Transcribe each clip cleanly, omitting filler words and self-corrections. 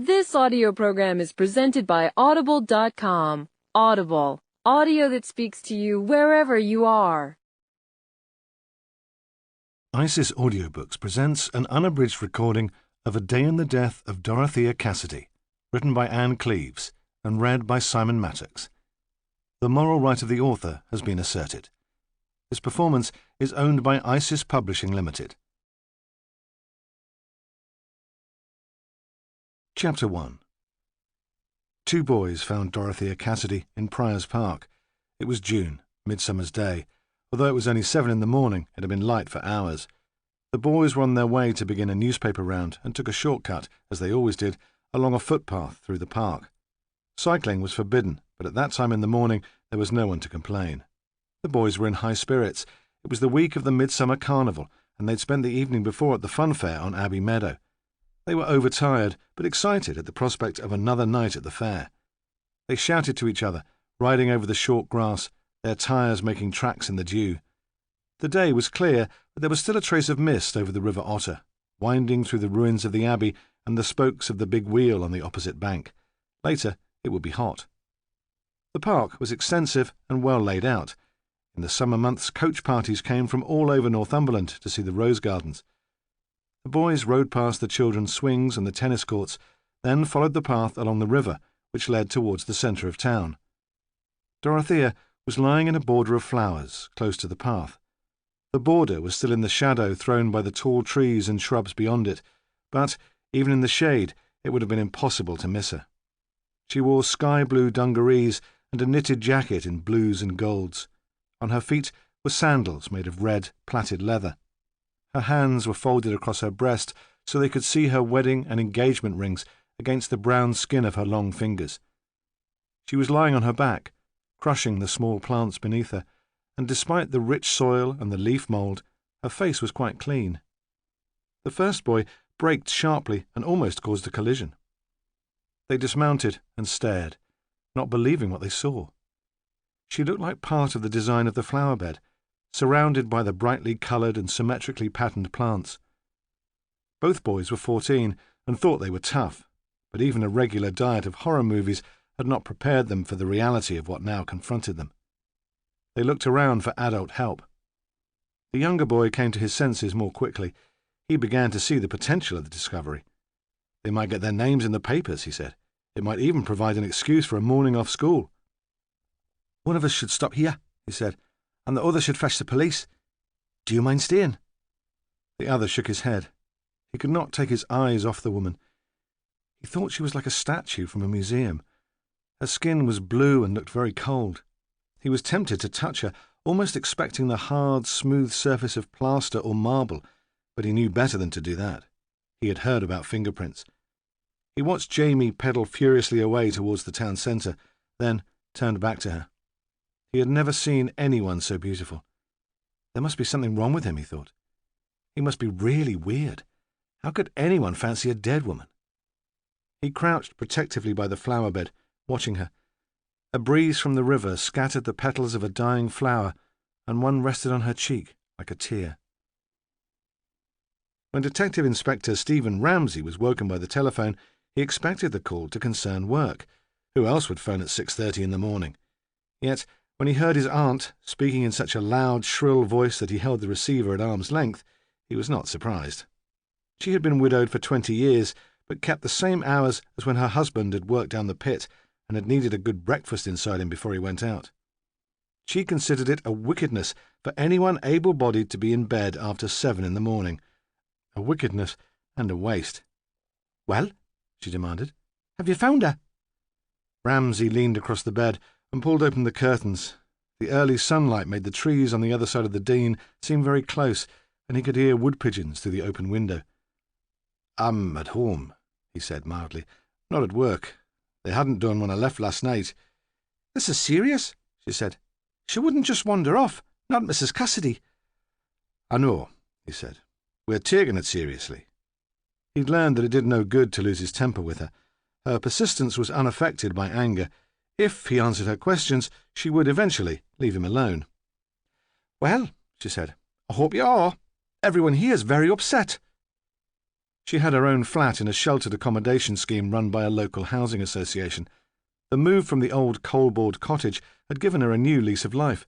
This audio program is presented by Audible.com. Audible, audio that speaks to you wherever you are. ISIS Audiobooks presents an unabridged recording of A Day in the Death of Dorothea Cassidy, written by Cleeves and read by Simon Mattox. The moral right of the author has been asserted. This performance is owned by ISIS Publishing Limited. Chapter 1. Two boys found Dorothea Cassidy in Prior's Park. It was June, Midsummer's Day. Although it was only 7 in the morning, it had been light for hours. The boys were on their way to begin a newspaper round and took a shortcut, as they always did, along a footpath through the park. Cycling was forbidden, but at that time in the morning there was no one to complain. The boys were in high spirits. It was the week of the Midsummer Carnival, and they'd spent the evening before at the fun fair on Abbey Meadow. They were overtired, but excited at the prospect of another night at the fair. They shouted to each other, riding over the short grass, their tyres making tracks in the dew. The day was clear, but there was still a trace of mist over the River Otter, winding through the ruins of the abbey and the spokes of the big wheel on the opposite bank. Later, it would be hot. The park was extensive and well laid out. In the summer months, coach parties came from all over Northumberland to see the rose gardens. The boys rode past the children's swings and the tennis courts, then followed the path along the river, which led towards the centre of town. Dorothea was lying in a border of flowers, close to the path. The border was still in the shadow thrown by the tall trees and shrubs beyond it, but, even in the shade, it would have been impossible to miss her. She wore sky-blue dungarees and a knitted jacket in blues and golds. On her feet were sandals made of red, plaited leather. Her hands were folded across her breast so they could see her wedding and engagement rings against the brown skin of her long fingers. She was lying on her back, crushing the small plants beneath her, and despite the rich soil and the leaf mould, her face was quite clean. The first boy braked sharply and almost caused a collision. They dismounted and stared, not believing what they saw. She looked like part of the design of the flower bed, surrounded by the brightly coloured and symmetrically patterned plants. Both boys were 14 and thought they were tough, but even a regular diet of horror movies had not prepared them for the reality of what now confronted them. They looked around for adult help. The younger boy came to his senses more quickly. He began to see the potential of the discovery. They might get their names in the papers, he said. It might even provide an excuse for a morning off school. "One of us should stop here," he said, "and the other should fetch the police. Do you mind staying?" The other shook his head. He could not take his eyes off the woman. He thought she was like a statue from a museum. Her skin was blue and looked very cold. He was tempted to touch her, almost expecting the hard, smooth surface of plaster or marble, but he knew better than to do that. He had heard about fingerprints. He watched Jamie pedal furiously away towards the town centre, then turned back to her. He had never seen anyone so beautiful. There must be something wrong with him, he thought. He must be really weird. How could anyone fancy a dead woman? He crouched protectively by the flower bed, watching her. A breeze from the river scattered the petals of a dying flower, and one rested on her cheek like a tear. When Detective Inspector Stephen Ramsay was woken by the telephone, he expected the call to concern work. Who else would phone at 6:30 in the morning? Yet, when he heard his aunt speaking in such a loud, shrill voice that he held the receiver at arm's length, he was not surprised. She had been widowed for 20 years, but kept the same hours as when her husband had worked down the pit and had needed a good breakfast inside him before he went out. She considered it a wickedness for anyone able-bodied to be in bed after 7 in the morning. A wickedness and a waste. "Well," she demanded, "have you found her?" Ramsay leaned across the bed and pulled open the curtains. The early sunlight made the trees on the other side of the Dean seem very close, and he could hear wood-pigeons through the open window. "I'm at home," he said mildly. "Not at work. They hadn't done when I left last night." "This is serious," she said. "She wouldn't just wander off, not Mrs. Cassidy." "I know," he said. "We're taking it seriously." He'd learned that it did no good to lose his temper with her. Her persistence was unaffected by anger. If he answered her questions, she would eventually leave him alone. "Well," she said, "I hope you are. Everyone here is very upset." She had her own flat in a sheltered accommodation scheme run by a local housing association. The move from the old coal-board cottage had given her a new lease of life.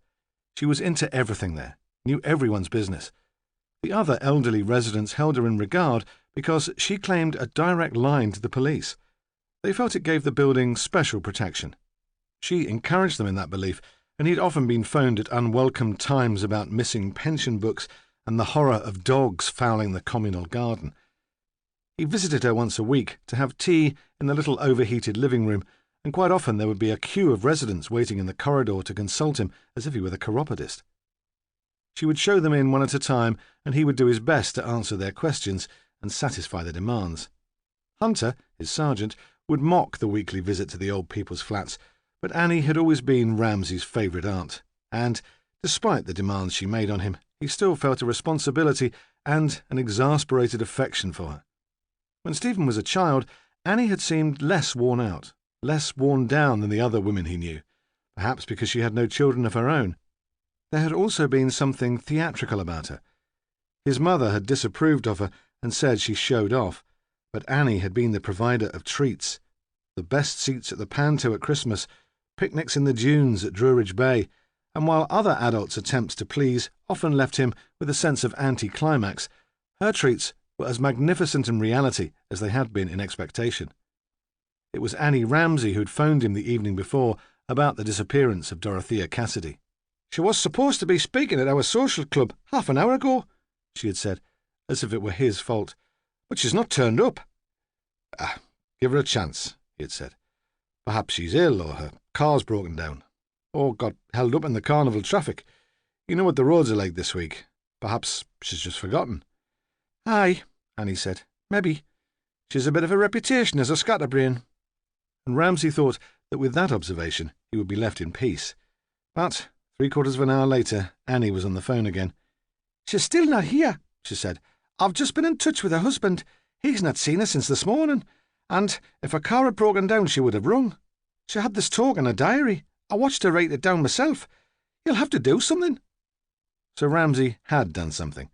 She was into everything there, knew everyone's business. The other elderly residents held her in regard because she claimed a direct line to the police. They felt it gave the building special protection. She encouraged them in that belief, and he'd often been phoned at unwelcome times about missing pension books and the horror of dogs fouling the communal garden. He visited her once a week to have tea in the little overheated living room, and quite often there would be a queue of residents waiting in the corridor to consult him as if he were the chiropodist. She would show them in one at a time, and he would do his best to answer their questions and satisfy their demands. Hunter, his sergeant, would mock the weekly visit to the old people's flats, but Annie had always been Ramsay's favourite aunt, and, despite the demands she made on him, he still felt a responsibility and an exasperated affection for her. When Stephen was a child, Annie had seemed less worn out, less worn down than the other women he knew, perhaps because she had no children of her own. There had also been something theatrical about her. His mother had disapproved of her and said she showed off, but Annie had been the provider of treats. The best seats at the Panto at Christmas, picnics in the dunes at Druridge Bay, and while other adults' attempts to please often left him with a sense of anti-climax, her treats were as magnificent in reality as they had been in expectation. It was Annie Ramsay who'd phoned him the evening before about the disappearance of Dorothea Cassidy. "She was supposed to be speaking at our social club half an hour ago," she had said, as if it were his fault, "but she's not turned up." Give her a chance," he had said. "Perhaps she's ill, or her car's broken down, or got held up in the carnival traffic. You know what the roads are like this week. Perhaps she's just forgotten." "Aye," Annie said. "Maybe. She's a bit of a reputation as a scatterbrain." And Ramsay thought that with that observation he would be left in peace. But 3/4 of an hour later, Annie was on the phone again. "She's still not here," she said. "I've just been in touch with her husband. He's not seen her since this morning, and if her car had broken down she would have rung. She had this talk in her diary. I watched her write it down myself. You'll have to do something." So Ramsay had done something.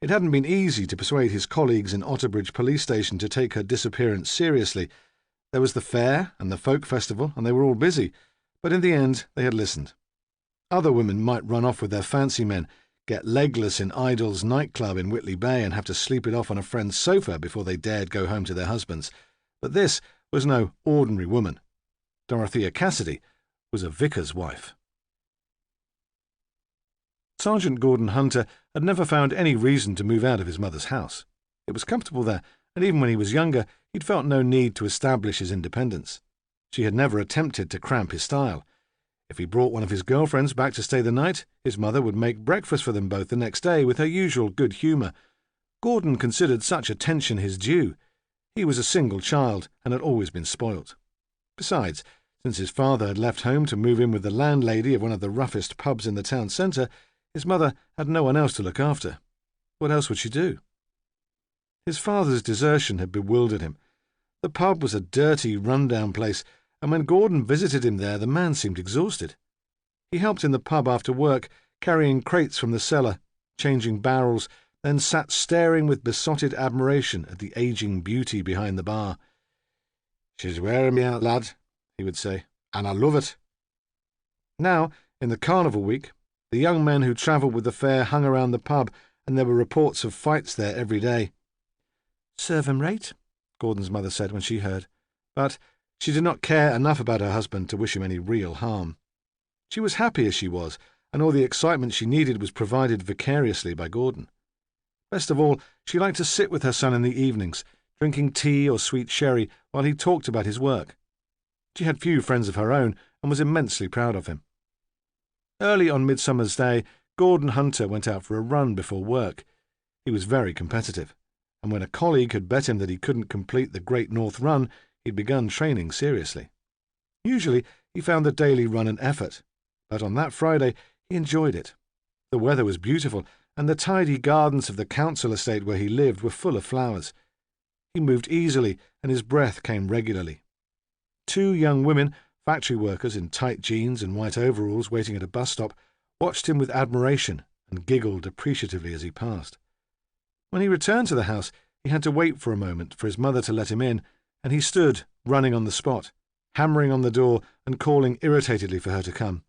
It hadn't been easy to persuade his colleagues in Otterbridge police station to take her disappearance seriously. There was the fair and the folk festival, and they were all busy, but in the end they had listened. Other women might run off with their fancy men, get legless in Idol's nightclub in Whitley Bay and have to sleep it off on a friend's sofa before they dared go home to their husbands. But this was no ordinary woman. Dorothea Cassidy was a vicar's wife. Sergeant Gordon Hunter had never found any reason to move out of his mother's house. It was comfortable there, and even when he was younger, he'd felt no need to establish his independence. She had never attempted to cramp his style. If he brought one of his girlfriends back to stay the night, his mother would make breakfast for them both the next day with her usual good humour. Gordon considered such attention his due. He was a single child and had always been spoilt. Besides, since his father had left home to move in with the landlady of one of the roughest pubs in the town centre, his mother had no one else to look after. What else would she do? His father's desertion had bewildered him. The pub was a dirty, run-down place, and when Gordon visited him there, the man seemed exhausted. He helped in the pub after work, carrying crates from the cellar, changing barrels, then sat staring with besotted admiration at the ageing beauty behind the bar. "She's wearing me out, lad," he would say, "and I love it." Now, in the carnival week, the young men who travelled with the fair hung around the pub, and there were reports of fights there every day. "Serve 'em right," Gordon's mother said when she heard, but she did not care enough about her husband to wish him any real harm. She was happy as she was, and all the excitement she needed was provided vicariously by Gordon. Best of all, she liked to sit with her son in the evenings, drinking tea or sweet sherry while he talked about his work. She had few friends of her own and was immensely proud of him. Early on Midsummer's Day, Gordon Hunter went out for a run before work. He was very competitive, and when a colleague had bet him that he couldn't complete the Great North Run, he'd begun training seriously. Usually he found the daily run an effort, but on that Friday he enjoyed it. The weather was beautiful, and the tidy gardens of the council estate where he lived were full of flowers. He moved easily, and his breath came regularly. 2 young women, factory workers in tight jeans and white overalls waiting at a bus stop, watched him with admiration and giggled appreciatively as he passed. When he returned to the house, He had to wait for a moment for his mother to let him in, and he stood, running on the spot, hammering on the door and calling irritatedly for her to come.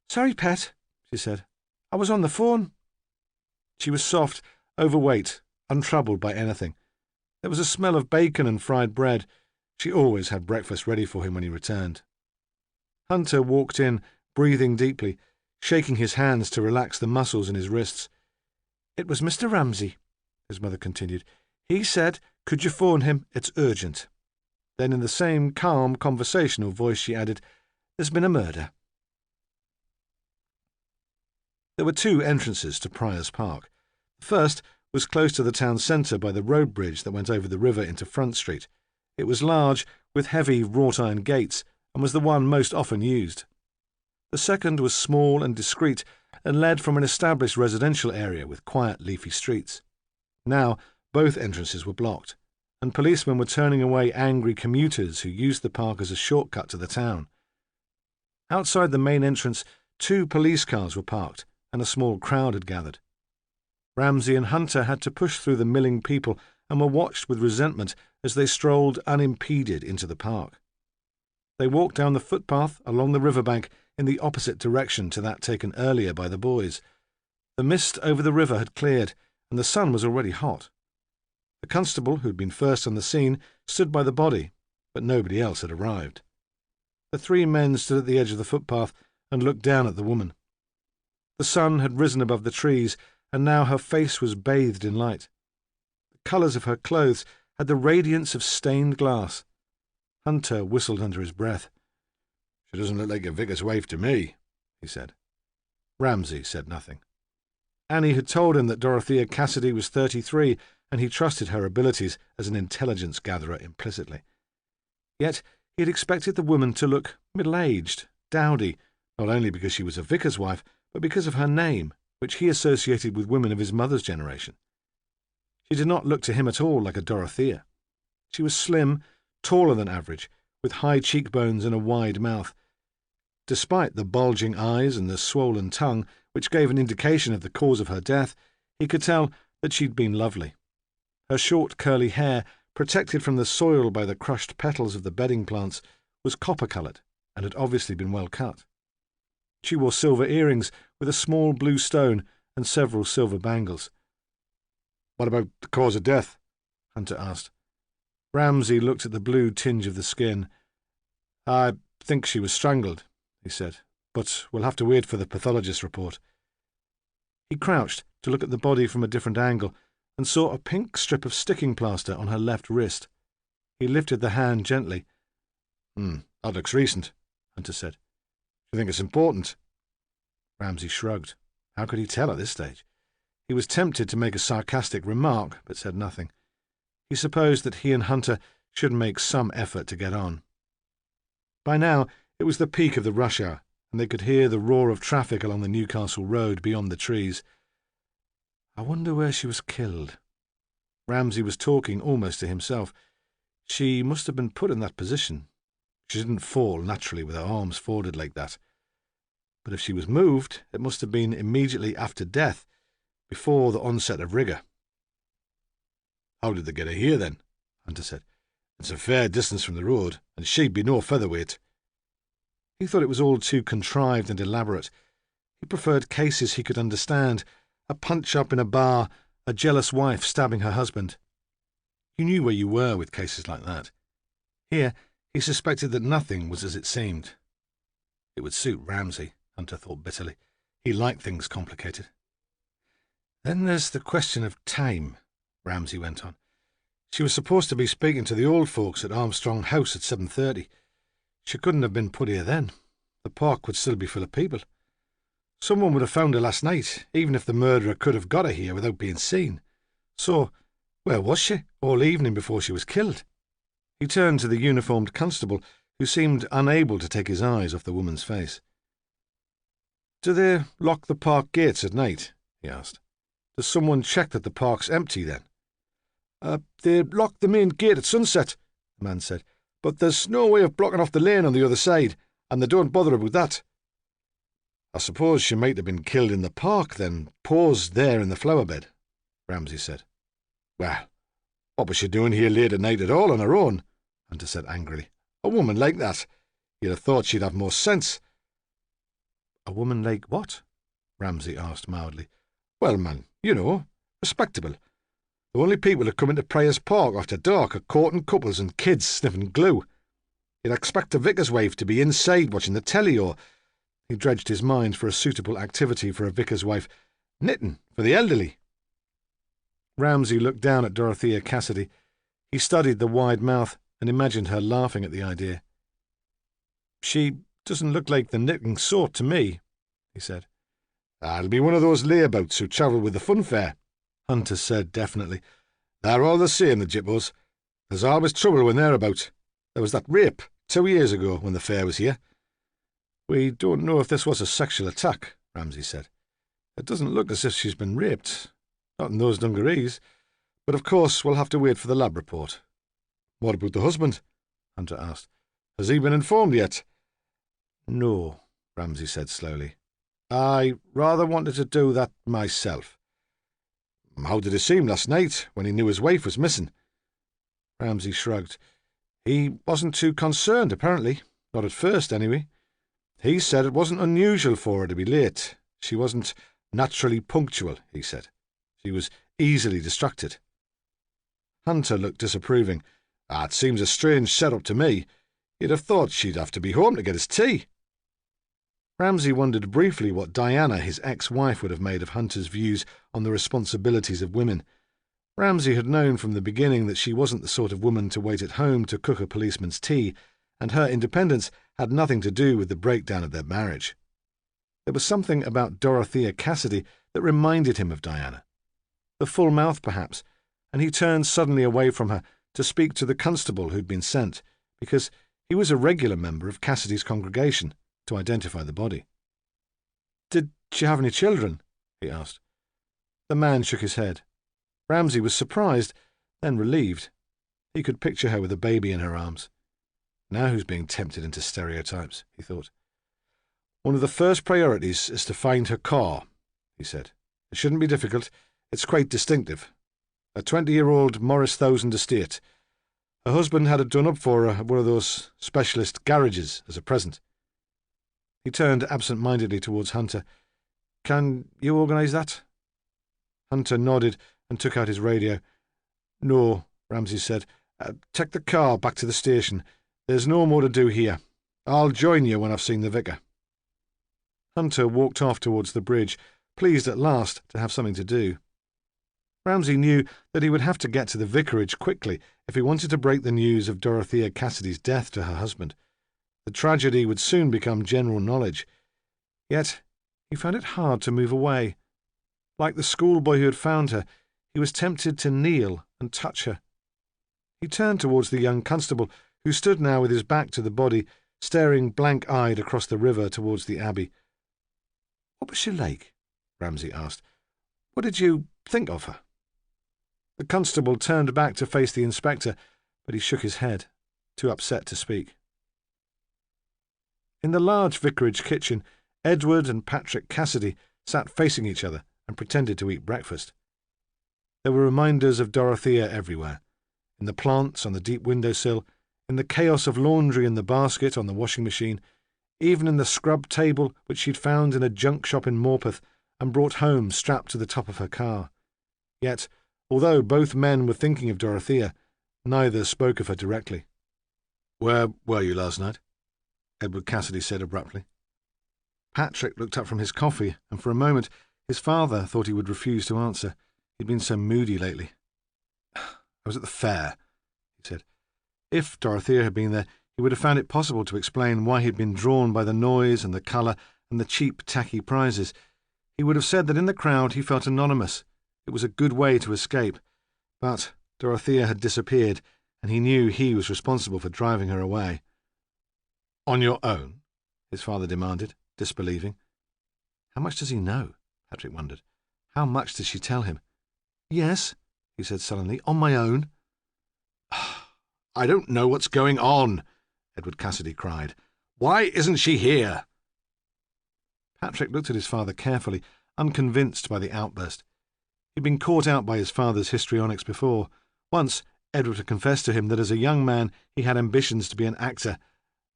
"Sorry, Pet," she said. "I was on the phone." She was soft, overweight, untroubled by anything. There was a smell of bacon and fried bread. She always had breakfast ready for him when he returned. Hunter walked in, breathing deeply, shaking his hands to relax the muscles in his wrists. "It was Mr. Ramsay," his mother continued. "He said, 'Could you phone him? It's urgent.'" Then in the same calm, conversational voice she added, "There's been a murder." There were two entrances to Prior's Park. The first was close to the town centre by the road bridge that went over the river into Front Street. It was large, with heavy wrought-iron gates, and was the one most often used. The second was small and discreet, and led from an established residential area with quiet, leafy streets. Now both entrances were blocked, and policemen were turning away angry commuters who used the park as a shortcut to the town. Outside the main entrance, 2 police cars were parked, and a small crowd had gathered. Ramsay and Hunter had to push through the milling people and were watched with resentment as they strolled unimpeded into the park. They walked down the footpath along the riverbank in the opposite direction to that taken earlier by the boys. The mist over the river had cleared, and the sun was already hot. The constable, who had been first on the scene, stood by the body, but nobody else had arrived. The 3 men stood at the edge of the footpath and looked down at the woman. The sun had risen above the trees, and now her face was bathed in light. The colours of her clothes had the radiance of stained glass. Hunter whistled under his breath. "She doesn't look like a vicar's wife to me," he said. Ramsay said nothing. Annie had told him that Dorothea Cassidy was 33, and he trusted her abilities as an intelligence gatherer implicitly. Yet he had expected the woman to look middle-aged, dowdy, not only because she was a vicar's wife, but because of her name, which he associated with women of his mother's generation. She did not look to him at all like a Dorothea. She was slim, taller than average, with high cheekbones and a wide mouth. Despite the bulging eyes and the swollen tongue, which gave an indication of the cause of her death, he could tell that she'd been lovely. Her short curly hair, protected from the soil by the crushed petals of the bedding plants, was copper-coloured and had obviously been well cut. She wore silver earrings with a small blue stone and several silver bangles. "What about the cause of death?" Hunter asked. Ramsay looked at the blue tinge of the skin. "I think she was strangled," he said, "but we'll have to wait for the pathologist's report." He crouched to look at the body from a different angle and saw a pink strip of sticking plaster on her left wrist. He lifted the hand gently. That looks recent," Hunter said. "Do you think it's important?" Ramsay shrugged. How could he tell at this stage? He was tempted to make a sarcastic remark, but said nothing. He supposed that he and Hunter should make some effort to get on. By now it was the peak of the rush hour, and they could hear the roar of traffic along the Newcastle road beyond the trees. "I wonder where she was killed." Ramsay was talking almost to himself. She must have been put in that position. She didn't fall naturally with her arms folded like that. But if she was moved, it must have been immediately after death, before the onset of rigour. "How did they get her here, then?" Hunter said. "It's a fair distance from the road, and she'd be no featherweight." He thought it was all too contrived and elaborate. He preferred cases he could understand, a punch-up in a bar, a jealous wife stabbing her husband. You knew where you were with cases like that. Here, he suspected that nothing was as it seemed. It would suit Ramsay, Hunter thought bitterly. He liked things complicated. "Then there's the question of time," Ramsay went on. "She was supposed to be speaking to the old folks at Armstrong House at 7:30. She couldn't have been put here then. The park would still be full of people. Someone would have found her last night, even if the murderer could have got her here without being seen. So, where was she all evening before she was killed?" He turned to the uniformed constable, who seemed unable to take his eyes off the woman's face. "Do they lock the park gates at night?" he asked. "Does someone check that the park's empty then?" They lock the main gate at sunset," the man said, "but there's no way of blocking off the lane on the other side, and they don't bother about that." "I suppose she might have been killed in the park, then paused there in the flower bed," Ramsay said. "Well, What was she doing here late at night at all on her own? Hunter said angrily. A woman like that. You'd have thought she'd have more sense. A woman like what? Ramsay asked mildly. Well, man, you know, respectable. The only people that come into Prior's Park after dark are courting couples and kids sniffing glue. You'd expect a vicar's wife to be inside watching the telly, or— He dredged his mind for a suitable activity for a vicar's wife. Knitting for the elderly. Ramsay looked down at Dorothea Cassidy. He studied the wide mouth and imagined her laughing at the idea. She doesn't look like the knitting sort to me, he said. I'll be one of those layabouts who travel with the fun fair, Hunter said definitely. They're all the same, the jippos. There's always trouble when they're about. There was that rape 2 years ago when the fair was here. We don't know if this was a sexual attack, Ramsay said. It doesn't look as if she's been raped. Not in those dungarees. But of course we'll have to wait for the lab report. What about the husband? Hunter asked. Has he been informed yet? No, Ramsay said slowly. I rather wanted to do that myself. How did it seem last night when he knew his wife was missing? Ramsay shrugged. He wasn't too concerned, apparently. Not at first, anyway. He said it wasn't unusual for her to be late. She wasn't naturally punctual, he said. She was easily distracted. Hunter looked disapproving. It seems a strange setup to me. You'd have thought she'd have to be home to get his tea. Ramsay wondered briefly what Diana, his ex-wife, would have made of Hunter's views on the responsibilities of women. Ramsay had known from the beginning that she wasn't the sort of woman to wait at home to cook a policeman's tea, and her independence had nothing to do with the breakdown of their marriage. There was something about Dorothea Cassidy that reminded him of Diana. The full mouth, perhaps, and he turned suddenly away from her to speak to the constable who'd been sent, because he was a regular member of Cassidy's congregation, to identify the body. Did she have any children? He asked. The man shook his head. Ramsay was surprised, then relieved. He could picture her with a baby in her arms. Now who's being tempted into stereotypes, he thought. One of the first priorities is to find her car, he said. It shouldn't be difficult. It's quite distinctive. A 20-year-old Morris 1000 estate. Her husband had it done up for her at one of those specialist garages as a present. He turned absent-mindedly towards Hunter. Can you organise that? Hunter nodded and took out his radio. No, Ramsay said. Take the car back to the station. There's no more to do here. I'll join you when I've seen the vicar. Hunter walked off towards the bridge, pleased at last to have something to do. Ramsay knew that he would have to get to the vicarage quickly if he wanted to break the news of Dorothea Cassidy's death to her husband. The tragedy would soon become general knowledge. Yet he found it hard to move away. Like the schoolboy who had found her, he was tempted to kneel and touch her. He turned towards the young constable, who stood now with his back to the body, staring blank-eyed across the river towards the abbey. What was she like? Ramsay asked. What did you think of her? The constable turned back to face the inspector, but he shook his head, too upset to speak. In the large vicarage kitchen, Edward and Patrick Cassidy sat facing each other and pretended to eat breakfast. There were reminders of Dorothea everywhere, in the plants on the deep windowsill, in the chaos of laundry in the basket on the washing machine, even in the scrub table which she'd found in a junk shop in Morpeth and brought home strapped to the top of her car. Yet, although both men were thinking of Dorothea, neither spoke of her directly. Where were you last night? Edward Cassidy said abruptly. Patrick looked up from his coffee, and for a moment his father thought he would refuse to answer. He'd been so moody lately. I was at the fair, he said. If Dorothea had been there, he would have found it possible to explain why he'd been drawn by the noise and the colour and the cheap, tacky prizes. He would have said that in the crowd he felt anonymous. It was a good way to escape. But Dorothea had disappeared, and he knew he was responsible for driving her away. On your own? His father demanded, disbelieving. How much does he know? Patrick wondered. How much did she tell him? Yes, he said sullenly, on my own. I don't know what's going on, Edward Cassidy cried. Why isn't she here? Patrick looked at his father carefully, unconvinced by the outburst. He'd been caught out by his father's histrionics before. Once, Edward had confessed to him that as a young man he had ambitions to be an actor.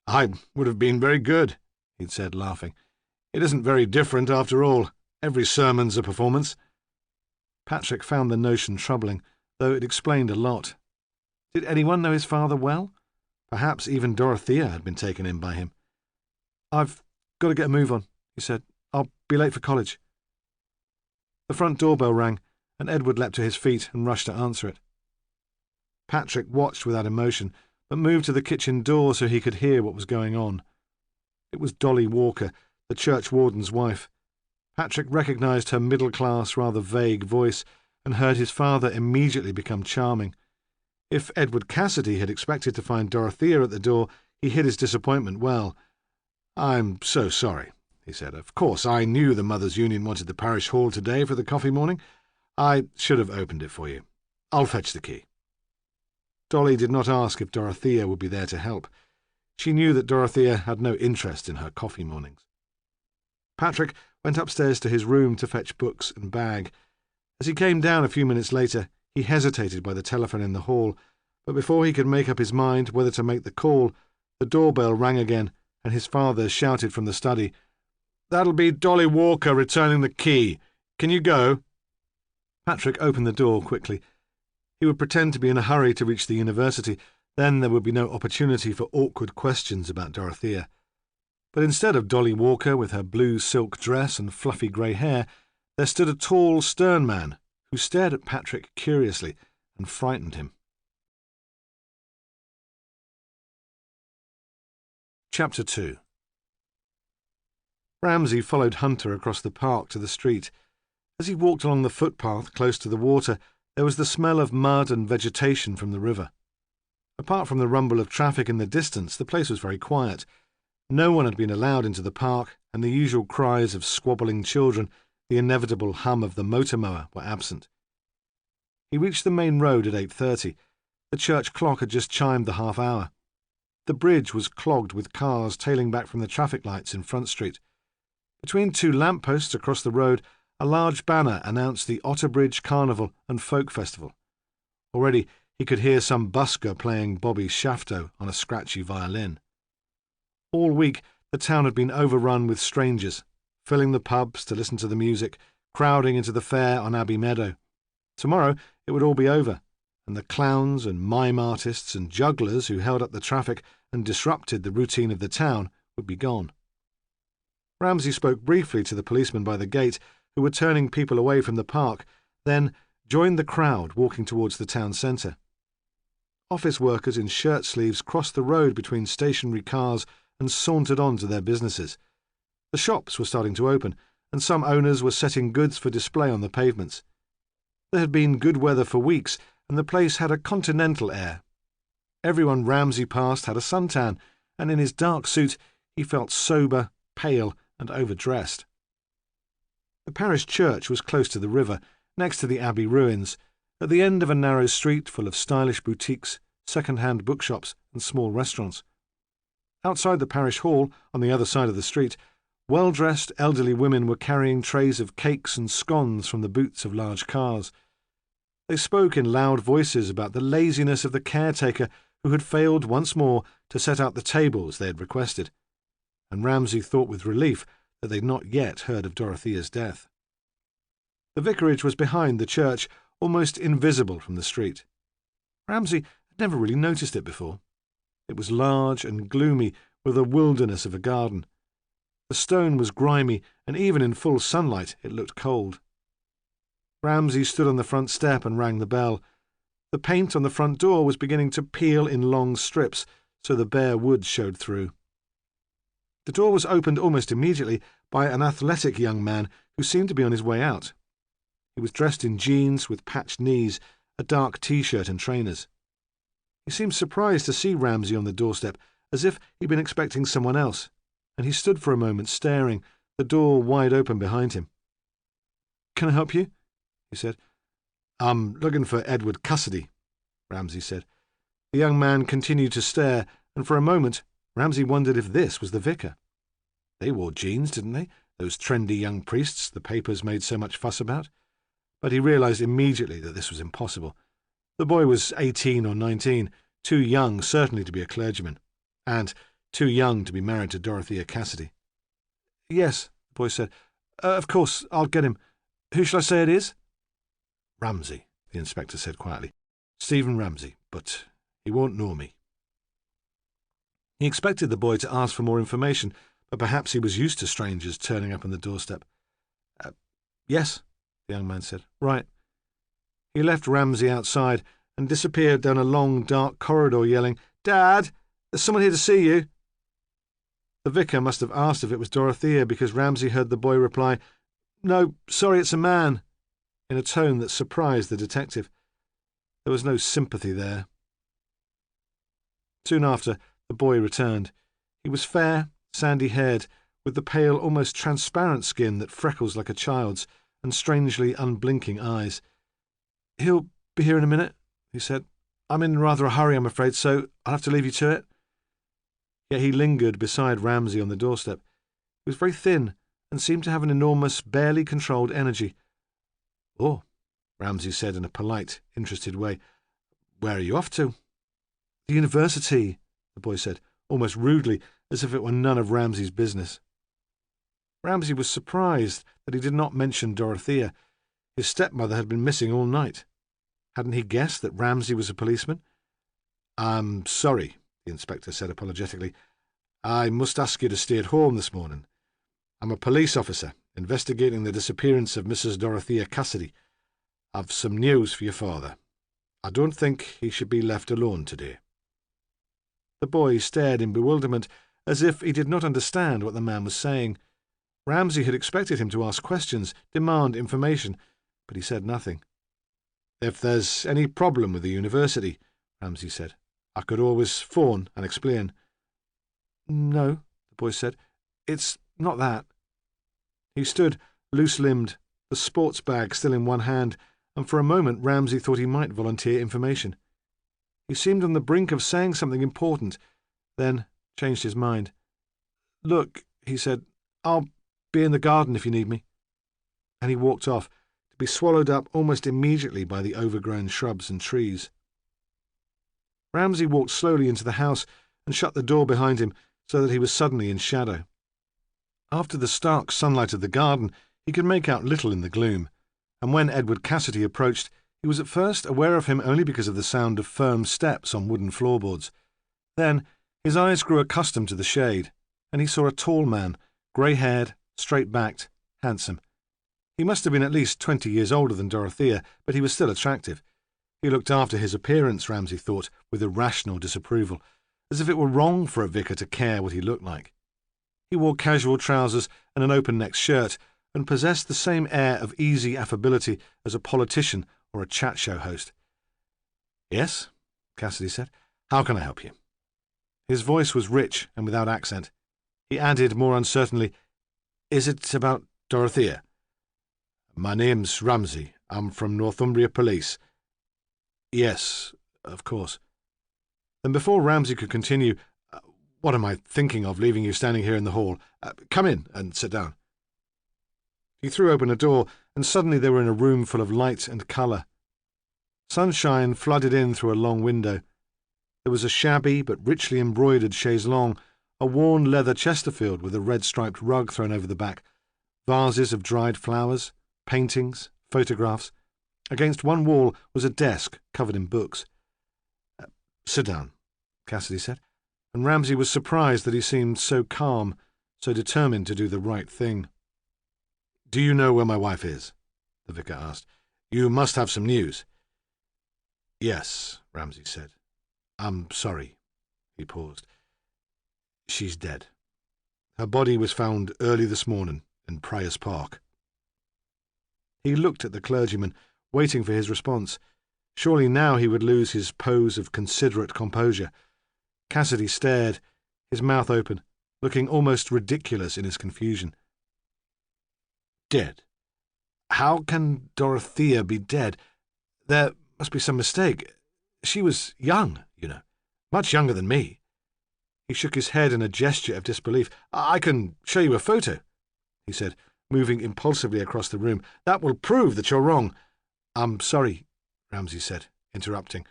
"I would have been very good," he'd said, laughing. "It isn't very different, after all. Every sermon's a performance." Patrick found the notion troubling, though it explained a lot. Did anyone know his father well? Perhaps even Dorothea had been taken in by him. "I've got to get a move on," he said. "I'll be late for college." The front doorbell rang, and Edward leapt to his feet and rushed to answer it. Patrick watched without emotion, but moved to the kitchen door so he could hear what was going on. It was Dolly Walker, the churchwarden's wife. Patrick recognised her middle-class, rather vague voice, and heard his father immediately become charming. If Edward Cassidy had expected to find Dorothea at the door, he hid his disappointment well. "I'm so sorry," he said. "Of course, I knew the Mothers' Union wanted the parish hall today for the coffee morning. I should have opened it for you. I'll fetch the key." Dolly did not ask if Dorothea would be there to help. She knew that Dorothea had no interest in her coffee mornings. Patrick went upstairs to his room to fetch books and bag. As he came down a few minutes later, he hesitated by the telephone in the hall, but before he could make up his mind whether to make the call, the doorbell rang again, and his father shouted from the study, "That'll be Dolly Walker returning the key. Can you go?" Patrick opened the door quickly. He would pretend to be in a hurry to reach the university, then there would be no opportunity for awkward questions about Dorothea. But instead of Dolly Walker with her blue silk dress and fluffy grey hair, there stood a tall, stern man who stared at Patrick curiously and frightened him. Chapter 2. Ramsay followed Hunter across the park to the street. As he walked along the footpath close to the water, there was the smell of mud and vegetation from the river. Apart from the rumble of traffic in the distance, the place was very quiet. No one had been allowed into the park, and the usual cries of squabbling children, the inevitable hum of the motor mower, were absent. He reached the main road at 8:30. The church clock had just chimed the half-hour. The bridge was clogged with cars tailing back from the traffic lights in Front Street. Between two lampposts across the road, a large banner announced the Otterbridge Carnival and Folk Festival. Already he could hear some busker playing Bobby Shafto on a scratchy violin. All week the town had been overrun with strangers, filling the pubs to listen to the music, crowding into the fair on Abbey Meadow. Tomorrow it would all be over, and the clowns and mime artists and jugglers who held up the traffic and disrupted the routine of the town would be gone. Ramsay spoke briefly to the policemen by the gate, who were turning people away from the park, then joined the crowd walking towards the town centre. Office workers in shirt sleeves crossed the road between stationary cars and sauntered on to their businesses. The shops were starting to open, and some owners were setting goods for display on the pavements. There had been good weather for weeks, and the place had a continental air. Everyone Ramsay passed had a suntan, and in his dark suit he felt sober, pale, and overdressed. The parish church was close to the river, next to the abbey ruins, at the end of a narrow street full of stylish boutiques, second-hand bookshops, and small restaurants. Outside the parish hall, on the other side of the street, well-dressed elderly women were carrying trays of cakes and scones from the boots of large cars. They spoke in loud voices about the laziness of the caretaker who had failed once more to set out the tables they had requested, and Ramsay thought with relief that they had not yet heard of Dorothea's death. The vicarage was behind the church, almost invisible from the street. Ramsay had never really noticed it before. It was large and gloomy, with a wilderness of a garden. The stone was grimy, and even in full sunlight it looked cold. Ramsay stood on the front step and rang the bell. The paint on the front door was beginning to peel in long strips, so the bare wood showed through. The door was opened almost immediately by an athletic young man who seemed to be on his way out. He was dressed in jeans with patched knees, a dark T-shirt and trainers. He seemed surprised to see Ramsay on the doorstep, as if he'd been expecting someone else, and he stood for a moment staring, the door wide open behind him. "Can I help you?" he said. "I'm looking for Edward Cassidy," Ramsay said. The young man continued to stare, and for a moment Ramsay wondered if this was the vicar. They wore jeans, didn't they, those trendy young priests the papers made so much fuss about? But he realised immediately that this was impossible. The boy was 18 or 19, too young certainly to be a clergyman, and too young to be married to Dorothea Cassidy. "Yes," the boy said. "Of course, I'll get him. Who shall I say it is?" "Ramsay," the inspector said quietly. "Stephen Ramsay, but he won't know me." He expected the boy to ask for more information, but perhaps he was used to strangers turning up on the doorstep. "Yes," the young man said. "Right." He left Ramsay outside and disappeared down a long, dark corridor yelling, "Dad, there's someone here to see you." The vicar must have asked if it was Dorothea, because Ramsay heard the boy reply, "No, sorry, it's a man," in a tone that surprised the detective. There was no sympathy there. Soon after, the boy returned. He was fair, sandy-haired, with the pale, almost transparent skin that freckles like a child's, and strangely unblinking eyes. "He'll be here in a minute," he said. "I'm in rather a hurry, I'm afraid, so I'll have to leave you to it." Yet he lingered beside Ramsay on the doorstep. He was very thin and seemed to have an enormous, barely controlled energy. "Oh," Ramsay said in a polite, interested way. "Where are you off to?" "The university," the boy said, almost rudely, as if it were none of Ramsay's business. Ramsay was surprised that he did not mention Dorothea. His stepmother had been missing all night. Hadn't he guessed that Ramsay was a policeman? "I'm sorry," the inspector said apologetically. "I must ask you to stay at home this morning. I'm a police officer, investigating the disappearance of Mrs. Dorothea Cassidy. I've some news for your father. I don't think he should be left alone today." The boy stared in bewilderment, as if he did not understand what the man was saying. Ramsay had expected him to ask questions, demand information, but he said nothing. "If there's any problem with the university," Ramsay said, "I could always phone and explain." "No," the boy said, "it's not that." He stood, loose-limbed, the sports bag still in one hand, and for a moment Ramsay thought he might volunteer information. He seemed on the brink of saying something important, then changed his mind. "Look," he said, "I'll be in the garden if you need me." And he walked off, to be swallowed up almost immediately by the overgrown shrubs and trees. Ramsay walked slowly into the house and shut the door behind him, so that he was suddenly in shadow. After the stark sunlight of the garden, he could make out little in the gloom, and when Edward Cassidy approached, he was at first aware of him only because of the sound of firm steps on wooden floorboards. Then his eyes grew accustomed to the shade, and he saw a tall man, grey-haired, straight-backed, handsome. He must have been at least 20 years older than Dorothea, but he was still attractive. He looked after his appearance, Ramsay thought, with irrational disapproval, as if it were wrong for a vicar to care what he looked like. He wore casual trousers and an open-necked shirt, and possessed the same air of easy affability as a politician or a chat show host. "Yes," Cassidy said. "How can I help you?" His voice was rich and without accent. He added more uncertainly, "Is it about Dorothea?" "My name's Ramsay. I'm from Northumbria Police." "Yes, of course." Then before Ramsay could continue, "What am I thinking of, leaving you standing here in the hall? Come in and sit down." He threw open a door, and suddenly they were in a room full of light and colour. Sunshine flooded in through a long window. There was a shabby but richly embroidered chaise longue, a worn leather Chesterfield with a red-striped rug thrown over the back, vases of dried flowers, paintings, photographs. Against one wall was a desk covered in books. "Sit down," Cassidy said, and Ramsay was surprised that he seemed so calm, so determined to do the right thing. "Do you know where my wife is?" the vicar asked. "You must have some news." "Yes," Ramsay said. "I'm sorry." He paused. "She's dead. Her body was found early this morning in Prior's Park." He looked at the clergyman, waiting for his response. Surely now he would lose his pose of considerate composure. Cassidy stared, his mouth open, looking almost ridiculous in his confusion. "Dead? How can Dorothea be dead? There must be some mistake. She was young, you know, much younger than me." He shook his head in a gesture of disbelief. "I can show you a photo," he said, moving impulsively across the room. "That will prove that you're wrong." "I'm sorry," Ramsay said, interrupting.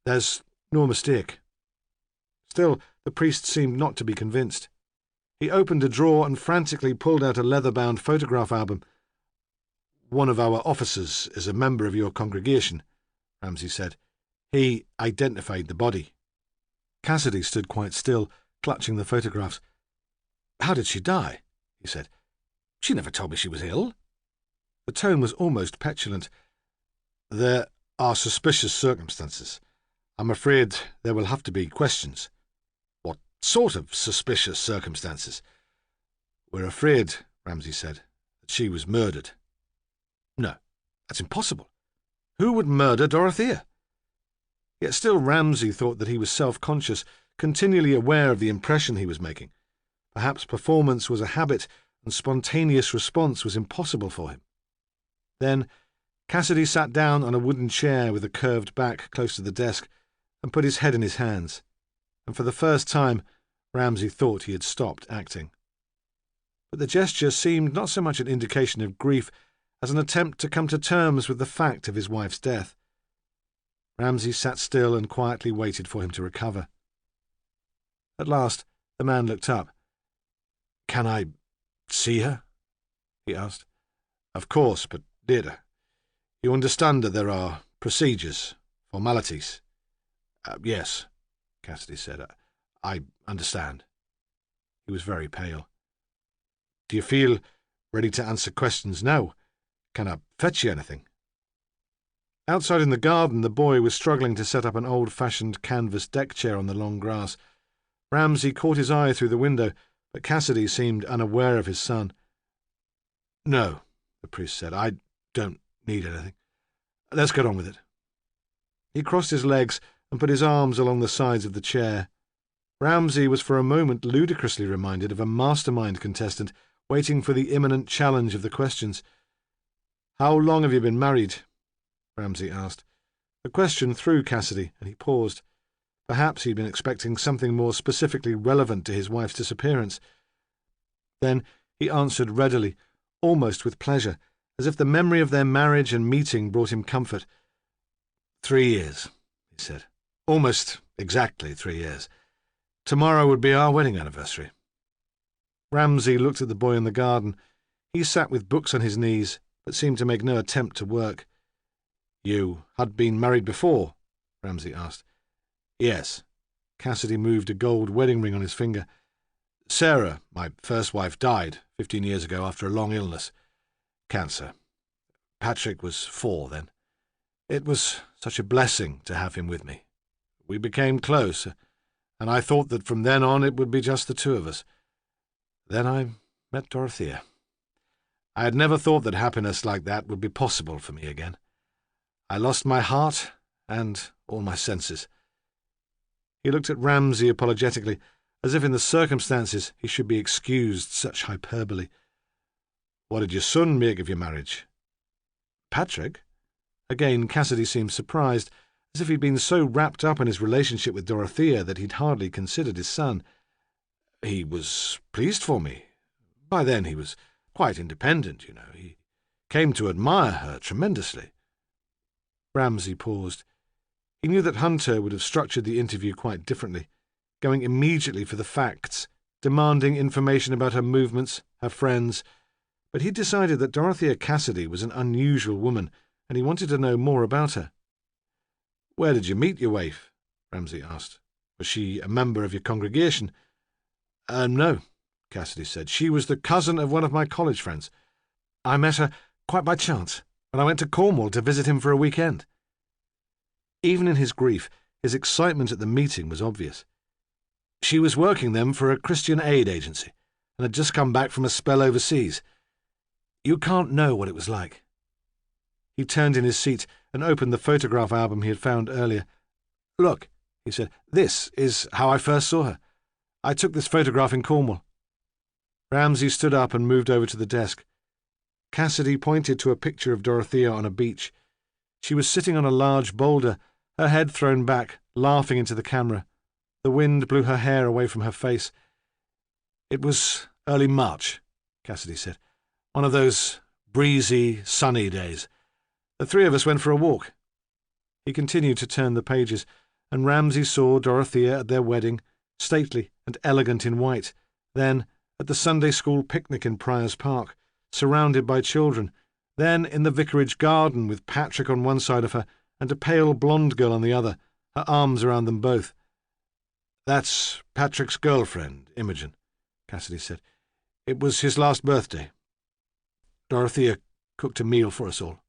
"There's no mistake." Still, the priest seemed not to be convinced. He opened a drawer and frantically pulled out a leather-bound photograph album. "One of our officers is a member of your congregation," Ramsay said. "He identified the body." Cassidy stood quite still, clutching the photographs. "How did she die?" he said. "She never told me she was ill." The tone was almost petulant. "There are suspicious circumstances. I'm afraid there will have to be questions." "What sort of suspicious circumstances?" "We're afraid," Ramsay said, "that she was murdered." "No, that's impossible. Who would murder Dorothea?" Yet still Ramsay thought that he was self-conscious, continually aware of the impression he was making. Perhaps performance was a habit, and spontaneous response was impossible for him. Then Cassidy sat down on a wooden chair with a curved back close to the desk and put his head in his hands, and for the first time Ramsay thought he had stopped acting. But the gesture seemed not so much an indication of grief as an attempt to come to terms with the fact of his wife's death. Ramsay sat still and quietly waited for him to recover. At last the man looked up. "Can I see her?" he asked. "Of course, but dear, you understand that there are procedures, formalities." Yes," Cassidy said. I understand." He was very pale. "Do you feel ready to answer questions now? Can I fetch you anything?" Outside in the garden, the boy was struggling to set up an old-fashioned canvas deck chair on the long grass. Ramsay caught his eye through the window, but Cassidy seemed unaware of his son. "No," the priest said. "I don't need anything. Let's get on with it." He crossed his legs and put his arms along the sides of the chair. Ramsay was for a moment ludicrously reminded of a mastermind contestant waiting for the imminent challenge of the questions. "How long have you been married?" Ramsay asked. The question threw Cassidy, and he paused. Perhaps he'd been expecting something more specifically relevant to his wife's disappearance. Then he answered readily, almost with pleasure, as if the memory of their marriage and meeting brought him comfort. 3 years, he said. "Almost exactly 3 years. Tomorrow would be our wedding anniversary." Ramsay looked at the boy in the garden. He sat with books on his knees, but seemed to make no attempt to work. "You had been married before?" Ramsay asked. "Yes." Cassidy moved a gold wedding ring on his finger. "Sarah, my first wife, died 15 years ago after a long illness. Cancer. Patrick was 4 then. It was such a blessing to have him with me. We became close, and I thought that from then on it would be just the two of us. Then I met Dorothea. I had never thought that happiness like that would be possible for me again. I lost my heart and all my senses." He looked at Ramsay apologetically, as if in the circumstances he should be excused such hyperbole. "What did your son make of your marriage?" "Patrick?" Again Cassidy seemed surprised, as if he'd been so wrapped up in his relationship with Dorothea that he'd hardly considered his son. "He was pleased for me. By then he was quite independent, you know. He came to admire her tremendously." Ramsay paused. He knew that Hunter would have structured the interview quite differently, going immediately for the facts, demanding information about her movements, her friends, but he decided that Dorothea Cassidy was an unusual woman, and he wanted to know more about her. "Where did you meet your wife?" Ramsay asked. "Was she a member of your congregation?" No," Cassidy said. "She was the cousin of one of my college friends. I met her quite by chance when I went to Cornwall to visit him for a weekend." Even in his grief, his excitement at the meeting was obvious. "She was working then for a Christian aid agency, and had just come back from a spell overseas. You can't know what it was like." He turned in his seat and opened the photograph album he had found earlier. "Look," he said, "this is how I first saw her. I took this photograph in Cornwall." Ramsay stood up and moved over to the desk. Cassidy pointed to a picture of Dorothea on a beach. She was sitting on a large boulder, her head thrown back, laughing into the camera. The wind blew her hair away from her face. "It was early March," Cassidy said. "One of those breezy, sunny days. The 3 of us went for a walk." He continued to turn the pages, and Ramsay saw Dorothea at their wedding, stately and elegant in white, then at the Sunday school picnic in Prior's Park, surrounded by children, then in the vicarage garden with Patrick on one side of her and a pale blonde girl on the other, her arms around them both. "That's Patrick's girlfriend, Imogen," Cassidy said. "It was his last birthday. Dorothea cooked a meal for us all."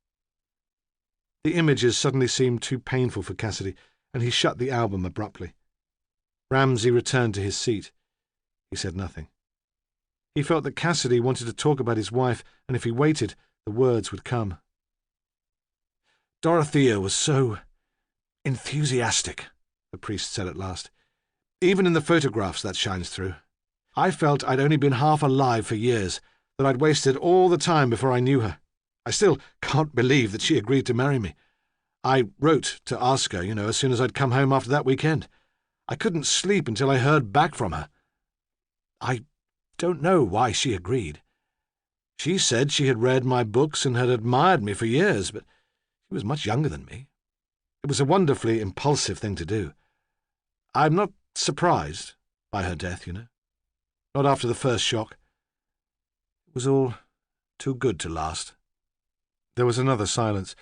The images suddenly seemed too painful for Cassidy, and he shut the album abruptly. Ramsay returned to his seat. He said nothing. He felt that Cassidy wanted to talk about his wife, and if he waited, the words would come. "Dorothea was so enthusiastic," the priest said at last. "Even in the photographs that shines through. I felt I'd only been half alive for years, that I'd wasted all the time before I knew her. I still can't believe that she agreed to marry me. I wrote to ask her, as soon as I'd come home after that weekend. I couldn't sleep until I heard back from her. I don't know why she agreed. She said she had read my books and had admired me for years, but she was much younger than me. It was a wonderfully impulsive thing to do. I'm not surprised by her death, Not after the first shock. It was all too good to last." There was another silence.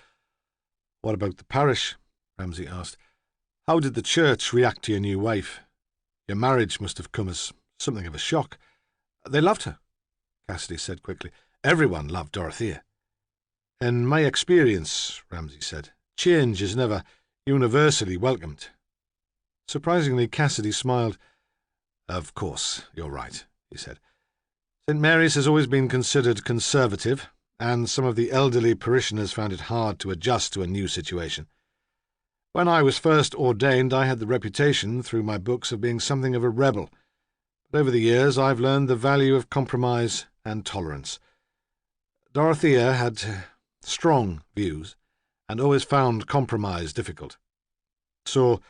"What about the parish?" Ramsay asked. "How did the church react to your new wife? Your marriage must have come as something of a shock." "They loved her," Cassidy said quickly. "Everyone loved Dorothea." "In my experience," Ramsay said, "change is never universally welcomed." Surprisingly, Cassidy smiled. "Of course, you're right," he said. "St. Mary's has always been considered conservative, and some of the elderly parishioners found it hard to adjust to a new situation. When I was first ordained, I had the reputation, through my books, of being something of a rebel, but over the years I've learned the value of compromise and tolerance. Dorothea had strong views, and always found compromise difficult. So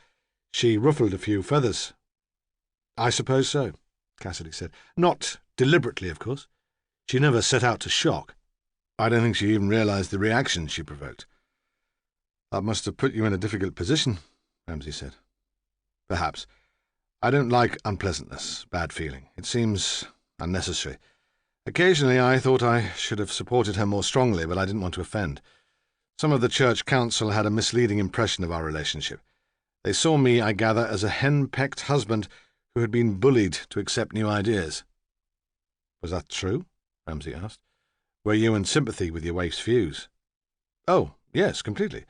she ruffled a few feathers." "I suppose so," Cassidy said. "Not deliberately, of course. She never set out to shock. I don't think she even realized the reaction she provoked." "That must have put you in a difficult position," Ramsay said. "Perhaps. I don't like unpleasantness, bad feeling. It seems unnecessary. Occasionally I thought I should have supported her more strongly, but I didn't want to offend. Some of the church council had a misleading impression of our relationship. They saw me, I gather, as a hen-pecked husband who had been bullied to accept new ideas." "Was that true?" Ramsay asked. "Were you in sympathy with your wife's views?" "Oh, yes, completely.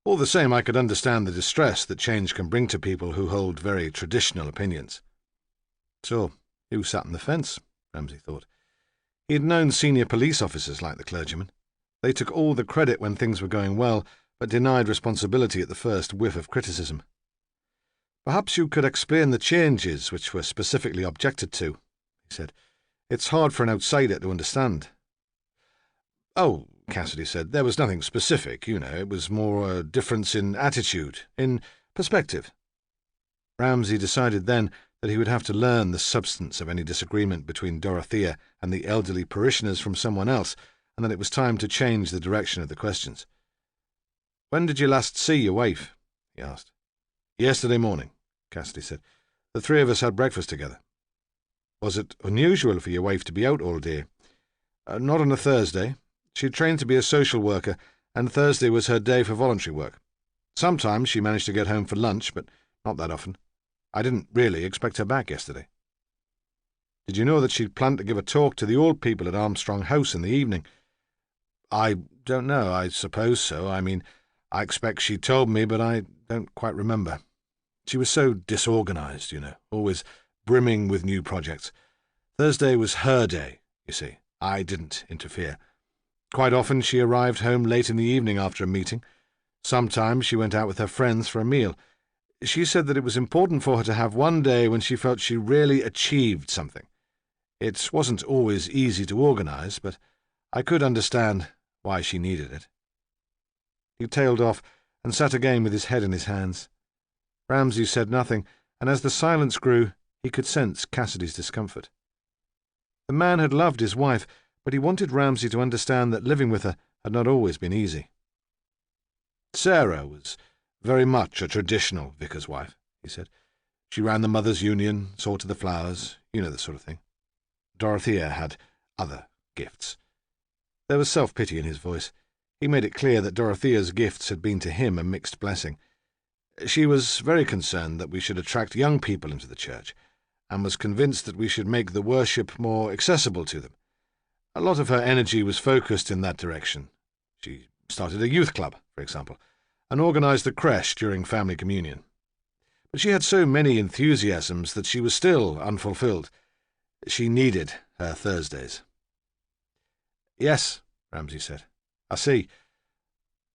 All the same, I could understand the distress that change can bring to people who hold very traditional opinions." So, who sat on the fence? Ramsay thought. He had known senior police officers like the clergyman. They took all the credit when things were going well, but denied responsibility at the first whiff of criticism. "Perhaps you could explain the changes which were specifically objected to," he said. "It's hard for an outsider to understand." "Oh," Cassidy said, "there was nothing specific, It was more a difference in attitude, in perspective." Ramsay decided then that he would have to learn the substance of any disagreement between Dorothea and the elderly parishioners from someone else, and that it was time to change the direction of the questions. "When did you last see your wife?" he asked. "Yesterday morning," Cassidy said. "The three of us had breakfast together." "Was it unusual for your wife to be out all day?" "Not on a Thursday. She trained to be a social worker, and Thursday was her day for voluntary work. Sometimes she managed to get home for lunch, but not that often. I didn't really expect her back yesterday." "Did you know that she'd planned to give a talk to the old people at Armstrong House in the evening?" "I don't know. I suppose so. I expect she told me, but I don't quite remember. She was so disorganized, always brimming with new projects. Thursday was her day, you see. I didn't interfere. Quite often she arrived home late in the evening after a meeting. Sometimes she went out with her friends for a meal. She said that it was important for her to have one day when she felt she really achieved something. It wasn't always easy to organize, but I could understand why she needed it." He tailed off and sat again with his head in his hands. Ramsay said nothing, and as the silence grew, he could sense Cassidy's discomfort. The man had loved his wife, but he wanted Ramsay to understand that living with her had not always been easy. "Sarah was Very much a traditional vicar's wife," he said. "She ran the Mothers' Union, saw to the flowers, you know the sort of thing. Dorothea had other gifts." There was self-pity in his voice. He made it clear that Dorothea's gifts had been to him a mixed blessing. "She was very concerned that we should attract young people into the church, and was convinced that we should make the worship more accessible to them. A lot of her energy was focused in that direction. She started a youth club, for example, and organised the creche during family communion. But she had so many enthusiasms that she was still unfulfilled. She needed her Thursdays." "Yes," Ramsay said. "I see.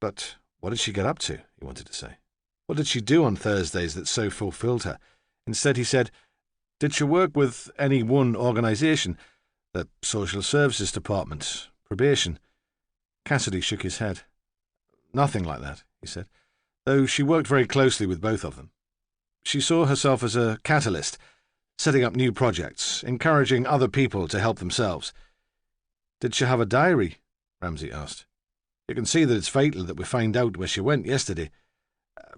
But what did she get up to?" he wanted to say. What did she do on Thursdays that so fulfilled her? Instead he said, "Did she work with any one organisation? The Social Services Department, probation?" Cassidy shook his head. "Nothing like that," he said, though she worked very closely with both of them. She saw herself as a catalyst, setting up new projects, encouraging other people to help themselves. "Did she have a diary?" Ramsay asked. "You can see that it's fatal that we find out where she went yesterday."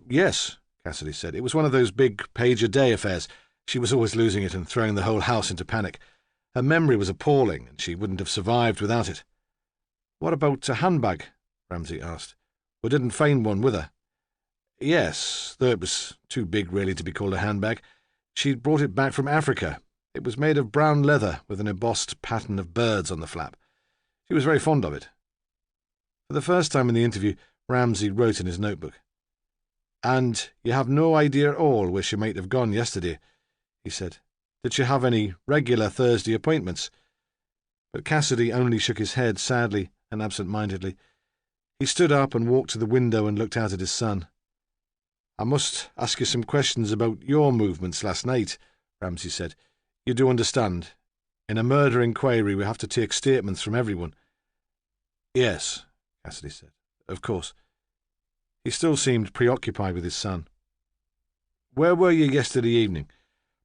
"Yes," Cassidy said. "It was one of those big page-a-day affairs. She was always losing it and throwing the whole house into panic. Her memory was appalling, and she wouldn't have survived without it." "What about a handbag?" Ramsay asked. "We didn't find one with her." "Yes, though it was too big really to be called a handbag. She'd brought it back from Africa. It was made of brown leather with an embossed pattern of birds on the flap. She was very fond of it." For the first time in the interview, Ramsay wrote in his notebook. "And you have no idea at all where she might have gone yesterday," he said. "Did she have any regular Thursday appointments?" But Cassidy only shook his head sadly and absent-mindedly. He stood up and walked to the window and looked out at his son. "I must ask you some questions about your movements last night," Ramsay said. "You do understand. In a murder inquiry we have to take statements from everyone." "Yes," Cassidy said. "Of course." He still seemed preoccupied with his son. "Where were you yesterday evening?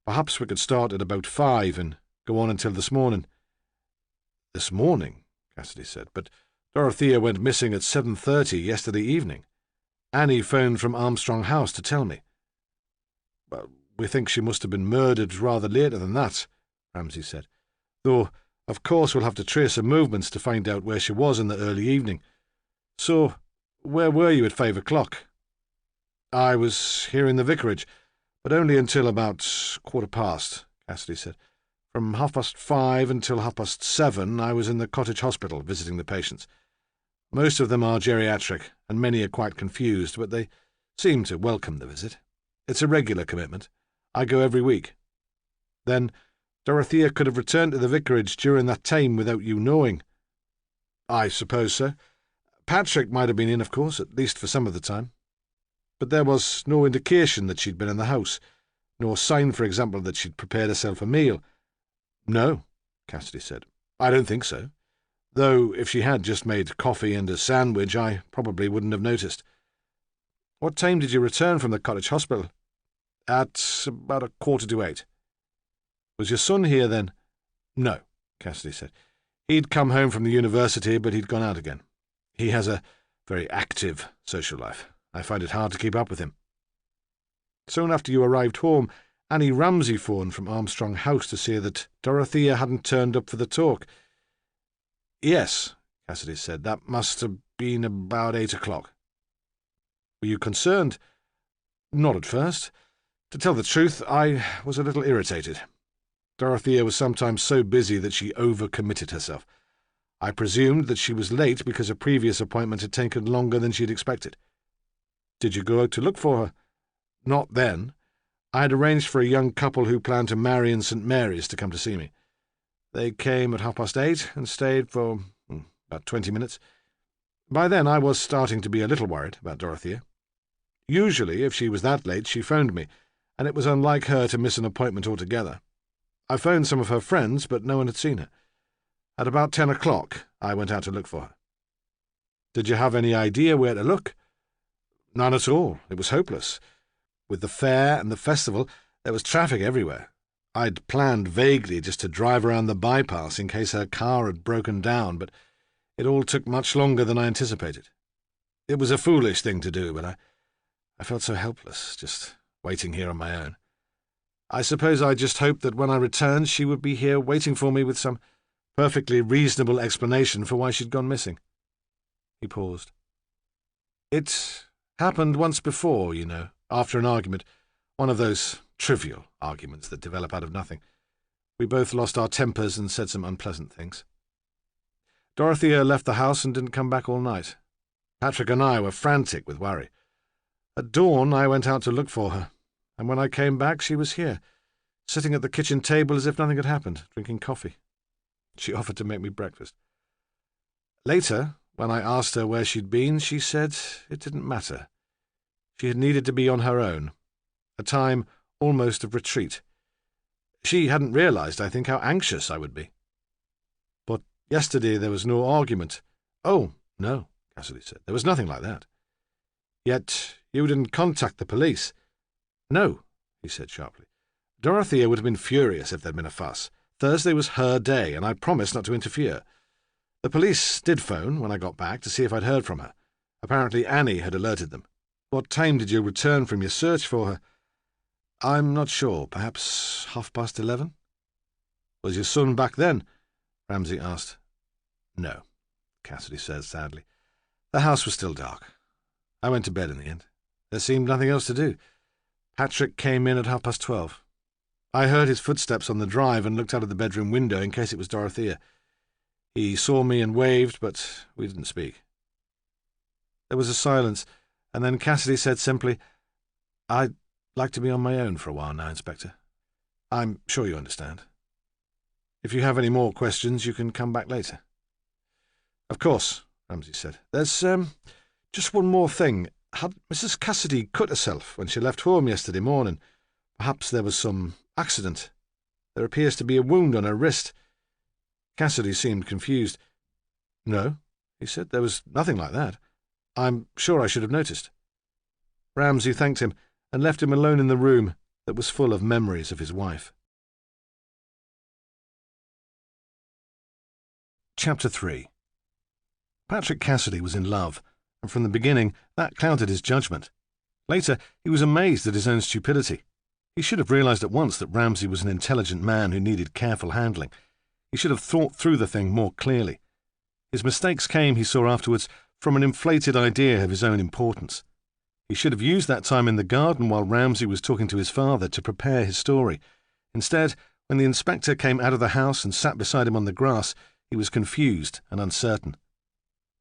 Perhaps we could start at about 5 and go on until this morning." "This morning?" Cassidy said. "But Dorothea went missing at 7:30 yesterday evening. Annie phoned from Armstrong House to tell me." "Well, we think she must have been murdered rather later than that," Ramsay said. "Though, of course, we'll have to trace her movements to find out where she was in the early evening. So, where were you at 5 o'clock?" "I was here in the vicarage, but only until about 7:15, Cassidy said. "From 5:30 until 7:30 I was in the cottage hospital visiting the patients. Most of them are geriatric, and many are quite confused, but they seem to welcome the visit. It's a regular commitment. I go every week." "Then Dorothea could have returned to the vicarage during that time without you knowing?" "I suppose so. Patrick might have been in, of course, at least for some of the time. But there was no indication that she'd been in the house. No sign, for example, that she'd prepared herself a meal." "No," Cassidy said. "I don't think so. Though if she had just made coffee and a sandwich, I probably wouldn't have noticed." "What time did you return from the cottage hospital?" "At about 7:15. "Was your son here then?" "No," Cassidy said. "He'd come home from the university, but he'd gone out again. He has a very active social life. I find it hard to keep up with him." "Soon after you arrived home, Annie Ramsay phoned from Armstrong House to say that Dorothea hadn't turned up for the talk." "Yes," Cassidy said. "That must have been about 8 o'clock. "Were you concerned?" "Not at first. To tell the truth, I was a little irritated. Dorothea was sometimes so busy that she overcommitted herself. I presumed that she was late because a previous appointment had taken longer than she had expected." "Did you go out to look for her?" "Not then. I had arranged for a young couple who planned to marry in St. Mary's to come to see me. They came at 8:30 and stayed for about 20 minutes. By then I was starting to be a little worried about Dorothea. Usually, if she was that late, she phoned me, and it was unlike her to miss an appointment altogether. I phoned some of her friends, but no one had seen her. At about 10 o'clock, I went out to look for her." "Did you have any idea where to look?" "None at all. It was hopeless. With the fair and the festival, there was traffic everywhere. I'd planned vaguely just to drive around the bypass in case her car had broken down, but it all took much longer than I anticipated. It was a foolish thing to do, but I felt so helpless, just waiting here on my own. I suppose I just hoped that when I returned she would be here waiting for me with some perfectly reasonable explanation for why she'd gone missing. He paused. It happened once before, you know, after an argument, one of those trivial arguments that develop out of nothing. We both lost our tempers and said some unpleasant things. Dorothea left the house and didn't come back all night. Patrick and I were frantic with worry. At dawn, I went out to look for her, and when I came back, she was here, sitting at the kitchen table as if nothing had happened, drinking coffee. She offered to make me breakfast. Later, when I asked her where she'd been, she said it didn't matter. She had needed to be on her own, a time almost of retreat. She hadn't realized, I think, how anxious I would be. But yesterday there was no argument. Oh, no, Cassidy said. There was nothing like that. Yet you didn't contact the police. No, he said sharply. Dorothea would have been furious if there'd been a fuss. Thursday was her day, and I promised not to interfere. The police did phone when I got back to see if I'd heard from her. Apparently Annie had alerted them. What time did you return from your search for her? I'm not sure. Perhaps 11:30? Was your son back then? Ramsay asked. No, Cassidy said sadly. The house was still dark. I went to bed in the end. There seemed nothing else to do. Patrick came in at 12:30. I heard his footsteps on the drive and looked out of the bedroom window in case it was Dorothea. He saw me and waved, but we didn't speak. There was a silence, and then Cassidy said simply, I'd like to be on my own for a while now, Inspector. I'm sure you understand. If you have any more questions, you can come back later. Of course, Ramsay said. There's just one more thing. Had Mrs. Cassidy cut herself when she left home yesterday morning? Perhaps there was some accident. There appears to be a wound on her wrist. Cassidy seemed confused. No, he said. There was nothing like that. I'm sure I should have noticed. Ramsay thanked him and left him alone in the room that was full of memories of his wife. Chapter 3. Patrick Cassidy was in love, and from the beginning that clouded his judgment. Later, he was amazed at his own stupidity. He should have realized at once that Ramsay was an intelligent man who needed careful handling. He should have thought through the thing more clearly. His mistakes came, he saw afterwards, from an inflated idea of his own importance. He should have used that time in the garden while Ramsay was talking to his father to prepare his story. Instead, when the inspector came out of the house and sat beside him on the grass, he was confused and uncertain.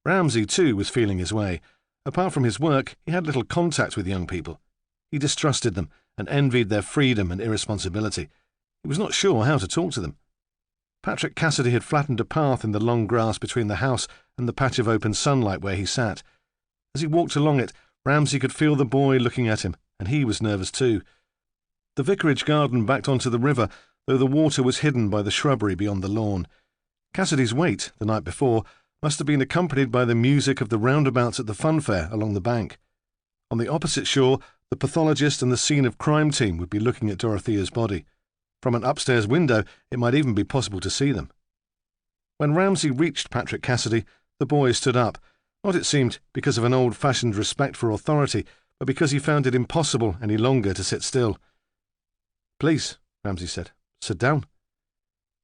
Ramsay, too, was feeling his way. Apart from his work, he had little contact with young people. He distrusted them and envied their freedom and irresponsibility. He was not sure how to talk to them. Patrick Cassidy had flattened a path in the long grass between the house and the patch of open sunlight where he sat. As he walked along it, Ramsay could feel the boy looking at him, and he was nervous too. The vicarage garden backed onto the river, though the water was hidden by the shrubbery beyond the lawn. Cassidy's wait, the night before, must have been accompanied by the music of the roundabouts at the funfair along the bank. On the opposite shore, the pathologist and the scene of crime team would be looking at Dorothea's body. From an upstairs window, it might even be possible to see them. When Ramsay reached Patrick Cassidy, the boy stood up, not, it seemed, because of an old-fashioned respect for authority, but because he found it impossible any longer to sit still. "Please," Ramsay said, "sit down."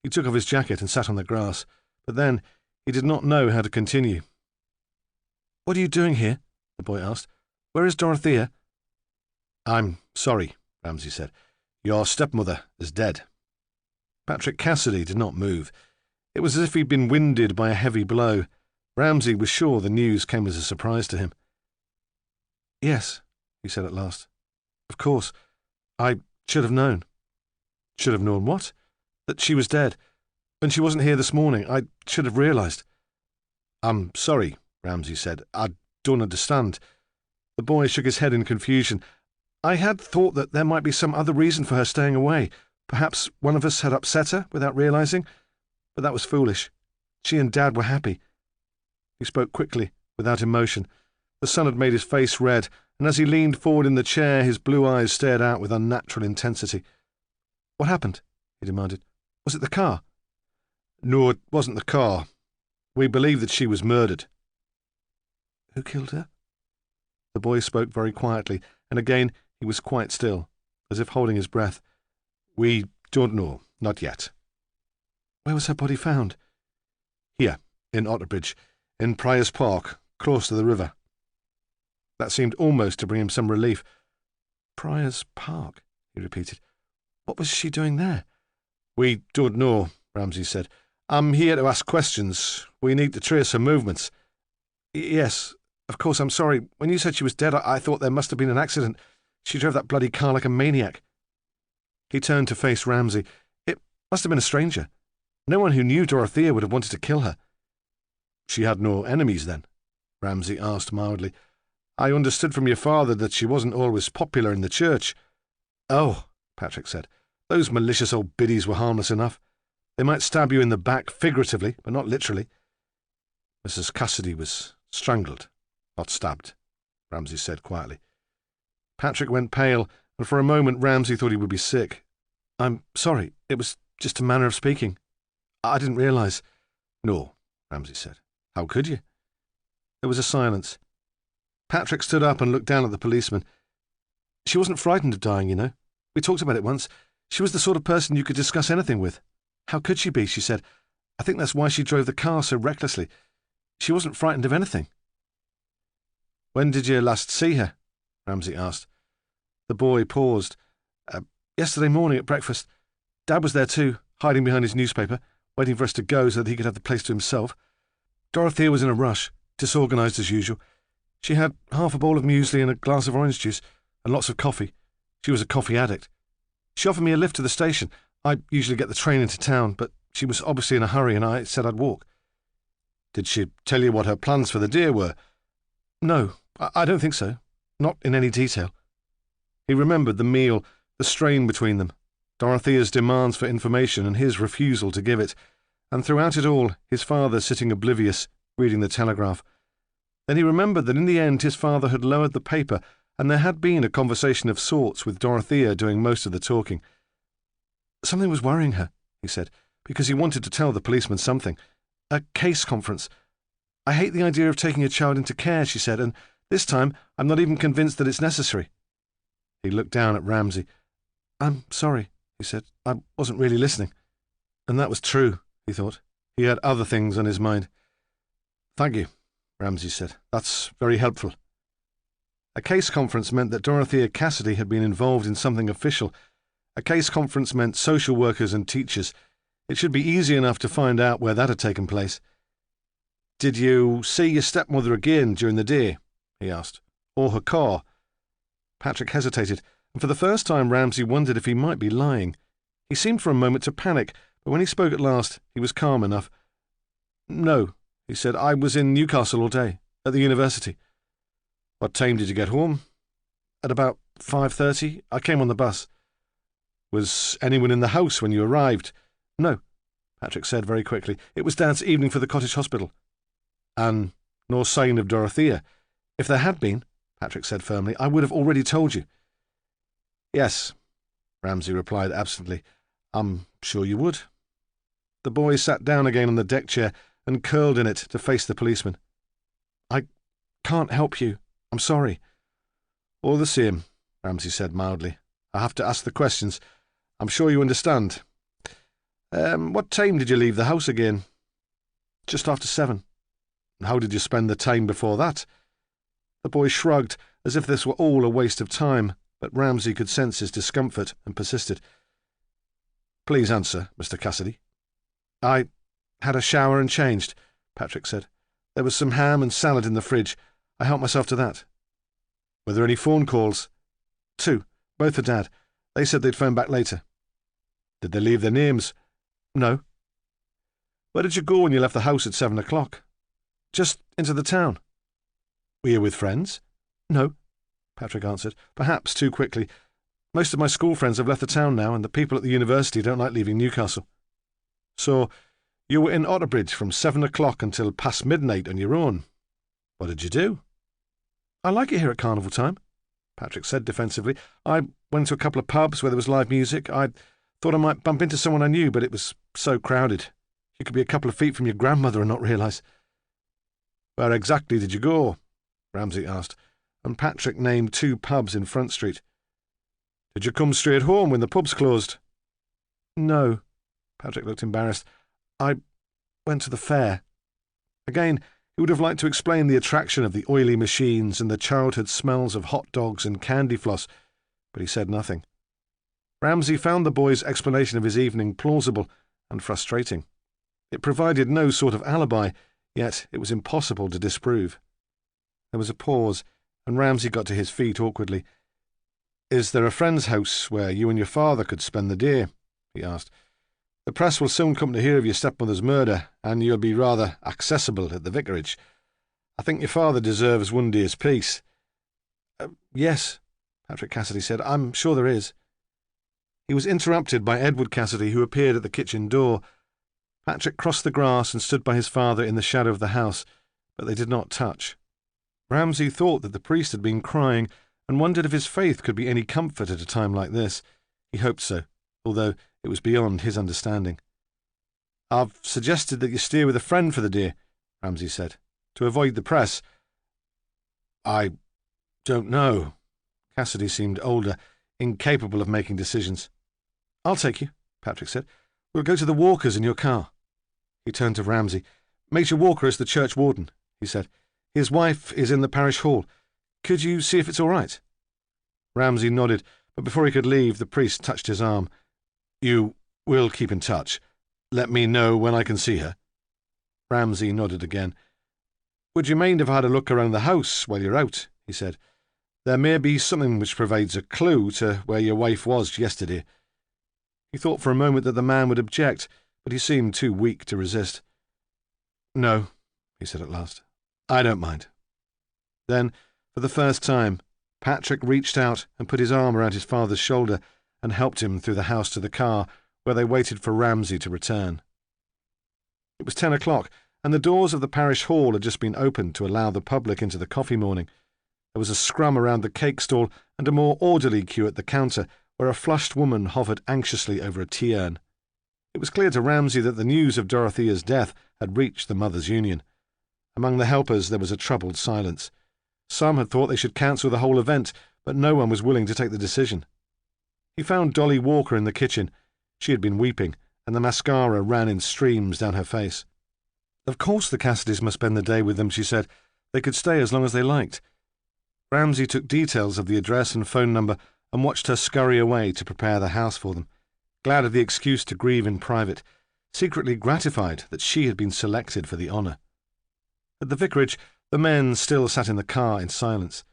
He took off his jacket and sat on the grass, but then he did not know how to continue. "What are you doing here?" the boy asked. "Where is Dorothea?" "I'm sorry," Ramsay said. "Your stepmother is dead." Patrick Cassidy did not move. It was as if he'd been winded by a heavy blow. Ramsay was sure the news came as a surprise to him. "Yes," he said at last. "Of course. I should have known." "Should have known what?" "That she was dead. When she wasn't here this morning, I should have realized." "I'm sorry," Ramsay said. "I don't understand." The boy shook his head in confusion. "I had thought that there might be some other reason for her staying away. Perhaps one of us had upset her without realizing. But that was foolish. She and Dad were happy." He spoke quickly, without emotion. The sun had made his face red, and as he leaned forward in the chair, his blue eyes stared out with unnatural intensity. "What happened?" he demanded. "Was it the car?" "No, it wasn't the car. We believe that she was murdered." "Who killed her?" The boy spoke very quietly, and again he was quite still, as if holding his breath. "We don't know, not yet." "Where was her body found?" "Here, in Otterbridge, in Prior's Park, close to the river." That seemed almost to bring him some relief. "Prior's Park," he repeated. "What was she doing there?" "We don't know," Ramsay said. "I'm here to ask questions. We need to trace her movements." "Yes, of course, I'm sorry. When you said she was dead, I thought there must have been an accident. She drove that bloody car like a maniac." He turned to face Ramsay. "It must have been a stranger. No one who knew Dorothea would have wanted to kill her." "She had no enemies, then?" Ramsay asked mildly. "I understood from your father that she wasn't always popular in the church." "Oh," Patrick said, "those malicious old biddies were harmless enough. They might stab you in the back figuratively, but not literally." "Mrs. Cassidy was strangled, not stabbed," Ramsay said quietly. Patrick went pale, and for a moment Ramsay thought he would be sick. "I'm sorry. It was just a manner of speaking. I didn't realize." "No," Ramsay said. "How could you?" There was a silence. Patrick stood up and looked down at the policeman. "She wasn't frightened of dying, you know. We talked about it once. She was the sort of person you could discuss anything with. How could she be, she said. I think that's why she drove the car so recklessly. She wasn't frightened of anything." "When did you last see her?" Ramsay asked. The boy paused. Yesterday morning at breakfast. Dad was there too, hiding behind his newspaper, waiting for us to go so that he could have the place to himself. Dorothea was in a rush, disorganised as usual. She had half a bowl of muesli and a glass of orange juice, and lots of coffee. She was a coffee addict. She offered me a lift to the station. I usually get the train into town, but she was obviously in a hurry and I said I'd walk." "Did she tell you what her plans for the day were?" "No, I don't think so. Not in any detail." He remembered the meal, the strain between them, Dorothea's demands for information and his refusal to give it, and throughout it all his father sitting oblivious, reading the Telegraph. Then he remembered that in the end his father had lowered the paper and there had been a conversation of sorts with Dorothea doing most of the talking. "Something was worrying her," he said, "because he wanted to tell the policeman something. A case conference. I hate the idea of taking a child into care," she said, "and this time I'm not even convinced that it's necessary." He looked down at Ramsay. "I'm sorry," he said. "I wasn't really listening." And that was true, he thought. He had other things on his mind. "Thank you," Ramsay said. "That's very helpful." A case conference meant that Dorothea Cassidy had been involved in something official. A case conference meant social workers and teachers. It should be easy enough to find out where that had taken place. "Did you see your stepmother again during the day?" he asked. "Or her car?" Patrick hesitated, and for the first time Ramsay wondered if he might be lying. He seemed for a moment to panic, but when he spoke at last, he was calm enough. "No," he said. "I was in Newcastle all day, at the university." "What time did you get home?" "At about 5:30. I came on the bus." "Was anyone in the house when you arrived?" "No," Patrick said very quickly. "It was Dad's evening for the cottage hospital." "And no sign of Dorothea?" "If there had been," Patrick said firmly, "I would have already told you." "Yes," Ramsay replied absently. "I'm sure you would." The boy sat down again on the deck chair and curled in it to face the policeman. "I can't help you. I'm sorry." "All the same," Ramsay said mildly, "I have to ask the questions. I'm sure you understand. What time did you leave the house again?" "Just after 7. "How did you spend the time before that?" The boy shrugged, as if this were all a waste of time, but Ramsay could sense his discomfort and persisted. "Please answer, Mr. Cassidy." "I had a shower and changed," Patrick said. "There was some ham and salad in the fridge. I helped myself to that." "Were there any phone calls?" "2, both for Dad. They said they'd phone back later." "Did they leave their names?" "No." "Where did you go when you left the house at 7 o'clock?" "Just into the town." "Were you with friends?" "No," Patrick answered, perhaps too quickly. "Most of my school friends have left the town now, and the people at the university don't like leaving Newcastle." "So you were in Otterbridge from 7 o'clock until past midnight on your own. What did you do?" "I like it here at carnival time," Patrick said defensively. "I went to a couple of pubs where there was live music. I thought I might bump into someone I knew, but it was so crowded. You could be a couple of feet from your grandmother and not realise." "Where exactly did you go?" Ramsay asked. and Patrick named 2 pubs in Front Street. "Did you come straight home when the pubs closed?" "No." Patrick looked embarrassed. "I went to the fair." Again, he would have liked to explain the attraction of the oily machines and the childhood smells of hot dogs and candy floss, but he said nothing. Ramsay found the boy's explanation of his evening plausible and frustrating. It provided no sort of alibi, yet it was impossible to disprove. There was a pause, and Ramsay got to his feet awkwardly. "Is there a friend's house where you and your father could spend the day?" he asked. "The press will soon come to hear of your stepmother's murder, and you'll be rather accessible at the vicarage. I think your father deserves one day's peace." "Yes," Patrick Cassidy said. "I'm sure there is." He was interrupted by Edward Cassidy, who appeared at the kitchen door. Patrick crossed the grass and stood by his father in the shadow of the house, but they did not touch. Ramsay thought that the priest had been crying and wondered if his faith could be any comfort at a time like this. He hoped so, although it was beyond his understanding. "I've suggested that you stay with a friend for the day," Ramsay said, "to avoid the press." "I don't know." Cassidy seemed older, incapable of making decisions. "I'll take you," Patrick said. "We'll go to the Walkers in your car." He turned to Ramsay. "Major Walker is the church warden," he said. "His wife is in the parish hall. Could you see if it's all right?" Ramsay nodded, but before he could leave, the priest touched his arm. "You will keep in touch. Let me know when I can see her." Ramsay nodded again. "Would you mind if I had a look around the house while you're out?" he said. "There may be something which provides a clue to where your wife was yesterday." He thought for a moment that the man would object, but he seemed too weak to resist. "No," he said at last. "I don't mind." Then, for the first time, Patrick reached out and put his arm around his father's shoulder and helped him through the house to the car, where they waited for Ramsay to return. It was 10 o'clock, and the doors of the parish hall had just been opened to allow the public into the coffee morning. There was a scrum around the cake stall and a more orderly queue at the counter, where a flushed woman hovered anxiously over a tea urn. It was clear to Ramsay that the news of Dorothea's death had reached the Mothers' Union. Among the helpers there was a troubled silence. Some had thought they should cancel the whole event, but no one was willing to take the decision. He found Dolly Walker in the kitchen. She had been weeping, and the mascara ran in streams down her face. Of course the Cassidys must spend the day with them, she said. They could stay as long as they liked. Ramsay took details of the address and phone number and watched her scurry away to prepare the house for them, glad of the excuse to grieve in private, secretly gratified that she had been selected for the honour. At the vicarage, the men still sat in the car in silence.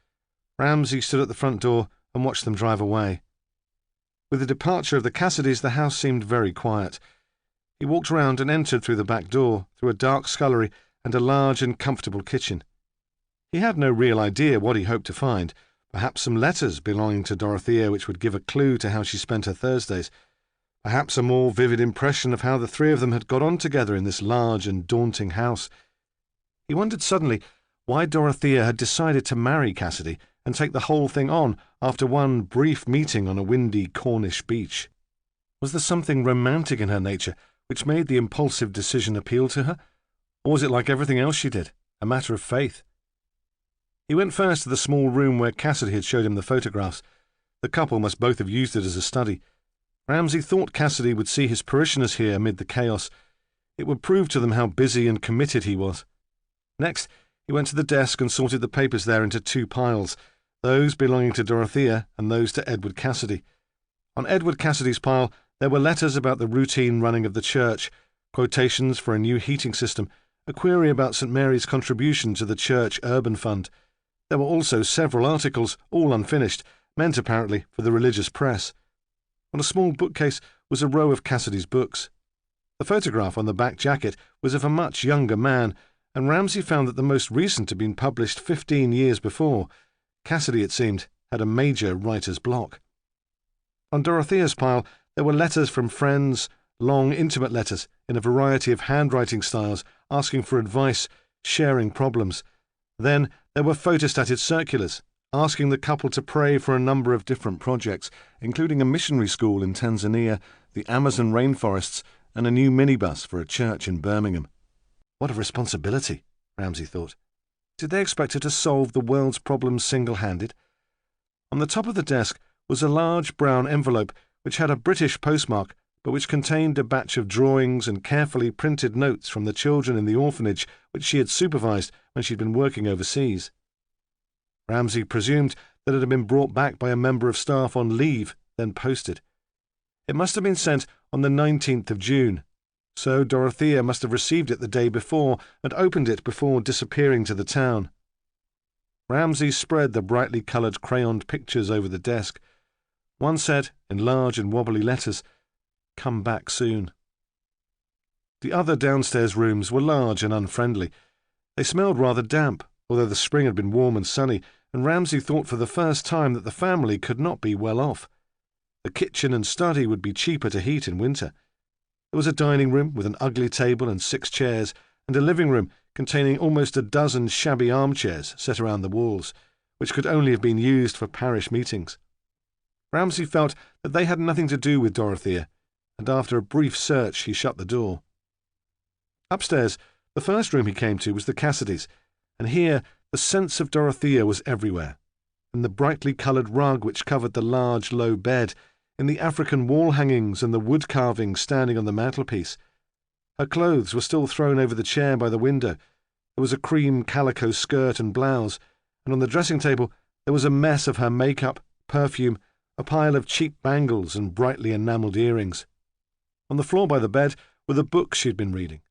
Ramsay stood at the front door and watched them drive away. With the departure of the Cassidys, the house seemed very quiet. He walked round and entered through the back door, through a dark scullery and a large and comfortable kitchen. He had no real idea what he hoped to find, perhaps some letters belonging to Dorothea which would give a clue to how she spent her Thursdays, perhaps a more vivid impression of how the 3 of them had got on together in this large and daunting house. He wondered suddenly why Dorothea had decided to marry Cassidy and take the whole thing on after one brief meeting on a windy Cornish beach. Was there something romantic in her nature which made the impulsive decision appeal to her, or was it like everything else she did, a matter of faith? He went first to the small room where Cassidy had showed him the photographs. The couple must both have used it as a study. Ramsay thought Cassidy would see his parishioners here amid the chaos. It would prove to them how busy and committed he was. Next, he went to the desk and sorted the papers there into 2 piles, those belonging to Dorothea and those to Edward Cassidy. On Edward Cassidy's pile there were letters about the routine running of the church, quotations for a new heating system, a query about St. Mary's contribution to the church urban fund. There were also several articles, all unfinished, meant apparently for the religious press. On a small bookcase was a row of Cassidy's books. The photograph on the back jacket was of a much younger man, and Ramsay found that the most recent had been published 15 years before. Cassidy, it seemed, had a major writer's block. On Dorothea's pile there were letters from friends, long, intimate letters in a variety of handwriting styles, asking for advice, sharing problems. Then there were photostated circulars, asking the couple to pray for a number of different projects, including a missionary school in Tanzania, the Amazon rainforests, and a new minibus for a church in Birmingham. What a responsibility, Ramsay thought. Did they expect her to solve the world's problems single-handed? On the top of the desk was a large brown envelope which had a British postmark, but which contained a batch of drawings and carefully printed notes from the children in the orphanage which she had supervised when she'd been working overseas. Ramsay presumed that it had been brought back by a member of staff on leave, then posted. It must have been sent on the 19th of June, so Dorothea must have received it the day before and opened it before disappearing to the town. Ramsay spread the brightly coloured crayoned pictures over the desk. One said, in large and wobbly letters, "Come back soon." The other downstairs rooms were large and unfriendly. They smelled rather damp, although the spring had been warm and sunny, and Ramsay thought for the first time that the family could not be well off. The kitchen and study would be cheaper to heat in winter. There was a dining room with an ugly table and 6 chairs, and a living room containing almost a dozen shabby armchairs set around the walls, which could only have been used for parish meetings. Ramsay felt that they had nothing to do with Dorothea, and after a brief search he shut the door. Upstairs, the first room he came to was the Cassidys, and here the sense of Dorothea was everywhere, in the brightly coloured rug which covered the large, low bed, in the African wall hangings and the wood carvings standing on the mantelpiece. Her clothes were still thrown over the chair by the window. There was a cream calico skirt and blouse, and on the dressing table there was a mess of her makeup, perfume, a pile of cheap bangles and brightly enamelled earrings. On the floor by the bed were the books she had been reading,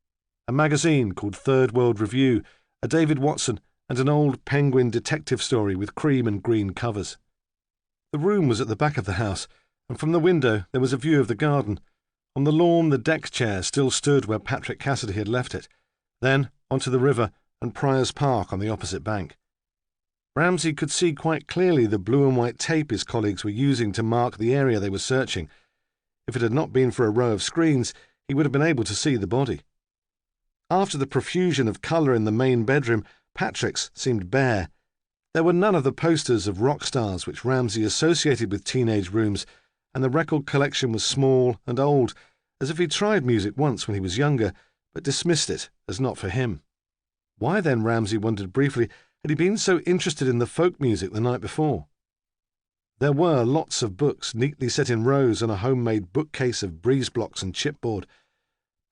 a magazine called Third World Review, a David Watson, and an old Penguin detective story with cream and green covers. The room was at the back of the house, and from the window there was a view of the garden. On the lawn the deck chair still stood where Patrick Cassidy had left it, then onto the river and Prior's Park on the opposite bank. Ramsay could see quite clearly the blue and white tape his colleagues were using to mark the area they were searching. If it had not been for a row of screens, he would have been able to see the body. After the profusion of colour in the main bedroom, Patrick's seemed bare. There were none of the posters of rock stars which Ramsay associated with teenage rooms, and the record collection was small and old, as if he'd tried music once when he was younger, but dismissed it as not for him. Why then, Ramsay wondered briefly, had he been so interested in the folk music the night before? There were lots of books neatly set in rows on a homemade bookcase of breeze blocks and chipboard.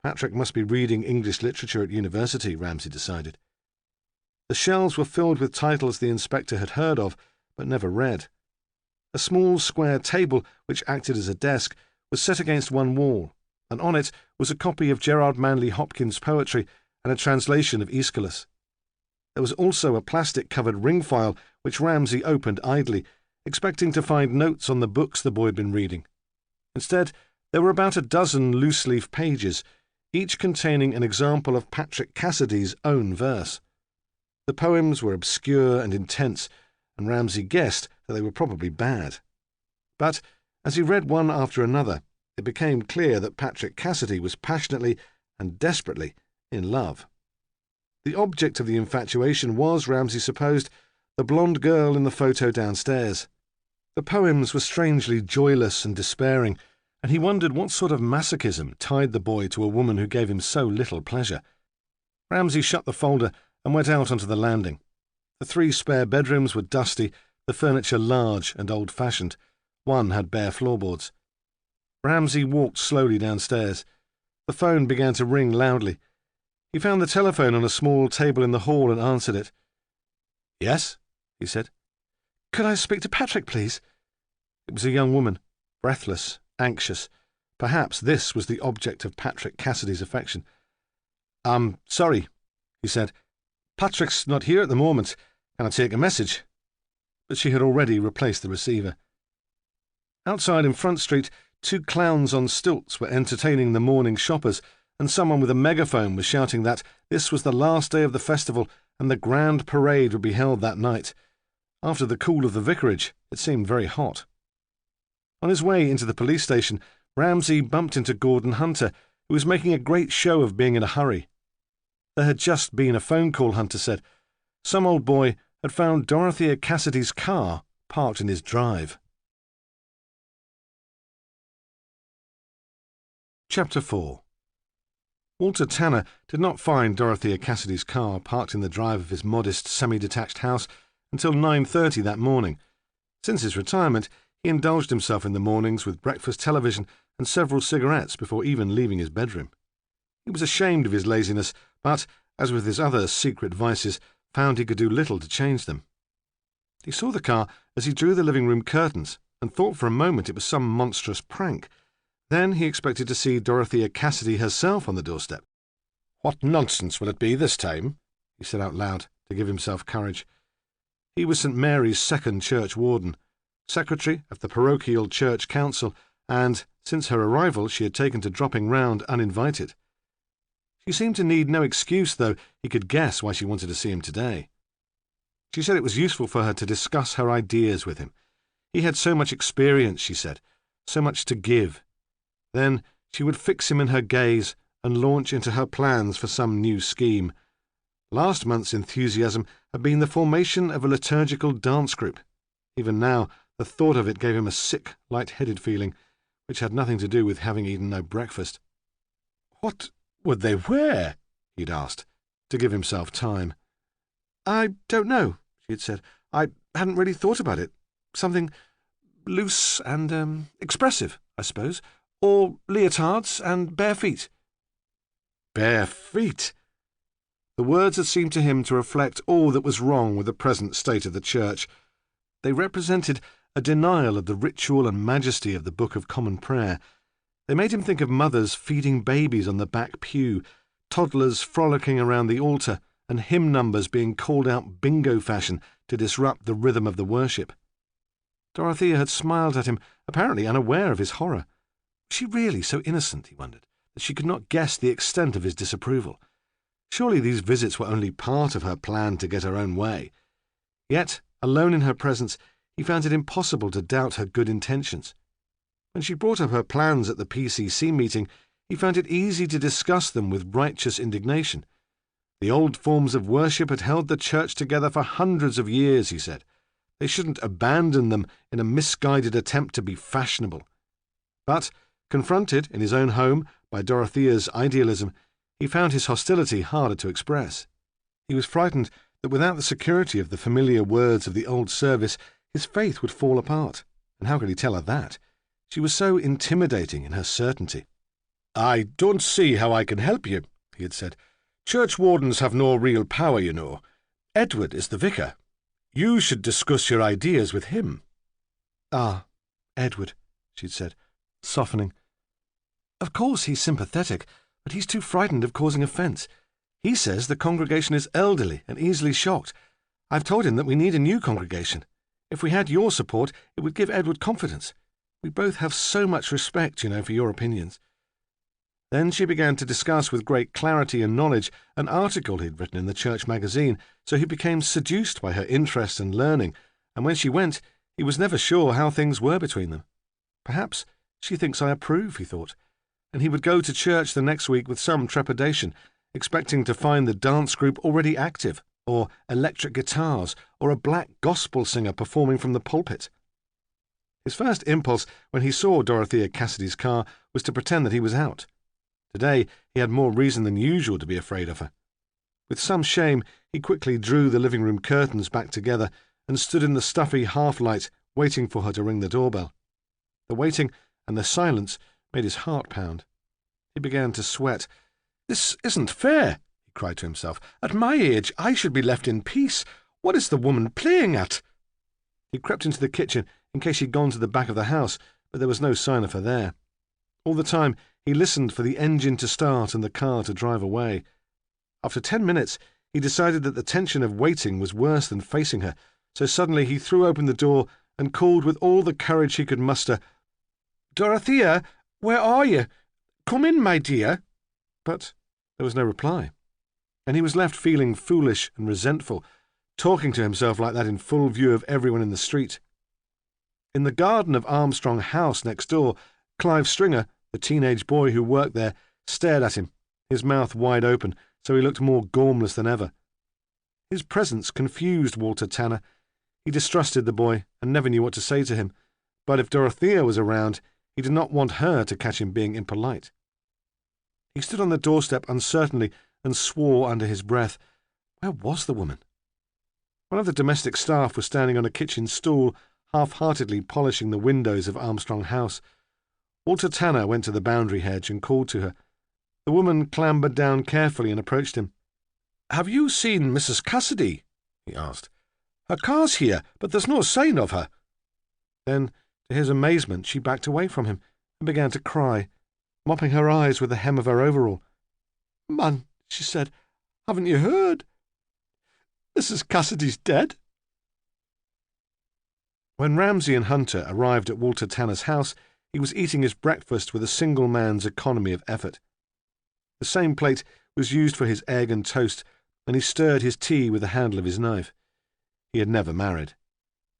Patrick must be reading English literature at university, Ramsay decided. The shelves were filled with titles the inspector had heard of, but never read. A small square table, which acted as a desk, was set against one wall, and on it was a copy of Gerard Manley Hopkins' poetry and a translation of Aeschylus. There was also a plastic-covered ring file, which Ramsay opened idly, expecting to find notes on the books the boy had been reading. Instead, there were about a dozen loose-leaf pages, each containing an example of Patrick Cassidy's own verse. The poems were obscure and intense, and Ramsay guessed that they were probably bad. But, as he read one after another, it became clear that Patrick Cassidy was passionately and desperately in love. The object of the infatuation was, Ramsay supposed, the blonde girl in the photo downstairs. The poems were strangely joyless and despairing, and he wondered what sort of masochism tied the boy to a woman who gave him so little pleasure. Ramsay shut the folder and went out onto the landing. The 3 spare bedrooms were dusty, the furniture large and old-fashioned. One had bare floorboards. Ramsay walked slowly downstairs. The phone began to ring loudly. He found the telephone on a small table in the hall and answered it. "Yes?" he said. "Could I speak to Patrick, please?" It was a young woman, breathless, anxious. Perhaps this was the object of Patrick Cassidy's affection. Sorry," he said. "Patrick's not here at the moment. Can I take a message?" But she had already replaced the receiver. Outside in Front Street, 2 clowns on stilts were entertaining the morning shoppers, and someone with a megaphone was shouting that this was the last day of the festival and the grand parade would be held that night. After the cool of the vicarage, it seemed very hot. On his way into the police station, Ramsay bumped into Gordon Hunter, who was making a great show of being in a hurry. There had just been a phone call, Hunter said. Some old boy had found Dorothea Cassidy's car parked in his drive. Chapter 4. Walter Tanner did not find Dorothea Cassidy's car parked in the drive of his modest, semi-detached house until 9:30 that morning. Since his retirement, he indulged himself in the mornings with breakfast television and several cigarettes before even leaving his bedroom. He was ashamed of his laziness, but, as with his other secret vices, found he could do little to change them. He saw the car as he drew the living-room curtains and thought for a moment it was some monstrous prank. Then he expected to see Dorothea Cassidy herself on the doorstep. "What nonsense will it be this time?" he said out loud to give himself courage. He was St. Mary's second church warden, secretary of the parochial church council, and, since her arrival, she had taken to dropping round uninvited. She seemed to need no excuse, though he could guess why she wanted to see him today. She said it was useful for her to discuss her ideas with him. He had so much experience, she said, so much to give. Then she would fix him in her gaze and launch into her plans for some new scheme. Last month's enthusiasm had been the formation of a liturgical dance group. Even now, the thought of it gave him a sick, light-headed feeling, which had nothing to do with having eaten no breakfast. "What would they wear?" he'd asked, to give himself time. "I don't know," she had said. "I hadn't really thought about it. Something loose and expressive, I suppose. Or leotards and bare feet." Bare feet! The words had seemed to him to reflect all that was wrong with the present state of the church. They represented a denial of the ritual and majesty of the Book of Common Prayer. They made him think of mothers feeding babies on the back pew, toddlers frolicking around the altar, and hymn numbers being called out bingo fashion to disrupt the rhythm of the worship. Dorothea had smiled at him, apparently unaware of his horror. Was she really so innocent, he wondered, that she could not guess the extent of his disapproval? Surely these visits were only part of her plan to get her own way. Yet, alone in her presence, he found it impossible to doubt her good intentions. When she brought up her plans at the PCC meeting, he found it easy to discuss them with righteous indignation. The old forms of worship had held the church together for hundreds of years, he said. They shouldn't abandon them in a misguided attempt to be fashionable. But, confronted in his own home by Dorothea's idealism, he found his hostility harder to express. He was frightened that without the security of the familiar words of the old service, his faith would fall apart. And how could he tell her that? She was so intimidating in her certainty. "I don't see how I can help you," he had said. "Churchwardens have no real power, you know. Edward is the vicar. You should discuss your ideas with him." "Ah, Edward," she'd said, softening. "Of course he's sympathetic, but he's too frightened of causing offence. He says the congregation is elderly and easily shocked. I've told him that we need a new congregation. If we had your support, it would give Edward confidence. We both have so much respect, you know, for your opinions." Then she began to discuss with great clarity and knowledge an article he'd written in the church magazine, so he became seduced by her interest and learning, and when she went, he was never sure how things were between them. Perhaps she thinks I approve, he thought, and he would go to church the next week with some trepidation, expecting to find the dance group already active, or electric guitars, or a black gospel singer performing from the pulpit. His first impulse when he saw Dorothea Cassidy's car was to pretend that he was out. Today he had more reason than usual to be afraid of her. With some shame, he quickly drew the living-room curtains back together and stood in the stuffy half-light, waiting for her to ring the doorbell. The waiting and the silence made his heart pound. He began to sweat. "This isn't fair," he cried to himself. "At my age, I should be left in peace. What is the woman playing at?" He crept into the kitchen in case she'd gone to the back of the house, but there was no sign of her there. All the time, he listened for the engine to start and the car to drive away. After 10 minutes, he decided that the tension of waiting was worse than facing her, so suddenly he threw open the door and called with all the courage he could muster, "Dorothea, where are you? Come in, my dear." But there was no reply, and he was left feeling foolish and resentful, talking to himself like that in full view of everyone in the street. In the garden of Armstrong House next door, Clive Stringer, the teenage boy who worked there, stared at him, his mouth wide open, so he looked more gormless than ever. His presence confused Walter Tanner. He distrusted the boy and never knew what to say to him, but if Dorothea was around, he did not want her to catch him being impolite. He stood on the doorstep uncertainly and swore under his breath. Where was the woman? One of the domestic staff was standing on a kitchen stool, half-heartedly polishing the windows of Armstrong House. Walter Tanner went to the boundary hedge and called to her. The woman clambered down carefully and approached him. "Have you seen Mrs. Cassidy?" he asked. "Her car's here, but there's no sign of her." Then, to his amazement, she backed away from him and began to cry, mopping her eyes with the hem of her overall. "Man," she said, "haven't you heard? Mrs. Cassidy's dead." When Ramsay and Hunter arrived at Walter Tanner's house, he was eating his breakfast with a single man's economy of effort. The same plate was used for his egg and toast, and he stirred his tea with the handle of his knife. He had never married.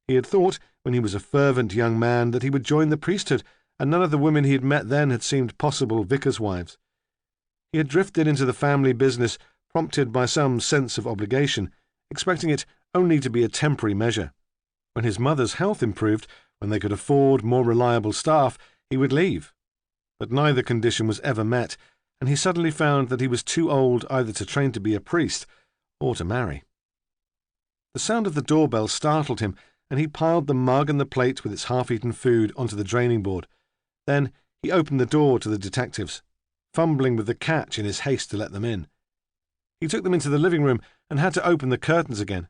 He had thought, when he was a fervent young man, that he would join the priesthood, and none of the women he had met then had seemed possible vicars' wives. He had drifted into the family business, prompted by some sense of obligation, expecting it only to be a temporary measure. When his mother's health improved, when they could afford more reliable staff, he would leave. But neither condition was ever met, and he suddenly found that he was too old either to train to be a priest or to marry. The sound of the doorbell startled him, and he piled the mug and the plate with its half-eaten food onto the draining board. Then he opened the door to the detectives, fumbling with the catch in his haste to let them in. He took them into the living room and had to open the curtains again.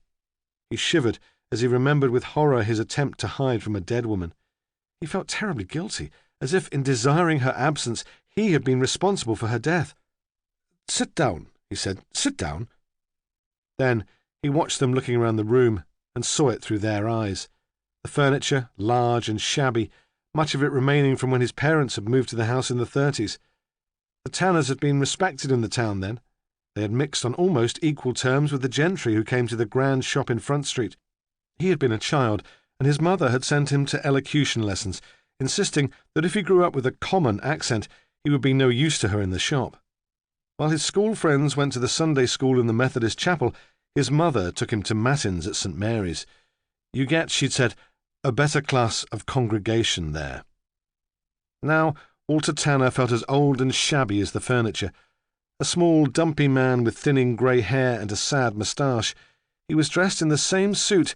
He shivered as he remembered with horror his attempt to hide from a dead woman. He felt terribly guilty, as if in desiring her absence he had been responsible for her death. "Sit down," he said. "Sit down." Then he watched them looking around the room and saw it through their eyes. The furniture, large and shabby, much of it remaining from when his parents had moved to the house in the 30s. The Tanners had been respected in the town then. They had mixed on almost equal terms with the gentry who came to the grand shop in Front Street. He had been a child, and his mother had sent him to elocution lessons, insisting that if he grew up with a common accent, he would be no use to her in the shop. While his school friends went to the Sunday school in the Methodist chapel, his mother took him to matins at St. Mary's. You get, she'd said, a better class of congregation there. Now Walter Tanner felt as old and shabby as the furniture. A small, dumpy man with thinning grey hair and a sad moustache, he was dressed in the same suit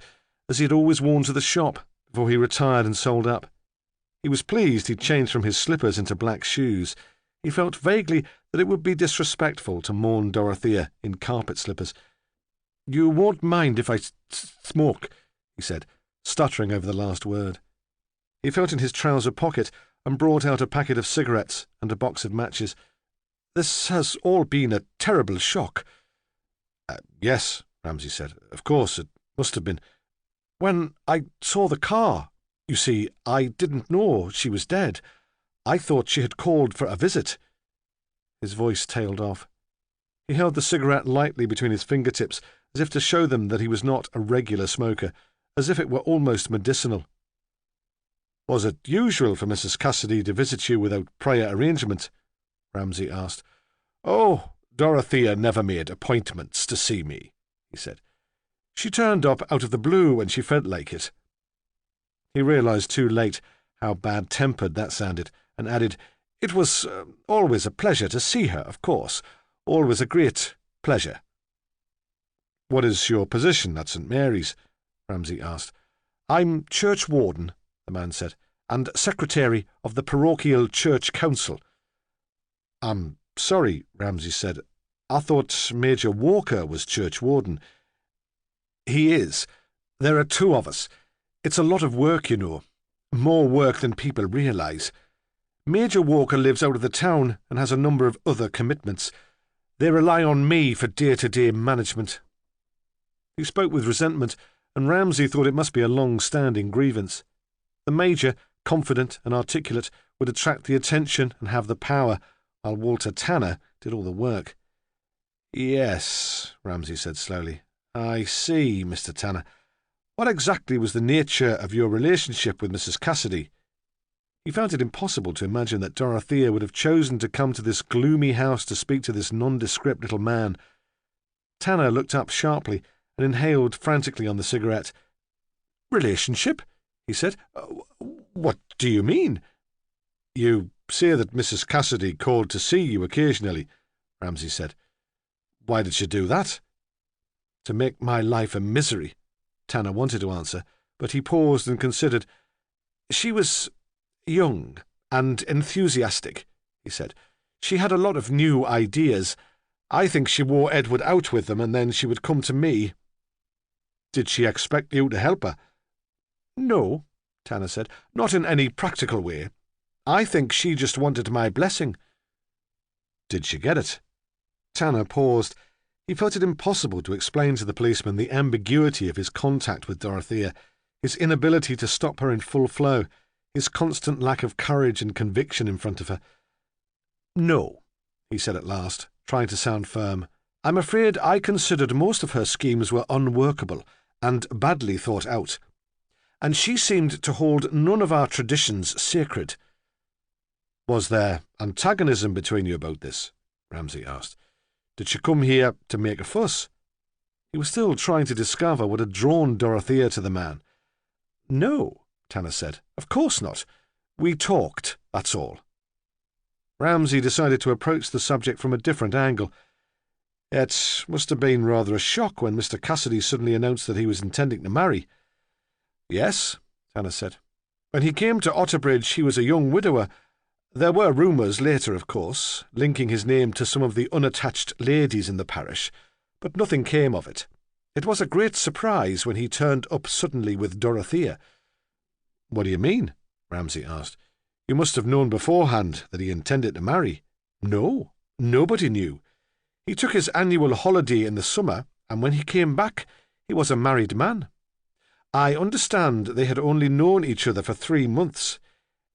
as he had always worn to the shop before he retired and sold up. He was pleased he'd changed from his slippers into black shoes. He felt vaguely that it would be disrespectful to mourn Dorothea in carpet slippers. "You won't mind if I smoke," he said, stuttering over the last word. He felt in his trouser pocket and brought out a packet of cigarettes and a box of matches. "This has all been a terrible shock." Yes," Ramsay said. "Of course, it must have been. When I saw the car, you see, I didn't know she was dead. I thought she had called for a visit." His voice tailed off. He held the cigarette lightly between his fingertips, as if to show them that he was not a regular smoker, as if it were almost medicinal. "Was it usual for Mrs. Cassidy to visit you without prior arrangement?" Ramsay asked. "Oh, Dorothea never made appointments to see me," he said. "She turned up out of the blue when she felt like it." He realized too late how bad-tempered that sounded, and added, "It was always a pleasure to see her, of course. Always a great pleasure." "What is your position at St. Mary's?" Ramsay asked. "I'm church warden," the man said, "and secretary of the parochial church council." "I'm sorry," Ramsay said. "I thought Major Walker was church warden." "He is. There are two of us. It's a lot of work, you know. More work than people realise. Major Walker lives out of the town and has a number of other commitments. They rely on me for day-to-day management." He spoke with resentment, and Ramsay thought it must be a long-standing grievance. The Major, confident and articulate, would attract the attention and have the power, while Walter Tanner did all the work. "Yes," Ramsay said slowly. "I see, Mr. Tanner. What exactly was the nature of your relationship with Mrs. Cassidy?" He found it impossible to imagine that Dorothea would have chosen to come to this gloomy house to speak to this nondescript little man. Tanner looked up sharply and inhaled frantically on the cigarette. "Relationship?" he said. "What do you mean?" "You say that Mrs. Cassidy called to see you occasionally," Ramsay said. "Why did she do that?" "To make my life a misery," Tanner wanted to answer, but he paused and considered. "She was young and enthusiastic," he said. "She had a lot of new ideas. I think she wore Edward out with them, and then she would come to me." "Did she expect you to help her?" "No," Tanner said, "not in any practical way. I think she just wanted my blessing." "Did she get it?" Tanner paused. He felt it impossible to explain to the policeman the ambiguity of his contact with Dorothea, his inability to stop her in full flow, his constant lack of courage and conviction in front of her. "No," he said at last, trying to sound firm. "I'm afraid I considered most of her schemes were unworkable and badly thought out. And she seemed to hold none of our traditions sacred." "Was there antagonism between you about this?" Ramsay asked. "Did she come here to make a fuss?" He was still trying to discover what had drawn Dorothea to the man. "No," Tanner said. "Of course not. We talked, that's all." Ramsay decided to approach the subject from a different angle. "It must have been rather a shock when Mr. Cassidy suddenly announced that he was intending to marry." "Yes," Tanner said. "When he came to Otterbridge, he was a young widower. There were rumours later, of course, linking his name to some of the unattached ladies in the parish, but nothing came of it. It was a great surprise when he turned up suddenly with Dorothea." "What do you mean?" Ramsay asked. "You must have known beforehand that he intended to marry." "No, nobody knew. He took his annual holiday in the summer, and when he came back, he was a married man. I understand they had only known each other for 3 months.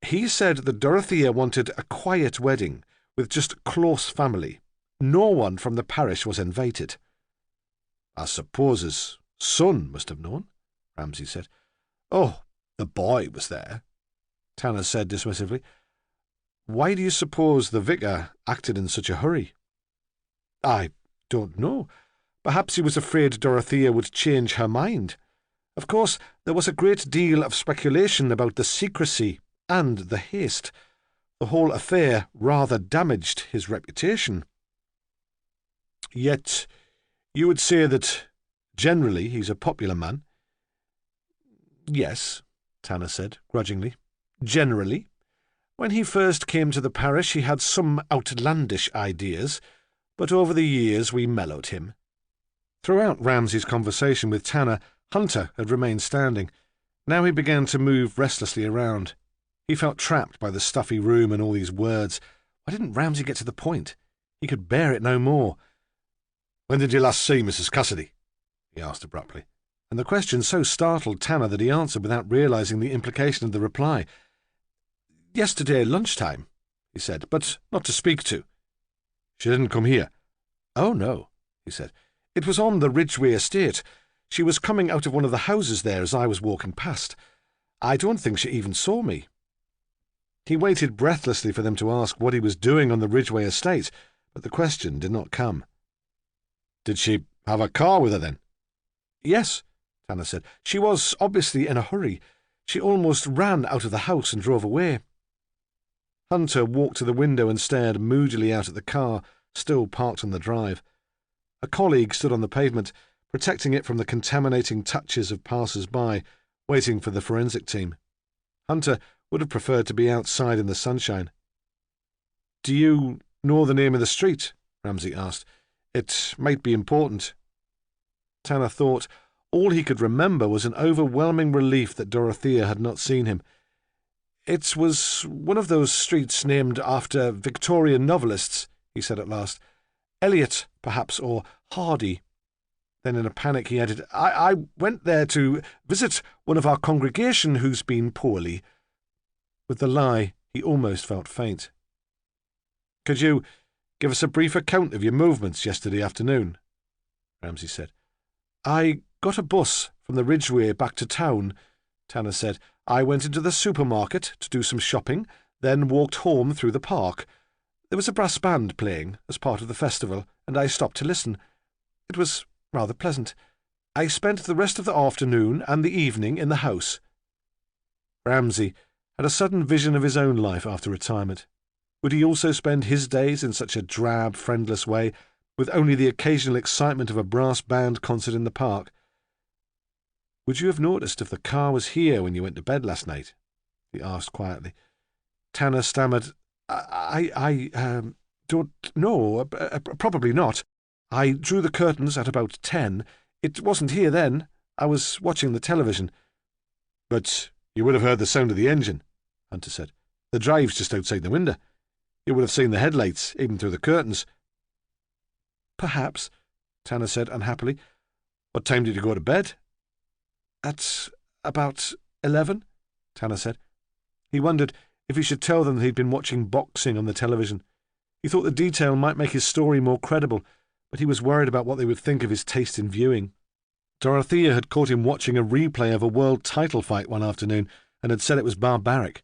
He said that Dorothea wanted a quiet wedding, with just close family. No one from the parish was invited." "I suppose his son must have known," Ramsay said. "Oh, the boy was there," Tanner said dismissively. "Why do you suppose the vicar acted in such a hurry?" "I don't know. Perhaps he was afraid Dorothea would change her mind. Of course, there was a great deal of speculation about the secrecy and the haste. The whole affair rather damaged his reputation." "Yet you would say that generally he's a popular man?" "Yes," Tanner said, grudgingly. "Generally. When he first came to the parish he had some outlandish ideas, but over the years we mellowed him." Throughout Ramsay's conversation with Tanner, Hunter had remained standing. Now he began to move restlessly around. He felt trapped by the stuffy room and all these words. Why didn't Ramsay get to the point? He could bear it no more. "When did you last see Mrs. Cassidy?" he asked abruptly, and the question so startled Tanner that he answered without realizing the implication of the reply. "Yesterday lunchtime," he said, "but not to speak to." "She didn't come here?" "Oh, no," he said. "It was on the Ridgeway estate. She was coming out of one of the houses there as I was walking past. I don't think she even saw me." He waited breathlessly for them to ask what he was doing on the Ridgeway estate, but the question did not come. "Did she have a car with her, then?" "Yes," Tanner said. "She was obviously in a hurry. She almost ran out of the house and drove away." Hunter walked to the window and stared moodily out at the car, still parked on the drive. A colleague stood on the pavement, protecting it from the contaminating touches of passers-by, waiting for the forensic team. Hunter would have preferred to be outside in the sunshine. "Do you know the name of the street?" Ramsay asked. "It might be important." Tanner thought. All he could remember was an overwhelming relief that Dorothea had not seen him. "It was one of those streets named after Victorian novelists," he said at last. "Eliot, perhaps, or Hardy." Then in a panic he added, I went there to visit one of our congregation who's been poorly." With the lie, he almost felt faint. "Could you give us a brief account of your movements yesterday afternoon?" Ramsay said. "I got a bus from the Ridgeway back to town," Tanner said. "I went into the supermarket to do some shopping, then walked home through the park. There was a brass band playing as part of the festival, and I stopped to listen. It was rather pleasant. I spent the rest of the afternoon and the evening in the house." Ramsay had a sudden vision of his own life after retirement. Would he also spend his days in such a drab, friendless way, with only the occasional excitement of a brass band concert in the park? "Would you have noticed if the car was here when you went to bed last night?" he asked quietly. Tanner stammered, I don't know. Probably not. I drew the curtains at about 10. It wasn't here then. I was watching the television." "But you would have heard the sound of the engine," Hunter said. "The drive's just outside the window. You would have seen the headlights, even through the curtains." "Perhaps," Tanner said unhappily. "What time did you go to bed?" "At about 11, Tanner said. He wondered if he should tell them that he'd been watching boxing on the television. He thought the detail might make his story more credible, but he was worried about what they would think of his taste in viewing. Dorothea had caught him watching a replay of a world title fight one afternoon and had said it was barbaric.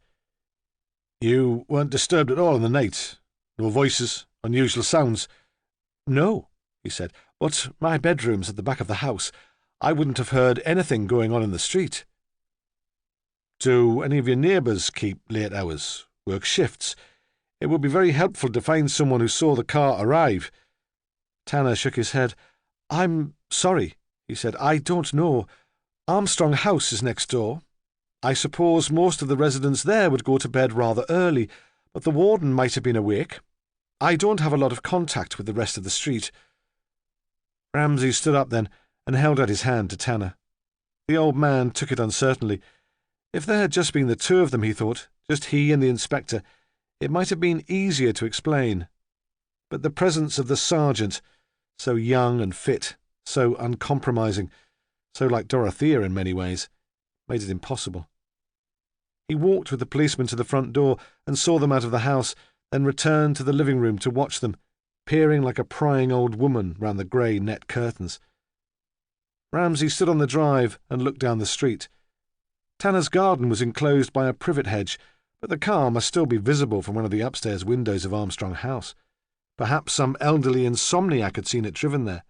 "You weren't disturbed at all in the night? No voices, unusual sounds?" "No," he said, "but my bedroom's at the back of the house. I wouldn't have heard anything going on in the street." "Do any of your neighbours keep late hours, work shifts? It would be very helpful to find someone who saw the car arrive." Tanner shook his head. "I'm sorry," he said. "I don't know. Armstrong House is next door. I suppose most of the residents there would go to bed rather early, but the warden might have been awake. I don't have a lot of contact with the rest of the street." Ramsay stood up then and held out his hand to Tanner. The old man took it uncertainly. If there had just been the two of them, he thought, just he and the inspector, it might have been easier to explain. But the presence of the sergeant, so young and fit, so uncompromising, so like Dorothea in many ways, made it impossible. He walked with the policeman to the front door and saw them out of the house, then returned to the living room to watch them, peering like a prying old woman round the grey net curtains. Ramsay stood on the drive and looked down the street. Tanner's garden was enclosed by a privet hedge, but the car must still be visible from one of the upstairs windows of Armstrong House. Perhaps some elderly insomniac had seen it driven there.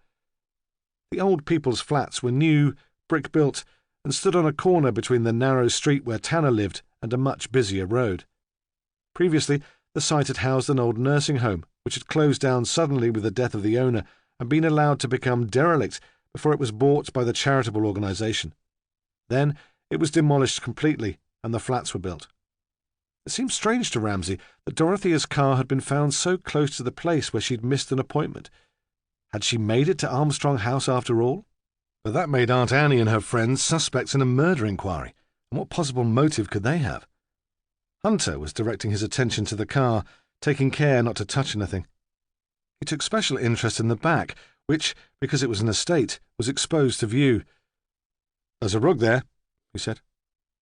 The old people's flats were new, brick-built, and stood on a corner between the narrow street where Tanner lived and a much busier road. Previously, the site had housed an old nursing home, which had closed down suddenly with the death of the owner and been allowed to become derelict before it was bought by the charitable organisation. Then it was demolished completely, and the flats were built. It seemed strange to Ramsay that Dorothea's car had been found so close to the place where she'd missed an appointment. Had she made it to Armstrong House after all? But that made Aunt Annie and her friends suspects in a murder inquiry, and what possible motive could they have? Hunter was directing his attention to the car, taking care not to touch anything. He took special interest in the back, which, because it was an estate, was exposed to view. "There's a rug there," he said.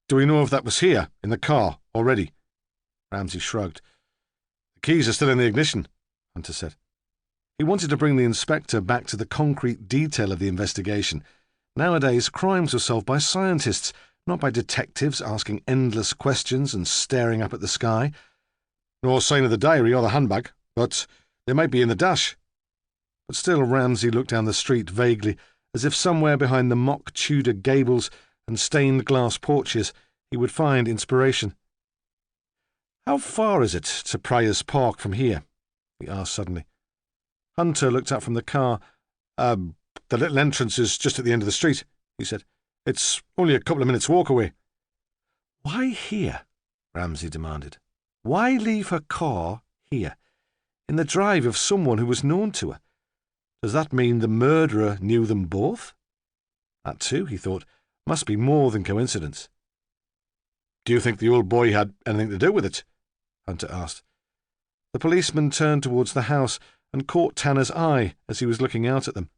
"Do we know if that was here, in the car, already?" Ramsay shrugged. "The keys are still in the ignition," Hunter said. He wanted to bring the inspector back to the concrete detail of the investigation. Nowadays, crimes were solved by scientists, not by detectives asking endless questions and staring up at the sky. "No sign of the diary or the handbag, but they might be in the dash." But still Ramsay looked down the street vaguely, as if somewhere behind the mock Tudor gables and stained glass porches he would find inspiration. "How far is it to Prior's Park from here?" he asked suddenly. Hunter looked up from the car. The little entrance is just at the end of the street," he said. "It's only a couple of minutes' walk away." "Why here?" Ramsay demanded. "Why leave her car here, in the drive of someone who was known to her? Does that mean the murderer knew them both?" That, too, he thought, must be more than coincidence. "Do you think the old boy had anything to do with it?" Hunter asked. The policeman turned towards the house and caught Tanner's eye as he was looking out at them.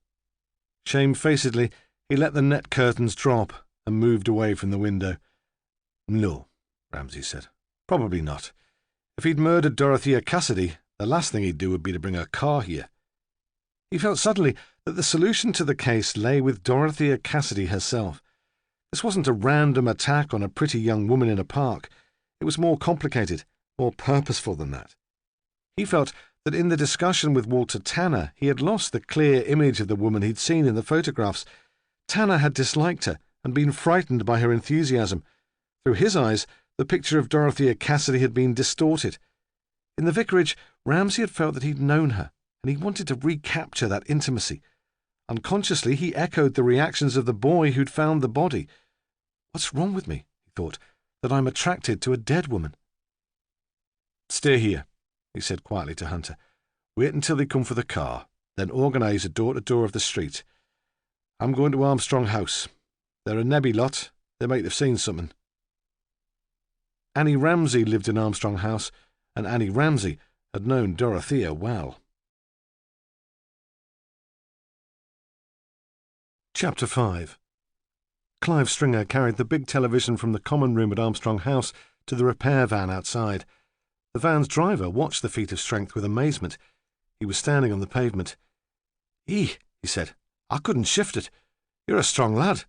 Shamefacedly, he let the net curtains drop and moved away from the window. "No," Ramsay said. "Probably not. If he'd murdered Dorothea Cassidy, the last thing he'd do would be to bring her car here." He felt suddenly that the solution to the case lay with Dorothea Cassidy herself. This wasn't a random attack on a pretty young woman in a park. It was more complicated, more purposeful than that. He felt that in the discussion with Walter Tanner he had lost the clear image of the woman he'd seen in the photographs. Tanner had disliked her and been frightened by her enthusiasm. Through his eyes, the picture of Dorothea Cassidy had been distorted. In the vicarage, Ramsay had felt that he'd known her, and he wanted to recapture that intimacy. Unconsciously, he echoed the reactions of the boy who'd found the body. What's wrong with me, he thought, that I'm attracted to a dead woman? Stay here, he said quietly to Hunter. Wait until they come for the car, then organise a door-to-door of the street. I'm going to Armstrong House. They're a nebby lot. They might have seen something. Annie Ramsay lived in Armstrong House, and Annie Ramsay had known Dorothea well. Chapter 5. Clive Stringer carried the big television from the common room at Armstrong House to the repair van outside. The van's driver watched the feat of strength with amazement. He was standing on the pavement. He said, I couldn't shift it. You're a strong lad.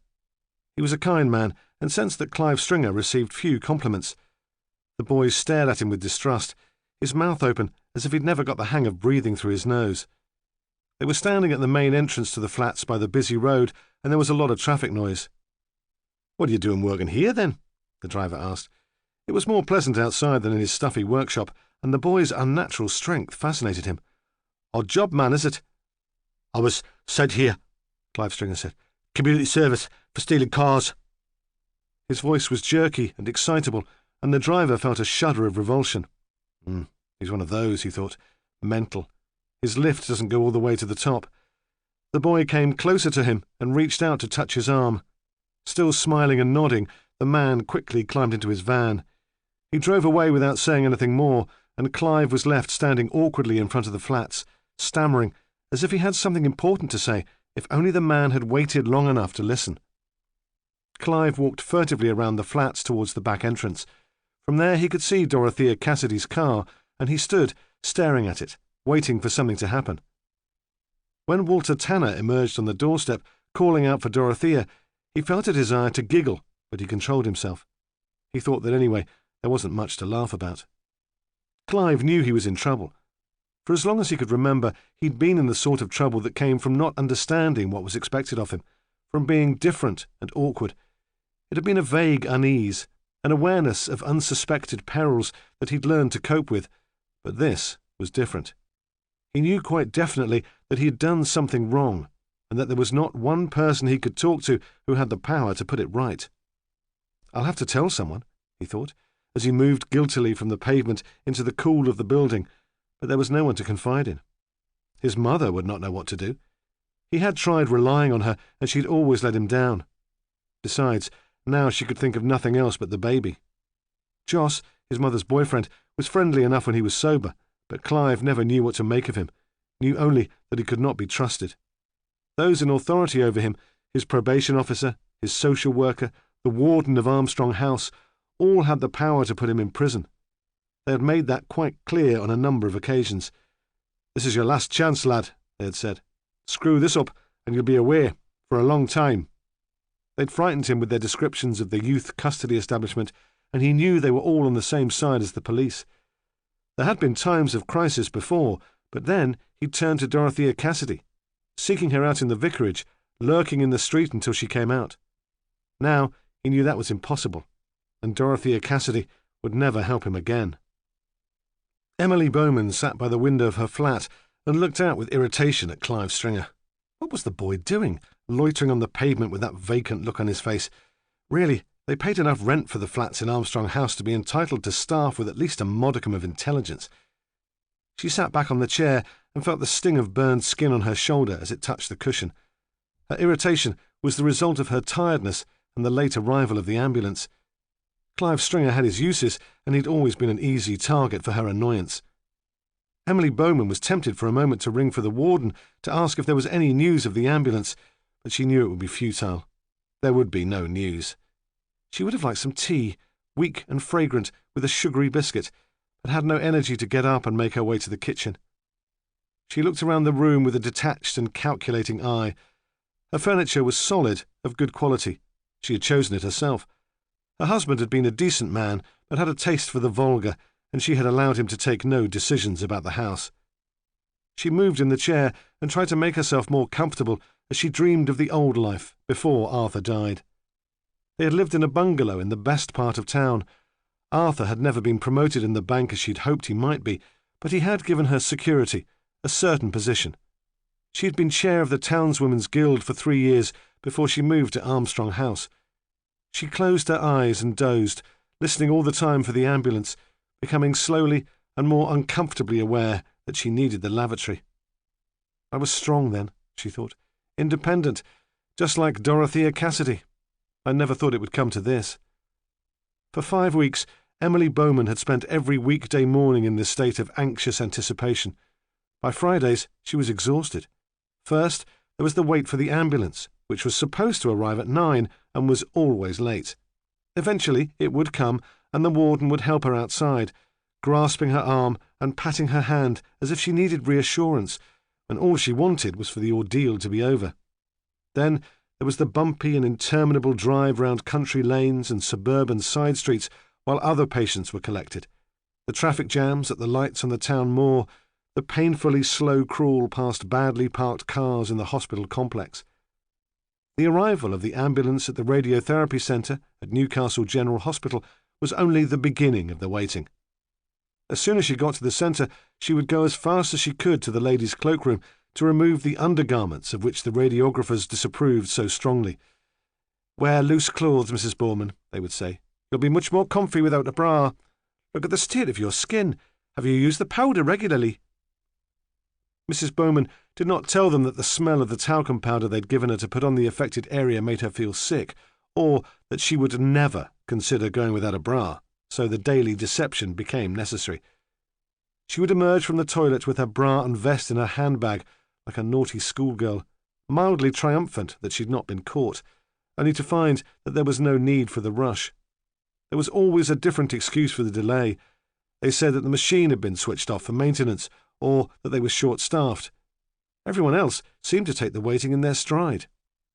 He was a kind man, and sensed that Clive Stringer received few compliments. The boys stared at him with distrust, his mouth open as if he'd never got the hang of breathing through his nose. They were standing at the main entrance to the flats by the busy road, and there was a lot of traffic noise. What are you doing working here, then? The driver asked. It was more pleasant outside than in his stuffy workshop, and the boy's unnatural strength fascinated him. Odd job, man, is it? I was sent here, Clive Stringer said. Community service for stealing cars. His voice was jerky and excitable, and the driver felt a shudder of revulsion. He's one of those, he thought. Mental. His lift doesn't go all the way to the top. The boy came closer to him and reached out to touch his arm. Still smiling and nodding, the man quickly climbed into his van. He drove away without saying anything more, and Clive was left standing awkwardly in front of the flats, stammering, as if he had something important to say, if only the man had waited long enough to listen. Clive walked furtively around the flats towards the back entrance. From there he could see Dorothea Cassidy's car, and he stood, staring at it, waiting for something to happen. When Walter Tanner emerged on the doorstep, calling out for Dorothea, he felt a desire to giggle, but he controlled himself. He thought that anyway, there wasn't much to laugh about. Clive knew he was in trouble. For as long as he could remember, he'd been in the sort of trouble that came from not understanding what was expected of him, from being different and awkward. It had been a vague unease, an awareness of unsuspected perils that he'd learned to cope with, but this was different. He knew quite definitely that he had done something wrong, and that there was not one person he could talk to who had the power to put it right. I'll have to tell someone, he thought, as he moved guiltily from the pavement into the cool of the building, but there was no one to confide in. His mother would not know what to do. He had tried relying on her, and she'd always let him down. Besides, now she could think of nothing else but the baby. Joss, his mother's boyfriend, was friendly enough when he was sober, but Clive never knew what to make of him, knew only that he could not be trusted. Those in authority over him, his probation officer, his social worker, the warden of Armstrong House, all had the power to put him in prison. They had made that quite clear on a number of occasions. This is your last chance, lad, they had said. Screw this up, and you'll be away for a long time. They'd frightened him with their descriptions of the youth custody establishment, and he knew they were all on the same side as the police. There had been times of crisis before, but then he'd turned to Dorothea Cassidy, seeking her out in the vicarage, lurking in the street until she came out. Now he knew that was impossible, and Dorothea Cassidy would never help him again. Emily Bowman sat by the window of her flat and looked out with irritation at Clive Stringer. What was the boy doing, loitering on the pavement with that vacant look on his face? Really, they paid enough rent for the flats in Armstrong House to be entitled to staff with at least a modicum of intelligence. She sat back on the chair and felt the sting of burned skin on her shoulder as it touched the cushion. Her irritation was the result of her tiredness and the late arrival of the ambulance. Clive Stringer had his uses, and he'd always been an easy target for her annoyance. Emily Bowman was tempted for a moment to ring for the warden to ask if there was any news of the ambulance, but she knew it would be futile. There would be no news. She would have liked some tea, weak and fragrant, with a sugary biscuit, but had no energy to get up and make her way to the kitchen. She looked around the room with a detached and calculating eye. Her furniture was solid, of good quality. She had chosen it herself. Her husband had been a decent man, but had a taste for the vulgar, and she had allowed him to take no decisions about the house. She moved in the chair and tried to make herself more comfortable as she dreamed of the old life before Arthur died. They had lived in a bungalow in the best part of town. Arthur had never been promoted in the bank as she'd hoped he might be, but he had given her security, a certain position. She had been chair of the Townswomen's Guild for 3 years before she moved to Armstrong House. She closed her eyes and dozed, listening all the time for the ambulance, becoming slowly and more uncomfortably aware that she needed the lavatory. I was strong then, she thought, independent, just like Dorothea Cassidy. I never thought it would come to this. For 5 weeks, Emily Bowman had spent every weekday morning in this state of anxious anticipation. By Fridays, she was exhausted. First, there was the wait for the ambulance, which was supposed to arrive at 9 and was always late. Eventually, it would come, and the warden would help her outside, grasping her arm and patting her hand as if she needed reassurance, and all she wanted was for the ordeal to be over. Then there was the bumpy and interminable drive round country lanes and suburban side streets while other patients were collected, the traffic jams at the lights on the town moor, the painfully slow crawl past badly parked cars in the hospital complex. The arrival of the ambulance at the radiotherapy centre at Newcastle General Hospital was only the beginning of the waiting. As soon as she got to the centre, she would go as fast as she could to the ladies' cloakroom to remove the undergarments of which the radiographers disapproved so strongly. "Wear loose clothes, Mrs. Bowman," they would say. "You'll be much more comfy without a bra. Look at the state of your skin. Have you used the powder regularly?" Mrs. Bowman did not tell them that the smell of the talcum powder they'd given her to put on the affected area made her feel sick, or that she would never consider going without a bra, so the daily deception became necessary. She would emerge from the toilet with her bra and vest in her handbag, like a naughty schoolgirl, mildly triumphant that she'd not been caught, only to find that there was no need for the rush. There was always a different excuse for the delay. They said that the machine had been switched off for maintenance, or that they were short-staffed. Everyone else seemed to take the waiting in their stride,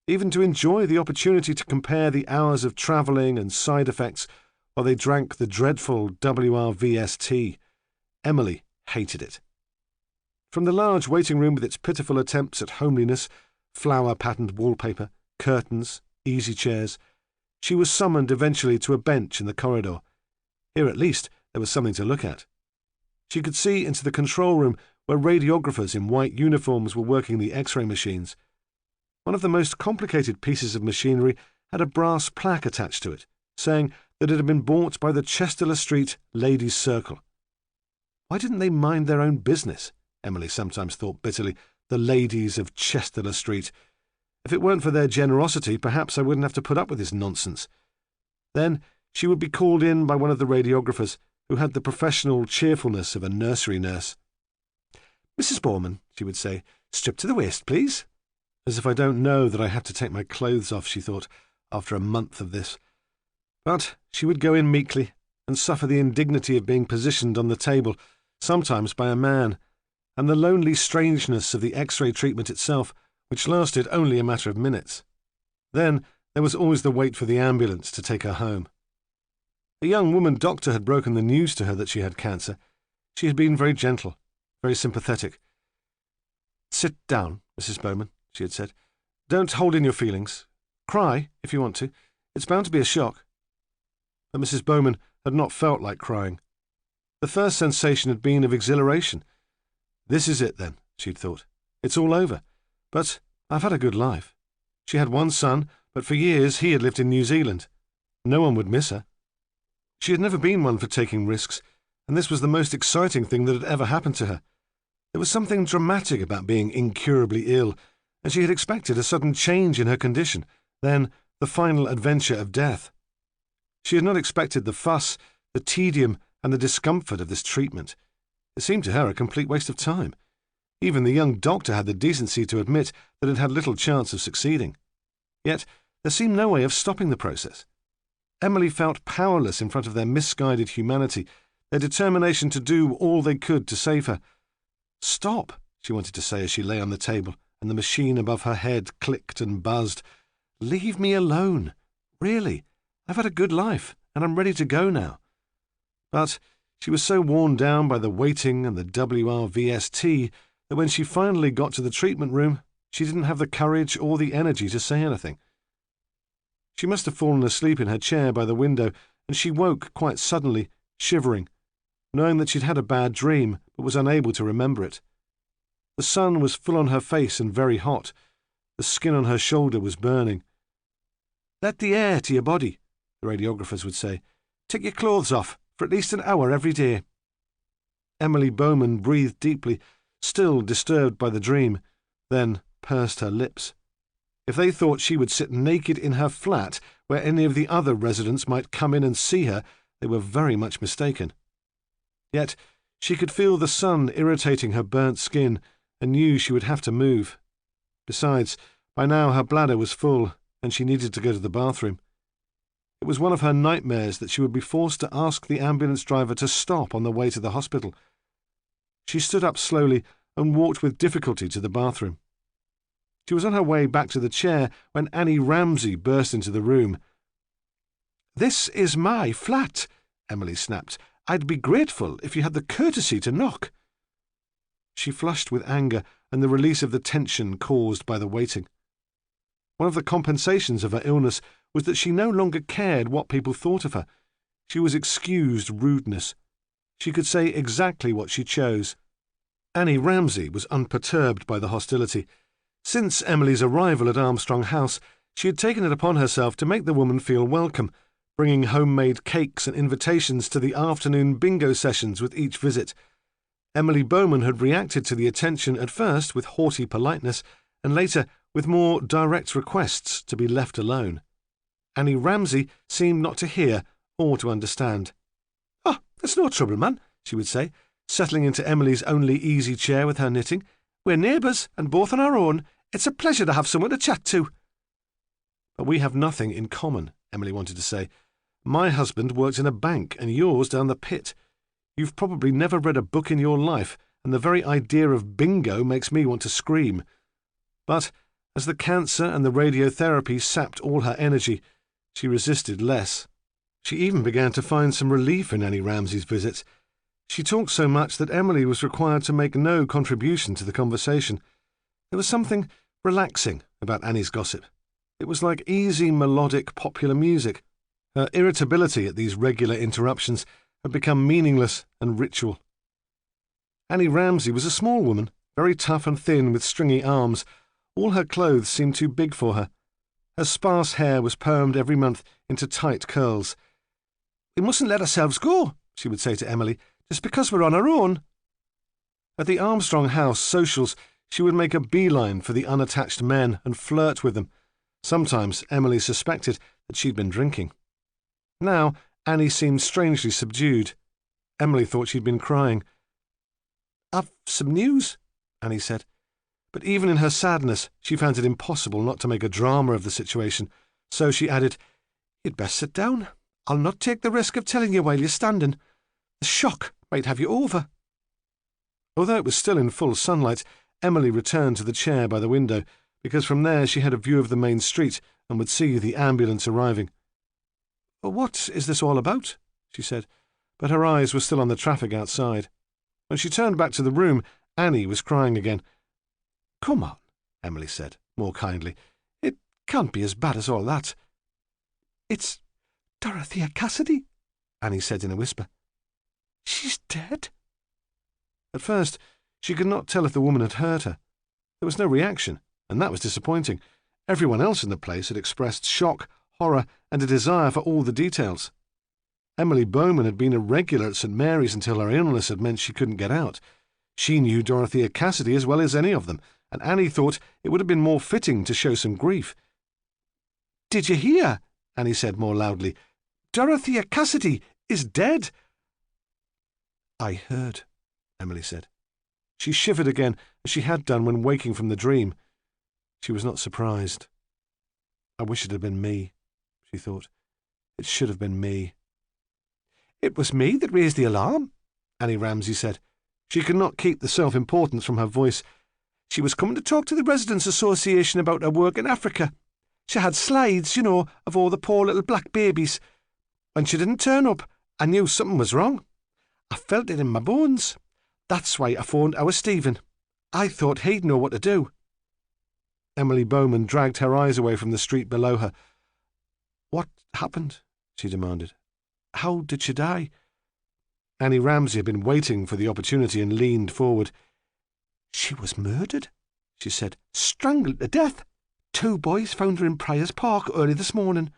even to enjoy the opportunity to compare the hours of travelling and side effects while they drank the dreadful WRVS tea. Emily hated it. From the large waiting room with its pitiful attempts at homeliness, flower-patterned wallpaper, curtains, easy chairs, she was summoned eventually to a bench in the corridor. Here at least there was something to look at. She could see into the control room where radiographers in white uniforms were working the X-ray machines. One of the most complicated pieces of machinery had a brass plaque attached to it, saying that it had been bought by the Chesterler Street Ladies' Circle. Why didn't they mind their own business? Emily sometimes thought bitterly, the ladies of Chesterler Street. If it weren't for their generosity, perhaps I wouldn't have to put up with this nonsense. Then she would be called in by one of the radiographers, who had the professional cheerfulness of a nursery nurse. "Mrs. Bowman," she would say, "strip to the waist, please." As if I don't know that I have to take my clothes off, she thought, after a month of this. But she would go in meekly and suffer the indignity of being positioned on the table, sometimes by a man, and the lonely strangeness of the X-ray treatment itself, which lasted only a matter of minutes. Then there was always the wait for the ambulance to take her home. A young woman doctor had broken the news to her that she had cancer. She had been very gentle, very sympathetic. "Sit down, Mrs. Bowman," she had said. "Don't hold in your feelings. Cry, if you want to. It's bound to be a shock." But Mrs. Bowman had not felt like crying. The first sensation had been of exhilaration. This is it, then, she'd thought. It's all over. But I've had a good life. She had one son, but for years he had lived in New Zealand. No one would miss her. She had never been one for taking risks, and this was the most exciting thing that had ever happened to her. There was something dramatic about being incurably ill, and she had expected a sudden change in her condition, then the final adventure of death. She had not expected the fuss, the tedium, and the discomfort of this treatment. It seemed to her a complete waste of time. Even the young doctor had the decency to admit that it had little chance of succeeding. Yet there seemed no way of stopping the process. Emily felt powerless in front of their misguided humanity, their determination to do all they could to save her. "Stop," she wanted to say as she lay on the table, and the machine above her head clicked and buzzed. "Leave me alone. Really, I've had a good life, and I'm ready to go now." But she was so worn down by the waiting and the WRVST that when she finally got to the treatment room, she didn't have the courage or the energy to say anything. She must have fallen asleep in her chair by the window, and she woke quite suddenly, shivering, knowing that she'd had a bad dream, but was unable to remember it. The sun was full on her face and very hot. The skin on her shoulder was burning. "Let the air to your body," the radiographers would say. "Take your clothes off for at least an hour every day." Emily Bowman breathed deeply, still disturbed by the dream, then pursed her lips. If they thought she would sit naked in her flat where any of the other residents might come in and see her, they were very much mistaken. Yet she could feel the sun irritating her burnt skin and knew she would have to move. Besides, by now her bladder was full and she needed to go to the bathroom. It was one of her nightmares that she would be forced to ask the ambulance driver to stop on the way to the hospital. She stood up slowly and walked with difficulty to the bathroom. She was on her way back to the chair when Annie Ramsay burst into the room. "This is my flat," Emily snapped. "I'd be grateful if you had the courtesy to knock." She flushed with anger and the release of the tension caused by the waiting. One of the compensations of her illness was that she no longer cared what people thought of her. She was excused rudeness. She could say exactly what she chose. Annie Ramsay was unperturbed by the hostility. Since Emily's arrival at Armstrong House, she had taken it upon herself to make the woman feel welcome, bringing homemade cakes and invitations to the afternoon bingo sessions with each visit. Emily Bowman had reacted to the attention at first with haughty politeness, and later with more direct requests to be left alone. Annie Ramsay seemed not to hear or to understand. "Oh, there's no trouble, man," she would say, settling into Emily's only easy chair with her knitting. "We're neighbours, and both on our own. It's a pleasure to have someone to chat to." "But we have nothing in common," Emily wanted to say. "My husband works in a bank, and yours down the pit. You've probably never read a book in your life, and the very idea of bingo makes me want to scream." But as the cancer and the radiotherapy sapped all her energy, she resisted less. She even began to find some relief in Annie Ramsay's visits. She talked so much that Emily was required to make no contribution to the conversation. There was something relaxing about Annie's gossip. It was like easy, melodic, popular music. Her irritability at these regular interruptions had become meaningless and ritual. Annie Ramsay was a small woman, very tough and thin with stringy arms. All her clothes seemed too big for her. Her sparse hair was permed every month into tight curls. "We mustn't let ourselves go," she would say to Emily, "just because we're on our own." At the Armstrong House socials, she would make a beeline for the unattached men and flirt with them. Sometimes Emily suspected that she'd been drinking. Now Annie seemed strangely subdued. Emily thought she'd been crying. "I've some news," Annie said. But even in her sadness, she found it impossible not to make a drama of the situation, so she added, "You'd best sit down. I'll not take the risk of telling you while you're standing. The shock might have you over." Although it was still in full sunlight, Emily returned to the chair by the window, because from there she had a view of the main street and would see the ambulance arriving. "What is this all about?" she said, but her eyes were still on the traffic outside. When she turned back to the room, Annie was crying again. "Come on," Emily said, more kindly. "It can't be as bad as all that." "It's Dorothea Cassidy," Annie said in a whisper. "She's dead." At first, she could not tell if the woman had heard her. There was no reaction, and that was disappointing. Everyone else in the place had expressed shock, horror, and a desire for all the details. Emily Bowman had been a regular at St. Mary's until her illness had meant she couldn't get out. She knew Dorothea Cassidy as well as any of them, and Annie thought it would have been more fitting to show some grief. "Did you hear?" Annie said more loudly. "Dorothea Cassidy is dead." "I heard," Emily said. She shivered again, as she had done when waking from the dream. She was not surprised. "I wish it had been me," she thought. "It should have been me." "It was me that raised the alarm," Annie Ramsay said. She could not keep the self-importance from her voice. "She was coming to talk to the Residents' Association about her work in Africa. She had slides, you know, of all the poor little black babies. When she didn't turn up, I knew something was wrong. I felt it in my bones. That's why I phoned our Stephen. I thought he'd know what to do." Emily Bowman dragged her eyes away from the street below her. "What happened?" she demanded. "How did she die?" Annie Ramsay had been waiting for the opportunity and leaned forward. "She was murdered," she said. "Strangled to death. 2 boys found her in Prior's Park early this morning."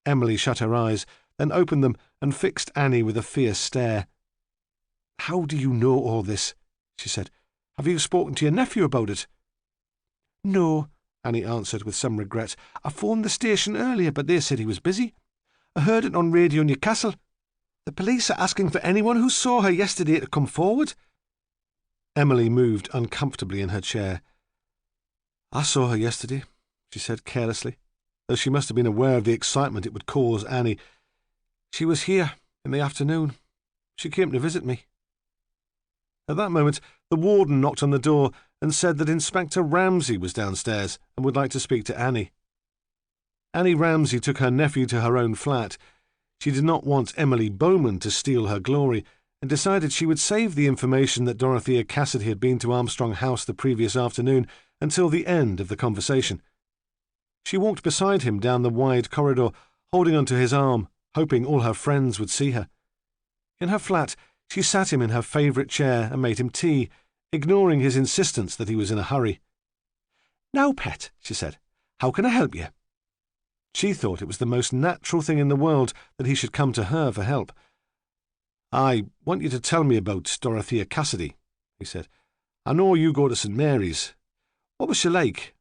Emily shut her eyes, then opened them and fixed Annie with a fierce stare. "How do you know all this?" she said. "Have you spoken to your nephew about it?" "No," Annie answered with some regret. "I phoned the station earlier, but they said he was busy. I heard it on Radio Newcastle. The police are asking for anyone who saw her yesterday to come forward." Emily moved uncomfortably in her chair. "I saw her yesterday," she said carelessly, though she must have been aware of the excitement it would cause Annie. "She was here in the afternoon. She came to visit me." At that moment, the warden knocked on the door and said that Inspector Ramsay was downstairs and would like to speak to Annie. Annie Ramsay took her nephew to her own flat. She did not want Emily Bowman to steal her glory, and decided she would save the information that Dorothea Cassidy had been to Armstrong House the previous afternoon until the end of the conversation. She walked beside him down the wide corridor, holding onto his arm, hoping all her friends would see her. In her flat, she sat him in her favourite chair and made him tea, ignoring his insistence that he was in a hurry. "Now, pet," she said, "how can I help you?" She thought it was the most natural thing in the world that he should come to her for help. "I want you to tell me about Dorothea Cassidy," he said. "I know you go to St. Mary's. What was she like?"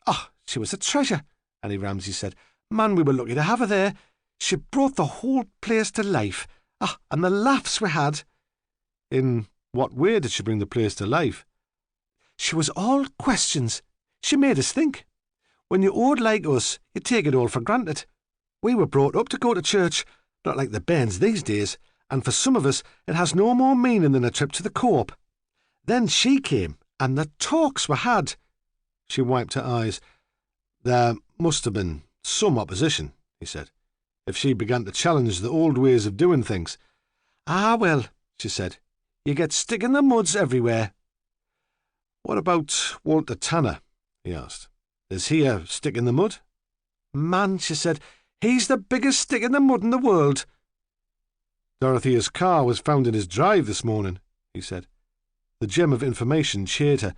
"Oh, she was a treasure," Annie Ramsay said. "Man, we were lucky to have her there. She brought the whole place to life. Ah, and the laughs we had." "In what way did she bring the place to life?" "She was all questions. She made us think. When you're old like us, you take it all for granted. We were brought up to go to church, not like the bairns these days, and for some of us it has no more meaning than a trip to the Co-op. Then she came, and the talks we had." She wiped her eyes. "There must have been some opposition," he said, "if she began to challenge the old ways of doing things." "Ah, well," she said, "you get stick in the muds everywhere." "What about Walter Tanner?" he asked. "Is he a stick in the mud?" "Man," she said, "he's the biggest stick in the mud in the world." "Dorothea's car was found in his drive this morning," he said. The gem of information cheered her.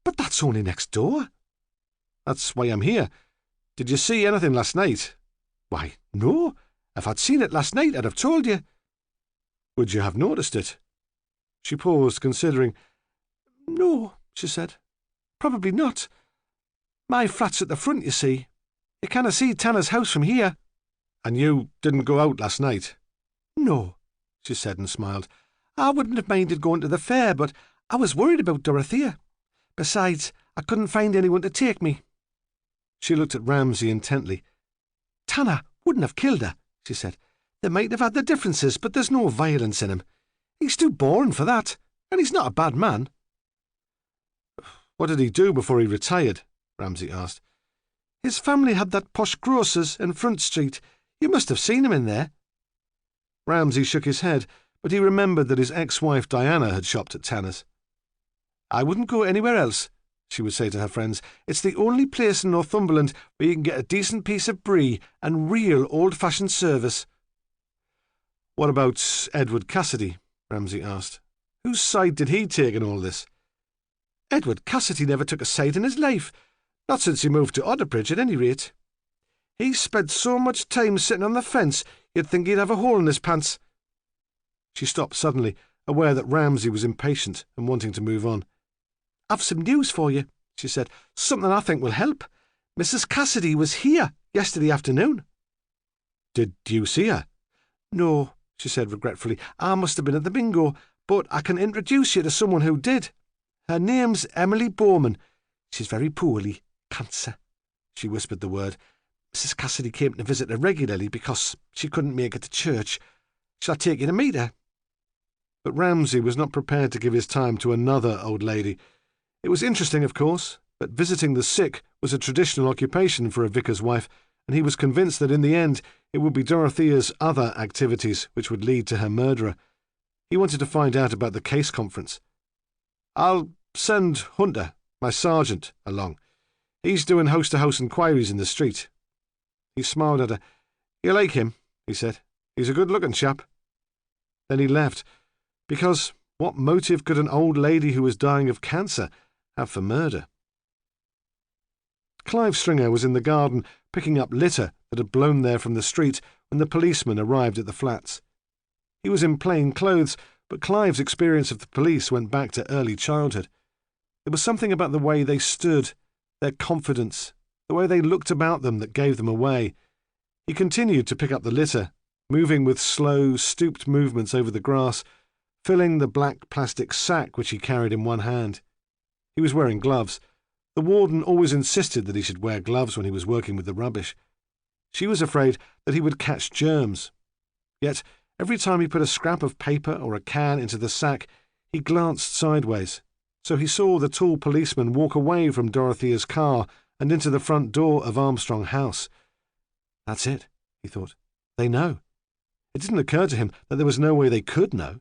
"But that's only next door." "That's why I'm here. Did you see anything last night?" "Why, no. If I'd seen it last night, I'd have told you." "Would you have noticed it?" She paused, considering. "No," she said. "Probably not. My flat's at the front, you see. You can't see Tanner's house from here." "And you didn't go out last night?" "No," she said and smiled. "I wouldn't have minded going to the fair, but I was worried about Dorothea. Besides, I couldn't find anyone to take me." She looked at Ramsay intently. "Tanner wouldn't have killed her," she said. "They might have had their differences, but there's no violence in him. He's too boring for that, and he's not a bad man." "What did he do before he retired?" Ramsay asked. "His family had that posh grocer's in Front Street. You must have seen him in there." Ramsay shook his head, but he remembered that his ex-wife Diana had shopped at Tanner's. "I wouldn't go anywhere else," she would say to her friends. "It's the only place in Northumberland where you can get a decent piece of brie and real old-fashioned service." "What about Edward Cassidy?" Ramsay asked. "Whose side did he take in all this?" "Edward Cassidy never took a side in his life. Not since he moved to Otterbridge, at any rate. He spent so much time sitting on the fence, you'd think he'd have a hole in his pants." She stopped suddenly, aware that Ramsay was impatient and wanting to move on. "I've some news for you," she said. "Something I think will help. Mrs. Cassidy was here yesterday afternoon." "Did you see her?" "No," she said regretfully. "I must have been at the bingo, but I can introduce you to someone who did. Her name's Emily Bowman. She's very poorly. Cancer." She whispered the word. "Mrs. Cassidy came to visit her regularly because she couldn't make it to church. Shall I take you to meet her?" But Ramsay was not prepared to give his time to another old lady. It was interesting, of course, but visiting the sick was a traditional occupation for a vicar's wife, and he was convinced that in the end it would be Dorothea's other activities which would lead to her murderer. He wanted to find out about the case conference. "I'll send Hunter, my sergeant, along. He's doing house-to-house inquiries in the street." He smiled at her. "You like him?" he said. "He's a good-looking chap." Then he left, because what motive could an old lady who was dying of cancer have for murder? Clive Stringer was in the garden picking up litter that had blown there from the street when the policeman arrived at the flats. He was in plain clothes, but Clive's experience of the police went back to early childhood. There was something about the way they stood, their confidence, the way they looked about them that gave them away. He continued to pick up the litter, moving with slow, stooped movements over the grass, filling the black plastic sack which he carried in one hand. He was wearing gloves. The warden always insisted that he should wear gloves when he was working with the rubbish. She was afraid that he would catch germs. Yet, every time he put a scrap of paper or a can into the sack, he glanced sideways, so he saw the tall policeman walk away from Dorothea's car and into the front door of Armstrong House. That's it, he thought. They know. It didn't occur to him that there was no way they could know.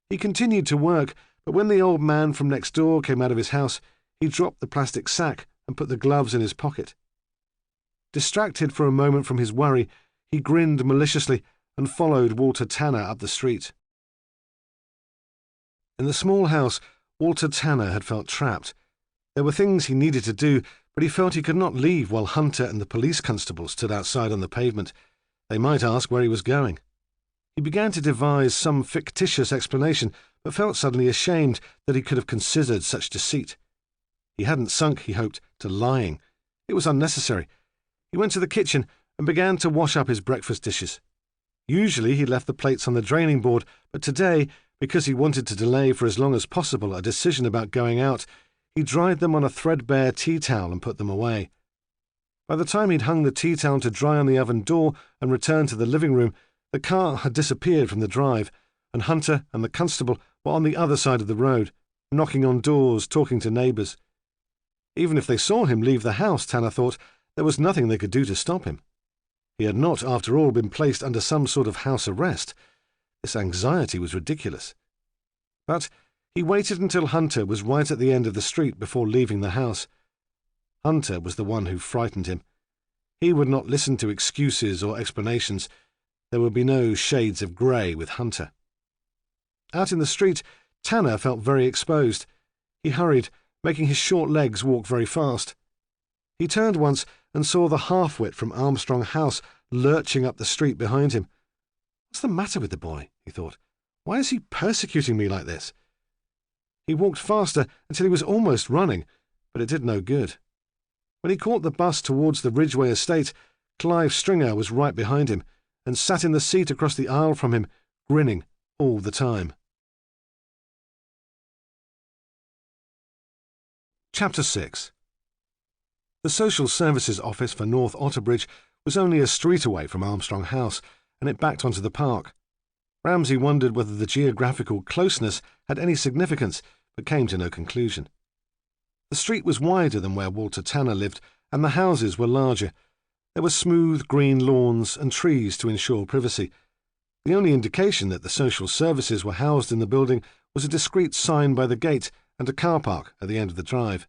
He continued to work, but when the old man from next door came out of his house, he dropped the plastic sack and put the gloves in his pocket. Distracted for a moment from his worry, he grinned maliciously and followed Walter Tanner up the street. In the small house, Walter Tanner had felt trapped. There were things he needed to do, but he felt he could not leave while Hunter and the police constable stood outside on the pavement. They might ask where he was going. He began to devise some fictitious explanation, but felt suddenly ashamed that he could have considered such deceit. He hadn't sunk, he hoped, to lying. It was unnecessary. He went to the kitchen and began to wash up his breakfast dishes. Usually he left the plates on the draining board, but today, because he wanted to delay for as long as possible a decision about going out, he dried them on a threadbare tea towel and put them away. By the time he'd hung the tea towel to dry on the oven door and returned to the living room, the car had disappeared from the drive, and Hunter and the constable were on the other side of the road, knocking on doors, talking to neighbours. Even if they saw him leave the house, Tanner thought, there was nothing they could do to stop him. He had not, after all, been placed under some sort of house arrest. This anxiety was ridiculous. But he waited until Hunter was right at the end of the street before leaving the house. Hunter was the one who frightened him. He would not listen to excuses or explanations. There would be no shades of grey with Hunter. Out in the street, Tanner felt very exposed. He hurried, making his short legs walk very fast. He turned once and saw the half-wit from Armstrong House lurching up the street behind him. What's the matter with the boy? He thought. Why is he persecuting me like this? He walked faster until he was almost running, but it did no good. When he caught the bus towards the Ridgeway estate, Clive Stringer was right behind him and sat in the seat across the aisle from him, grinning all the time. Chapter 6. The Social Services Office for North Otterbridge was only a street away from Armstrong House, and it backed onto the park. Ramsay wondered whether the geographical closeness had any significance, but came to no conclusion. The street was wider than where Walter Tanner lived, and the houses were larger. There were smooth green lawns and trees to ensure privacy. The only indication that the social services were housed in the building was a discreet sign by the gate and a car park at the end of the drive.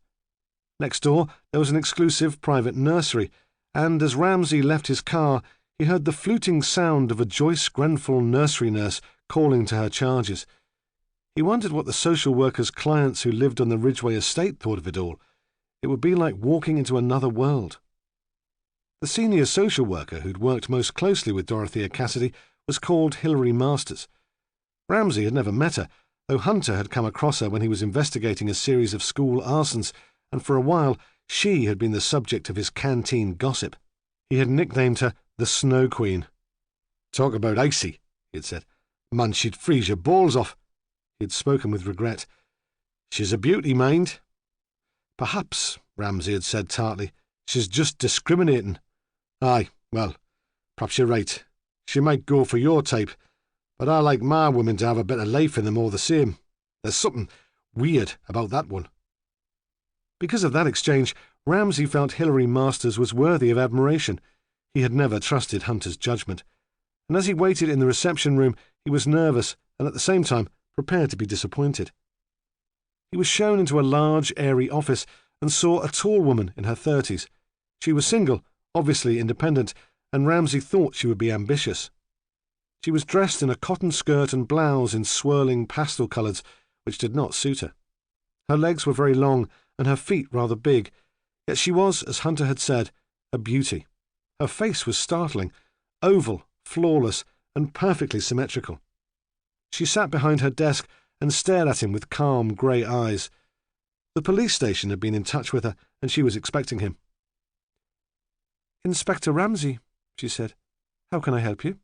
Next door there was an exclusive private nursery, and as Ramsay left his car, he heard the fluting sound of a Joyce Grenfell nursery nurse calling to her charges. He wondered what the social worker's clients who lived on the Ridgeway estate thought of it all. It would be like walking into another world. The senior social worker who'd worked most closely with Dorothea Cassidy was called Hilary Masters. Ramsay had never met her, though Hunter had come across her when he was investigating a series of school arsons, and for a while she had been the subject of his canteen gossip. He had nicknamed her the Snow Queen. "Talk about icy," he had said. "Man, she'd freeze your balls off." He had spoken with regret. "She's a beauty, mind." "Perhaps," Ramsay had said tartly, "she's just discriminating." "Aye, well, perhaps you're right. She might go for your type, but I like my women to have a bit of life in them all the same. There's something weird about that one." Because of that exchange, Ramsay felt Hilary Masters was worthy of admiration. He had never trusted Hunter's judgment, and as he waited in the reception room, he was nervous and at the same time prepared to be disappointed. He was shown into a large, airy office and saw a tall woman in her 30s. She was single, obviously independent, and Ramsay thought she would be ambitious. She was dressed in a cotton skirt and blouse in swirling pastel colours, which did not suit her. Her legs were very long and her feet rather big, yet she was, as Hunter had said, a beauty. Her face was startling, oval, flawless, and perfectly symmetrical. She sat behind her desk and stared at him with calm grey eyes. The police station had been in touch with her, and she was expecting him. "Inspector Ramsay," she said. "How can I help you?"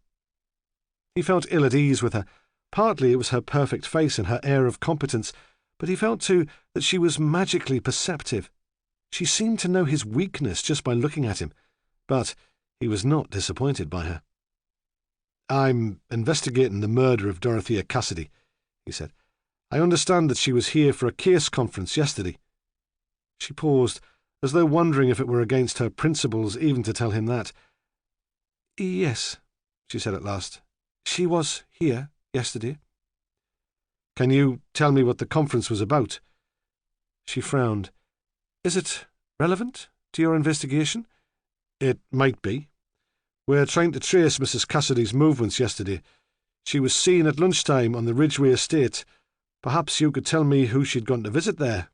He felt ill at ease with her. Partly it was her perfect face and her air of competence, but he felt too that she was magically perceptive. She seemed to know his weakness just by looking at him, but he was not disappointed by her. "I'm investigating the murder of Dorothea Cassidy," he said. "I understand that she was here for a case conference yesterday." She paused, as though wondering if it were against her principles even to tell him that. "Yes," she said at last. "She was here yesterday." "Can you tell me what the conference was about?" She frowned. "Is it relevant to your investigation?" "It might be. We're trying to trace Mrs. Cassidy's movements yesterday. She was seen at lunchtime on the Ridgeway estate. Perhaps you could tell me who she'd gone to visit there."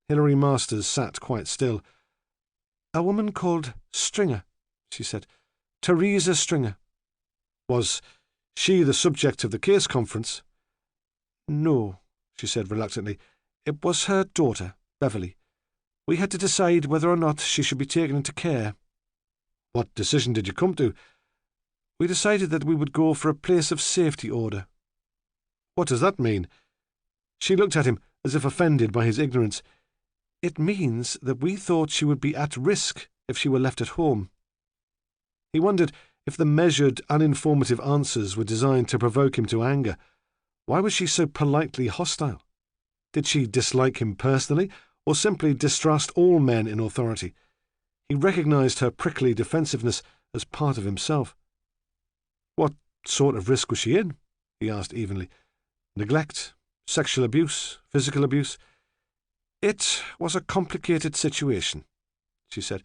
Hilary Masters sat quite still. "A woman called Stringer," she said. "Teresa Stringer." "Was she the subject of the case conference?" "No," she said reluctantly. "It was her daughter, Beverly. We had to decide whether or not she should be taken into care." "What decision did you come to?" "We decided that we would go for a place of safety order." "What does that mean?" She looked at him as if offended by his ignorance. "It means that we thought she would be at risk if she were left at home." He wondered if the measured, uninformative answers were designed to provoke him to anger. Why was she so politely hostile? Did she dislike him personally, or simply distrust all men in authority? He recognized her prickly defensiveness as part of himself. "What sort of risk was she in?" he asked evenly. "Neglect? Sexual abuse? Physical abuse?" "It was a complicated situation," she said.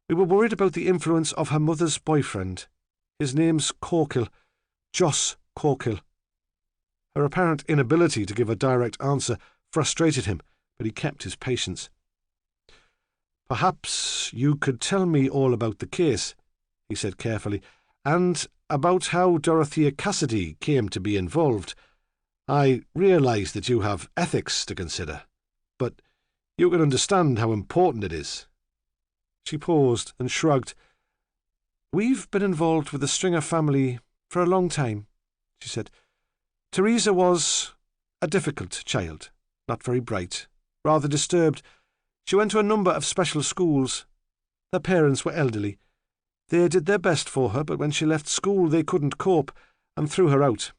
"We were worried about the influence of her mother's boyfriend. His name's Corkill, Joss Corkill." Her apparent inability to give a direct answer frustrated him, but he kept his patience. "Perhaps you could tell me all about the case," he said carefully, "and about how Dorothea Cassidy came to be involved. I realize that you have ethics to consider, but you can understand how important it is." She paused and shrugged. "We've been involved with the Stringer family for a long time," she said. "Teresa was a difficult child, not very bright, rather disturbed. She went to a number of special schools. Her parents were elderly. They did their best for her, but when she left school they couldn't cope and threw her out.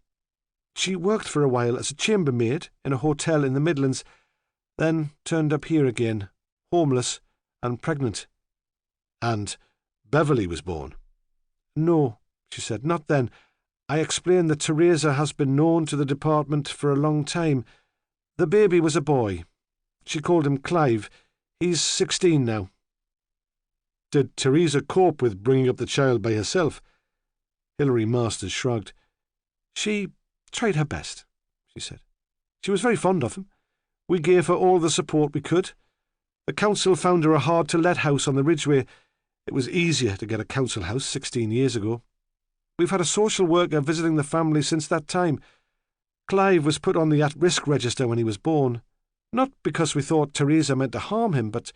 She worked for a while as a chambermaid in a hotel in the Midlands, then turned up here again, homeless and pregnant." "And Beverly was born?" "No," she said, "not then. I explained that Teresa has been known to the department for a long time. The baby was a boy. She called him Clive. He's 16 now." "Did Teresa cope with bringing up the child by herself?" Hilary Masters shrugged. "She tried her best," she said. "She was very fond of him. We gave her all the support we could. The council found her a hard-to-let house on the Ridgeway. It was easier to get a council house 16 years ago. We've had a social worker visiting the family since that time. Clive was put on the at-risk register when he was born, not because we thought Teresa meant to harm him, but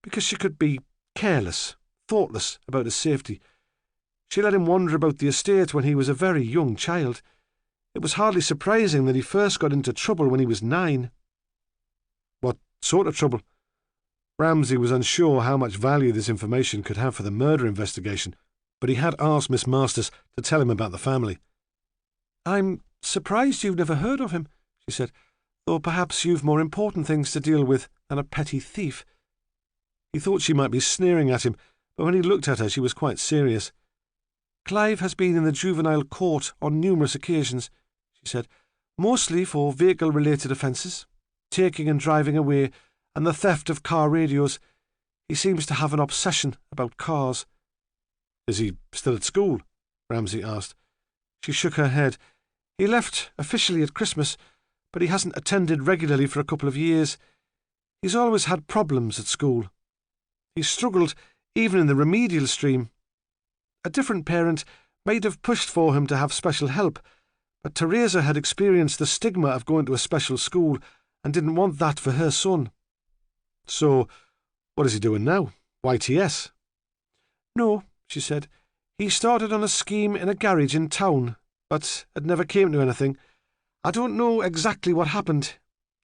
because she could be careless, thoughtless about his safety. She let him wander about the estate when he was a very young child. It was hardly surprising that he first got into trouble when he was 9. "What sort of trouble?" Ramsay was unsure how much value this information could have for the murder investigation, but he had asked Miss Masters to tell him about the family. "I'm surprised you've never heard of him," she said, "though perhaps you've more important things to deal with than a petty thief." He thought she might be sneering at him, but when he looked at her she was quite serious. "Clive has been in the juvenile court on numerous occasions," she said, "mostly for vehicle-related offences, taking and driving away, and the theft of car radios. He seems to have an obsession about cars." "Is he still at school?" Ramsay asked. She shook her head. "He left officially at Christmas, but he hasn't attended regularly for a couple of years. He's always had problems at school. He's struggled even in the remedial stream. A different parent might have pushed for him to have special help, but Teresa had experienced the stigma of going to a special school and didn't want that for her son." "So, what is he doing now? YTS?" "No," she said. "He started on a scheme in a garage in town, but it never came to anything. I don't know exactly what happened.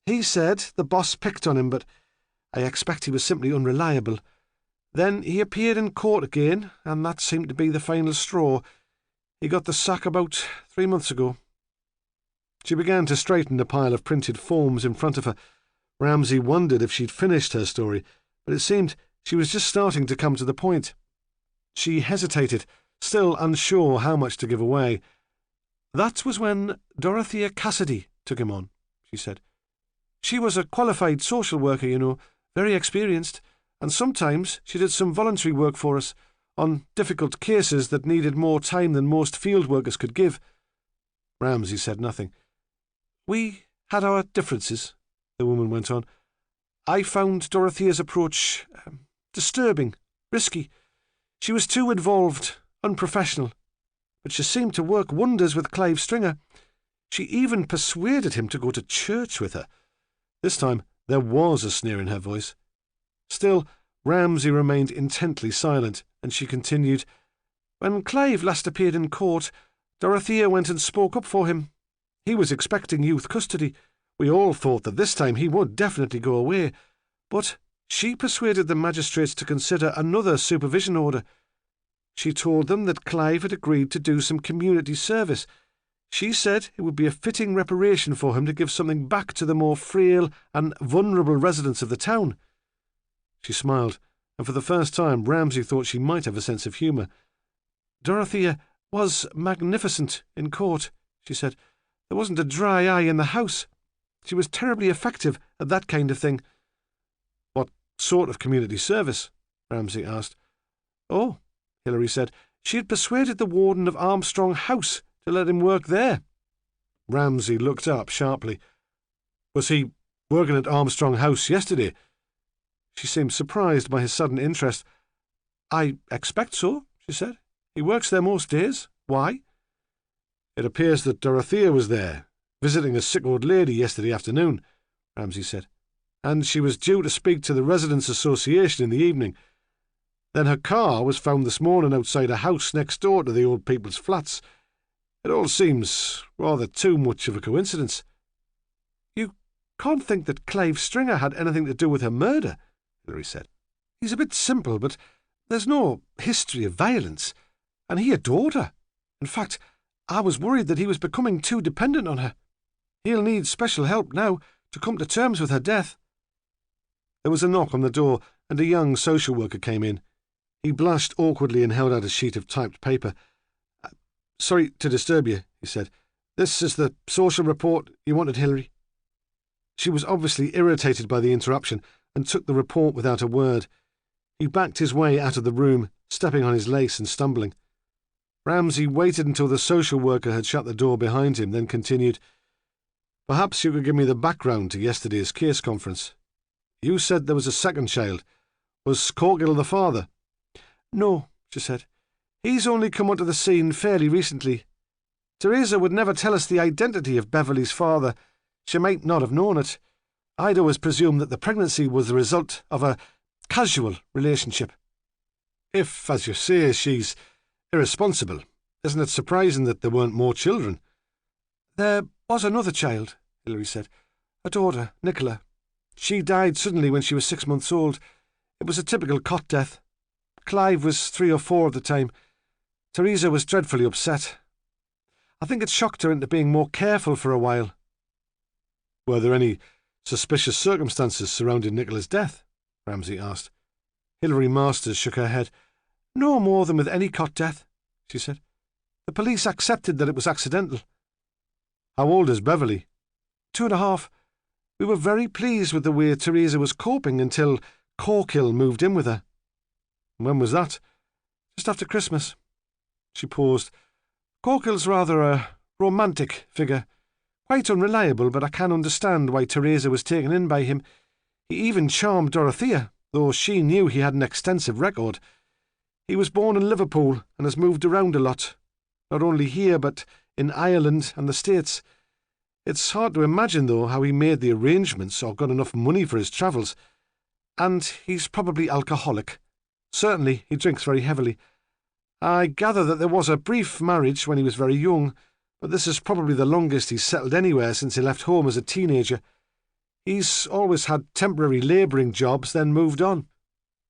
He said the boss picked on him, but I expect he was simply unreliable. Then he appeared in court again, and that seemed to be the final straw. He got the sack about 3 months ago." She began to straighten the pile of printed forms in front of her. Ramsay wondered if she'd finished her story, but it seemed she was just starting to come to the point. She hesitated, still unsure how much to give away. "That was when Dorothea Cassidy took him on," she said. "She was a qualified social worker, you know, very experienced, and sometimes she did some voluntary work for us, on difficult cases that needed more time than most field workers could give." Ramsay said nothing. "We had our differences," the woman went on. "I found Dorothea's approach disturbing, risky. She was too involved, unprofessional. But she seemed to work wonders with Clive Stringer. She even persuaded him to go to church with her." This time there was a sneer in her voice. Still, Ramsay remained intently silent, and she continued, "When Clive last appeared in court, Dorothea went and spoke up for him. He was expecting youth custody. We all thought that this time he would definitely go away, but she persuaded the magistrates to consider another supervision order. She told them that Clive had agreed to do some community service. She said it would be a fitting reparation for him to give something back to the more frail and vulnerable residents of the town." She smiled, and for the first time Ramsay thought she might have a sense of humour. "Dorothea was magnificent in court," she said. "There wasn't a dry eye in the house. She was terribly effective at that kind of thing." "What sort of community service?" Ramsay asked. "Oh," Hilary said, "she had persuaded the warden of Armstrong House to let him work there." Ramsay looked up sharply. "Was he working at Armstrong House yesterday?" She seemed surprised by his sudden interest. "I expect so," she said. "He works there most days. Why?" "It appears that Dorothea was there, visiting a sick old lady yesterday afternoon," Ramsay said, "and she was due to speak to the Residents' Association in the evening. Then her car was found this morning outside a house next door to the old people's flats. It all seems rather too much of a coincidence." "You can't think that Clive Stringer had anything to do with her murder," Hilary said. "He's a bit simple, but there's no history of violence, and he adored her. In fact, I was worried that he was becoming too dependent on her. He'll need special help now to come to terms with her death." There was a knock on the door, and a young social worker came in. He blushed awkwardly and held out a sheet of typed paper. "Sorry to disturb you," he said. "This is the social report you wanted, Hilary." She was obviously irritated by the interruption and took the report without a word. He backed his way out of the room, stepping on his lace and stumbling. Ramsay waited until the social worker had shut the door behind him, then continued, "Perhaps you could give me the background to yesterday's case conference. You said there was a second child. Was Corgill the father?" "No," she said. "He's only come onto the scene fairly recently. Teresa would never tell us the identity of Beverly's father. She might not have known it. I'd always presumed that the pregnancy was the result of a casual relationship." "If, as you say, she's irresponsible, isn't it surprising that there weren't more children?" "There was another child," Hilary said. "A daughter, Nicola. She died suddenly when she was 6 months old. It was a typical cot death. Clive was 3 or 4 at the time. Teresa was dreadfully upset. I think it shocked her into being more careful for a while." "Were there any suspicious circumstances surrounding Nicola's death?" Ramsay asked. Hilary Masters shook her head. "No more than with any cot death," she said. "The police accepted that it was accidental." "How old is Beverly?" 2.5. We were very pleased with the way Teresa was coping until Corkill moved in with her." "When was that?" "Just after Christmas." She paused. Corkill's rather a romantic figure. Quite unreliable, but I can understand why Teresa was taken in by him. He even charmed Dorothea, though she knew he had an extensive record. He was born in Liverpool and has moved around a lot, not only here but in Ireland and the States. It's hard to imagine, though, how he made the arrangements or got enough money for his travels. And he's probably alcoholic. Certainly he drinks very heavily. I gather that there was a brief marriage when he was very young, but this is probably the longest he's settled anywhere since he left home as a teenager. He's always had temporary labouring jobs, then moved on.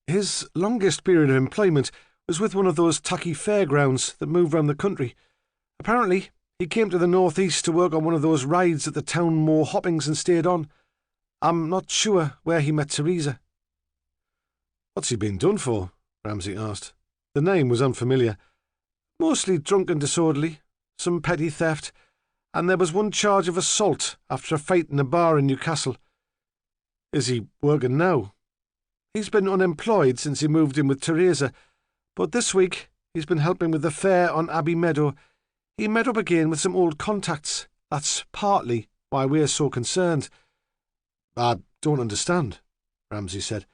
His longest period of employment was with one of those tacky fairgrounds that move round the country. Apparently, he came to the northeast to work on one of those rides at the town moor hoppings and stayed on. I'm not sure where he met Teresa. What's he been done for? Ramsay asked. The name was unfamiliar. Mostly drunk and disorderly, some petty theft, and there was one charge of assault after a fight in a bar in Newcastle. Is he working now? He's been unemployed since he moved in with Teresa, but this week he's been helping with the fair on Abbey Meadow. He met up again with some old contacts. That's partly why we're so concerned. I don't understand, Ramsay said.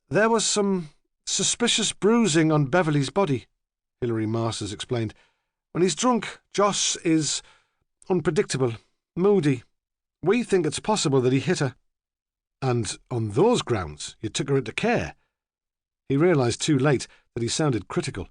There was some suspicious bruising on Beverley's body, Hilary Masters explained. When he's drunk, Joss is unpredictable, moody. We think it's possible that he hit her. And on those grounds, you took her into care? He realised too late that he sounded critical.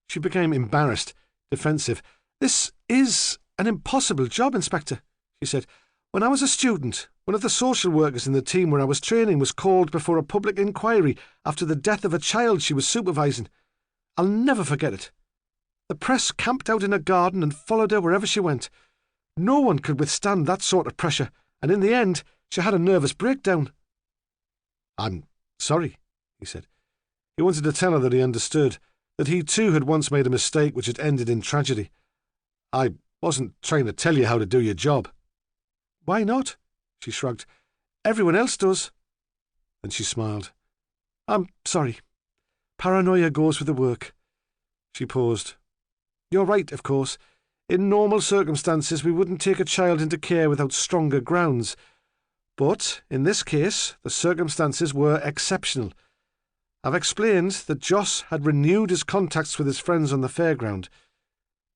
She became embarrassed, defensive. This is an impossible job, Inspector, she said. When I was a student, one of the social workers in the team where I was training was called before a public inquiry after the death of a child she was supervising. I'll never forget it. The press camped out in her garden and followed her wherever she went. No one could withstand that sort of pressure, and in the end, she had a nervous breakdown. I'm sorry, he said. He wanted to tell her that he understood, that he too had once made a mistake which had ended in tragedy. I wasn't trying to tell you how to do your job. Why not? She shrugged. Everyone else does. Then she smiled. I'm sorry. Paranoia goes with the work. She paused. You're right, of course. In normal circumstances, we wouldn't take a child into care without stronger grounds. But, in this case, the circumstances were exceptional. I've explained that Joss had renewed his contacts with his friends on the fairground.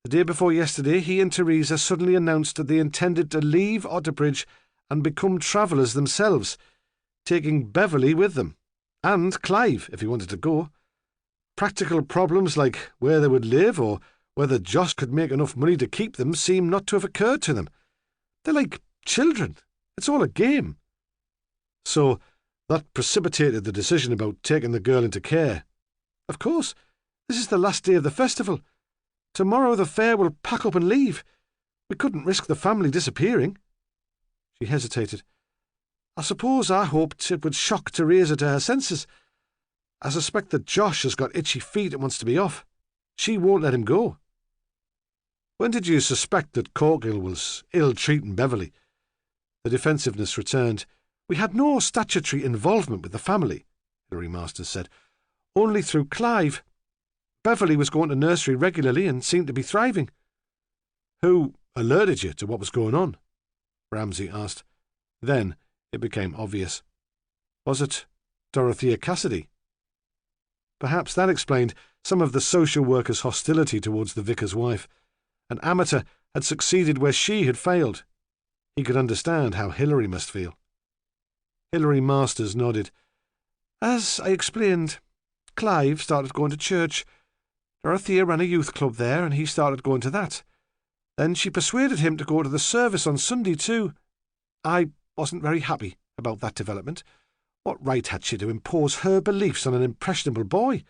The day before yesterday, he and Teresa suddenly announced that they intended to leave Otterbridge and become travellers themselves, taking Beverley with them, and Clive, if he wanted to go. Practical problems like where they would live or whether Joss could make enough money to keep them seem not to have occurred to them. They're like children. It's all a game. So that precipitated the decision about taking the girl into care. Of course. This is the last day of the festival. Tomorrow the fair will pack up and leave. We couldn't risk the family disappearing. She hesitated. I suppose I hoped it would shock Teresa to her senses. I suspect that Josh has got itchy feet and wants to be off. She won't let him go. When did you suspect that Corkill was ill-treating Beverley? The defensiveness returned. We had no statutory involvement with the family, Hilary Masters said. Only through Clive. Beverley was going to nursery regularly and seemed to be thriving. Who alerted you to what was going on? Ramsay asked. Then it became obvious. Was it Dorothea Cassidy? Perhaps that explained some of the social worker's hostility towards the vicar's wife. An amateur had succeeded where she had failed. He could understand how Hilary must feel. Hilary Masters nodded. As I explained, Clive started going to church. Dorothea ran a youth club there, and he started going to that. Then she persuaded him to go to the service on Sunday too. I wasn't very happy about that development. What right had she to impose her beliefs on an impressionable boy?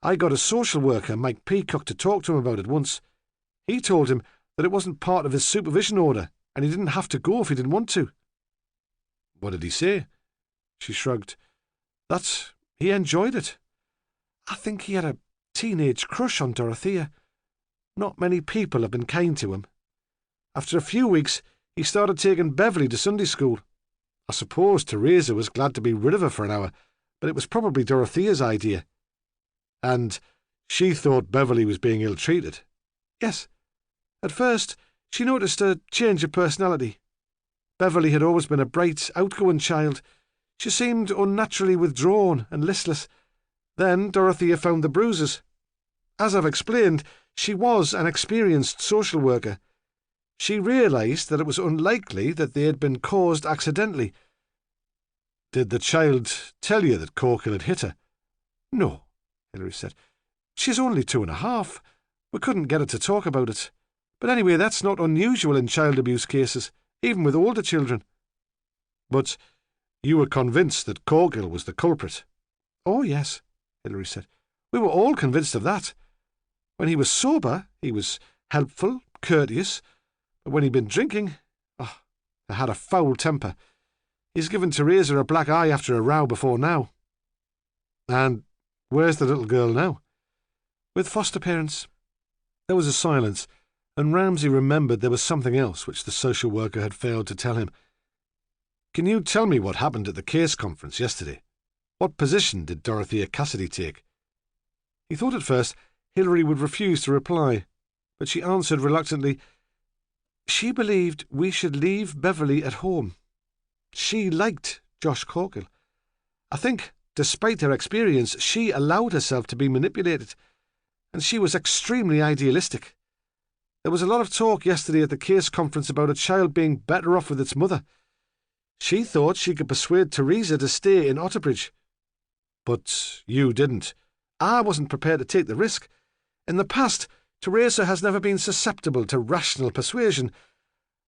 I got a social worker, Mike Peacock, to talk to him about it once. He told him that it wasn't part of his supervision order, and he didn't have to go if he didn't want to. What did he say? She shrugged. That he enjoyed it. I think he had a teenage crush on Dorothea. Not many people have been kind to him. After a few weeks, he started taking Beverley to Sunday school. I suppose Teresa was glad to be rid of her for an hour, but it was probably Dorothea's idea. And she thought Beverley was being ill-treated? Yes, At first, she noticed a change of personality. Beverly had always been a bright, outgoing child. She seemed unnaturally withdrawn and listless. Then Dorothea found the bruises. As I've explained, she was an experienced social worker. She realised that it was unlikely that they had been caused accidentally. Did the child tell you that Corkill had hit her? No, Hilary said. She's only 2.5. We couldn't get her to talk about it. But anyway, that's not unusual in child abuse cases, even with older children. But you were convinced that Corkill was the culprit? Oh, yes, Hilary said. We were all convinced of that. When he was sober, he was helpful, courteous. But when he'd been drinking, he had a foul temper. He's given Teresa a black eye after a row before now. And where's the little girl now? With foster parents. There was a silence, and Ramsay remembered there was something else which the social worker had failed to tell him. Can you tell me what happened at the case conference yesterday? What position did Dorothea Cassidy take? He thought at first Hilary would refuse to reply, but she answered reluctantly, She believed we should leave Beverly at home. She liked Josh Corkill. I think, despite her experience, she allowed herself to be manipulated, and she was extremely idealistic. There was a lot of talk yesterday at the case conference about a child being better off with its mother. She thought she could persuade Teresa to stay in Otterbridge. But you didn't. I wasn't prepared to take the risk. In the past, Teresa has never been susceptible to rational persuasion.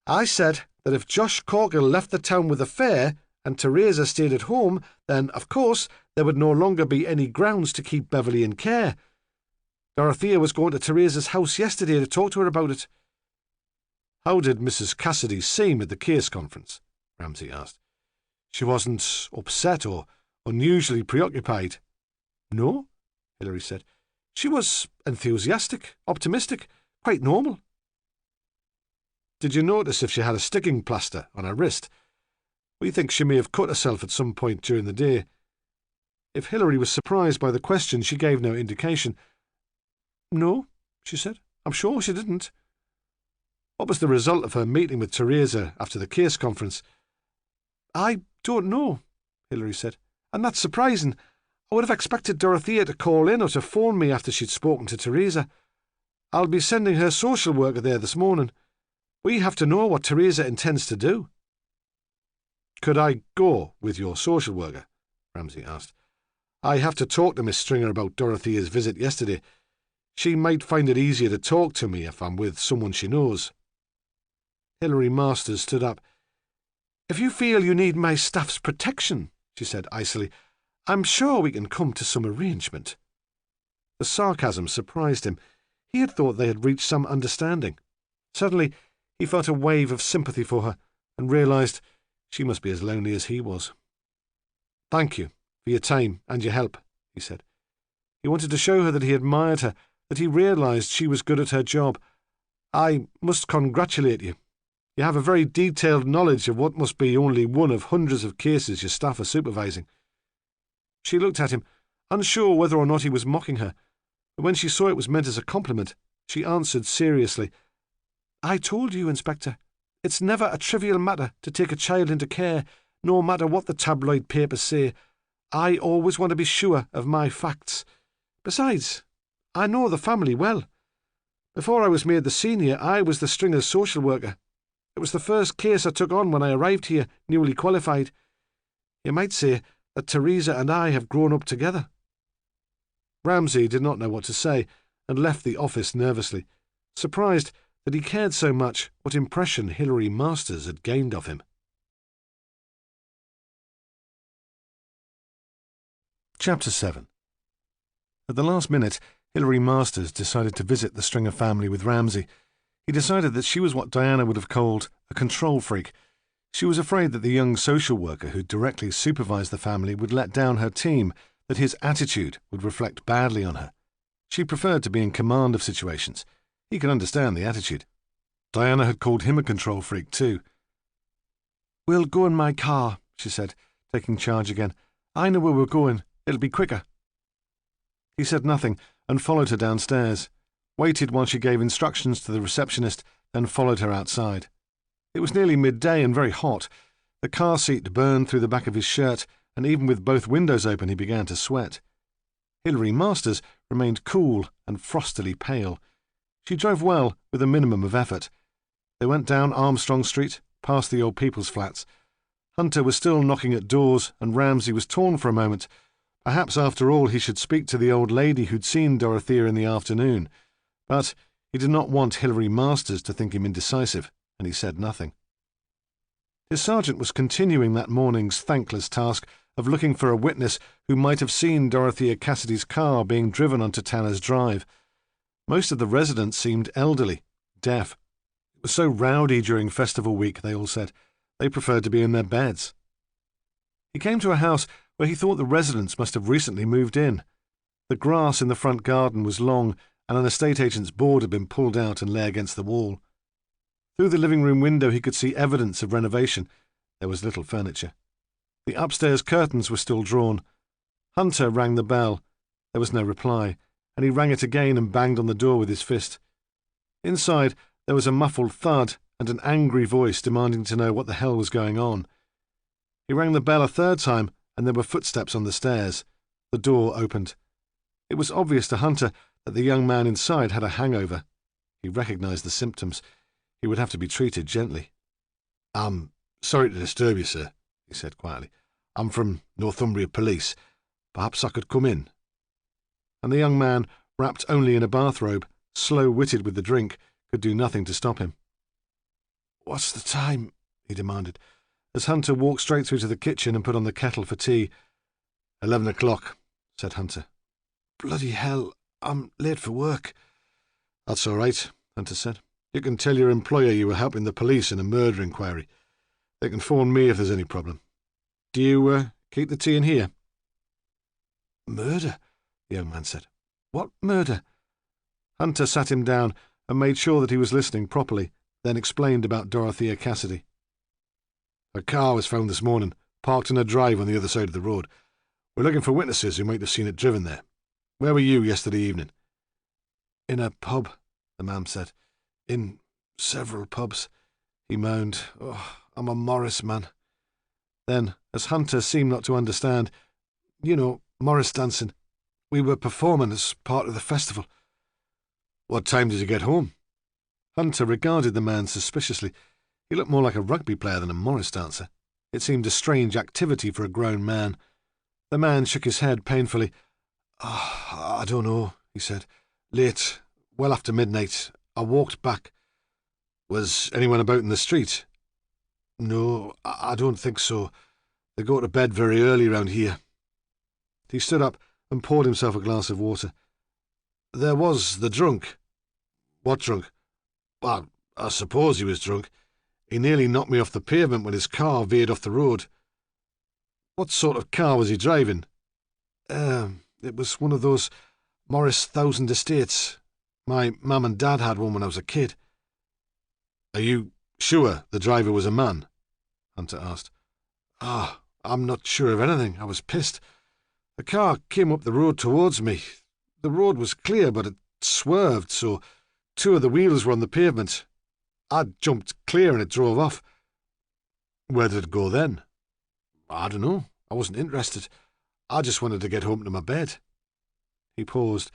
I said that if Josh Corkill left the town with a fare and Teresa stayed at home, then, of course, there would no longer be any grounds to keep Beverly in care. Dorothea was going to Teresa's house yesterday to talk to her about it. How did Mrs. Cassidy seem at the case conference? Ramsay asked. She wasn't upset or unusually preoccupied. No, Hilary said. She was enthusiastic, optimistic, quite normal. Did you notice if she had a sticking plaster on her wrist? We think she may have cut herself at some point during the day. If Hilary was surprised by the question, she gave no indication. No, she said. I'm sure she didn't. What was the result of her meeting with Teresa after the case conference? I don't know, Hilary said. And that's surprising. I would have expected Dorothea to call in or to phone me after she'd spoken to Teresa. I'll be sending her social worker there this morning. We have to know what Teresa intends to do. Could I go with your social worker? Ramsay asked. I have to talk to Miss Stringer about Dorothea's visit yesterday. She might find it easier to talk to me if I'm with someone she knows. Hilary Masters stood up. If you feel you need my staff's protection, she said icily, I'm sure we can come to some arrangement. The sarcasm surprised him. He had thought they had reached some understanding. Suddenly, he felt a wave of sympathy for her and realised she must be as lonely as he was. Thank you for your time and your help, he said. He wanted to show her that he admired her, that he realised she was good at her job. I must congratulate you. You have a very detailed knowledge of what must be only one of hundreds of cases your staff are supervising. She looked at him, unsure whether or not he was mocking her, but when she saw it was meant as a compliment, she answered seriously, I told you, Inspector, it's never a trivial matter to take a child into care, no matter what the tabloid papers say. I always want to be sure of my facts. Besides, I know the family well. Before I was made the senior, I was the Stringers' social worker. It was the first case I took on when I arrived here, newly qualified. You might say that Teresa and I have grown up together. Ramsay did not know what to say, and left the office nervously, surprised that he cared so much what impression Hilary Masters had gained of him. Chapter 7. At the last minute, Hilary Masters decided to visit the Stringer family with Ramsay. He decided that she was what Diana would have called a control freak. She was afraid that the young social worker who directly supervised the family would let down her team, that his attitude would reflect badly on her. She preferred to be in command of situations. He could understand the attitude. Diana had called him a control freak too. We'll go in my car, she said, taking charge again. I know where we're going. It'll be quicker. He said nothing and followed her downstairs. waited while she gave instructions to the receptionist, then followed her outside. It was nearly midday and very hot. The car seat burned through the back of his shirt, and even with both windows open he began to sweat. Hilary Masters remained cool and frostily pale. She drove well, with a minimum of effort. They went down Armstrong Street, past the old people's flats. Hunter was still knocking at doors, and Ramsay was torn for a moment. Perhaps, after all, he should speak to the old lady who'd seen Dorothea in the afternoon. But he did not want Hilary Masters to think him indecisive, and he said nothing. His sergeant was continuing that morning's thankless task of looking for a witness who might have seen Dorothea Cassidy's car being driven onto Tanner's Drive. Most of the residents seemed elderly, deaf. It was so rowdy during festival week, they all said. They preferred to be in their beds. He came to a house where he thought the residents must have recently moved in. The grass in the front garden was long, and an estate agent's board had been pulled out and lay against the wall. Through the living room window he could see evidence of renovation. There was little furniture. The upstairs curtains were still drawn. Hunter rang the bell. There was no reply, and he rang it again and banged on the door with his fist. Inside there was a muffled thud and an angry voice demanding to know what the hell was going on. He rang the bell a third time, and there were footsteps on the stairs. The door opened. It was obvious to Hunter that the young man inside had a hangover. He recognized the symptoms. He would have to be treated gently. "I'm sorry to disturb you, sir," he said quietly. "I'm from Northumbria Police. Perhaps I could come in." And the young man, wrapped only in a bathrobe, slow-witted with the drink, could do nothing to stop him. "What's the time?" he demanded, as Hunter walked straight through to the kitchen and put on the kettle for tea. 11 o'clock, said Hunter. "Bloody hell, I'm late for work." "That's all right," Hunter said. "You can tell your employer you were helping the police in a murder inquiry. They can phone me if there's any problem. Do you keep the tea in here?" "Murder?" the young man said. "What murder?" Hunter sat him down and made sure that he was listening properly, then explained about Dorothea Cassidy. "Her car was found this morning, parked in a drive on the other side of the road. We're looking for witnesses who might have seen it driven there. Where were you yesterday evening?" "In a pub," the man said. "In several pubs." He moaned. "Oh, I'm a Morris man." Then, as Hunter seemed not to understand, "You know, Morris dancing. We were performing as part of the festival." "What time did you get home?" Hunter regarded the man suspiciously. He looked more like a rugby player than a Morris dancer. It seemed a strange activity for a grown man. The man shook his head painfully. "Oh, I don't know," he said. "Late, well after midnight. I walked back." "Was anyone about in the street?" "No, I don't think so. They go to bed very early round here." He stood up and poured himself a glass of water. "There was the drunk." "What drunk?" "Well, I suppose he was drunk. He nearly knocked me off the pavement when his car veered off the road." "What sort of car was he driving?" It was one of those Morris 1000 Estates. My mum and dad had one when I was a kid." "Are you sure the driver was a man?" Hunter asked. I'm not sure of anything. I was pissed. The car came up the road towards me. The road was clear, but it swerved, so 2 of the wheels were on the pavement. I jumped clear and it drove off." "Where did it go then?" "I don't know. I wasn't interested. I just wanted to get home to my bed." He paused.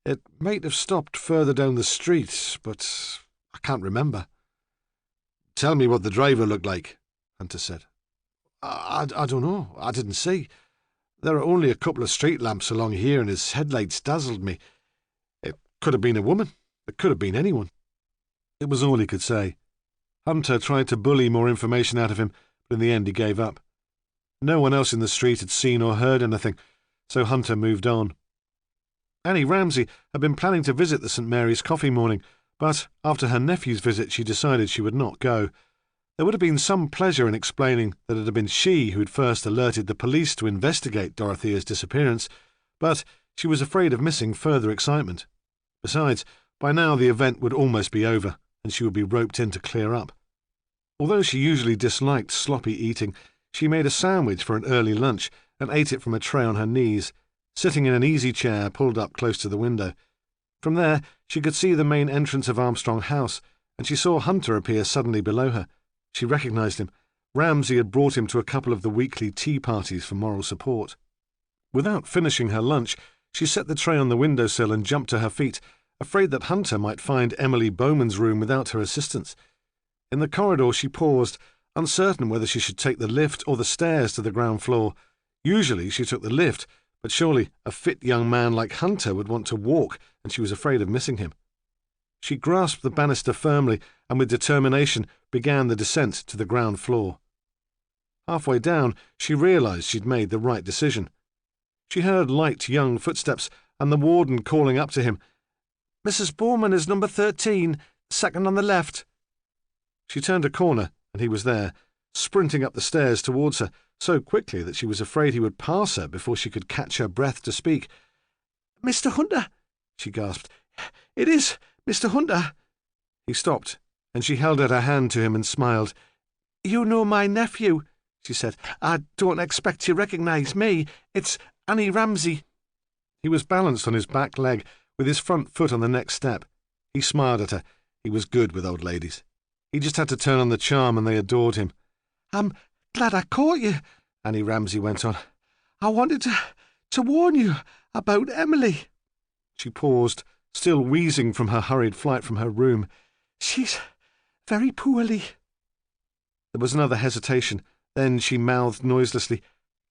"It might have stopped further down the street, but I can't remember." "Tell me what the driver looked like," Hunter said. I don't know. I didn't see. There are only a couple of street lamps along here, and his headlights dazzled me. It could have been a woman. It could have been anyone." It was all he could say. Hunter tried to bully more information out of him, but in the end he gave up. No one else in the street had seen or heard anything, so Hunter moved on. Annie Ramsay had been planning to visit the St. Mary's coffee morning, but after her nephew's visit she decided she would not go. There would have been some pleasure in explaining that it had been she who had first alerted the police to investigate Dorothea's disappearance, but she was afraid of missing further excitement. Besides, by now the event would almost be over, and she would be roped in to clear up. Although she usually disliked sloppy eating, she made a sandwich for an early lunch and ate it from a tray on her knees, sitting in an easy chair pulled up close to the window. From there, she could see the main entrance of Armstrong House, and she saw Hunter appear suddenly below her. She recognised him. Ramsay had brought him to a couple of the weekly tea parties for moral support. Without finishing her lunch, she set the tray on the windowsill and jumped to her feet, afraid that Hunter might find Emily Bowman's room without her assistance. In the corridor she paused, uncertain whether she should take the lift or the stairs to the ground floor. Usually she took the lift, but surely a fit young man like Hunter would want to walk, and she was afraid of missing him. She grasped the banister firmly and with determination began the descent to the ground floor. Halfway down, she realised she'd made the right decision. She heard light young footsteps and the warden calling up to him, "Mrs. Bowman is number 13, second on the left." She turned a corner, and he was there, sprinting up the stairs towards her, so quickly that she was afraid he would pass her before she could catch her breath to speak. "Mr. Hunter," she gasped. "It is Mr. Hunter." He stopped, and she held out her hand to him and smiled. "You know my nephew," she said. "I don't expect you recognise me. It's Annie Ramsay." He was balanced on his back leg, with his front foot on the next step. He smiled at her. He was good with old ladies. He just had to turn on the charm, and they adored him. "I'm glad I caught you," Annie Ramsay went on. "I wanted to warn you about Emily." She paused, still wheezing from her hurried flight from her room. "She's very poorly." There was another hesitation. Then she mouthed noiselessly,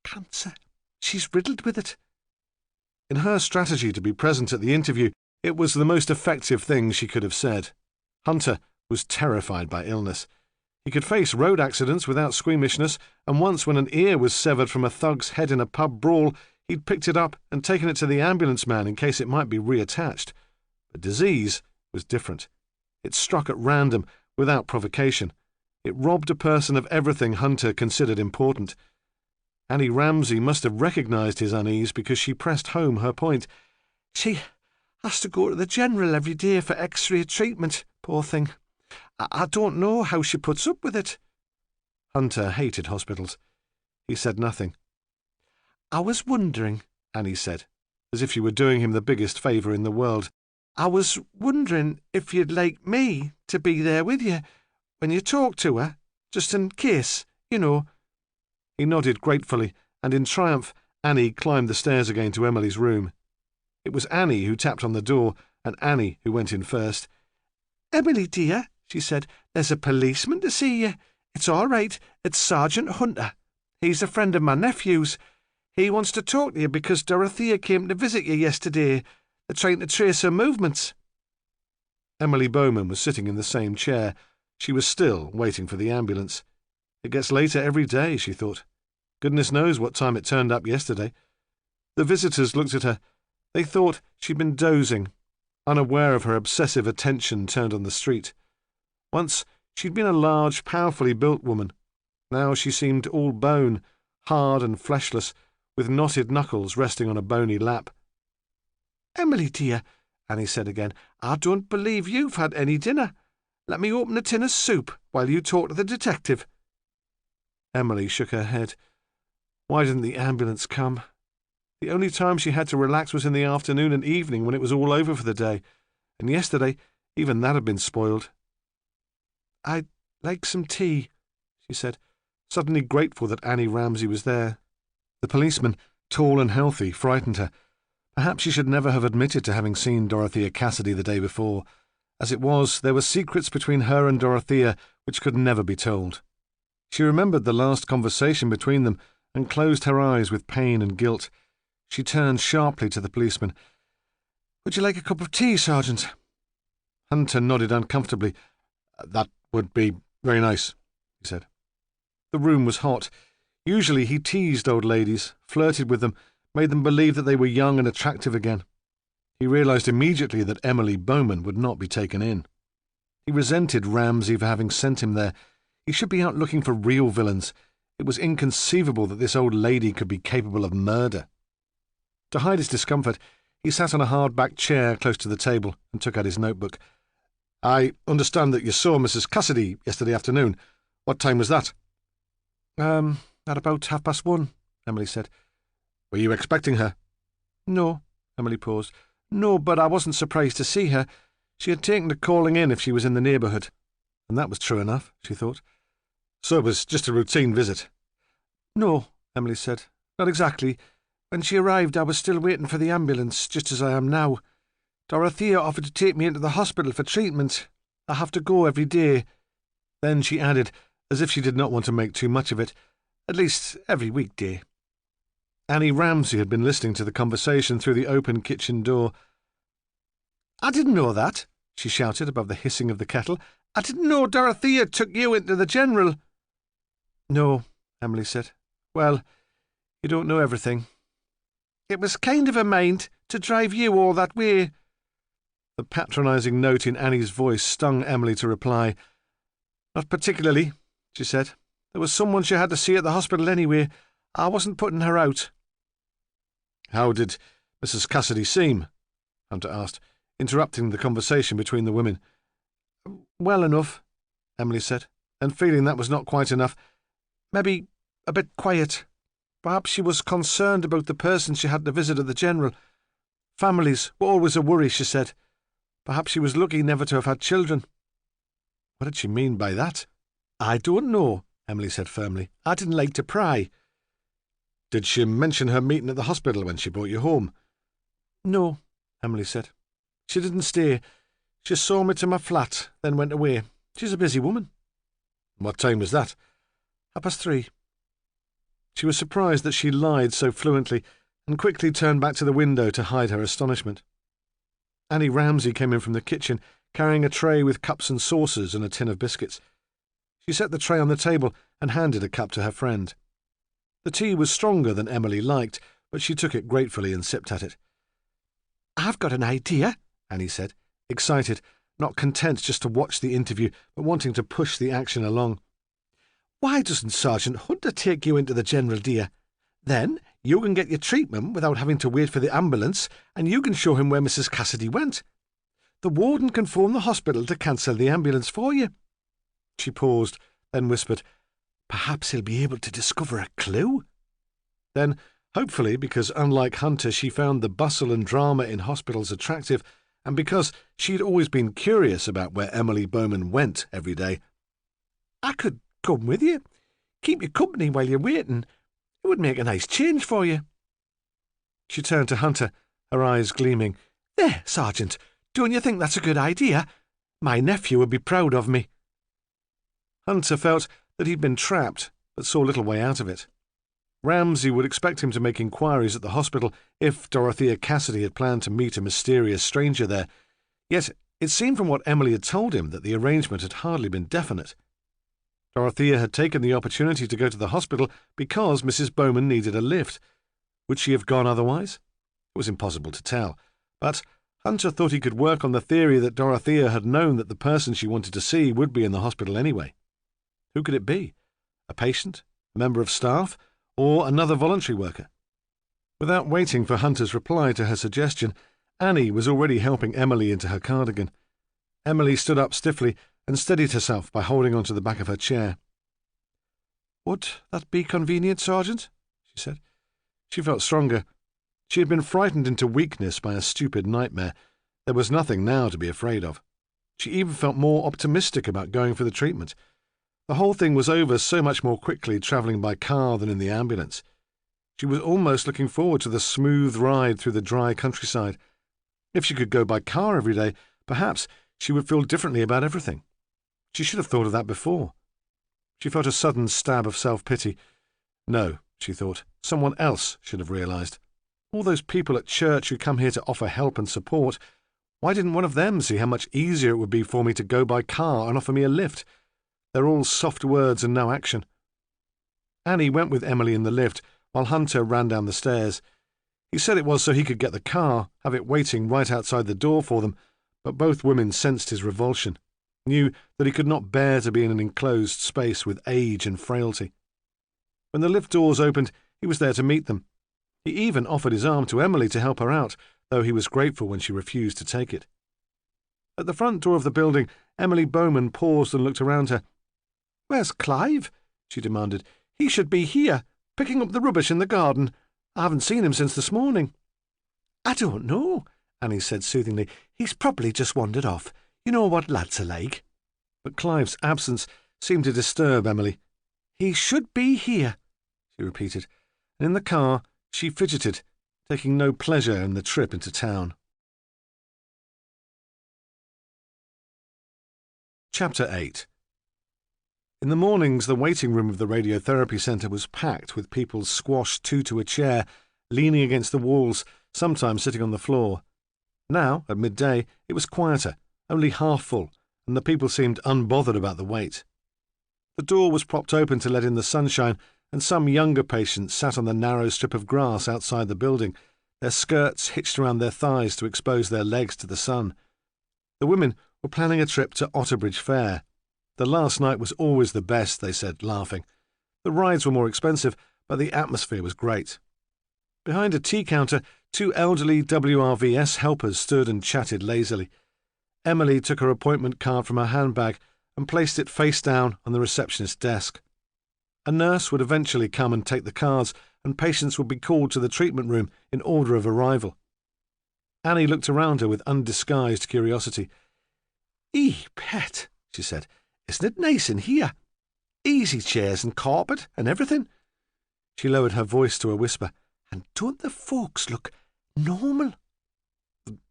"Cancer. She's riddled with it." In her strategy to be present at the interview, it was the most effective thing she could have said. Hunter was terrified by illness. He could face road accidents without squeamishness, and once when an ear was severed from a thug's head in a pub brawl, he'd picked it up and taken it to the ambulance man in case it might be reattached. But disease was different. It struck at random, without provocation. It robbed a person of everything Hunter considered important. Annie Ramsay must have recognised his unease because she pressed home her point. "She has to go to the general every day for X-ray treatment, poor thing. I don't know how she puts up with it." Hunter hated hospitals. He said nothing. "I was wondering," Annie said, as if she were doing him the biggest favour in the world. "I was wondering if you'd like me to be there with you when you talk to her, just in case, you know." He nodded gratefully, and in triumph Annie climbed the stairs again to Emily's room. It was Annie who tapped on the door, and Annie who went in first. "Emily, dear," she said, "there's a policeman to see you. It's all right. It's Sergeant Hunter. He's a friend of my nephew's. He wants to talk to you because Dorothea came to visit you yesterday. They're trying to trace her movements." Emily Bowman was sitting in the same chair. She was still waiting for the ambulance. It gets later every day, she thought. Goodness knows what time it turned up yesterday. The visitors looked at her. They thought she'd been dozing, unaware of her obsessive attention turned on the street. Once she'd been a large, powerfully built woman. Now she seemed all bone, hard and fleshless, with knotted knuckles resting on a bony lap. "Emily, dear," Annie said again, "I don't believe you've had any dinner. Let me open a tin of soup while you talk to the detective." Emily shook her head. Why didn't the ambulance come? The only time she had to relax was in the afternoon and evening when it was all over for the day, and yesterday even that had been spoiled. "I'd like some tea," she said, suddenly grateful that Annie Ramsay was there. The policeman, tall and healthy, frightened her. Perhaps she should never have admitted to having seen Dorothea Cassidy the day before. As it was, there were secrets between her and Dorothea which could never be told. She remembered the last conversation between them and closed her eyes with pain and guilt. She turned sharply to the policeman. "Would you like a cup of tea, Sergeant?" Hunter nodded uncomfortably. "That would be very nice," he said. The room was hot. Usually he teased old ladies, flirted with them, made them believe that they were young and attractive again. He realised immediately that Emily Bowman would not be taken in. He resented Ramsay for having sent him there. He should be out looking for real villains. It was inconceivable that this old lady could be capable of murder. To hide his discomfort, he sat on a hard-backed chair close to the table and took out his notebook. "I understand that you saw Mrs. Cassidy yesterday afternoon. What time was that?" At about 1:30, Emily said. "Were you expecting her?" "No," Emily paused. No, but I wasn't surprised to see her. She had taken to calling in if she was in the neighbourhood. And that was true enough, she thought. So it was just a routine visit. No, Emily said. Not exactly. When she arrived, I was still waiting for the ambulance, just as I am now. Dorothea offered to take me into the hospital for treatment. I have to go every day. Then she added, as if she did not want to make too much of it, at least every weekday. Annie Ramsay had been listening to the conversation through the open kitchen door. I didn't know that, she shouted above the hissing of the kettle. I didn't know Dorothea took you into the general. No, Emily said. Well, you don't know everything. It was kind of a mind to drive you all that way. The patronising note in Annie's voice stung Emily to reply. Not particularly, she said. There was someone she had to see at the hospital anyway. I wasn't putting her out. How did Mrs. Cassidy seem? Hunter asked, interrupting the conversation between the women. Well enough, Emily said, and feeling that was not quite enough. Maybe a bit quiet. Perhaps she was concerned about the person she had to visit at the general. Families were always a worry, she said. Perhaps she was lucky never to have had children. What did she mean by that? I don't know, Emily said firmly. I didn't like to pry. Did she mention her meeting at the hospital when she brought you home? No, Emily said. She didn't stay. She saw me to my flat, then went away. She's a busy woman. What time was that? 3:30. She was surprised that she lied so fluently, and quickly turned back to the window to hide her astonishment. Annie Ramsay came in from the kitchen, carrying a tray with cups and saucers and a tin of biscuits. She set the tray on the table and handed a cup to her friend. The tea was stronger than Emily liked, but she took it gratefully and sipped at it. I've got an idea, Annie said, excited, not content just to watch the interview, but wanting to push the action along. Why doesn't Sergeant Hunter take you into the general, dear? Then you can get your treatment without having to wait for the ambulance, and you can show him where Mrs. Cassidy went. The warden can phone the hospital to cancel the ambulance for you. She paused, then whispered, Perhaps he'll be able to discover a clue? Then, hopefully, because unlike Hunter she found the bustle and drama in hospitals attractive, and because she'd always been curious about where Emily Bowman went every day, I could come with you. Keep you company while you're waiting. It would make a nice change for you. She turned to Hunter, her eyes gleaming. There, Sergeant, don't you think that's a good idea? My nephew would be proud of me. Hunter felt that he'd been trapped, but saw little way out of it. Ramsay would expect him to make inquiries at the hospital if Dorothea Cassidy had planned to meet a mysterious stranger there, yet it seemed from what Emily had told him that the arrangement had hardly been definite. Dorothea had taken the opportunity to go to the hospital because Mrs. Bowman needed a lift. Would she have gone otherwise? It was impossible to tell, but Hunter thought he could work on the theory that Dorothea had known that the person she wanted to see would be in the hospital anyway. Who could it be? A patient? A member of staff? Or another voluntary worker? Without waiting for Hunter's reply to her suggestion, Annie was already helping Emily into her cardigan. Emily stood up stiffly and steadied herself by holding on to the back of her chair. Would that be convenient, Sergeant? She said. She felt stronger. She had been frightened into weakness by a stupid nightmare. There was nothing now to be afraid of. She even felt more optimistic about going for the treatment. The whole thing was over so much more quickly travelling by car than in the ambulance. She was almost looking forward to the smooth ride through the dry countryside. If she could go by car every day, perhaps she would feel differently about everything. She should have thought of that before. She felt a sudden stab of self-pity. No, she thought, someone else should have realised. All those people at church who come here to offer help and support, why didn't one of them see how much easier it would be for me to go by car and offer me a lift? They're all soft words and no action. Annie went with Emily in the lift, while Hunter ran down the stairs. He said it was so he could get the car, have it waiting right outside the door for them, but both women sensed his revulsion, knew that he could not bear to be in an enclosed space with age and frailty. When the lift doors opened, he was there to meet them. He even offered his arm to Emily to help her out, though he was grateful when she refused to take it. At the front door of the building, Emily Bowman paused and looked around her. "Where's Clive?" she demanded. "He should be here, picking up the rubbish in the garden. I haven't seen him since this morning." "I don't know," Annie said soothingly. "He's probably just wandered off. You know what lads are like." But Clive's absence seemed to disturb Emily. "He should be here," she repeated, and in the car she fidgeted, taking no pleasure in the trip into town. Chapter 8. In the mornings, the waiting room of the radiotherapy centre was packed with people squashed two to a chair, leaning against the walls, sometimes sitting on the floor. Now, at midday, it was quieter, only half full, and the people seemed unbothered about the wait. The door was propped open to let in the sunshine, and some younger patients sat on the narrow strip of grass outside the building, their skirts hitched around their thighs to expose their legs to the sun. The women were planning a trip to Otterbridge Fair. The last night was always the best, they said, laughing. The rides were more expensive, but the atmosphere was great. Behind a tea counter, two elderly WRVS helpers stood and chatted lazily. Emily took her appointment card from her handbag and placed it face down on the receptionist's desk. A nurse would eventually come and take the cards, and patients would be called to the treatment room in order of arrival. Annie looked around her with undisguised curiosity. "Pet," she said, "isn't it nice in here? Easy chairs and carpet and everything." She lowered her voice to a whisper. "And don't the folks look normal?"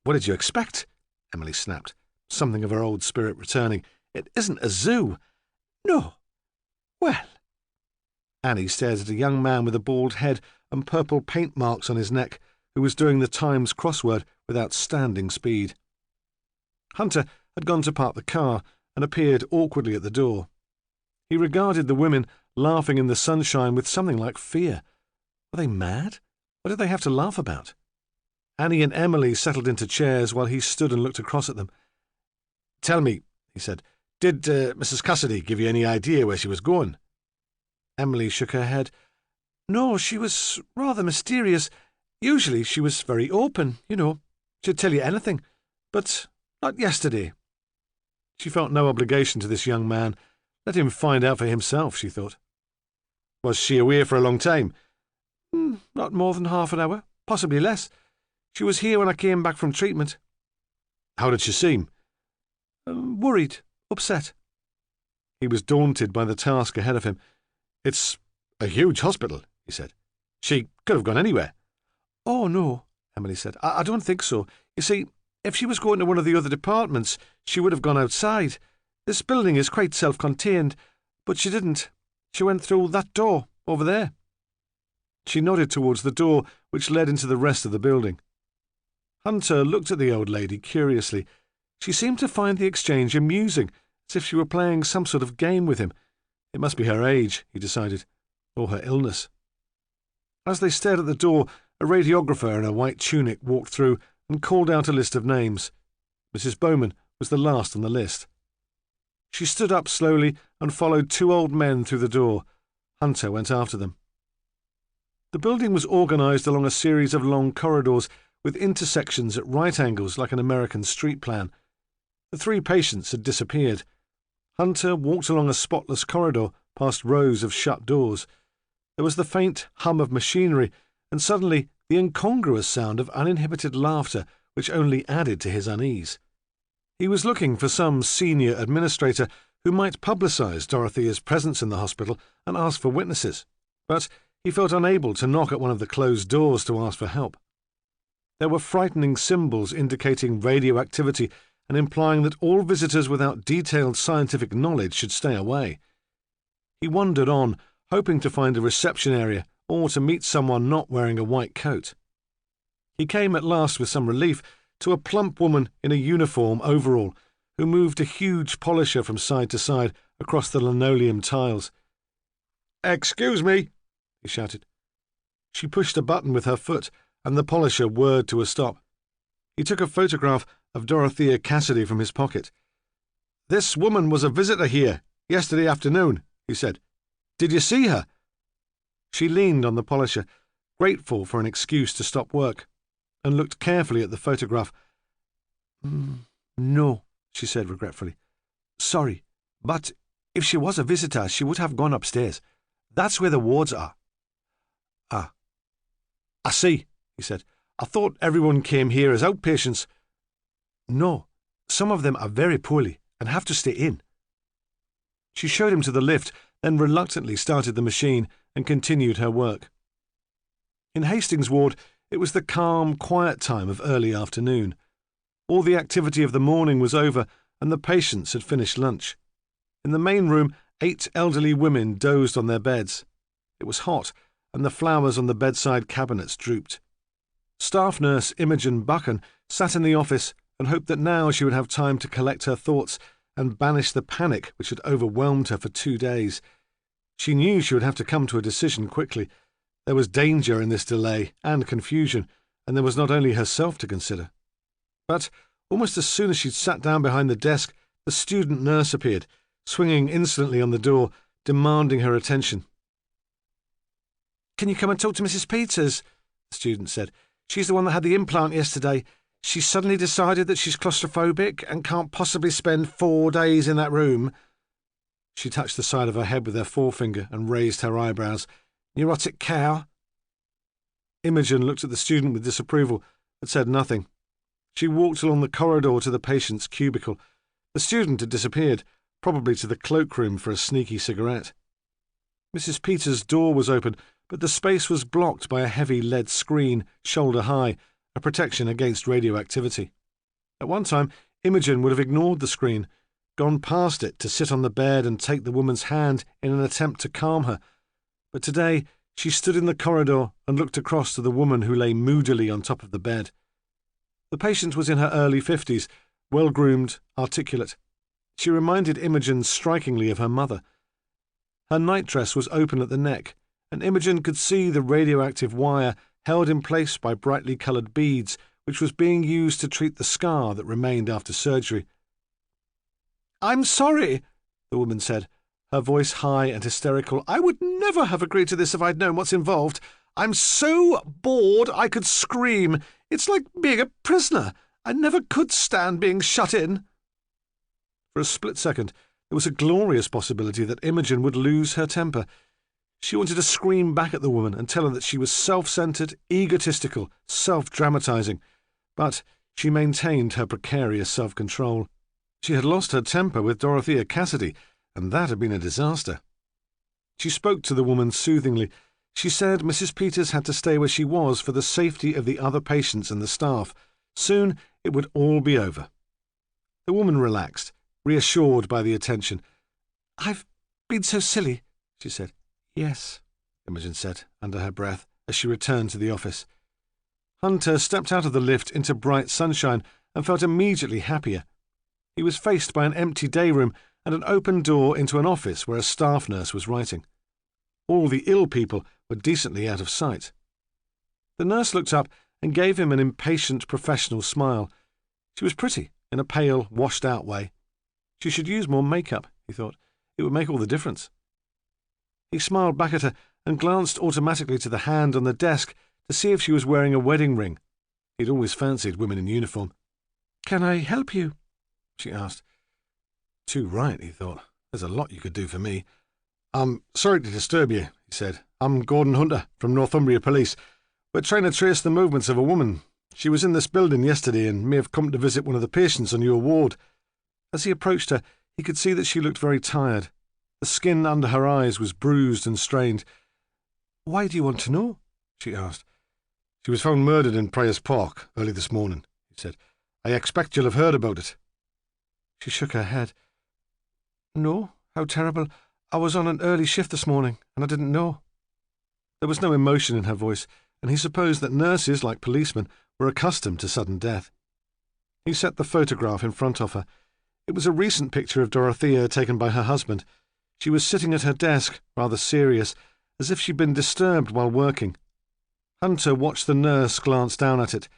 "What did you expect?" Emily snapped, something of her old spirit returning. "It isn't a zoo." "No. Well." Annie stared at a young man with a bald head and purple paint marks on his neck, who was doing the Times crossword with outstanding speed. Hunter had gone to park the car and appeared awkwardly at the door. He regarded the women laughing in the sunshine with something like fear. Were they mad? What did they have to laugh about? Annie and Emily settled into chairs while he stood and looked across at them. "Tell me," he said, "did Mrs. Cassidy give you any idea where she was going?" Emily shook her head. "No, she was rather mysterious. Usually she was very open, you know. She'd tell you anything. But not yesterday." She felt no obligation to this young man. Let him find out for himself, she thought. "Was she away for a long time?" "Not more than half an hour, possibly less. She was here when I came back from treatment." "How did she seem?" "Worried, upset." He was daunted by the task ahead of him. "It's a huge hospital," he said. "She could have gone anywhere." "Oh, no," Emily said. I don't think so. You see, if she was going to one of the other departments, she would have gone outside. This building is quite self-contained, but she didn't. She went through that door, over there." She nodded towards the door which led into the rest of the building. Hunter looked at the old lady curiously. She seemed to find the exchange amusing, as if she were playing some sort of game with him. It must be her age, he decided, or her illness. As they stared at the door, a radiographer in a white tunic walked through and called out a list of names. Mrs. Bowman was the last on the list. She stood up slowly and followed two old men through the door. Hunter went after them. The building was organised along a series of long corridors with intersections at right angles like an American street plan. The three patients had disappeared. Hunter walked along a spotless corridor past rows of shut doors. There was the faint hum of machinery, and suddenly the incongruous sound of uninhibited laughter which only added to his unease. He was looking for some senior administrator who might publicise Dorothea's presence in the hospital and ask for witnesses, but he felt unable to knock at one of the closed doors to ask for help. There were frightening symbols indicating radioactivity and implying that all visitors without detailed scientific knowledge should stay away. He wandered on, hoping to find a reception area or to meet someone not wearing a white coat. He came at last with some relief to a plump woman in a uniform overall who moved a huge polisher from side to side across the linoleum tiles. "Excuse me," he shouted. She pushed a button with her foot, and the polisher whirred to a stop. He took a photograph of Dorothea Cassidy from his pocket. "This woman was a visitor here yesterday afternoon," he said. "Did you see her?" She leaned on the polisher, grateful for an excuse to stop work, and looked carefully at the photograph. "No," she said regretfully. "Sorry, but if she was a visitor, she would have gone upstairs. That's where the wards are." "Ah. I see," he said. I thought everyone came here as outpatients." "No, some of them are very poorly and have to stay in." She showed him to the lift, then reluctantly started the machine and continued her work. In Hastings Ward, it was the calm, quiet time of early afternoon. All the activity of the morning was over, and the patients had finished lunch. In the main room, 8 elderly women dozed on their beds. It was hot, and the flowers on the bedside cabinets drooped. Staff nurse Imogen Buchan sat in the office and hoped that now she would have time to collect her thoughts and banish the panic which had overwhelmed her for 2 days. She knew she would have to come to a decision quickly. There was danger in this delay and confusion, and there was not only herself to consider. But almost as soon as she'd sat down behind the desk, the student nurse appeared, swinging insolently on the door, demanding her attention. "Can you come and talk to Mrs. Peters?" the student said. "She's the one that had the implant yesterday. She suddenly decided that she's claustrophobic and can't possibly spend 4 days in that room." She touched the side of her head with her forefinger and raised her eyebrows. "Neurotic cow." Imogen looked at the student with disapproval, but said nothing. She walked along the corridor to the patient's cubicle. The student had disappeared, probably to the cloakroom for a sneaky cigarette. Mrs. Peters' door was open, but the space was blocked by a heavy lead screen, shoulder high, a protection against radioactivity. At one time, Imogen would have ignored the screen, gone past it to sit on the bed and take the woman's hand in an attempt to calm her. But today, she stood in the corridor and looked across to the woman who lay moodily on top of the bed. The patient was in her early 50s, well-groomed, articulate. She reminded Imogen strikingly of her mother. Her nightdress was open at the neck, and Imogen could see the radioactive wire held in place by brightly coloured beads, which was being used to treat the scar that remained after surgery. "I'm sorry," the woman said, her voice high and hysterical. "I would never have agreed to this if I'd known what's involved. I'm so bored I could scream. It's like being a prisoner. I never could stand being shut in." For a split second, there was a glorious possibility that Imogen would lose her temper. She wanted to scream back at the woman and tell her that she was self-centred, egotistical, self-dramatising. But she maintained her precarious self-control. She had lost her temper with Dorothea Cassidy, and that had been a disaster. She spoke to the woman soothingly. She said Mrs. Peters had to stay where she was for the safety of the other patients and the staff. Soon it would all be over. The woman relaxed, reassured by the attention. "I've been so silly," she said. "Yes," Imogen said under her breath as she returned to the office. Hunter stepped out of the lift into bright sunshine and felt immediately happier. He was faced by an empty day room and an open door into an office where a staff nurse was writing. All the ill people were decently out of sight. The nurse looked up and gave him an impatient professional smile. She was pretty, in a pale, washed-out way. She should use more makeup, he thought. It would make all the difference. He smiled back at her and glanced automatically to the hand on the desk to see if she was wearing a wedding ring. He'd always fancied women in uniform. "Can I help you?" she asked. Too right, he thought. There's a lot you could do for me. "I'm sorry to disturb you," he said. "I'm Gordon Hunter from Northumbria Police. We're trying to trace the movements of a woman. She was in this building yesterday and may have come to visit one of the patients on your ward." As he approached her, he could see that she looked very tired. The skin under her eyes was bruised and strained. "Why do you want to know?" she asked. "She was found murdered in Prior's Park early this morning," he said. "I expect you'll have heard about it." She shook her head. "No, how terrible. I was on an early shift this morning, and I didn't know." There was no emotion in her voice, and he supposed that nurses, like policemen, were accustomed to sudden death. He set the photograph in front of her. It was a recent picture of Dorothea taken by her husband. She was sitting at her desk, rather serious, as if she'd been disturbed while working. Hunter watched the nurse glance down at it.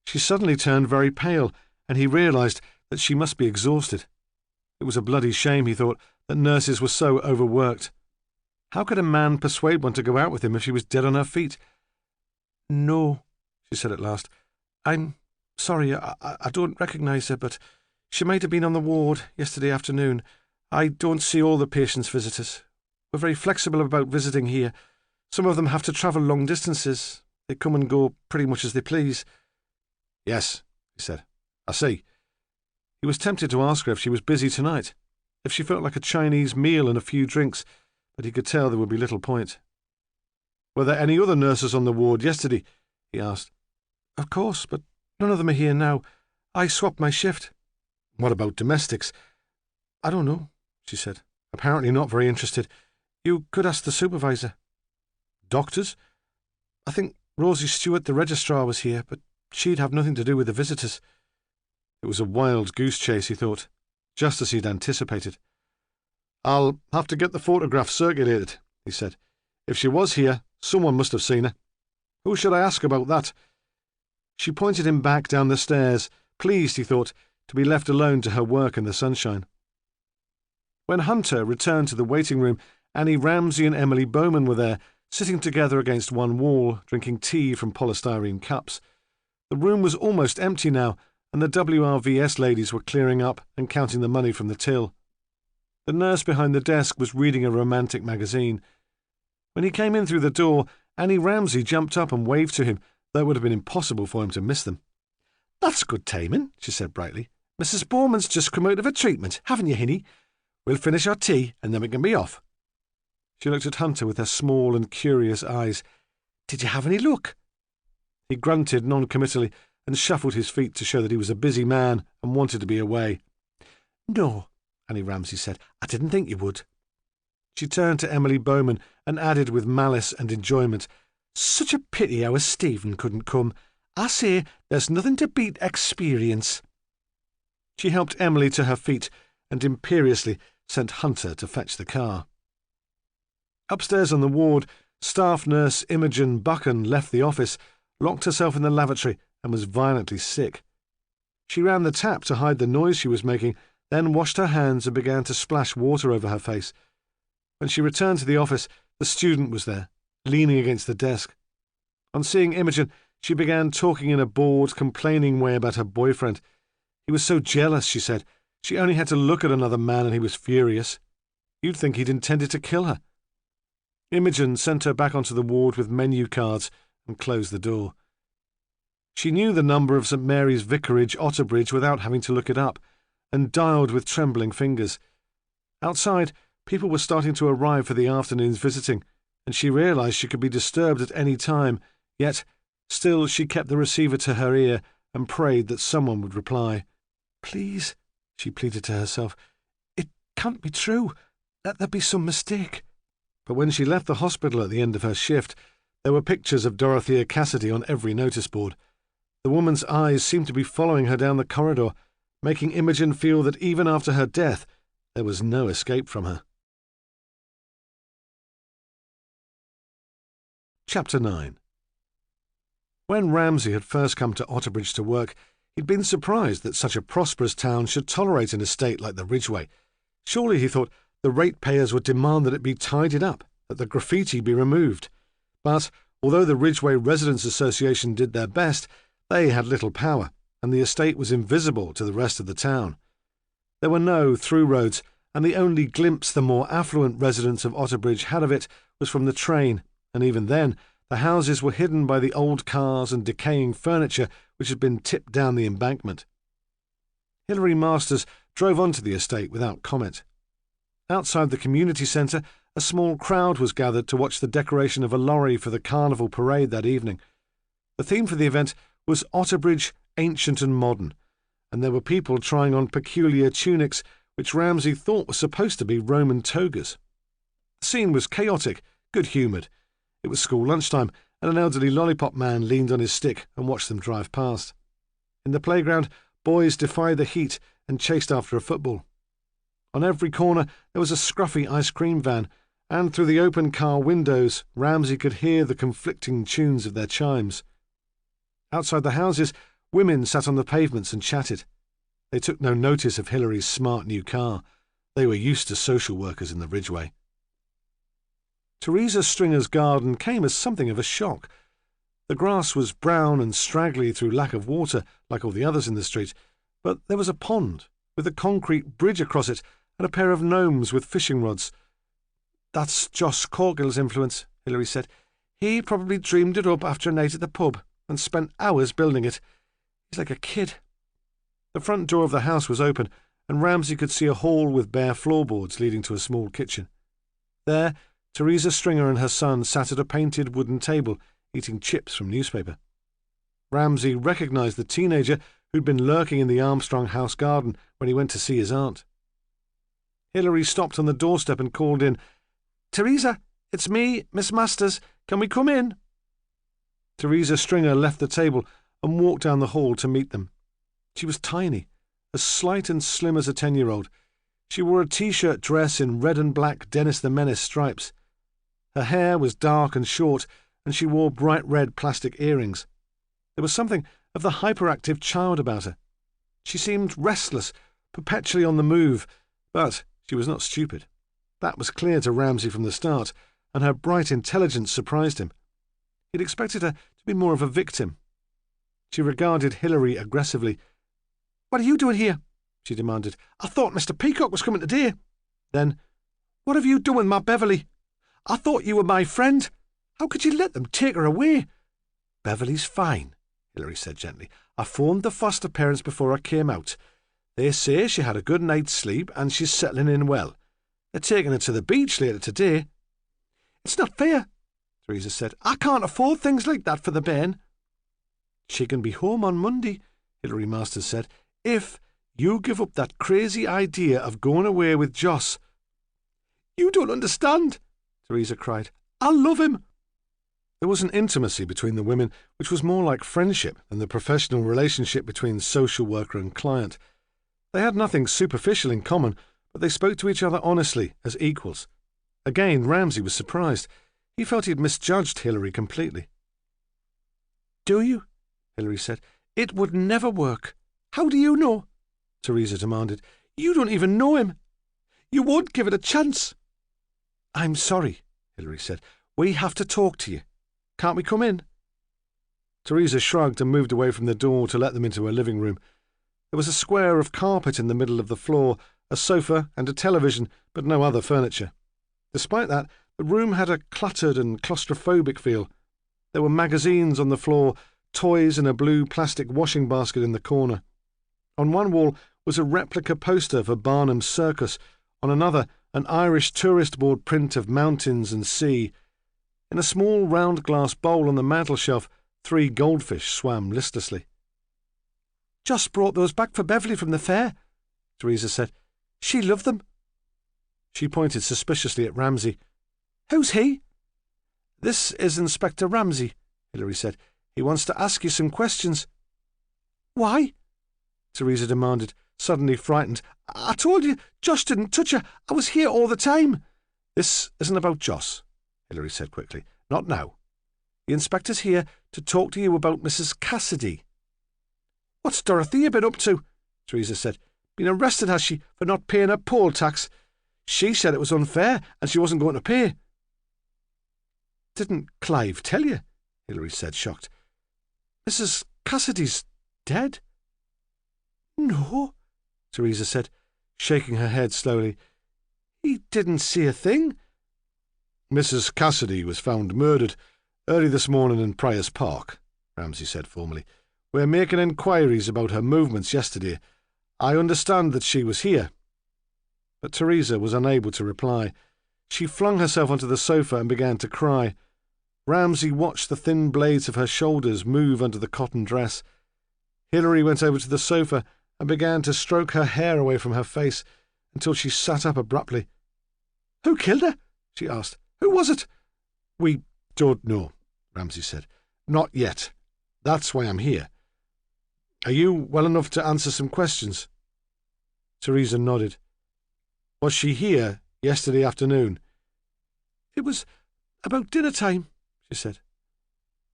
She suddenly turned very pale, and he realised that she must be exhausted. It was a bloody shame, he thought, that nurses were so overworked. How could a man persuade one to go out with him if she was dead on her feet? "No," she said at last. "I'm sorry, I don't recognise her, but she might have been on the ward yesterday afternoon. I don't see all the patients' visitors. We're very flexible about visiting here. Some of them have to travel long distances. They come and go pretty much as they please." "Yes," he said. "I see." He was tempted to ask her if she was busy tonight, if she felt like a Chinese meal and a few drinks, but he could tell there would be little point. "Were there any other nurses on the ward yesterday?" he asked. "Of course, but none of them are here now. I swapped my shift." "What about domestics?" "I don't know," she said, apparently not very interested. "You could ask the supervisor." "Doctors?" "I think Rosie Stewart, the registrar, was here, but she'd have nothing to do with the visitors." It was a wild goose chase, he thought, just as he'd anticipated. "I'll have to get the photograph circulated," he said. "If she was here, someone must have seen her. Who should I ask about that?" She pointed him back down the stairs, pleased, he thought, to be left alone to her work in the sunshine. When Hunter returned to the waiting room, Annie Ramsay and Emily Bowman were there, sitting together against one wall, drinking tea from polystyrene cups. The room was almost empty now, and the WRVS ladies were clearing up and counting the money from the till. The nurse behind the desk was reading a romantic magazine. When he came in through the door, Annie Ramsay jumped up and waved to him, though it would have been impossible for him to miss them. "That's good timing," she said brightly. "Mrs. Bowman's just come out of a treatment, haven't you, Hinny? We'll finish our tea, and then we can be off." She looked at Hunter with her small and curious eyes. "Did you have any luck?" He grunted non-committally and shuffled his feet to show that he was a busy man and wanted to be away. "No," Annie Ramsay said. "I didn't think you would." She turned to Emily Bowman and added with malice and enjoyment, "Such a pity our Stephen couldn't come. I say there's nothing to beat experience." She helped Emily to her feet and imperiously sent Hunter to fetch the car. Upstairs on the ward, staff nurse Imogen Buchan left the office, locked herself in the lavatory, and was violently sick. She ran the tap to hide the noise she was making, then washed her hands and began to splash water over her face. When she returned to the office, the student was there, leaning against the desk. On seeing Imogen, she began talking in a bored, complaining way about her boyfriend. He was so jealous, she said. She only had to look at another man and he was furious. You'd think he'd intended to kill her. Imogen sent her back onto the ward with menu cards and closed the door. She knew the number of St. Mary's Vicarage, Otterbridge, without having to look it up, and dialed with trembling fingers. Outside, people were starting to arrive for the afternoon's visiting, and she realised she could be disturbed at any time, yet still she kept the receiver to her ear and prayed that someone would reply. "Please," she pleaded to herself, "it can't be true. Let there be some mistake." But when she left the hospital at the end of her shift, there were pictures of Dorothea Cassidy on every notice board. The woman's eyes seemed to be following her down the corridor, making Imogen feel that even after her death, there was no escape from her. Chapter 9. When Ramsay had first come to Otterbridge to work, he'd been surprised that such a prosperous town should tolerate an estate like the Ridgeway. Surely, he thought, the ratepayers would demand that it be tidied up, that the graffiti be removed. But, although the Ridgeway Residents' Association did their best, they had little power, and the estate was invisible to the rest of the town. There were no through roads, and the only glimpse the more affluent residents of Otterbridge had of it was from the train, and even then the houses were hidden by the old cars and decaying furniture which had been tipped down the embankment. Hilary Masters drove onto the estate without comment. Outside the community centre, a small crowd was gathered to watch the decoration of a lorry for the carnival parade that evening. The theme for the event was Otterbridge, Ancient and Modern, and there were people trying on peculiar tunics which Ramsay thought were supposed to be Roman togas. The scene was chaotic, good-humoured. It was school lunchtime, and an elderly lollipop man leaned on his stick and watched them drive past. In the playground, boys defied the heat and chased after a football. On every corner there was a scruffy ice cream van, and through the open car windows Ramsay could hear the conflicting tunes of their chimes. Outside the houses, women sat on the pavements and chatted. They took no notice of Hilary's smart new car. They were used to social workers in the Ridgeway. Teresa Stringer's garden came as something of a shock. The grass was brown and straggly through lack of water, like all the others in the street, but there was a pond, with a concrete bridge across it, and a pair of gnomes with fishing rods. "That's Josh Corgill's influence," Hilary said. He probably dreamed it up after a night at the pub and spent hours building it. He's like a kid. The front door of the house was open, and Ramsay could see a hall with bare floorboards leading to a small kitchen. There, Teresa Stringer and her son sat at a painted wooden table, eating chips from newspaper. Ramsay recognised the teenager who'd been lurking in the Armstrong house garden when he went to see his aunt. Hilary stopped on the doorstep and called in, "Teresa, it's me, Miss Masters. Can we come in?" Teresa Stringer left the table and walked down the hall to meet them. She was tiny, as slight and slim as a 10-year-old. She wore a T-shirt dress in red and black Dennis the Menace stripes. Her hair was dark and short, and she wore bright red plastic earrings. There was something of the hyperactive child about her. She seemed restless, perpetually on the move, but she was not stupid. That was clear to Ramsay from the start, and her bright intelligence surprised him. He'd expected her to be more of a victim. She regarded Hilary aggressively. "What are you doing here?" she demanded. "I thought Mr. Peacock was coming today." Then, "What have you done with my Beverly? I thought you were my friend. How could you let them take her away?" "Beverly's fine," Hilary said gently. "I phoned the foster parents before I came out. They say she had a good night's sleep and she's settling in well. They're taking her to the beach later today." "It's not fair," Teresa said. "I can't afford things like that for the bairn." "She can be home on Monday," Hilary Masters said, "if you give up that crazy idea of going away with Joss." "You don't understand," Teresa cried. "I love him." There was an intimacy between the women which was more like friendship than the professional relationship between social worker and client. They had nothing superficial in common, but they spoke to each other honestly, as equals. Again, Ramsay was surprised. He felt he had misjudged Hilary completely. "Do you?" Hilary said. "It would never work." "How do you know?" Teresa demanded. "You don't even know him. You won't give it a chance." "I'm sorry," Hilary said. "We have to talk to you. Can't we come in?" Teresa shrugged and moved away from the door to let them into her living room. There was a square of carpet in the middle of the floor, a sofa and a television, but no other furniture. Despite that, the room had a cluttered and claustrophobic feel. There were magazines on the floor, toys and a blue plastic washing basket in the corner. On one wall was a replica poster for Barnum's Circus, on another an Irish tourist board print of mountains and sea. In a small round glass bowl on the mantelshelf, 3 goldfish swam listlessly. "Just brought those back for Beverly from the fair," Teresa said. "She loved them." She pointed suspiciously at Ramsay. "Who's he?" "This is Inspector Ramsay," Hilary said. "He wants to ask you some questions." "Why?" Teresa demanded, suddenly frightened. "I told you, Josh didn't touch her. I was here all the time." "This isn't about Joss," Hilary said quickly. "Not now. The inspector's here to talk to you about Mrs. Cassidy." "What's Dorothea been up to?" Teresa said. "Been arrested, has she, for not paying her poll tax? She said it was unfair and she wasn't going to pay." "Didn't Clive tell you?" Hilary said, shocked. "Mrs. Cassidy's dead?" "No," Teresa said, shaking her head slowly. "He didn't see a thing." "Mrs. Cassidy was found murdered early this morning in Prior's Park," Ramsay said formally. "We're making inquiries about her movements yesterday. I understand that she was here." But Teresa was unable to reply. She flung herself onto the sofa and began to cry. Ramsay watched the thin blades of her shoulders move under the cotton dress. Hilary went over to the sofa and began to stroke her hair away from her face until she sat up abruptly. "Who killed her?" she asked. "Who was it?" "We don't know," Ramsay said. "Not yet. That's why I'm here. Are you well enough to answer some questions?" Teresa nodded. "Was she here yesterday afternoon?" "It was about dinner time," she said.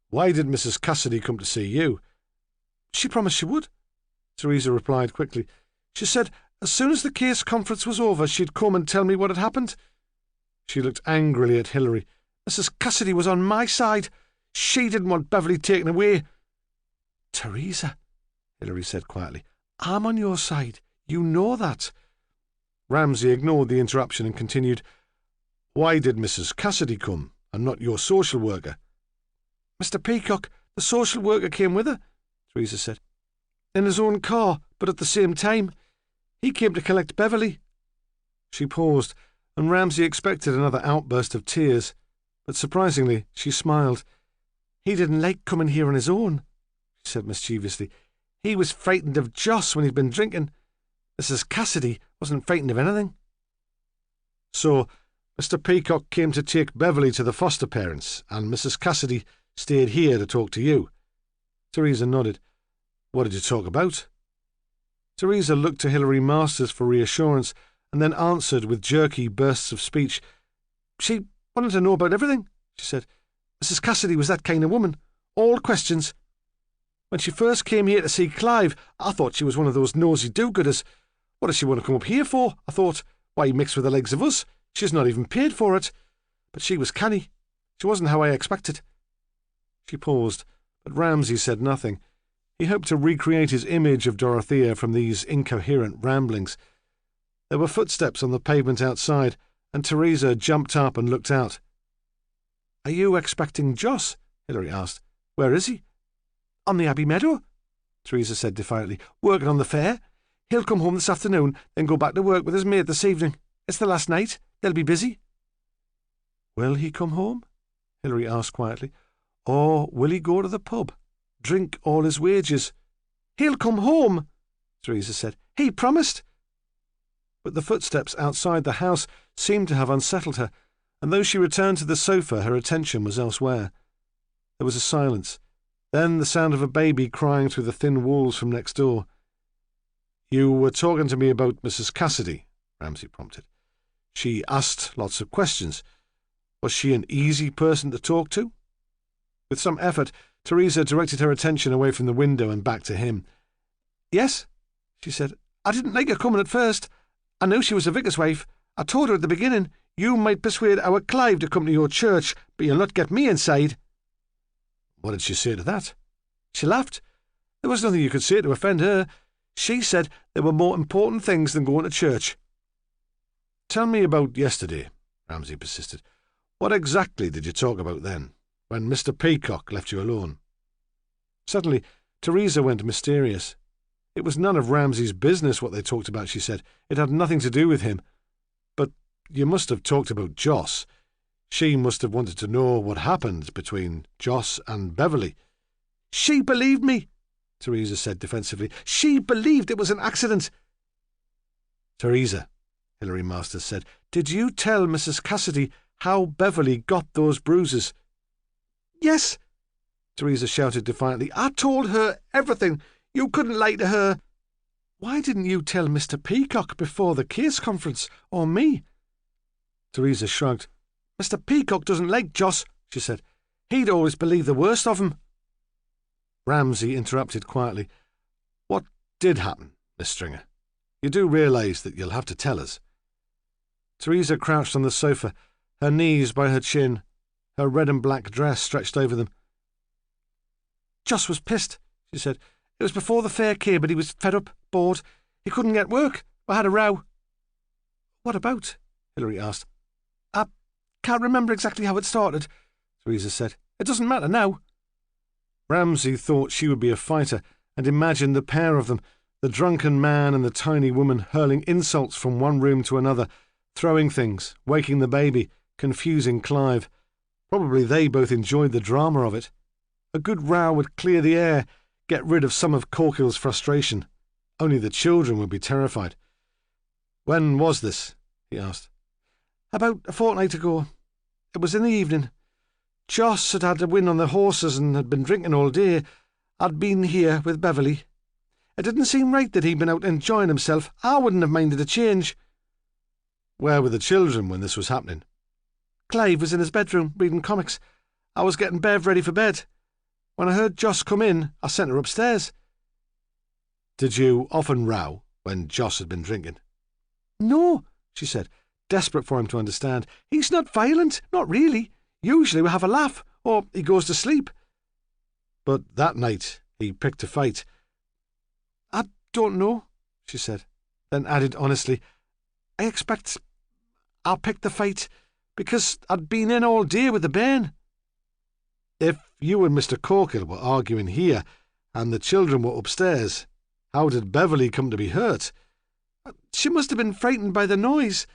"Why did Mrs. Cassidy come to see you?" "She promised she would," Teresa replied quickly. "She said as soon as the case conference was over she'd come and tell me what had happened." She looked angrily at Hilary. "Mrs. Cassidy was on my side. She didn't want Beverly taken away." "Teresa," Hilary said quietly, "I'm on your side. You know that." Ramsay ignored the interruption and continued, "Why did Mrs. Cassidy come, and not your social worker? Mr. Peacock, the social worker, came with her, Theresa said. In his own car, but at the same time. He came to collect Beverly. She paused, and Ramsay expected another outburst of tears, but surprisingly she smiled. He didn't like coming here on his own, she said mischievously. He was frightened of Joss when he'd been drinking. Mrs. Cassidy wasn't frightened of anything. So, Mr. Peacock came to take Beverly to the foster parents, and Mrs. Cassidy stayed here to talk to you. Theresa nodded. What did you talk about? Theresa looked to Hilary Masters for reassurance, and then answered with jerky bursts of speech. She wanted to know about everything, she said. Mrs. Cassidy was that kind of woman. All questions. When she first came here to see Clive, I thought she was one of those nosy do-gooders. What does she want to come up here for? I thought. Why mix with the legs of us? She's not even paid for it. But she was canny. She wasn't how I expected. She paused, but Ramsay said nothing. He hoped to recreate his image of Dorothea from these incoherent ramblings. There were footsteps on the pavement outside, and Theresa jumped up and looked out. Are you expecting Joss? Hilary asked. Where is he? On the Abbey Meadow, Theresa said defiantly. Working on the fair. He'll come home this afternoon, then go back to work with his mate this evening. It's the last night. They'll be busy. Will he come home? Hilary asked quietly. Or will he go to the pub? Drink all his wages? He'll come home, Theresa said. He promised. But the footsteps outside the house seemed to have unsettled her, and though she returned to the sofa, her attention was elsewhere. There was a silence, then the sound of a baby crying through the thin walls from next door. You were talking to me about Mrs. Cassidy, Ramsay prompted. She asked lots of questions. Was she an easy person to talk to? With some effort, Theresa directed her attention away from the window and back to him. Yes, she said. I didn't like her coming at first. I knew she was a vicar's wife. I told her at the beginning, you might persuade our Clive to come to your church, but you'll not get me inside. What did she say to that? She laughed. There was nothing you could say to offend her. She said there were more important things than going to church. Tell me about yesterday, Ramsay persisted. What exactly did you talk about then, when Mr. Peacock left you alone? Suddenly, Theresa went mysterious. It was none of Ramsay's business what they talked about, she said. It had nothing to do with him. But you must have talked about Joss. She must have wanted to know what happened between Joss and Beverly. She believed me, Theresa said defensively. She believed it was an accident. Theresa, Hilary Masters said, did you tell Mrs. Cassidy how Beverly got those bruises? Yes, Theresa shouted defiantly. I told her everything. You couldn't lie to her. Why didn't you tell Mr. Peacock before the case conference, or me? Theresa shrugged. Mr. Peacock doesn't like Joss, she said. He'd always believe the worst of him. Ramsay interrupted quietly. What did happen, Miss Stringer? You do realise that you'll have to tell us. Theresa crouched on the sofa, her knees by her chin, her red and black dress stretched over them. Joss was pissed, she said. It was before the fair came, but he was fed up, bored. He couldn't get work. I had a row. What about? Hilary asked. I can't remember exactly how it started, Theresa said. It doesn't matter now. Ramsay thought she would be a fighter and imagined the pair of them, the drunken man and the tiny woman, hurling insults from one room to another, throwing things, waking the baby, confusing Clive. Probably they both enjoyed the drama of it. A good row would clear the air, get rid of some of Corkill's frustration. Only the children would be terrified. When was this? He asked. About a fortnight ago. It was in the evening. Joss had had a win on the horses and had been drinking all day. I'd been here with Beverly. It didn't seem right that he'd been out enjoying himself. I wouldn't have minded a change. Where were the children when this was happening? Clive was in his bedroom, reading comics. I was getting Bev ready for bed. When I heard Joss come in, I sent her upstairs. Did you often row when Joss had been drinking? No, she said, desperate for him to understand. He's not violent, not really. Usually we have a laugh, or he goes to sleep. But that night he picked a fight. I don't know, she said, then added honestly, I expect I picked the fight because I'd been in all day with the bairn. If you and Mr. Corkill were arguing here, and the children were upstairs, how did Beverly come to be hurt?" "She must have been frightened by the noise.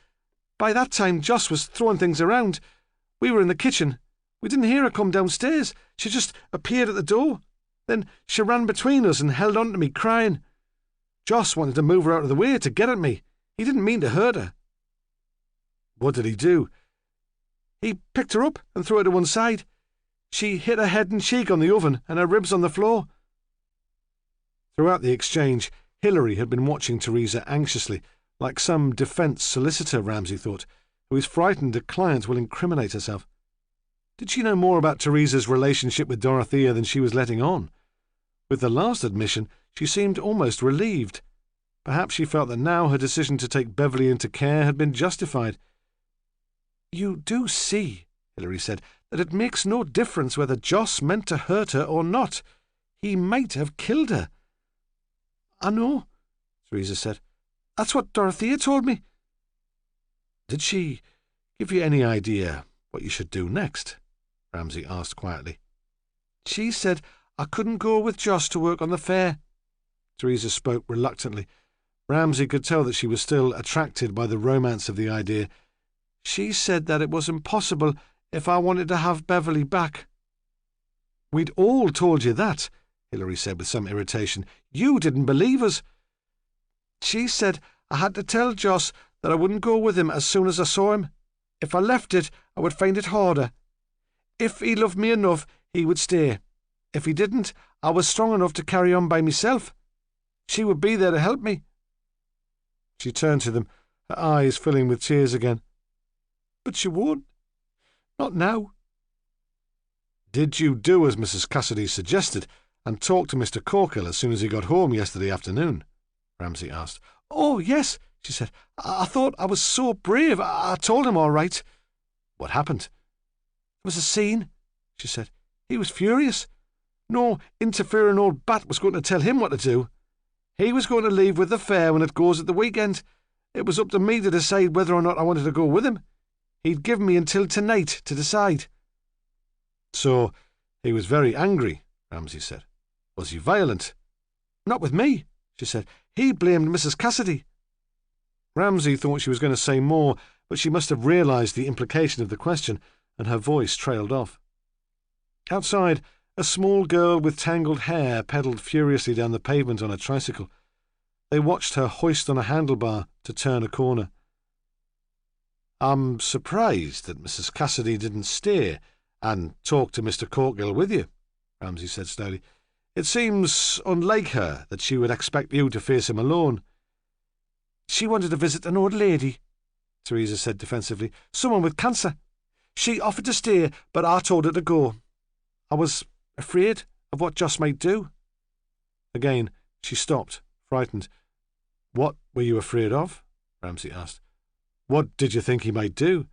By that time Joss was throwing things around. We were in the kitchen. We didn't hear her come downstairs. She just appeared at the door. Then she ran between us and held on to me, crying. Joss wanted to move her out of the way to get at me. He didn't mean to hurt her." "What did he do?" "He picked her up and threw her to one side. She hit her head and cheek on the oven and her ribs on the floor." Throughout the exchange, Hilary had been watching Teresa anxiously, like some defence solicitor, Ramsay thought, who is frightened a client will incriminate herself. Did she know more about Teresa's relationship with Dorothea than she was letting on? With the last admission, she seemed almost relieved. Perhaps she felt that now her decision to take Beverly into care had been justified. "You do see," Hilary said, "that it makes no difference whether Joss meant to hurt her or not. He might have killed her." "I know," Teresa said. "That's what Dorothea told me." "Did she give you any idea what you should do next?" Ramsay asked quietly. "She said I couldn't go with Joss to work on the fair." Teresa spoke reluctantly. Ramsay could tell that she was still attracted by the romance of the idea. "She said that it was impossible if I wanted to have Beverly back." "We'd all told you that," Hilary said with some irritation. "You didn't believe us." "She said I had to tell Joss that I wouldn't go with him as soon as I saw him. If I left it, I would find it harder. If he loved me enough, he would stay. If he didn't, I was strong enough to carry on by myself. She would be there to help me." She turned to them, her eyes filling with tears again. "But she won't. Not now." "Did you do as Mrs. Cassidy suggested and talk to Mr. Corkill as soon as he got home yesterday afternoon?" Ramsay asked. "Oh, yes," she said. I thought I was so brave. I told him all right." "What happened?" "There was a scene," she said. "He was furious. No interfering old bat was going to tell him what to do. He was going to leave with the fair when it goes at the weekend. It was up to me to decide whether or not I wanted to go with him. He'd given me until tonight to decide." "So he was very angry," Ramsay said. "Was he violent?" "Not with me," she said. "He blamed Mrs. Cassidy." Ramsay thought she was going to say more, but she must have realised the implication of the question, and her voice trailed off. Outside, a small girl with tangled hair pedalled furiously down the pavement on a tricycle. They watched her hoist on a handlebar to turn a corner. "I'm surprised that Mrs. Cassidy didn't stay and talk to Mr. Corkill with you," Ramsay said slowly. "It seems unlike her that she would expect you to face him alone." "She wanted to visit an old lady," Teresa said defensively. "Someone with cancer. She offered to stay, but I told her to go. I was afraid of what Joss might do." Again, she stopped, frightened. "What were you afraid of?" Ramsay asked. "What did you think he might do?"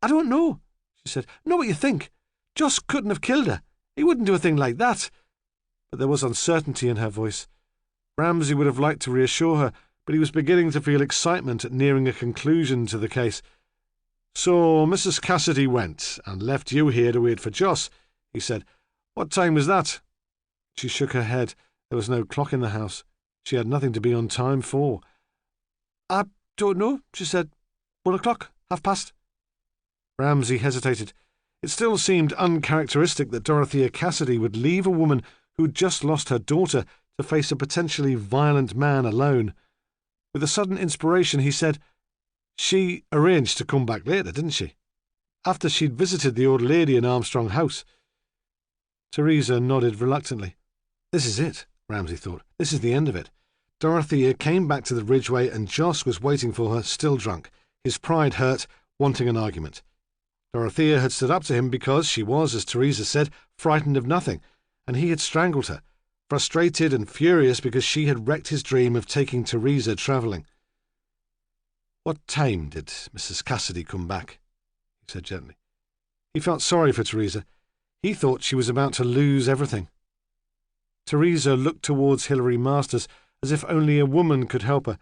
"I don't know," she said. "Not what you think. Joss couldn't have killed her. He wouldn't do a thing like that." But there was uncertainty in her voice. Ramsay would have liked to reassure her, but he was beginning to feel excitement at nearing a conclusion to the case. "So Mrs. Cassidy went and left you here to wait for Joss," he said. "What time was that?" She shook her head. There was no clock in the house. She had nothing to be on time for. "I don't know," she said. 1 o'clock, 1:30. Ramsay hesitated. It still seemed uncharacteristic that Dorothea Cassidy would leave a woman who'd just lost her daughter to face a potentially violent man alone. With a sudden inspiration, he said, "She arranged to come back later, didn't she? After she'd visited the old lady in Armstrong House." Teresa nodded reluctantly. This is it, Ramsay thought. This is the end of it. Dorothea came back to the Ridgeway and Joss was waiting for her, still drunk, his pride hurt, wanting an argument. Dorothea had stood up to him because she was, as Teresa said, frightened of nothing, and he had strangled her, frustrated and furious because she had wrecked his dream of taking Teresa travelling. "What time did Mrs. Cassidy come back?" he said gently. He felt sorry for Teresa. He thought she was about to lose everything. Teresa looked towards Hilary Masters as if only a woman could help her,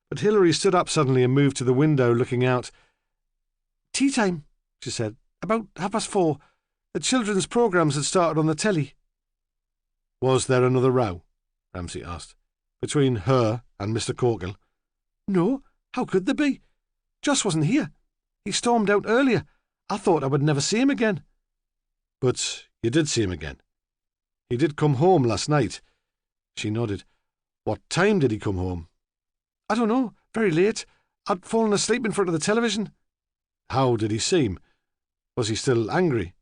but Hilary stood up suddenly and moved to the window, looking out. "Tea time," she said. "About 4:30. The children's programmes had started on the telly. Was there another row? Ramsay asked. Between her and Mr. Corkill? No, how could there be? Joss wasn't here. He stormed out earlier. I thought I would never see him again. But you did see him again. He did come home last night. She nodded. What time did he come home? I don't know. Very late. I'd fallen asleep in front of the television. How did he seem? Was he still angry?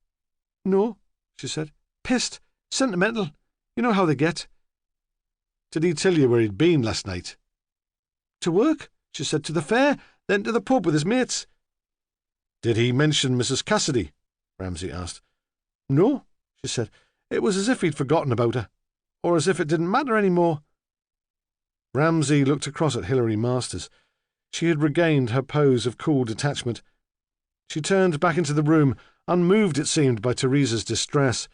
No, she said. Pissed. Sentimental. You know how they get. Did he tell you where he'd been last night? To work, she said. To the fair, then to the pub with his mates. Did he mention Mrs. Cassidy? Ramsay asked. No, she said. It was as if he'd forgotten about her, or as if it didn't matter any more. Ramsay looked across at Hilary Masters. She had regained her pose of cool detachment. She turned back into the room, unmoved, it seemed, by Teresa's distress.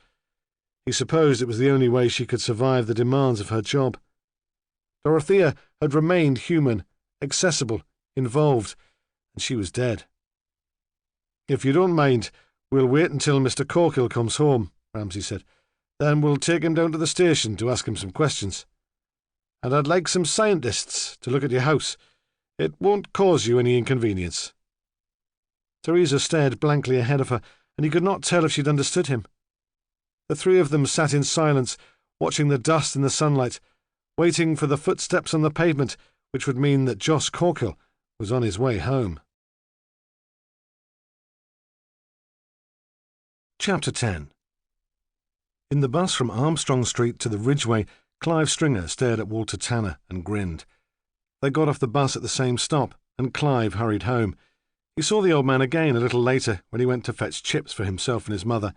He supposed it was the only way she could survive the demands of her job. Dorothea had remained human, accessible, involved, and she was dead. If you don't mind, we'll wait until Mr. Corkill comes home, Ramsay said. Then we'll take him down to the station to ask him some questions. And I'd like some scientists to look at your house. It won't cause you any inconvenience. Teresa stared blankly ahead of her, and he could not tell if she'd understood him. The three of them sat in silence, watching the dust in the sunlight, waiting for the footsteps on the pavement, which would mean that Joss Corkill was on his way home. Chapter 10. In the bus from Armstrong Street to the Ridgeway, Clive Stringer stared at Walter Tanner and grinned. They got off the bus at the same stop, and Clive hurried home. He saw the old man again a little later when he went to fetch chips for himself and his mother.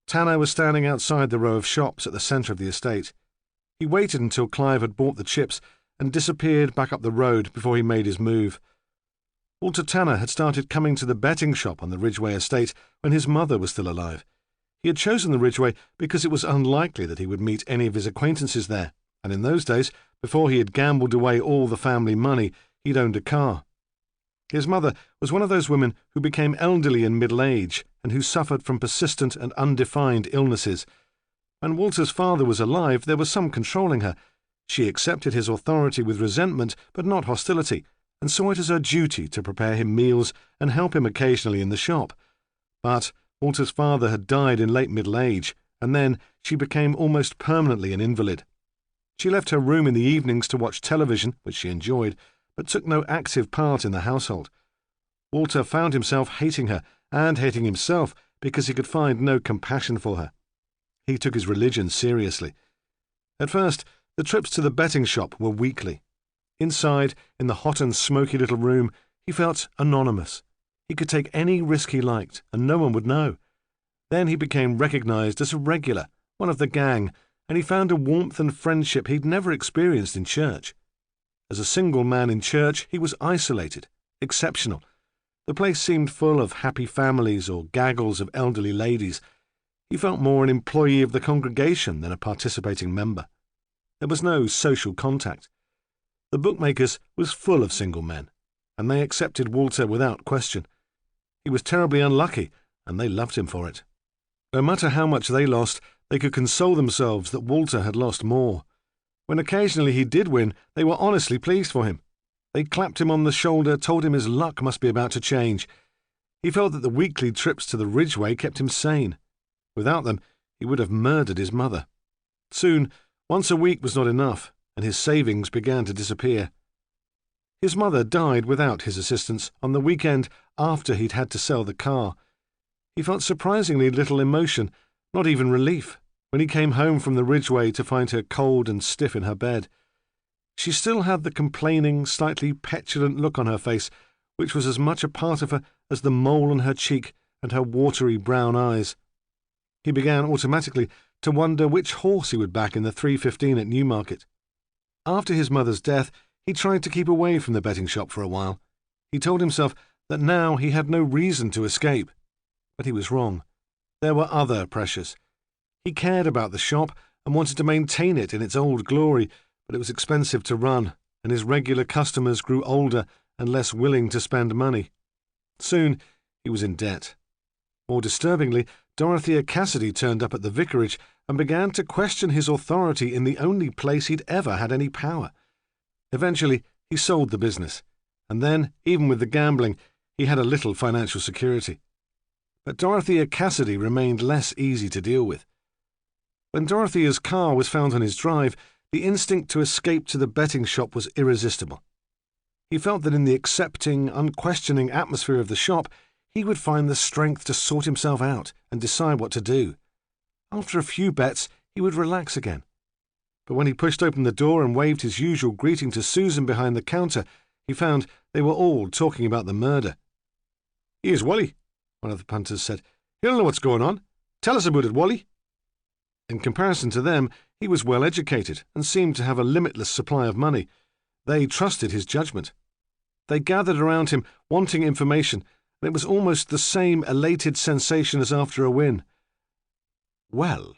Tanner was standing outside the row of shops at the centre of the estate. He waited until Clive had bought the chips and disappeared back up the road before he made his move. Walter Tanner had started coming to the betting shop on the Ridgeway estate when his mother was still alive. He had chosen the Ridgeway because it was unlikely that he would meet any of his acquaintances there, and in those days, before he had gambled away all the family money, he'd owned a car. His mother was one of those women who became elderly in middle age and who suffered from persistent and undefined illnesses. When Walter's father was alive, there was some controlling her. She accepted his authority with resentment, but not hostility, and saw it as her duty to prepare him meals and help him occasionally in the shop. But Walter's father had died in late middle age, and then she became almost permanently an invalid. She left her room in the evenings to watch television, which she enjoyed, but took no active part in the household. Walter found himself hating her and hating himself because he could find no compassion for her. He took his religion seriously. At first, the trips to the betting shop were weekly. Inside, in the hot and smoky little room, he felt anonymous. He could take any risk he liked, and no one would know. Then he became recognised as a regular, one of the gang, and he found a warmth and friendship he'd never experienced in church. As a single man in church, he was isolated, exceptional. The place seemed full of happy families or gaggles of elderly ladies. He felt more an employee of the congregation than a participating member. There was no social contact. The bookmakers was full of single men, and they accepted Walter without question. He was terribly unlucky, and they loved him for it. No matter how much they lost, they could console themselves that Walter had lost more. When occasionally he did win, they were honestly pleased for him. They clapped him on the shoulder, told him his luck must be about to change. He felt that the weekly trips to the Ridgeway kept him sane. Without them, he would have murdered his mother. Soon, once a week was not enough, and his savings began to disappear. His mother died without his assistance on the weekend after he'd had to sell the car. He felt surprisingly little emotion, not even relief, when he came home from the Ridgeway to find her cold and stiff in her bed. She still had the complaining, slightly petulant look on her face, which was as much a part of her as the mole on her cheek and her watery brown eyes. He began automatically to wonder which horse he would back in the 3:15 at Newmarket. After his mother's death, he tried to keep away from the betting shop for a while. He told himself that now he had no reason to escape. But he was wrong. There were other pressures. He cared about the shop and wanted to maintain it in its old glory, but it was expensive to run, and his regular customers grew older and less willing to spend money. Soon he was in debt. More disturbingly, Dorothea Cassidy turned up at the vicarage and began to question his authority in the only place he'd ever had any power. Eventually, he sold the business, and then, even with the gambling, he had a little financial security. But Dorothea Cassidy remained less easy to deal with. When Dorothea's car was found on his drive, the instinct to escape to the betting shop was irresistible. He felt that in the accepting, unquestioning atmosphere of the shop, he would find the strength to sort himself out and decide what to do. After a few bets, he would relax again. But when he pushed open the door and waved his usual greeting to Susan behind the counter, he found they were all talking about the murder. "Here's Wally," one of the punters said. "He'll know what's going on. Tell us about it, Wally." In comparison to them, he was well educated and seemed to have a limitless supply of money. They trusted his judgment. They gathered around him, wanting information, and it was almost the same elated sensation as after a win. "Well,"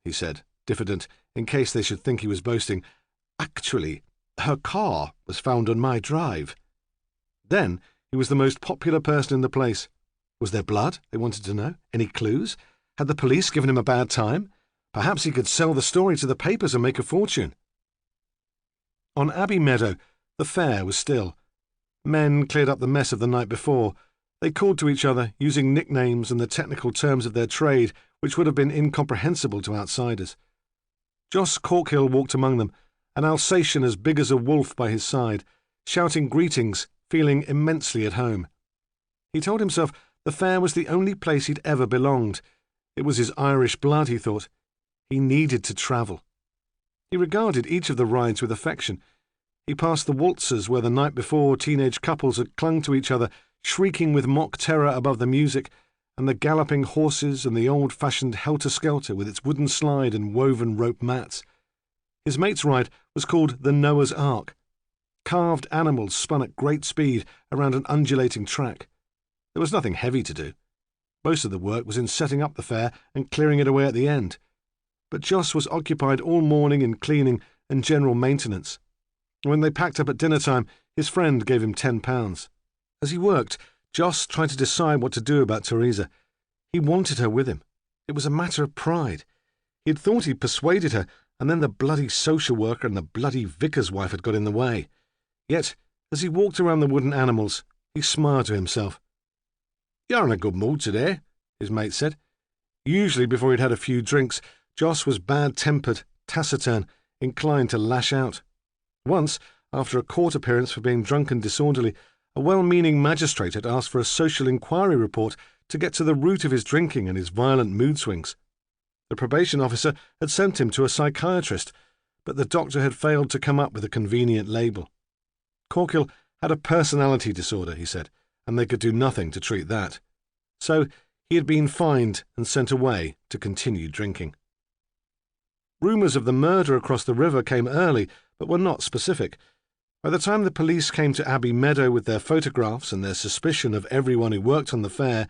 he said, diffident, in case they should think he was boasting, "actually, her car was found on my drive." Then he was the most popular person in the place. Was there blood? They wanted to know. Any clues? Had the police given him a bad time? Perhaps he could sell the story to the papers and make a fortune. On Abbey Meadow, the fair was still. Men cleared up the mess of the night before. They called to each other, using nicknames and the technical terms of their trade, which would have been incomprehensible to outsiders. Joss Corkhill walked among them, an Alsatian as big as a wolf by his side, shouting greetings, feeling immensely at home. He told himself the fair was the only place he'd ever belonged. It was his Irish blood, he thought. He needed to travel. He regarded each of the rides with affection. He passed the waltzes where the night before teenage couples had clung to each other, shrieking with mock terror above the music, and the galloping horses and the old-fashioned helter-skelter with its wooden slide and woven rope mats. His mate's ride was called the Noah's Ark. Carved animals spun at great speed around an undulating track. There was nothing heavy to do. Most of the work was in setting up the fair and clearing it away at the end. But Joss was occupied all morning in cleaning and general maintenance. When they packed up at dinner time, his friend gave him £10. As he worked, Joss tried to decide what to do about Teresa. He wanted her with him. It was a matter of pride. He'd thought he'd persuaded her, and then the bloody social worker and the bloody vicar's wife had got in the way. Yet, as he walked around the wooden animals, he smiled to himself. "You're in a good mood today," his mate said. Usually before he'd had a few drinks, Joss was bad-tempered, taciturn, inclined to lash out. Once, after a court appearance for being drunk and disorderly, a well-meaning magistrate had asked for a social inquiry report to get to the root of his drinking and his violent mood swings. The probation officer had sent him to a psychiatrist, but the doctor had failed to come up with a convenient label. Corkhill had a personality disorder, he said, and they could do nothing to treat that. So he had been fined and sent away to continue drinking. Rumours of the murder across the river came early, but were not specific. By the time the police came to Abbey Meadow with their photographs and their suspicion of everyone who worked on the fair,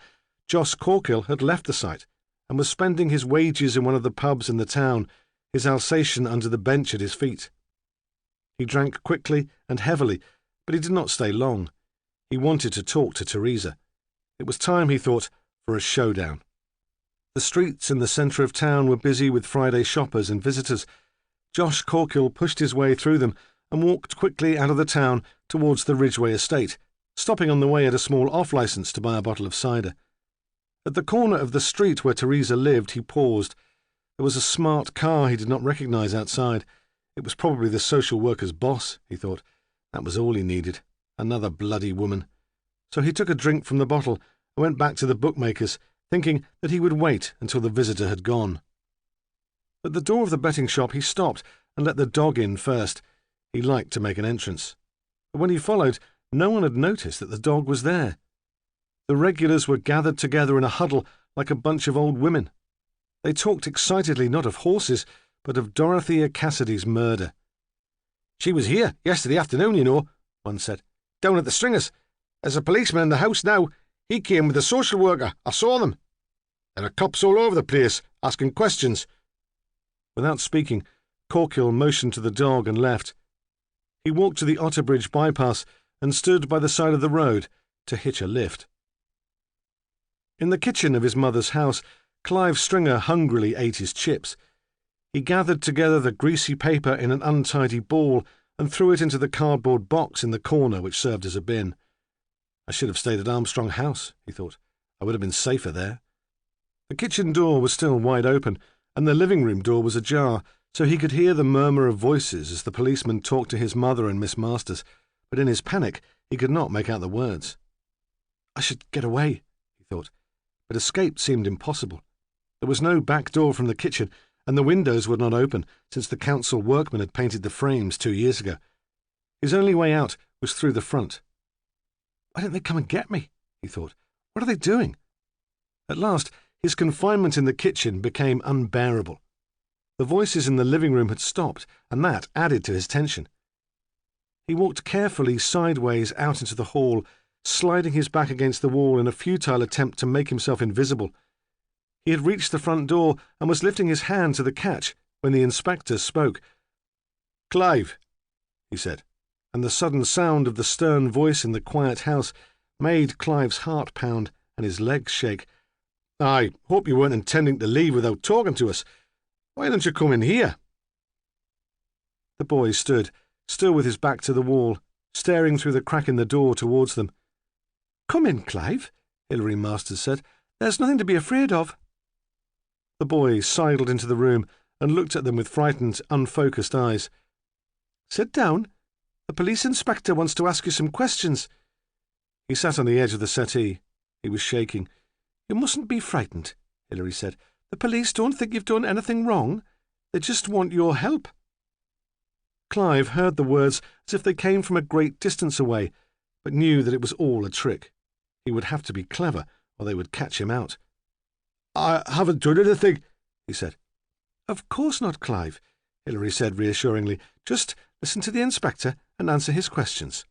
Joss Corkhill had left the site and was spending his wages in one of the pubs in the town, his Alsatian under the bench at his feet. He drank quickly and heavily, but he did not stay long. He wanted to talk to Teresa. It was time, he thought, for a showdown. The streets in the centre of town were busy with Friday shoppers and visitors. Josh Corkhill pushed his way through them and walked quickly out of the town towards the Ridgeway estate, stopping on the way at a small off-licence to buy a bottle of cider. At the corner of the street where Teresa lived, he paused. There was a smart car he did not recognise outside. It was probably the social worker's boss, he thought. That was all he needed. Another bloody woman. So he took a drink from the bottle and went back to the bookmaker's, thinking that he would wait until the visitor had gone. At the door of the betting shop he stopped and let the dog in first. He liked to make an entrance. But when he followed, no one had noticed that the dog was there. The regulars were gathered together in a huddle like a bunch of old women. They talked excitedly not of horses, but of Dorothea Cassidy's murder. "She was here yesterday afternoon, you know," one said. "Down at the Stringers. There's a policeman in the house now. He came with a social worker. I saw them. There are cops all over the place, asking questions." Without speaking, Corkhill motioned to the dog and left. He walked to the Otterbridge bypass and stood by the side of the road to hitch a lift. In the kitchen of his mother's house, Clive Stringer hungrily ate his chips. He gathered together the greasy paper in an untidy ball and threw it into the cardboard box in the corner which served as a bin. I should have stayed at Armstrong House, he thought. I would have been safer there. The kitchen door was still wide open, and the living-room door was ajar, so he could hear the murmur of voices as the policeman talked to his mother and Miss Masters, but in his panic he could not make out the words. I should get away, he thought, but escape seemed impossible. There was no back door from the kitchen, and the windows would not open since the council workmen had painted the frames 2 years ago. His only way out was through the front. Why don't they come and get me? He thought. What are they doing? At last, his confinement in the kitchen became unbearable. The voices in the living room had stopped, and that added to his tension. He walked carefully sideways out into the hall, sliding his back against the wall in a futile attempt to make himself invisible. He had reached the front door and was lifting his hand to the catch when the inspector spoke. "Clive," he said, and the sudden sound of the stern voice in the quiet house made Clive's heart pound and his legs shake. "I hope you weren't intending to leave without talking to us. Why don't you come in here?" The boy stood, still with his back to the wall, staring through the crack in the door towards them. "Come in, Clive," Hilary Masters said. "There's nothing to be afraid of." The boy sidled into the room and looked at them with frightened, unfocused eyes. "Sit down. The police inspector wants to ask you some questions." He sat on the edge of the settee. He was shaking. "You mustn't be frightened," Hilary said. "The police don't think you've done anything wrong. They just want your help." Clive heard the words as if they came from a great distance away, but knew that it was all a trick. He would have to be clever, or they would catch him out. "I haven't done anything," he said. "Of course not, Clive," Hilary said reassuringly. "Just listen to the inspector and answer his questions."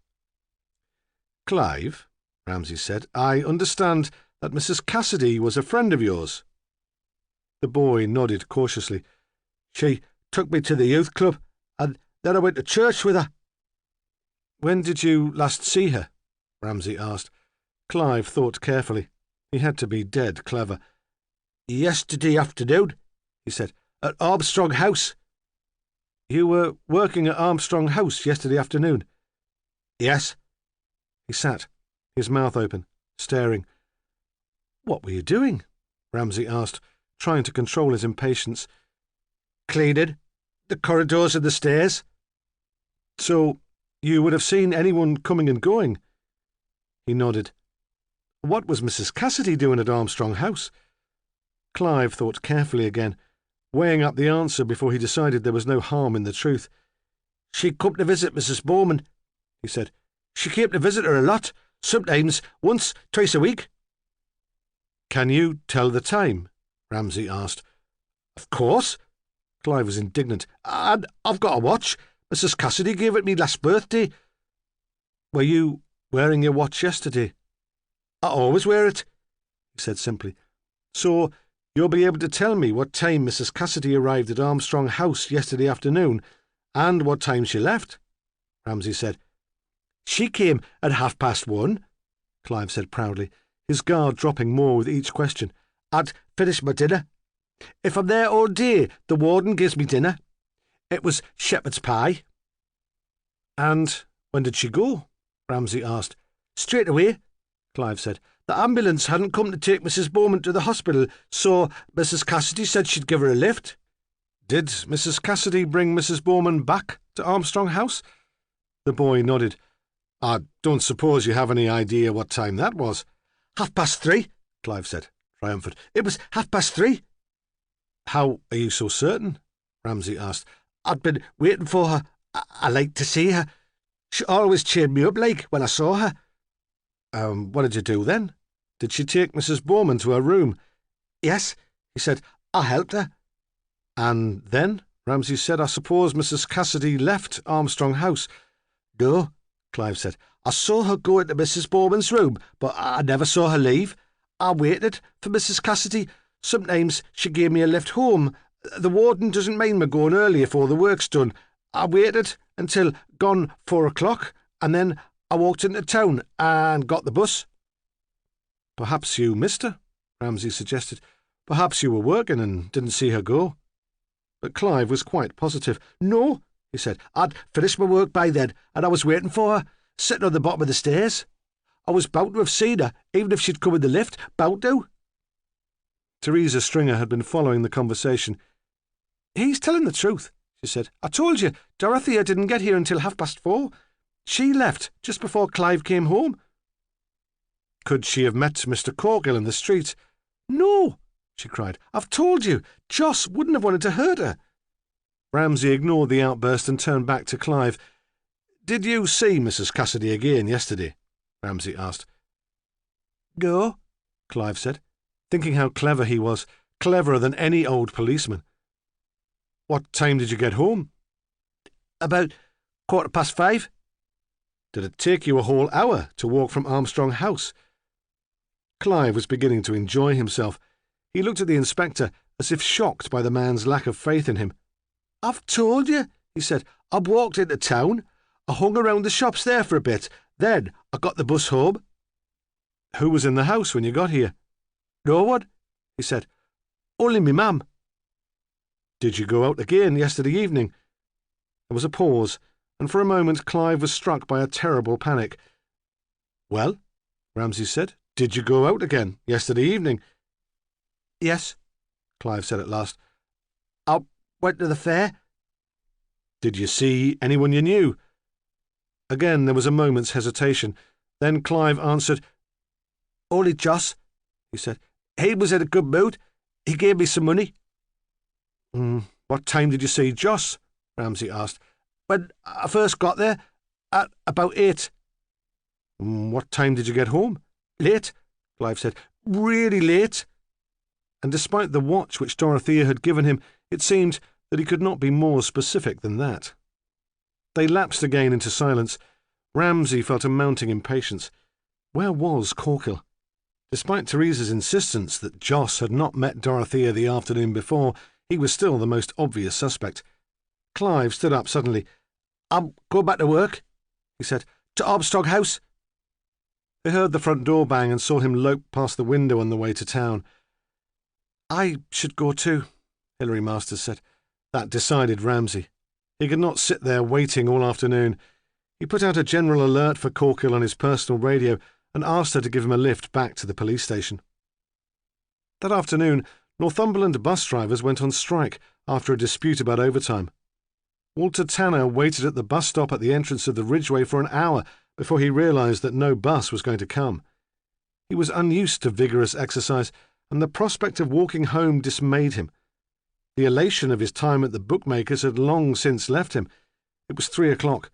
"Clive," Ramsay said, "I understand that Mrs. Cassidy was a friend of yours." The boy nodded cautiously. "She took me to the youth club, and then I went to church with her." "When did you last see her?" Ramsay asked. Clive thought carefully. He had to be dead clever. "Yesterday afternoon," he said, "at Armstrong House." "You were working at Armstrong House yesterday afternoon?" "Yes." He sat, his mouth open, staring. "What were you doing?" Ramsay asked, trying to control his impatience. "Cleaning the corridors and the stairs." "So you would have seen anyone coming and going?" He nodded. "What was Mrs. Cassidy doing at Armstrong House?" Clive thought carefully again, weighing up the answer before he decided there was no harm in the truth. "She come to visit Mrs. Bowman," he said. "She came to visit her a lot, sometimes once, twice a week." "Can you tell the time?" Ramsay asked. "Of course." Clive was indignant. "And I've got a watch. Mrs. Cassidy gave it me last birthday." "Were you wearing your watch yesterday?" "I always wear it," he said simply. "So you'll be able to tell me what time Mrs. Cassidy arrived at Armstrong House yesterday afternoon, and what time she left?" Ramsay said. "She came at 1:30, Clive said proudly, his guard dropping more with each question. "I'd finished my dinner. If I'm there all day, the warden gives me dinner. It was shepherd's pie." "And when did she go?" Ramsay asked. "Straight away," Clive said. "The ambulance hadn't come to take Mrs. Bowman to the hospital, so Mrs. Cassidy said she'd give her a lift." "Did Mrs. Cassidy bring Mrs. Bowman back to Armstrong House?" The boy nodded. "I don't suppose you have any idea what time that was?" 3:30, Clive said, triumphant. "It was 3:30. "How are you so certain?" Ramsay asked. "I'd been waiting for her. I liked to see her. She always cheered me up like when I saw her." What did you do then? Did she take Mrs. Bowman to her room?" "Yes," he said. "I helped her." "And then?" Ramsay said. "I suppose Mrs. Cassidy left Armstrong House." "No," Clive said. "I saw her go into Mrs. Bowman's room, but I never saw her leave. I waited for Mrs. Cassidy. Sometimes she gave me a lift home. The warden doesn't mind me going early if all the work's done. I waited until gone 4 o'clock, and then I walked into town and got the bus." "Perhaps you missed her," Ramsay suggested. Perhaps you were working and didn't see her go. But Clive was quite positive. No, he said. I'd finished my work by then, and I was waiting for her, sitting on the bottom of the stairs. I was bound to have seen her, even if she'd come in the lift. Bound to. Teresa Stringer had been following the conversation. He's telling the truth, she said. I told you, Dorothea didn't get here until 4:30. She left just before Clive came home. Could she have met Mr. Corkill in the street? No, she cried. I've told you, Joss wouldn't have wanted to hurt her. Ramsay ignored the outburst and turned back to Clive. Did you see Mrs. Cassidy again yesterday? Ramsay asked. No, Clive said, thinking how clever he was, cleverer than any old policeman. What time did you get home? About 5:15. Did it take you a whole hour to walk from Armstrong House? Clive was beginning to enjoy himself. He looked at the inspector as if shocked by the man's lack of faith in him. I've told you, he said. I walked into town. I hung around the shops there for a bit. Then I got the bus home. Who was in the house when you got here? No one, he said. Only me mum. Did you go out again yesterday evening? There was a pause, and for a moment Clive was struck by a terrible panic. Well, Ramsay said, did you go out again yesterday evening? Yes, Clive said at last. I went to the fair. Did you see anyone you knew? Again there was a moment's hesitation. Then Clive answered. Only Joss, he said. He was in a good mood. He gave me some money. What time did you see Joss? Ramsay asked. When I first got there, at about 8. What time did you get home? Late, Clive said. Really late. And despite the watch which Dorothea had given him, it seemed that he could not be more specific than that. They lapsed again into silence. Ramsay felt a mounting impatience. Where was Corkill? Despite Teresa's insistence that Joss had not met Dorothea the afternoon before, he was still the most obvious suspect. Clive stood up suddenly. I'm going back to work, he said. To Armstrong House. They heard the front door bang and saw him lope past the window on the way to town. I should go too, Hilary Masters said. That decided Ramsay. He could not sit there waiting all afternoon. He put out a general alert for Corkill on his personal radio and asked her to give him a lift back to the police station. That afternoon, Northumberland bus drivers went on strike after a dispute about overtime. Walter Tanner waited at the bus stop at the entrance of the Ridgeway for an hour before he realised that no bus was going to come. He was unused to vigorous exercise, and the prospect of walking home dismayed him. The elation of his time at the bookmaker's had long since left him. It was 3:00.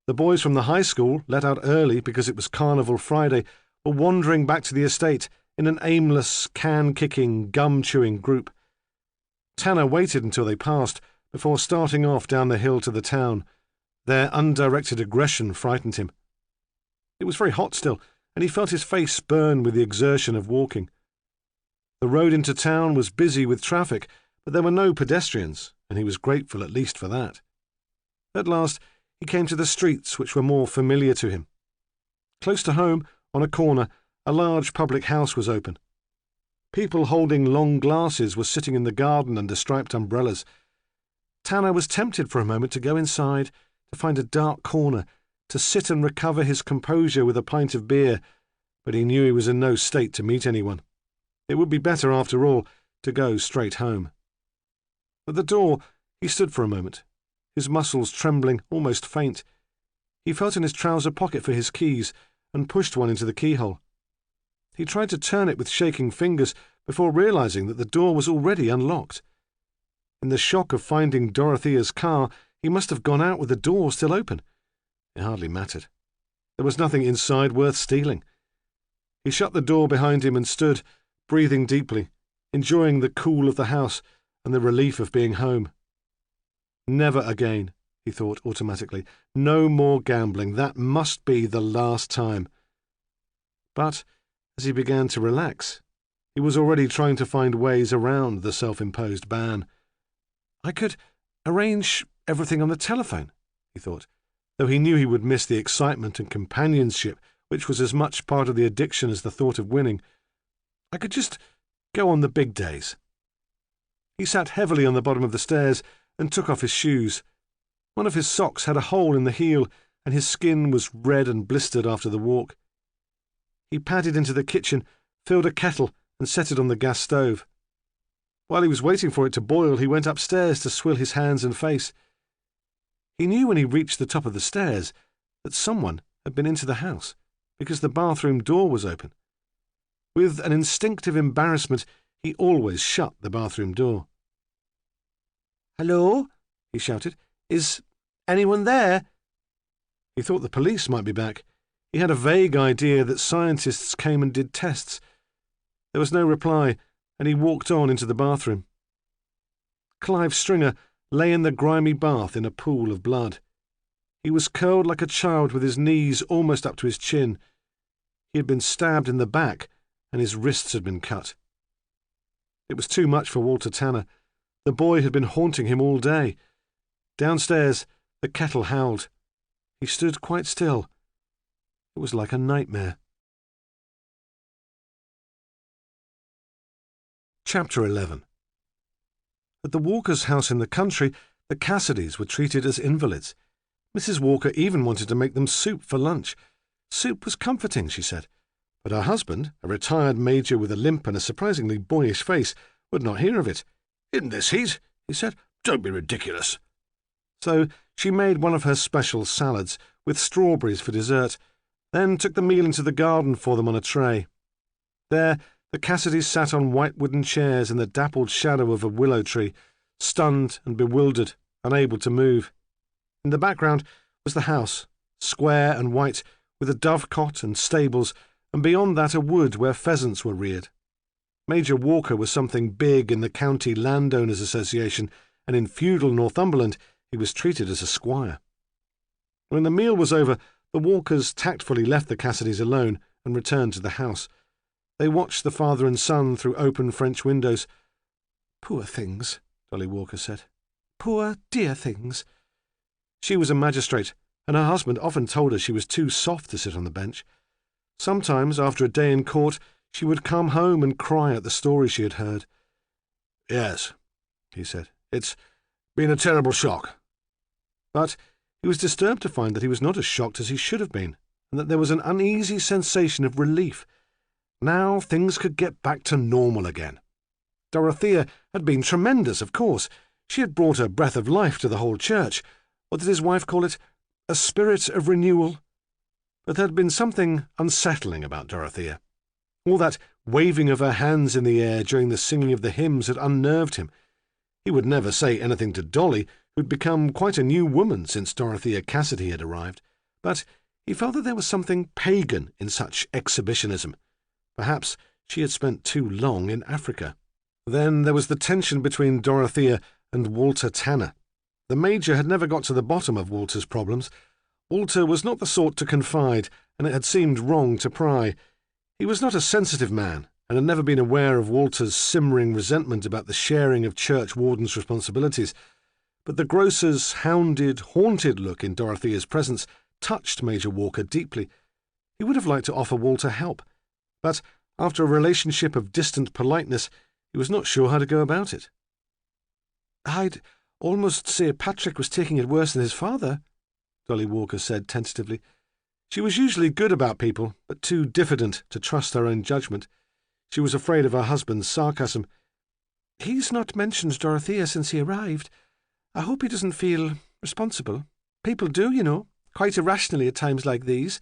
The boys from the high school, let out early because it was Carnival Friday, were wandering back to the estate in an aimless, can-kicking, gum-chewing group. Tanner waited until they passed before starting off down the hill to the town. Their undirected aggression frightened him. It was very hot still, and he felt his face burn with the exertion of walking. The road into town was busy with traffic, but there were no pedestrians, and he was grateful at least for that. At last, he came to the streets which were more familiar to him. Close to home, on a corner, a large public house was open. People holding long glasses were sitting in the garden under striped umbrellas. Tanner was tempted for a moment to go inside, to find a dark corner, to sit and recover his composure with a pint of beer, but he knew he was in no state to meet anyone. It would be better, after all, to go straight home. At the door, he stood for a moment, his muscles trembling, almost faint. He felt in his trouser pocket for his keys and pushed one into the keyhole. He tried to turn it with shaking fingers before realising that the door was already unlocked. In the shock of finding Dorothea's car, he must have gone out with the door still open. It hardly mattered. There was nothing inside worth stealing. He shut the door behind him and stood, breathing deeply, enjoying the cool of the house and the relief of being home. Never again, he thought automatically. No more gambling. That must be the last time. But as he began to relax, he was already trying to find ways around the self-imposed ban. I could arrange everything on the telephone, he thought, though he knew he would miss the excitement and companionship which was as much part of the addiction as the thought of winning. I could just go on the big days. He sat heavily on the bottom of the stairs and took off his shoes. One of his socks had a hole in the heel, and his skin was red and blistered after the walk. He padded into the kitchen, filled a kettle, and set it on the gas stove. While he was waiting for it to boil, he went upstairs to swill his hands and face. He knew when he reached the top of the stairs that someone had been into the house, because the bathroom door was open. With an instinctive embarrassment, he always shut the bathroom door. "Hello?" he shouted. "Is anyone there?" He thought the police might be back. He had a vague idea that scientists came and did tests. There was no reply, and he walked on into the bathroom. Clive Stringer lay in the grimy bath in a pool of blood. He was curled like a child with his knees almost up to his chin. He had been stabbed in the back, and his wrists had been cut. It was too much for Walter Tanner. The boy had been haunting him all day. Downstairs, the kettle howled. He stood quite still. It was like a nightmare. Chapter 11. At the Walkers' house in the country, the Cassidys were treated as invalids. Mrs. Walker even wanted to make them soup for lunch. Soup was comforting, she said, but her husband, a retired major with a limp and a surprisingly boyish face, would not hear of it. "In this heat," he said, "don't be ridiculous." So she made one of her special salads, with strawberries for dessert, then took the meal into the garden for them on a tray. There, the Cassidys sat on white wooden chairs in the dappled shadow of a willow tree, stunned and bewildered, unable to move. In the background was the house, square and white, with a dovecot and stables, and beyond that a wood where pheasants were reared. Major Walker was something big in the County Landowners Association, and in feudal Northumberland he was treated as a squire. When the meal was over, the Walkers tactfully left the Cassidys alone and returned to the house. They watched the father and son through open French windows. "Poor things," Dolly Walker said. "Poor, dear things." She was a magistrate, and her husband often told her she was too soft to sit on the bench. Sometimes, after a day in court, she would come home and cry at the story she had heard. "Yes," he said, "it's been a terrible shock." But he was disturbed to find that he was not as shocked as he should have been, and that there was an uneasy sensation of relief. Now things could get back to normal again. Dorothea had been tremendous, of course. She had brought a breath of life to the whole church. What did his wife call it? A spirit of renewal. But there had been something unsettling about Dorothea. All that waving of her hands in the air during the singing of the hymns had unnerved him. He would never say anything to Dolly, who'd become quite a new woman since Dorothea Cassidy had arrived, but he felt that there was something pagan in such exhibitionism. Perhaps she had spent too long in Africa. Then there was the tension between Dorothea and Walter Tanner. The Major had never got to the bottom of Walter's problems. Walter was not the sort to confide, and it had seemed wrong to pry. He was not a sensitive man, and had never been aware of Walter's simmering resentment about the sharing of church wardens' responsibilities. But the grocer's hounded, haunted look in Dorothea's presence touched Major Walker deeply. He would have liked to offer Walter help, but after a relationship of distant politeness, he was not sure how to go about it. "I'd almost say Patrick was taking it worse than his father," Dolly Walker said tentatively. She was usually good about people, but too diffident to trust her own judgment. She was afraid of her husband's sarcasm. "He's not mentioned Dorothea since he arrived. I hope he doesn't feel responsible. People do, you know, quite irrationally at times like these."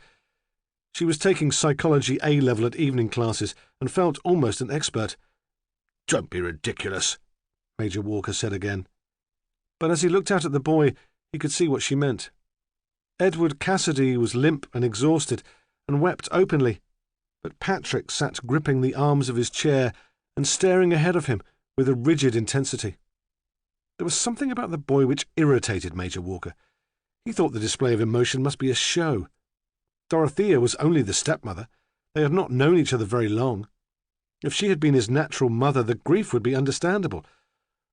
She was taking psychology A-level at evening classes and felt almost an expert. "Don't be ridiculous," Major Walker said again. But as he looked out at the boy, he could see what she meant. Edward Cassidy was limp and exhausted, and wept openly, but Patrick sat gripping the arms of his chair and staring ahead of him with a rigid intensity. There was something about the boy which irritated Major Walker. He thought the display of emotion must be a show. Dorothea was only the stepmother. They had not known each other very long. If she had been his natural mother, the grief would be understandable.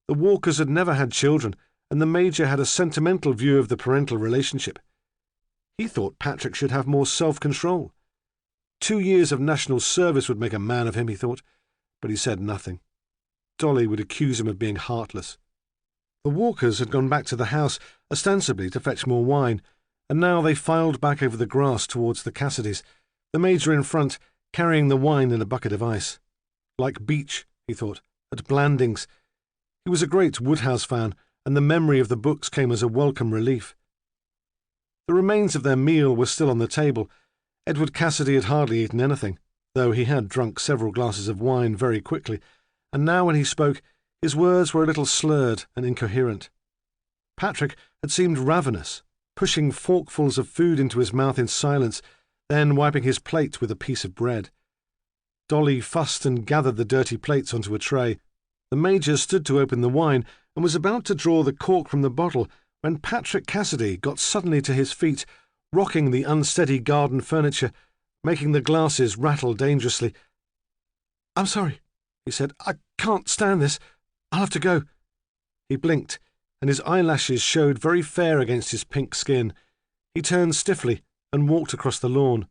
The Walkers had never had children, and the Major had a sentimental view of the parental relationship. He thought Patrick should have more self-control. 2 years of national service would make a man of him, he thought. but he said nothing. Dolly would accuse him of being heartless. The Walkers had gone back to the house, ostensibly to fetch more wine, and now they filed back over the grass towards the Cassidys, the Major in front, carrying the wine in a bucket of ice. Like Beach, he thought, at Blandings. He was a great Woodhouse fan, and the memory of the books came as a welcome relief. The remains of their meal were still on the table. Edward Cassidy had hardly eaten anything, though he had drunk several glasses of wine very quickly, and now when he spoke, his words were a little slurred and incoherent. Patrick had seemed ravenous, pushing forkfuls of food into his mouth in silence, then wiping his plate with a piece of bread. Dolly fussed and gathered the dirty plates onto a tray. The Major stood to open the wine and was about to draw the cork from the bottle when Patrick Cassidy got suddenly to his feet, rocking the unsteady garden furniture, making the glasses rattle dangerously. "I'm sorry," he said. "I can't stand this. I'll have to go." He blinked, and his eyelashes showed very fair against his pink skin. He turned stiffly and walked across the lawn.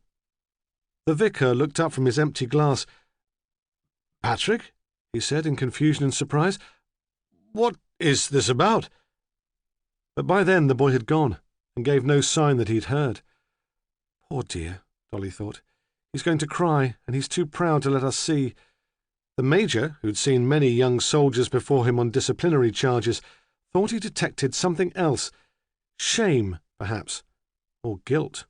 The vicar looked up from his empty glass. "Patrick," he said in confusion and surprise, "what is this about?" But by then the boy had gone, and gave no sign that he had heard. "Poor dear," Dolly thought. "He's going to cry, and he's too proud to let us see." The Major, who'd seen many young soldiers before him on disciplinary charges, thought he detected something else. Shame, perhaps, or guilt.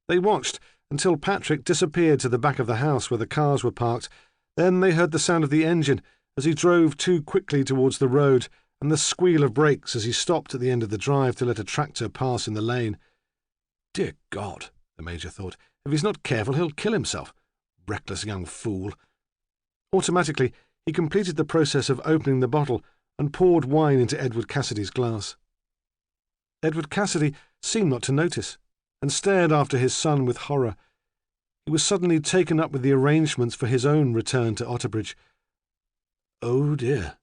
They watched until Patrick disappeared to the back of the house where the cars were parked. Then they heard the sound of the engine as he drove too quickly towards the road, and the squeal of brakes as he stopped at the end of the drive to let a tractor pass in the lane. "Dear God," the Major thought, "if he's not careful he'll kill himself. Reckless young fool." Automatically, he completed the process of opening the bottle and poured wine into Edward Cassidy's glass. Edward Cassidy seemed not to notice, and stared after his son with horror. He was suddenly taken up with the arrangements for his own return to Otterbridge. "Oh dear,"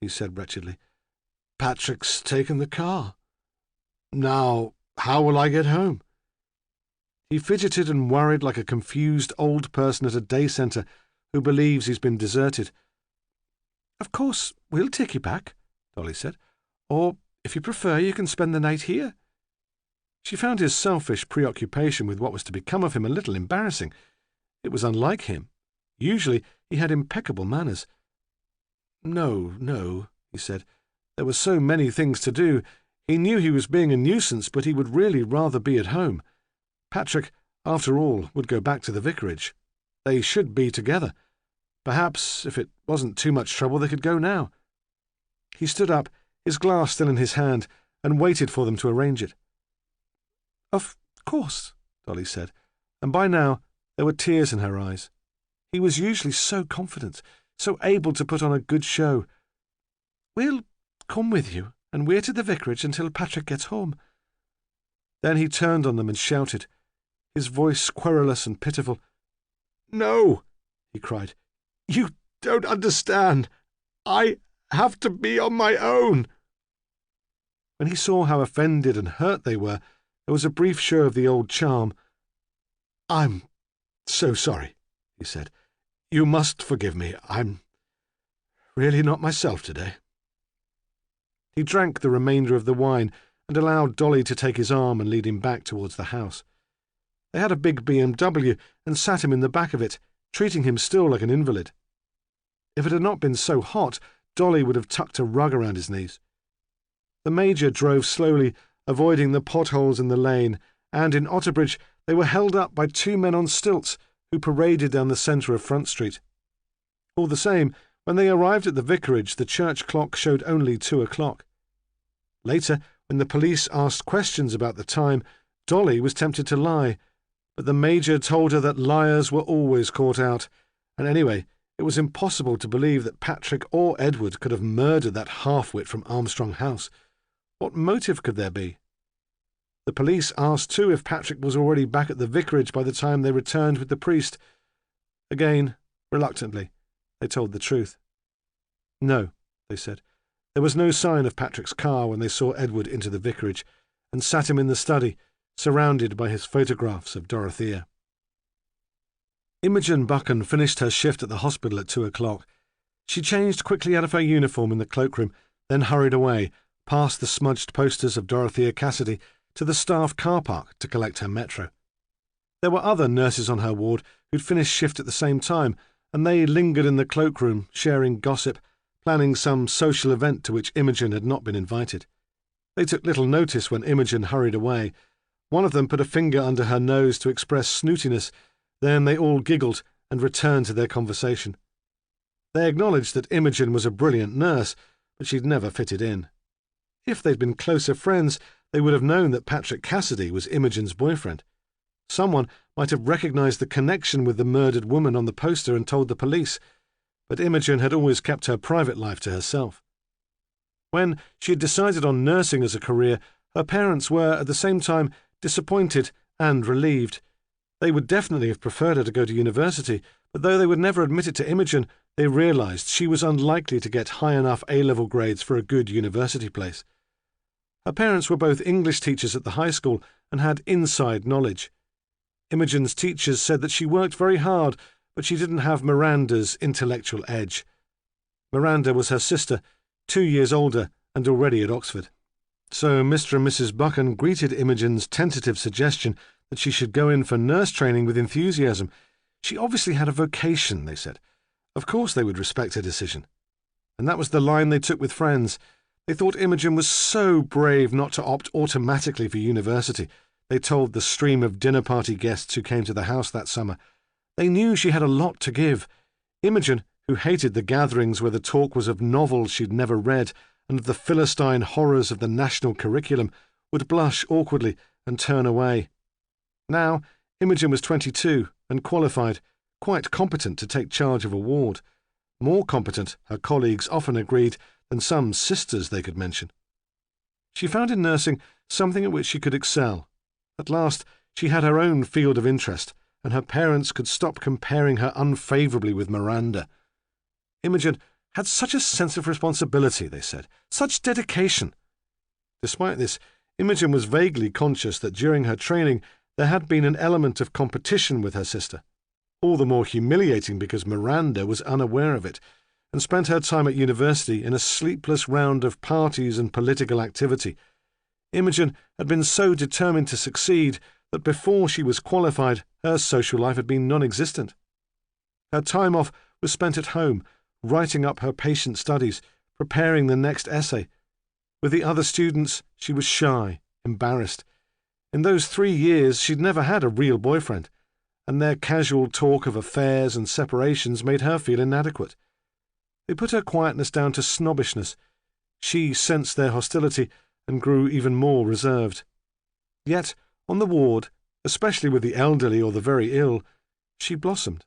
he said wretchedly. "Patrick's taken the car. Now, how will I get home?" He fidgeted and worried like a confused old person at a day centre who believes he's been deserted. "Of course, we'll take you back," Dolly said. "Or, if you prefer, you can spend the night here." She found his selfish preoccupation with what was to become of him a little embarrassing. It was unlike him. Usually he had impeccable manners. No, he said. There were so many things to do. He knew he was being a nuisance, but he would really rather be at home. Patrick, after all, would go back to the vicarage. They should be together. Perhaps, if it wasn't too much trouble, they could go now. He stood up, his glass still in his hand, and waited for them to arrange it. "Of course," Dolly said, and by now there were tears in her eyes. He was usually so confident, so able to put on a good show. "We'll come with you and wait at the vicarage until Patrick gets home." Then he turned on them and shouted, his voice querulous and pitiful. "No," he cried. "You don't understand. I have to be on my own." When he saw how offended and hurt they were, there was a brief show of the old charm. "I'm so sorry," he said. "You must forgive me. I'm really not myself today." He drank the remainder of the wine and allowed Dolly to take his arm and lead him back towards the house. They had a big BMW and sat him in the back of it, treating him still like an invalid. If it had not been so hot, Dolly would have tucked a rug around his knees. The Major drove slowly, avoiding the potholes in the lane, and in Otterbridge they were held up by two men on stilts who paraded down the centre of Front Street. All the same, when they arrived at the vicarage, the church clock showed only 2:00. Later, when the police asked questions about the time, Dolly was tempted to lie, but the Major told her that liars were always caught out, and anyway, it was impossible to believe that Patrick or Edward could have murdered that half-wit from Armstrong House. What motive could there be? The police asked too if Patrick was already back at the vicarage by the time they returned with the priest. Again, reluctantly, they told the truth. No, they said. There was no sign of Patrick's car when they saw Edward into the vicarage, and sat him in the study, surrounded by his photographs of Dorothea. Imogen Buchan finished her shift at the hospital at 2 o'clock. She changed quickly out of her uniform in the cloakroom, then hurried away, past the smudged posters of Dorothea Cassidy, to the staff car park to collect her metro. There were other nurses on her ward who'd finished shift at the same time, and they lingered in the cloakroom, sharing gossip, planning some social event to which Imogen had not been invited. They took little notice when Imogen hurried away. One of them put a finger under her nose to express snootiness. Then they all giggled and returned to their conversation. They acknowledged that Imogen was a brilliant nurse, but she'd never fitted in. If they'd been closer friends, they would have known that Patrick Cassidy was Imogen's boyfriend. Someone might have recognized the connection with the murdered woman on the poster and told the police, but Imogen had always kept her private life to herself. When she had decided on nursing as a career, her parents were, at the same time, disappointed and relieved. They would definitely have preferred her to go to university, but though they would never admit it to Imogen, they realized she was unlikely to get high enough A-level grades for a good university place. Her parents were both English teachers at the high school and had inside knowledge. Imogen's teachers said that she worked very hard, but she didn't have Miranda's intellectual edge. Miranda was her sister, 2 years older and already at Oxford. So Mr. and Mrs. Buchan greeted Imogen's tentative suggestion that she should go in for nurse training with enthusiasm. She obviously had a vocation, they said. Of course they would respect her decision. And that was the line they took with friends. They thought Imogen was so brave not to opt automatically for university, they told the stream of dinner party guests who came to the house that summer. They knew she had a lot to give. Imogen, who hated the gatherings where the talk was of novels she'd never read and of the Philistine horrors of the national curriculum, would blush awkwardly and turn away. Now, Imogen was 22 and qualified, quite competent to take charge of a ward. More competent, her colleagues often agreed, than some sisters they could mention. She found in nursing something at which she could excel. At last, she had her own field of interest, and her parents could stop comparing her unfavourably with Miranda. Imogen had such a sense of responsibility, they said, such dedication. Despite this, Imogen was vaguely conscious that during her training there had been an element of competition with her sister, all the more humiliating because Miranda was unaware of it, and spent her time at university in a sleepless round of parties and political activity. Imogen had been so determined to succeed that before she was qualified, her social life had been non-existent. Her time off was spent at home, writing up her patient studies, preparing the next essay. With the other students, she was shy, embarrassed. In those 3 years, she'd never had a real boyfriend, and their casual talk of affairs and separations made her feel inadequate. They put her quietness down to snobbishness. She sensed their hostility and grew even more reserved. Yet, on the ward, especially with the elderly or the very ill, she blossomed.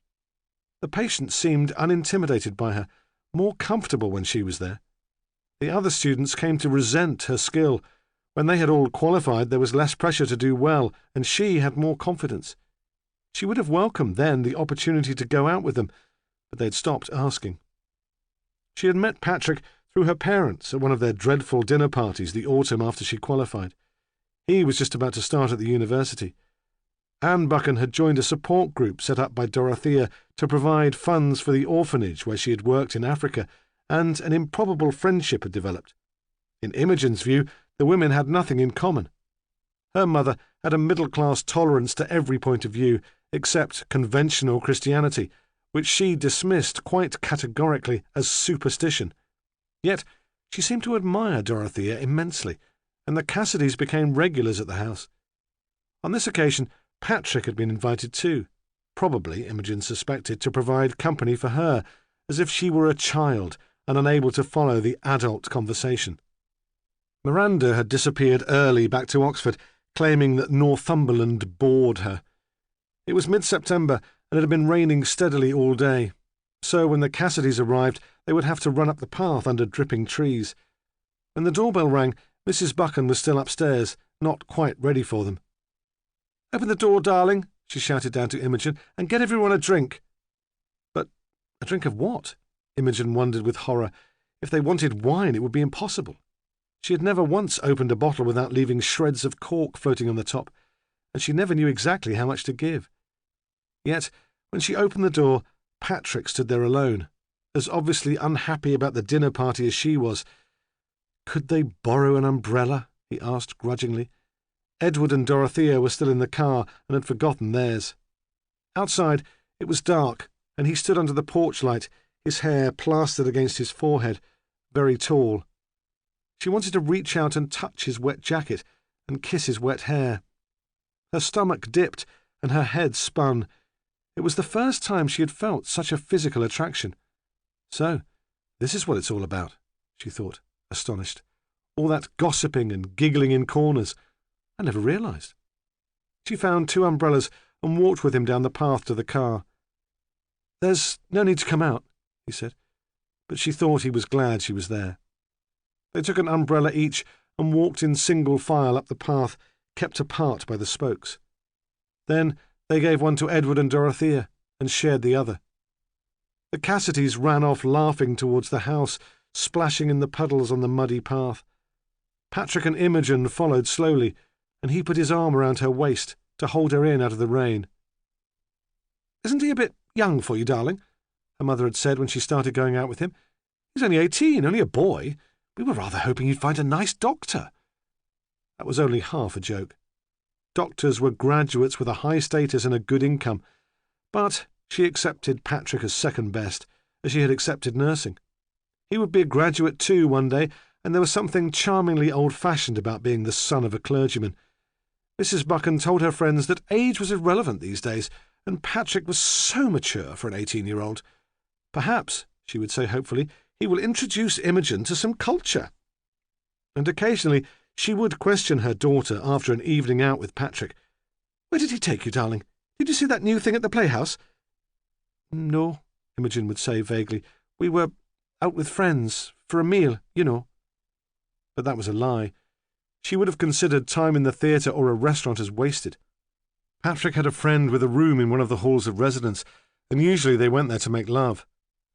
The patients seemed unintimidated by her, more comfortable when she was there. The other students came to resent her skill. When they had all qualified, there was less pressure to do well, and she had more confidence. She would have welcomed then the opportunity to go out with them, but they'd stopped asking. She had met Patrick through her parents at one of their dreadful dinner parties the autumn after she qualified. He was just about to start at the university. Anne Buchan had joined a support group set up by Dorothea to provide funds for the orphanage where she had worked in Africa, and an improbable friendship had developed. In Imogen's view, the women had nothing in common. Her mother had a middle-class tolerance to every point of view, except conventional Christianity, which she dismissed quite categorically as superstition. Yet she seemed to admire Dorothea immensely, and the Cassidys became regulars at the house. On this occasion, Patrick had been invited too, probably, Imogen suspected, to provide company for her, as if she were a child and unable to follow the adult conversation. Miranda had disappeared early back to Oxford, claiming that Northumberland bored her. It was mid-September, and it had been raining steadily all day, so when the Cassidys arrived, they would have to run up the path under dripping trees. When the doorbell rang, Mrs. Buchan was still upstairs, not quite ready for them. "Open the door, darling," she shouted down to Imogen, "and get everyone a drink." But a drink of what? Imogen wondered with horror. If they wanted wine, it would be impossible. She had never once opened a bottle without leaving shreds of cork floating on the top, and she never knew exactly how much to give. Yet, When she opened the door, Patrick stood there alone, as obviously unhappy about the dinner party as she was. Could they borrow an umbrella? He asked grudgingly. Edward and Dorothea were still in the car and had forgotten theirs. Outside, it was dark, and he stood under the porch light, his hair plastered against his forehead, very tall. She wanted to reach out and touch his wet jacket and kiss his wet hair. Her stomach dipped and her head spun. It was the first time she had felt such a physical attraction. So, this is what it's all about, she thought, astonished. All that gossiping and giggling in corners. I never realised. She found 2 umbrellas and walked with him down the path to the car. "There's no need to come out," he said, but she thought he was glad she was there. They took an umbrella each and walked in single file up the path, kept apart by the spokes. Then they gave one to Edward and Dorothea and shared the other. The Cassidys ran off laughing towards the house, splashing in the puddles on the muddy path. Patrick and Imogen followed slowly, and he put his arm around her waist to hold her in out of the rain. "Isn't he a bit young for you, darling?" her mother had said when she started going out with him. "He's only 18, only a boy. We were rather hoping you'd find a nice doctor." That was only half a joke. Doctors were graduates with a high status and a good income, but she accepted Patrick as second best, as she had accepted nursing. He would be a graduate too one day, and there was something charmingly old-fashioned about being the son of a clergyman. Mrs. Buchan told her friends that age was irrelevant these days, and Patrick was so mature for an 18-year-old. Perhaps, she would say hopefully, he will introduce Imogen to some culture. And occasionally she would question her daughter after an evening out with Patrick. "Where did he take you, darling? Did you see that new thing at the playhouse?" "No," Imogen would say vaguely. "We were out with friends, for a meal, you know." But that was a lie. She would have considered time in the theatre or a restaurant as wasted. Patrick had a friend with a room in one of the halls of residence, and usually they went there to make love.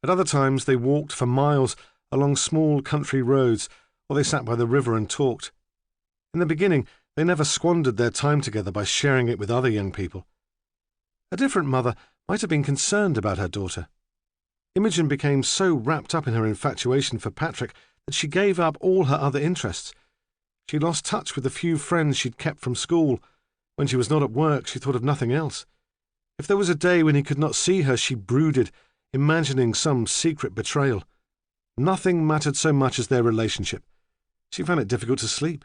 At other times they walked for miles along small country roads, or they sat by the river and talked. In the beginning, they never squandered their time together by sharing it with other young people. A different mother might have been concerned about her daughter. Imogen became so wrapped up in her infatuation for Patrick that she gave up all her other interests. She lost touch with the few friends she'd kept from school. When she was not at work, she thought of nothing else. If there was a day when he could not see her, she brooded, imagining some secret betrayal. Nothing mattered so much as their relationship. She found it difficult to sleep.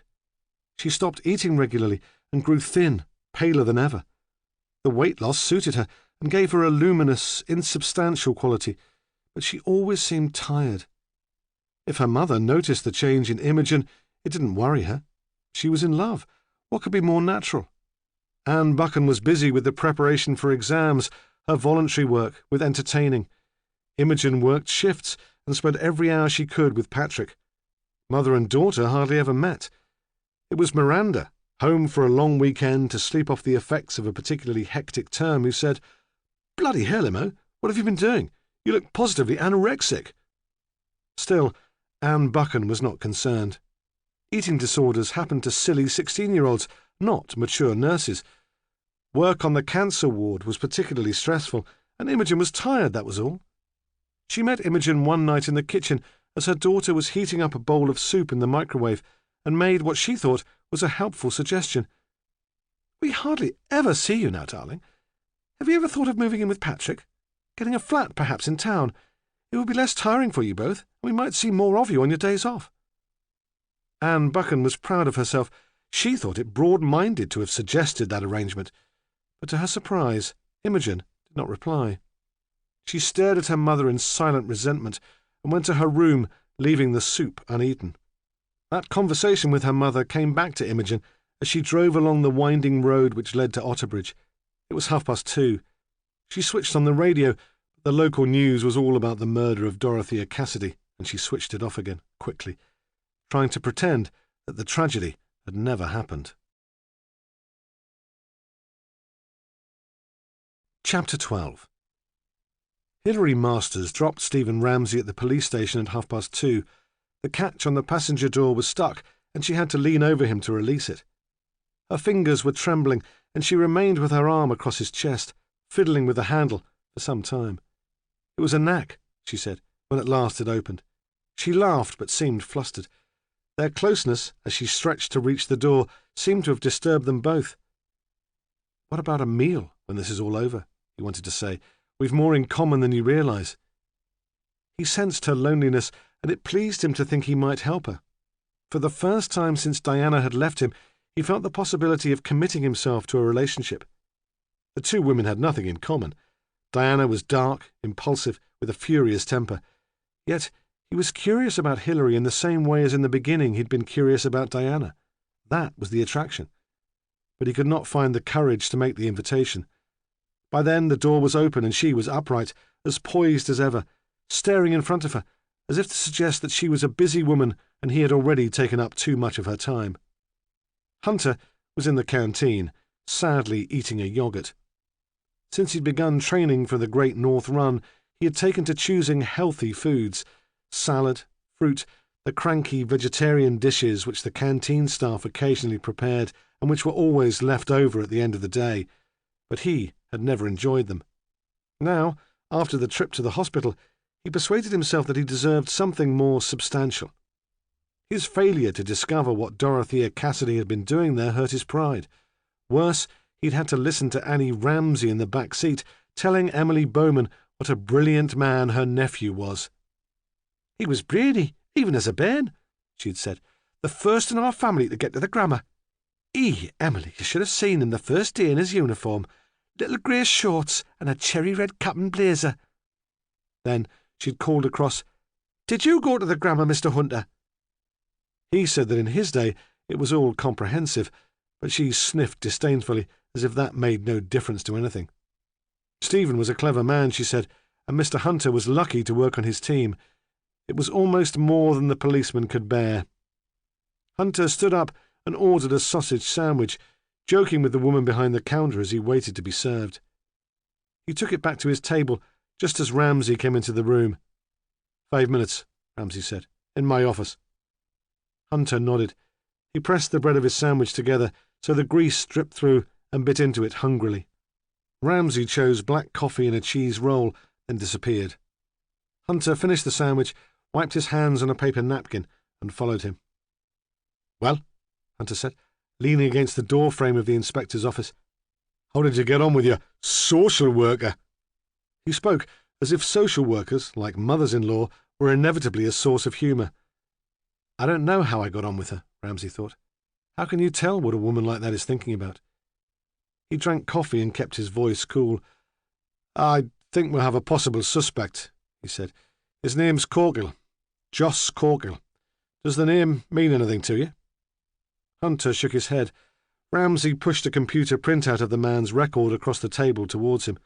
She stopped eating regularly and grew thin, paler than ever. The weight loss suited her and gave her a luminous, insubstantial quality, but she always seemed tired. If her mother noticed the change in Imogen, it didn't worry her. She was in love. What could be more natural? Anne Buchan was busy with the preparation for exams, her voluntary work, with entertaining. Imogen worked shifts and spent every hour she could with Patrick. Mother and daughter hardly ever met. It was Miranda, home for a long weekend to sleep off the effects of a particularly hectic term, who said, "Bloody hell, Imo, what have you been doing? You look positively anorexic." Still, Anne Buchan was not concerned. Eating disorders happened to silly 16-year-olds, not mature nurses. Work on the cancer ward was particularly stressful, and Imogen was tired, that was all. She met Imogen one night in the kitchen as her daughter was heating up a bowl of soup in the microwave, and made what she thought was a helpful suggestion. "We hardly ever see you now, darling. Have you ever thought of moving in with Patrick? Getting a flat, perhaps, in town? It would be less tiring for you both, and we might see more of you on your days off." Anne Buchan was proud of herself. She thought it broad-minded to have suggested that arrangement, but to her surprise, Imogen did not reply. She stared at her mother in silent resentment and went to her room, leaving the soup uneaten. That conversation with her mother came back to Imogen as she drove along the winding road which led to Otterbridge. It was 2:30. She switched on the radio, but the local news was all about the murder of Dorothea Cassidy, and she switched it off again, quickly, trying to pretend that the tragedy had never happened. Chapter 12. Hilary Masters dropped Stephen Ramsay at the police station at 2:30. The catch on the passenger door was stuck, and she had to lean over him to release it. Her fingers were trembling, and she remained with her arm across his chest, fiddling with the handle, for some time. It was a knack, she said, when at last it opened. She laughed, but seemed flustered. Their closeness, as she stretched to reach the door, seemed to have disturbed them both. "What about a meal, when this is all over?" he wanted to say. "We've more in common than you realise." He sensed her loneliness, and it pleased him to think he might help her. For the first time since Diana had left him, he felt the possibility of committing himself to a relationship. The two women had nothing in common. Diana was dark, impulsive, with a furious temper. Yet he was curious about Hilary in the same way as in the beginning he'd been curious about Diana. That was the attraction. But he could not find the courage to make the invitation. By then the door was open and she was upright, as poised as ever, staring in front of her, as if to suggest that she was a busy woman and he had already taken up too much of her time. Hunter was in the canteen, sadly eating a yogurt. Since he'd begun training for the Great North Run, he had taken to choosing healthy foods: salad, fruit, the cranky vegetarian dishes which the canteen staff occasionally prepared and which were always left over at the end of the day. But he had never enjoyed them. Now, after the trip to the hospital, he persuaded himself that he deserved something more substantial. His failure to discover what Dorothea Cassidy had been doing there hurt his pride. Worse, he'd had to listen to Annie Ramsay in the back seat, telling Emily Bowman what a brilliant man her nephew was. "He was brainy, even as a bairn," she had said. "The first in our family to get to the grammar. Emily, you should have seen him the first day in his uniform. Little grey shorts and a cherry-red cap and blazer." Then she'd called across, "Did you go to the grammar, Mr. Hunter?" He said that in his day it was all comprehensive, but she sniffed disdainfully, as if that made no difference to anything. Stephen was a clever man, she said, and Mr. Hunter was lucky to work on his team. It was almost more than the policeman could bear. Hunter stood up and ordered a sausage sandwich, joking with the woman behind the counter as he waited to be served. He took it back to his table just as Ramsay came into the room. 5 minutes, Ramsay said. "In my office." Hunter nodded. He pressed the bread of his sandwich together so the grease dripped through and bit into it hungrily. Ramsay chose black coffee and a cheese roll, then disappeared. Hunter finished the sandwich, wiped his hands on a paper napkin, and followed him. "Well," Hunter said, leaning against the door frame of the inspector's office, "how did you get on with your social worker?" He spoke as if social workers, like mothers-in-law, were inevitably a source of humour. "I don't know how I got on with her," Ramsay thought. "How can you tell what a woman like that is thinking about?" He drank coffee and kept his voice cool. "I think we'll have a possible suspect," he said. "His name's Corkill. Joss Corkill. Does the name mean anything to you?" Hunter shook his head. Ramsay pushed a computer printout of the man's record across the table towards him.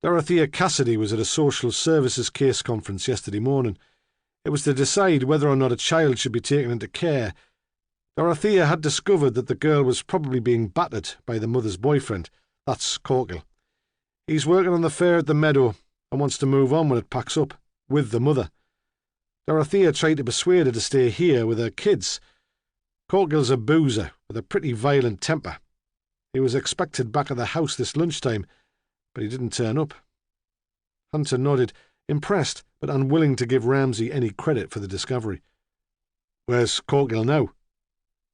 "Dorothea Cassidy was at a social services case conference yesterday morning. It was to decide whether or not a child should be taken into care. Dorothea had discovered that the girl was probably being battered by the mother's boyfriend. That's Corkill. He's working on the fair at the meadow and wants to move on when it packs up, with the mother. Dorothea tried to persuade her to stay here with her kids. Corkill's a boozer with a pretty violent temper. He was expected back at the house this lunchtime, but he didn't turn up." Hunter nodded, impressed but unwilling to give Ramsay any credit for the discovery. "Where's Corkill now?"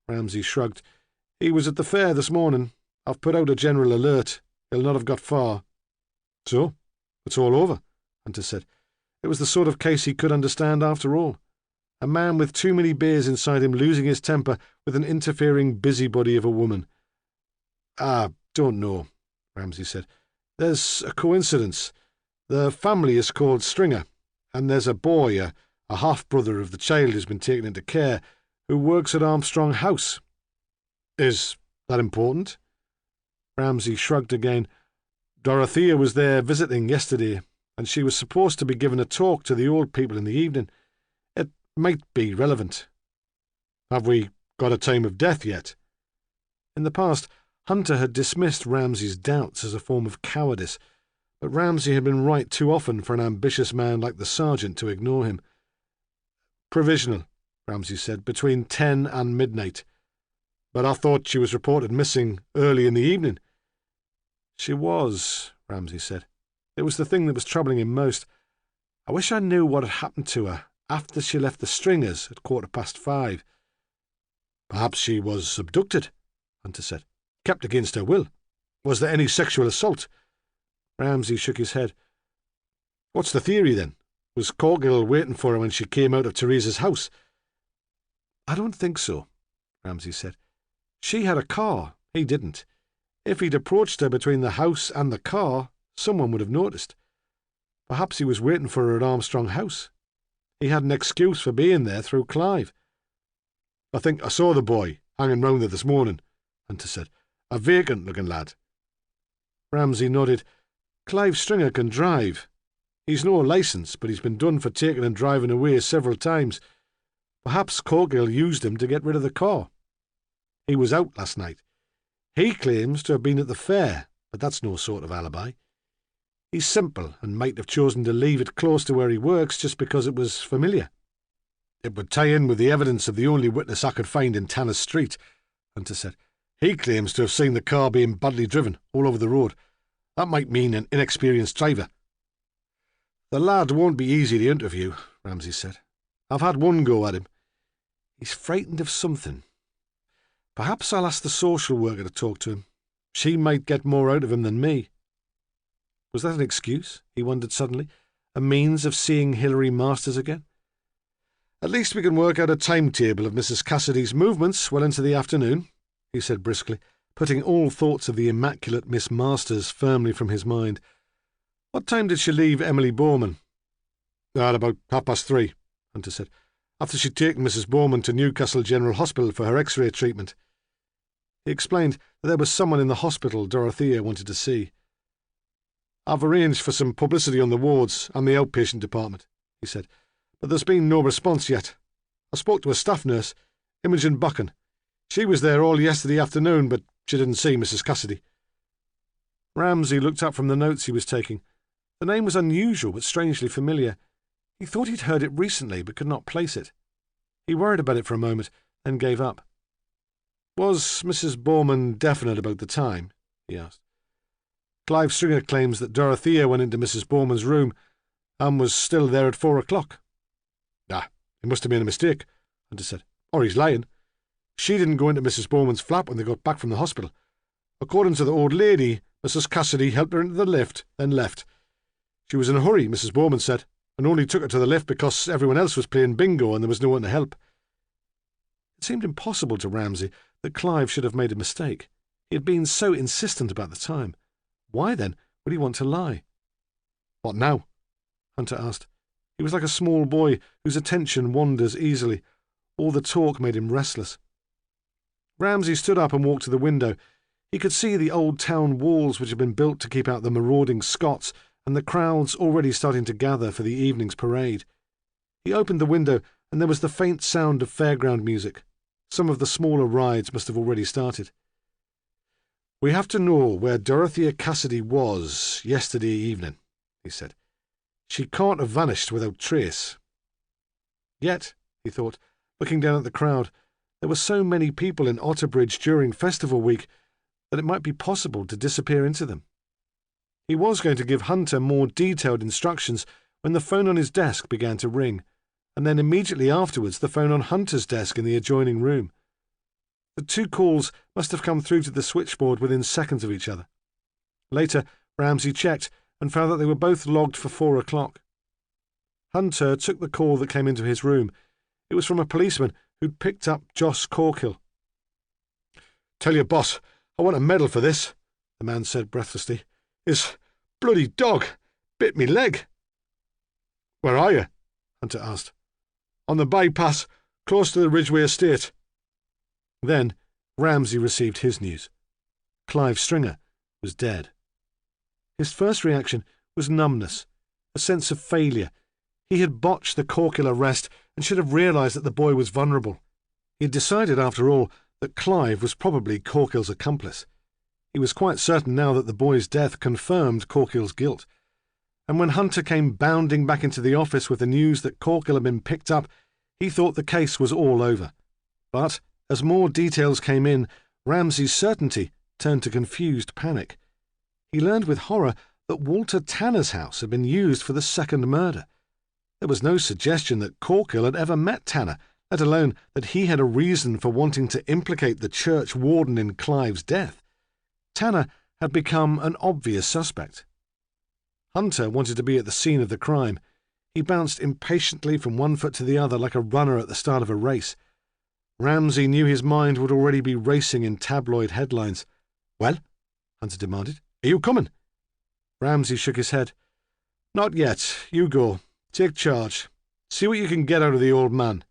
Ramsay shrugged. "He was at the fair this morning. I've put out a general alert. He'll not have got far." "So? It's all over," Hunter said. It was the sort of case he could understand after all. A man with too many beers inside him losing his temper with an interfering busybody of a woman. "I don't know," Ramsay said. "There's a coincidence. The family is called Stringer, and there's a boy, a half-brother of the child who's been taken into care, who works at Armstrong House." "Is that important?" Ramsay shrugged again. "Dorothea was there visiting yesterday, and she was supposed to be giving a talk to the old people in the evening. It might be relevant." "Have we got a time of death yet?" In the past, Hunter had dismissed Ramsay's doubts as a form of cowardice, but Ramsay had been right too often for an ambitious man like the sergeant to ignore him. "Provisional," Ramsay said, "between 10 and midnight. But I thought she was reported missing early in the evening." "She was," Ramsay said. It was the thing that was troubling him most. I wish I knew what had happened to her after she left the Stringers at 5:15. Perhaps she was abducted, Hunter said. Kept against her will. Was there any sexual assault? Ramsay shook his head. What's the theory, then? Was Corgill waiting for her when she came out of Teresa's house? I don't think so, Ramsay said. She had a car. He didn't. If he'd approached her between the house and the car, someone would have noticed. Perhaps he was waiting for her at Armstrong House. He had an excuse for being there through Clive. I think I saw the boy hanging round there this morning, Hunter said. A vacant-looking lad. Ramsay nodded. Clive Stringer can drive. He's no licence, but he's been done for taking and driving away several times. Perhaps Corgill used him to get rid of the car. He was out last night. He claims to have been at the fair, but that's no sort of alibi. He's simple and might have chosen to leave it close to where he works just because it was familiar. It would tie in with the evidence of the only witness I could find in Tanner Street, Hunter said. He claims to have seen the car being badly driven all over the road. That might mean an inexperienced driver. The lad won't be easy to interview, Ramsay said. I've had one go at him. He's frightened of something. Perhaps I'll ask the social worker to talk to him. She might get more out of him than me. Was that an excuse, he wondered suddenly, a means of seeing Hilary Masters again? At least we can work out a timetable of Mrs. Cassidy's movements well into the afternoon, he said briskly, putting all thoughts of the immaculate Miss Masters firmly from his mind. What time did she leave Emily Bowman? At about 3:30, Hunter said, after she'd taken Mrs. Bowman to Newcastle General Hospital for her X-ray treatment. He explained that there was someone in the hospital Dorothea wanted to see. I've arranged for some publicity on the wards and the outpatient department, he said, but there's been no response yet. I spoke to a staff nurse, Imogen Buchan. She was there all yesterday afternoon, but she didn't see Mrs. Cassidy. Ramsay looked up from the notes he was taking. The name was unusual but strangely familiar. He thought he'd heard it recently but could not place it. He worried about it for a moment, then gave up. Was Mrs. Bowman definite about the time? He asked. Clive Stringer claims that Dorothea went into Mrs. Bowman's room and was still there at 4 o'clock. He must have made a mistake, Hunter said. Or he's lying. She didn't go into Mrs. Bowman's flat when they got back from the hospital. According to the old lady, Mrs. Cassidy helped her into the lift, then left. She was in a hurry, Mrs. Bowman said, and only took her to the lift because everyone else was playing bingo and there was no one to help. It seemed impossible to Ramsay that Clive should have made a mistake. He had been so insistent about the time. Why, then, would he want to lie? What now? Hunter asked. He was like a small boy whose attention wanders easily. All the talk made him restless. Ramsay stood up and walked to the window. He could see the old town walls which had been built to keep out the marauding Scots and the crowds already starting to gather for the evening's parade. He opened the window and there was the faint sound of fairground music. Some of the smaller rides must have already started. We have to know where Dorothea Cassidy was yesterday evening, he said. She can't have vanished without trace. Yet, he thought, looking down at the crowd, there were so many people in Otterbridge during festival week that it might be possible to disappear into them. He was going to give Hunter more detailed instructions when the phone on his desk began to ring, and then immediately afterwards the phone on Hunter's desk in the adjoining room. The two calls must have come through to the switchboard within seconds of each other. Later, Ramsay checked and found that they were both logged for 4 o'clock. Hunter took the call that came into his room. It was from a policeman who'd picked up Joss Corkill. Tell your boss I want a medal for this, the man said breathlessly. His bloody dog bit me leg. Where are you? Hunter asked. On the bypass, close to the Ridgeway estate. Then Ramsay received his news. Clive Stringer was dead. His first reaction was numbness, a sense of failure. He had botched the Corkill arrest and should have realised that the boy was vulnerable. He had decided, after all, that Clive was probably Corkill's accomplice. He was quite certain now that the boy's death confirmed Corkill's guilt. And when Hunter came bounding back into the office with the news that Corkill had been picked up, he thought the case was all over. But as more details came in, Ramsay's certainty turned to confused panic. He learned with horror that Walter Tanner's house had been used for the second murder. There was no suggestion that Corkill had ever met Tanner, let alone that he had a reason for wanting to implicate the church warden in Cleeves' death. Tanner had become an obvious suspect. Hunter wanted to be at the scene of the crime. He bounced impatiently from one foot to the other like a runner at the start of a race. Ramsay knew his mind would already be racing in tabloid headlines. "Well?" Hunter demanded. "Are you coming?" Ramsay shook his head. "Not yet. You go. Take charge. See what you can get out of the old man."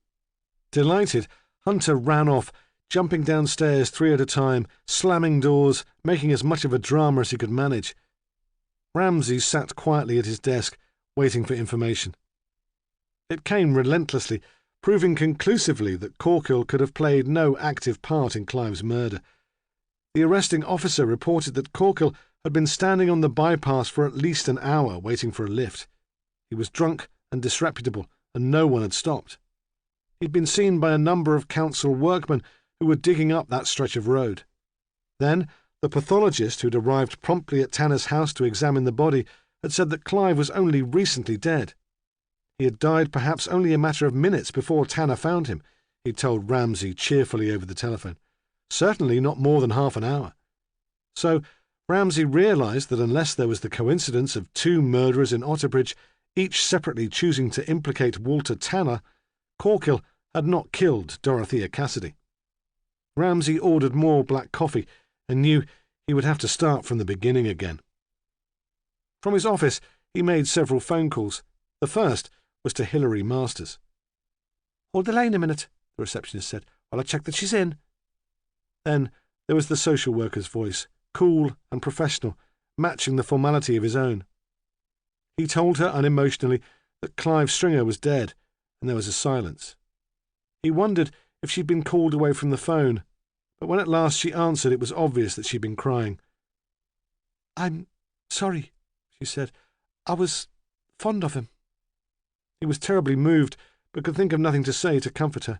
Delighted, Hunter ran off, jumping downstairs 3 at a time, slamming doors, making as much of a drama as he could manage. Ramsay sat quietly at his desk, waiting for information. It came relentlessly, proving conclusively that Corkill could have played no active part in Cleeves' murder. The arresting officer reported that Corkill had been standing on the bypass for at least an hour waiting for a lift. He was drunk and disreputable, and no one had stopped. He'd been seen by a number of council workmen who were digging up that stretch of road. Then, the pathologist who'd arrived promptly at Tanner's house to examine the body had said that Clive was only recently dead. He had died perhaps only a matter of minutes before Tanner found him, he'd told Ramsay cheerfully over the telephone. Certainly not more than half an hour. So Ramsay realised that unless there was the coincidence of 2 murderers in Otterbridge, each separately choosing to implicate Walter Tanner, Corkill had not killed Dorothea Cassidy. Ramsay ordered more black coffee and knew he would have to start from the beginning again. From his office, he made several phone calls. The first was to Hilary Masters. "Hold the line a minute," the receptionist said, "while I check that she's in." Then there was the social worker's voice, cool and professional, matching the formality of his own. He told her unemotionally that Clive Stringer was dead, and there was a silence. He wondered if she'd been called away from the phone, but when at last she answered, it was obvious that she'd been crying. "I'm sorry," she said. "I was fond of him." He was terribly moved, but could think of nothing to say to comfort her.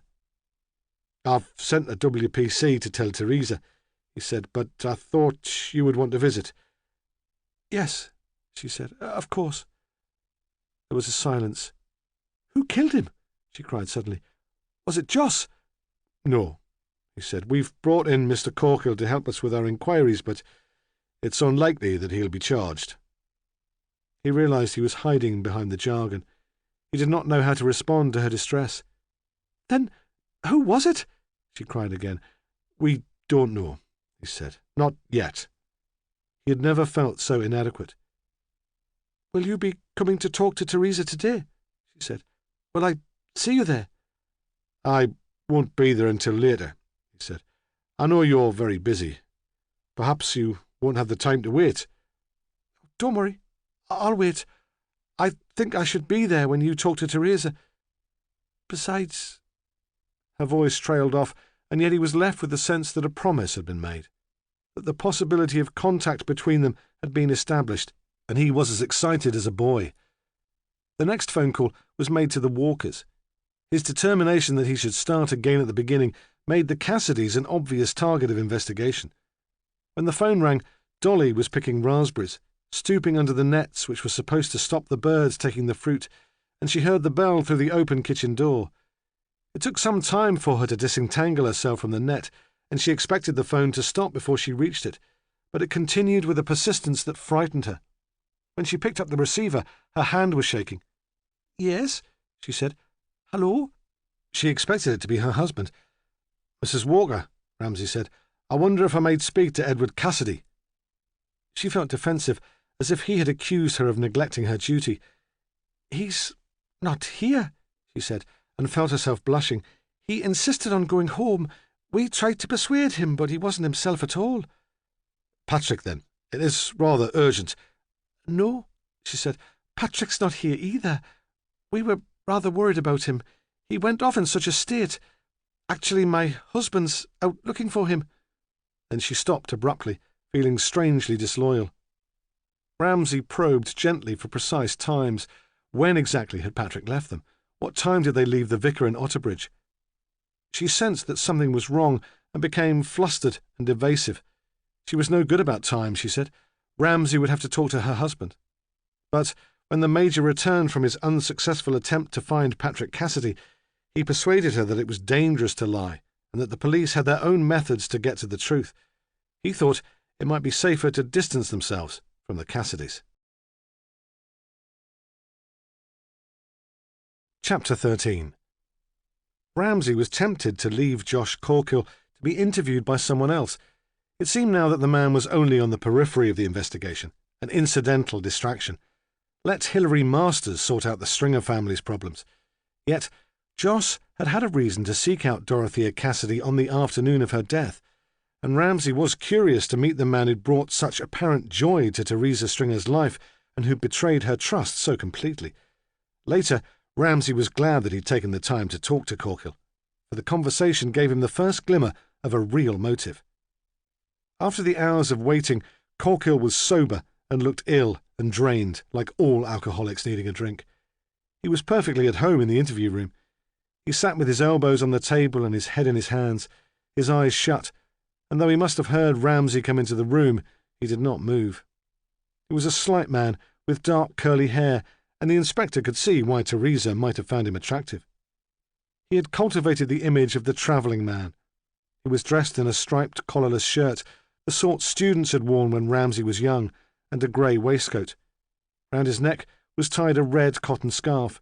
"I've sent a WPC to tell Teresa," he said, "but I thought you would want to visit." "Yes," she said, "of course." There was a silence. "Who killed him?" she cried suddenly. "Was it Joss?" "No," he said. "We've brought in Mr. Corkill to help us with our inquiries, but it's unlikely that he'll be charged." He realised he was hiding behind the jargon. He did not know how to respond to her distress. "Then who was it?" she cried again. "We don't know," he said. "Not yet." He had never felt so inadequate. "Will you be coming to talk to Teresa today?" she said. "Will I see you there?" "I won't be there until later," he said. "I know you're very busy. Perhaps you won't have the time to wait." "Don't worry. I'll wait. I think I should be there when you talk to Teresa. Besides—" Her voice trailed off, and yet he was left with the sense that a promise had been made, that the possibility of contact between them had been established, and he was as excited as a boy. The next phone call was made to the Walkers. His determination that he should start again at the beginning made the Cassidys an obvious target of investigation. When the phone rang, Dolly was picking raspberries, stooping under the nets which were supposed to stop the birds taking the fruit, and she heard the bell through the open kitchen door. It took some time for her to disentangle herself from the net, and she expected the phone to stop before she reached it, but it continued with a persistence that frightened her. When she picked up the receiver, her hand was shaking. "Yes," she said. "Hello?" She expected it to be her husband. "Mrs. Walker," Ramsay said, "I wonder if I might speak to Edward Cassidy." She felt defensive, as if he had accused her of neglecting her duty. "He's not here," she said, and felt herself blushing. "He insisted on going home. We tried to persuade him, but he wasn't himself at all." "Patrick, then. It is rather urgent." "No," she said. "Patrick's not here either. We were rather worried about him. He went off in such a state. Actually, my husband's out looking for him." Then she stopped abruptly, feeling strangely disloyal. Ramsay probed gently for precise times. When exactly had Patrick left them? What time did they leave the vicar in Otterbridge? She sensed that something was wrong and became flustered and evasive. She was no good about time, she said. Ramsay would have to talk to her husband. But when the Major returned from his unsuccessful attempt to find Patrick Cassidy, he persuaded her that it was dangerous to lie and that the police had their own methods to get to the truth. He thought it might be safer to distance themselves from the Cassidys. Chapter 13. Ramsay was tempted to leave Josh Corkill to be interviewed by someone else. It seemed now that the man was only on the periphery of the investigation, an incidental distraction. Let Hilary Masters sort out the Stringer family's problems. Yet Joss had had a reason to seek out Dorothea Cassidy on the afternoon of her death, and Ramsay was curious to meet the man who'd brought such apparent joy to Teresa Stringer's life and who'd betrayed her trust so completely. Later, Ramsay was glad that he'd taken the time to talk to Corkill, for the conversation gave him the first glimmer of a real motive. After the hours of waiting, Corkill was sober and looked ill and drained, like all alcoholics needing a drink. He was perfectly at home in the interview room. He sat with his elbows on the table and his head in his hands, his eyes shut, and though he must have heard Ramsay come into the room, he did not move. He was a slight man with dark curly hair, and the inspector could see why Teresa might have found him attractive. He had cultivated the image of the travelling man. He was dressed in a striped collarless shirt, the sort students had worn when Ramsay was young, and a grey waistcoat. Round his neck was tied a red cotton scarf.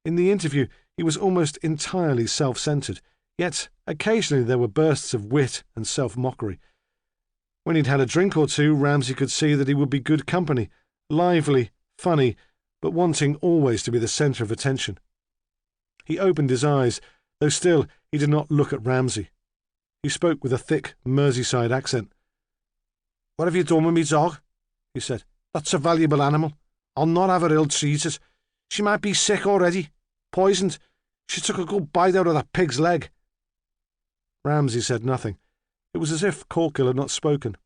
In the interview he was almost entirely self-centred, yet occasionally there were bursts of wit and self-mockery. When he'd had a drink or two, Ramsay could see that he would be good company, lively, funny, but wanting always to be the centre of attention. He opened his eyes, though still he did not look at Ramsay. He spoke with a thick Merseyside accent. "What have you done with me dog?" he said. "That's a valuable animal. I'll not have her ill-treated. She might be sick already. Poisoned. She took a good bite out of that pig's leg." Ramsay said nothing. It was as if Corkill had not spoken.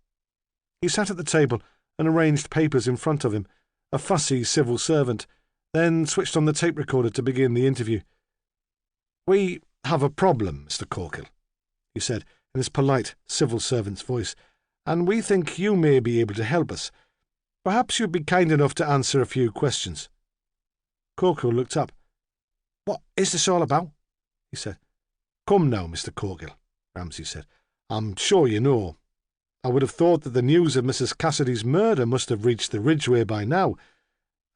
He sat at the table and arranged papers in front of him, a fussy civil servant, then switched on the tape recorder to begin the interview. "We have a problem, Mr. Corkill," he said in his polite civil servant's voice, "and we think you may be able to help us. Perhaps you'd be kind enough to answer a few questions." Corkill looked up. "What is this all about?" he said. "Come now, Mr. Corkill," Ramsay said. "I'm sure you know. I would have thought that the news of Mrs. Cassidy's murder must have reached the Ridgeway by now.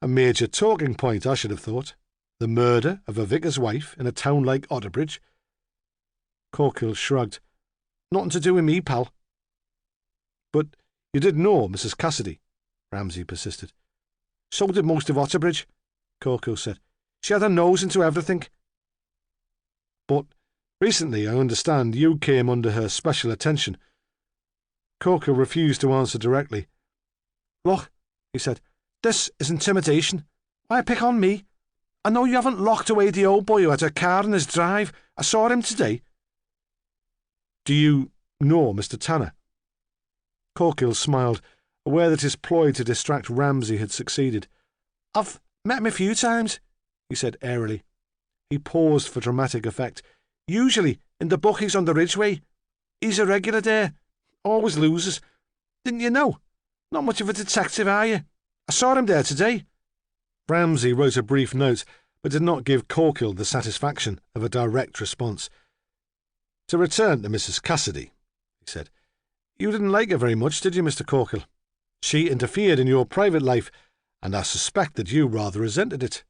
A major talking point, I should have thought. The murder of a vicar's wife in a town like Otterbridge." Corkill shrugged. "Nothing to do with me, pal." "But you did know Mrs. Cassidy," Ramsay persisted. "So did most of Otterbridge," Corkill said. "She had her nose into everything." "But recently, I understand, you came under her special attention." Corkill refused to answer directly. "Look," he said, "this is intimidation. Why pick on me? I know you haven't locked away the old boy who had a car in his drive. I saw him today." "Do you know Mr. Tanner?" Corkill smiled, aware that his ploy to distract Ramsay had succeeded. "I've met him a few times," he said airily. He paused for dramatic effect. "Usually in the bookies on the Ridgeway. He's a regular there. Always loses. Didn't you know? Not much of a detective, are you? I saw him there today." Ramsay wrote a brief note, but did not give Corkill the satisfaction of a direct response. "To return to Mrs. Cassidy," he said. "You didn't like her very much, did you, Mr. Corkill? She interfered in your private life, and I suspect that you rather resented it."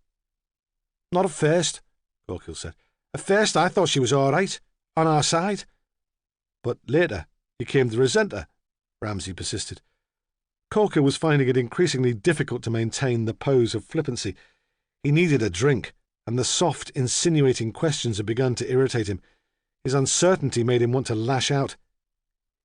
"Not at first," Corkill said. "At first I thought she was all right, on our side." "But later you came to resent her," Ramsay persisted. Corkill was finding it increasingly difficult to maintain the pose of flippancy. He needed a drink, and the soft, insinuating questions had begun to irritate him. His uncertainty made him want to lash out.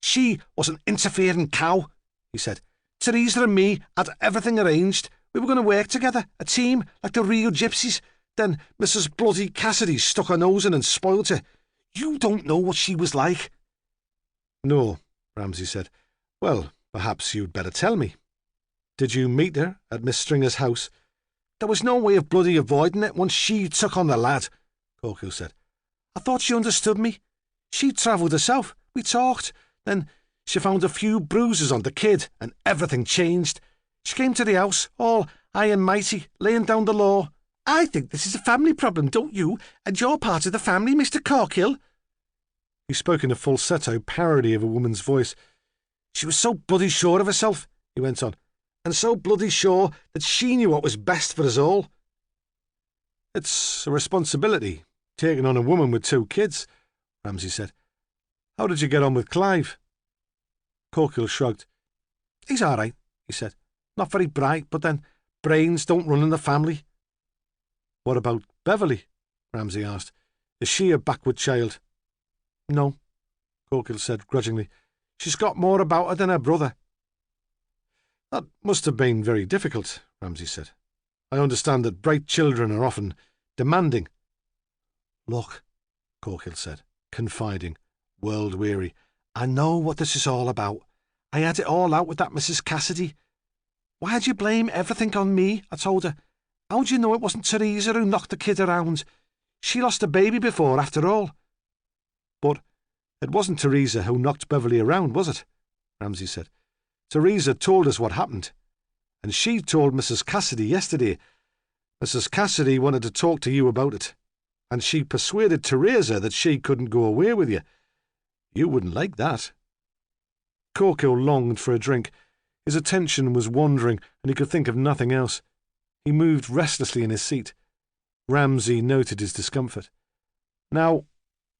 "She was an interfering cow," he said. "Teresa and me had everything arranged. We were going to work together, a team, like the real gypsies. Then Mrs. Bloody Cassidy stuck her nose in and spoiled her. You don't know what she was like." "No," Ramsay said. "Well, perhaps you'd better tell me. Did you meet her at Miss Stringer's house?" "There was no way of bloody avoiding it once she took on the lad," Corkill said. "I thought she understood me. She travelled herself. We talked. Then She found a few bruises on the kid, and everything changed. She came to the house, all high and mighty, laying down the law. I think this is a family problem, don't you? And you're part of the family, Mr. Corkill." He spoke in a falsetto parody of a woman's voice. "She was so bloody sure of herself," he went on, "and so bloody sure that she knew what was best for us all." "It's a responsibility, taking on a woman with 2 kids," Ramsay said. "How did you get on with Clive?" Corkill shrugged. "He's all right," he said. "Not very bright, but then brains don't run in the family." "What about Beverly?" Ramsay asked. "Is she a backward child?" "No," Corkill said grudgingly. "She's got more about her than her brother." "That must have been very difficult," Ramsay said. "I understand that bright children are often demanding." "Look," Corkill said, confiding, world-weary, "I know what this is all about. I had it all out with that Mrs. Cassidy. Why'd you blame everything on me? I told her. How'd you know it wasn't Teresa who knocked the kid around? She lost a baby before, after all." "But it wasn't Teresa who knocked Beverly around, was it?" Ramsay said. "Teresa told us what happened, and she told Mrs. Cassidy yesterday. Mrs. Cassidy wanted to talk to you about it, and she persuaded Teresa that she couldn't go away with you. You wouldn't like that." Corkill longed for a drink. His attention was wandering, and he could think of nothing else. He moved restlessly in his seat. Ramsay noted his discomfort. "Now,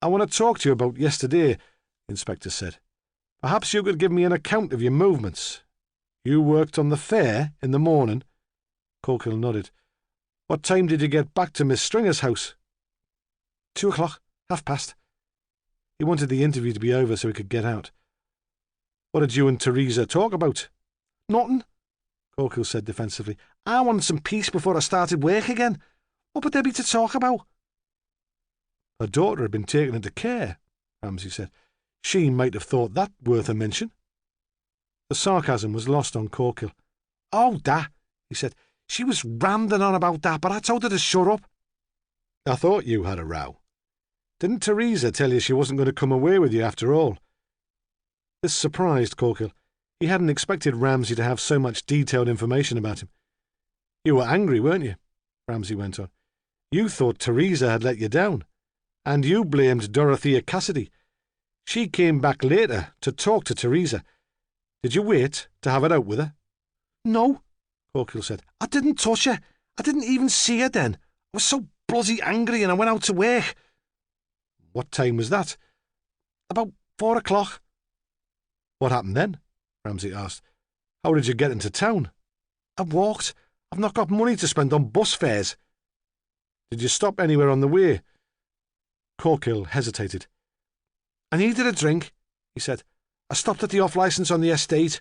I want to talk to you about yesterday," the inspector said. "Perhaps you could give me an account of your movements. You worked on the fair in the morning?" Corkill nodded. "What time did you get back to Miss Stringer's house?" 2:00, 1:30. He wanted the interview to be over so he could get out. "What did you and Teresa talk about?" "Nothing," Corkill said defensively. "I wanted some peace before I started work again. What would there be to talk about?" "Her daughter had been taken into care," Ramsay said. "She might have thought that worth a mention." The sarcasm was lost on Corkill. "Oh, that," he said. "She was rambling on about that, but I told her to shut up." "I thought you had a row. Didn't Teresa tell you she wasn't going to come away with you after all?" This surprised Corkill. He hadn't expected Ramsay to have so much detailed information about him. "You were angry, weren't you?" Ramsay went on. "You thought Teresa had let you down, and you blamed Dorothea Cassidy. She came back later to talk to Teresa. Did you wait to have it out with her?" "No," Corkill said. "I didn't touch her. I didn't even see her then. I was so bloody angry and I went out to work." "What time was that?" "About 4:00. "What happened then?" Ramsay asked. "How did you get into town?" "I walked. I've not got money to spend on bus fares." "Did you stop anywhere on the way?" Corkill hesitated. "I needed a drink," he said. "I stopped at the off-licence on the estate."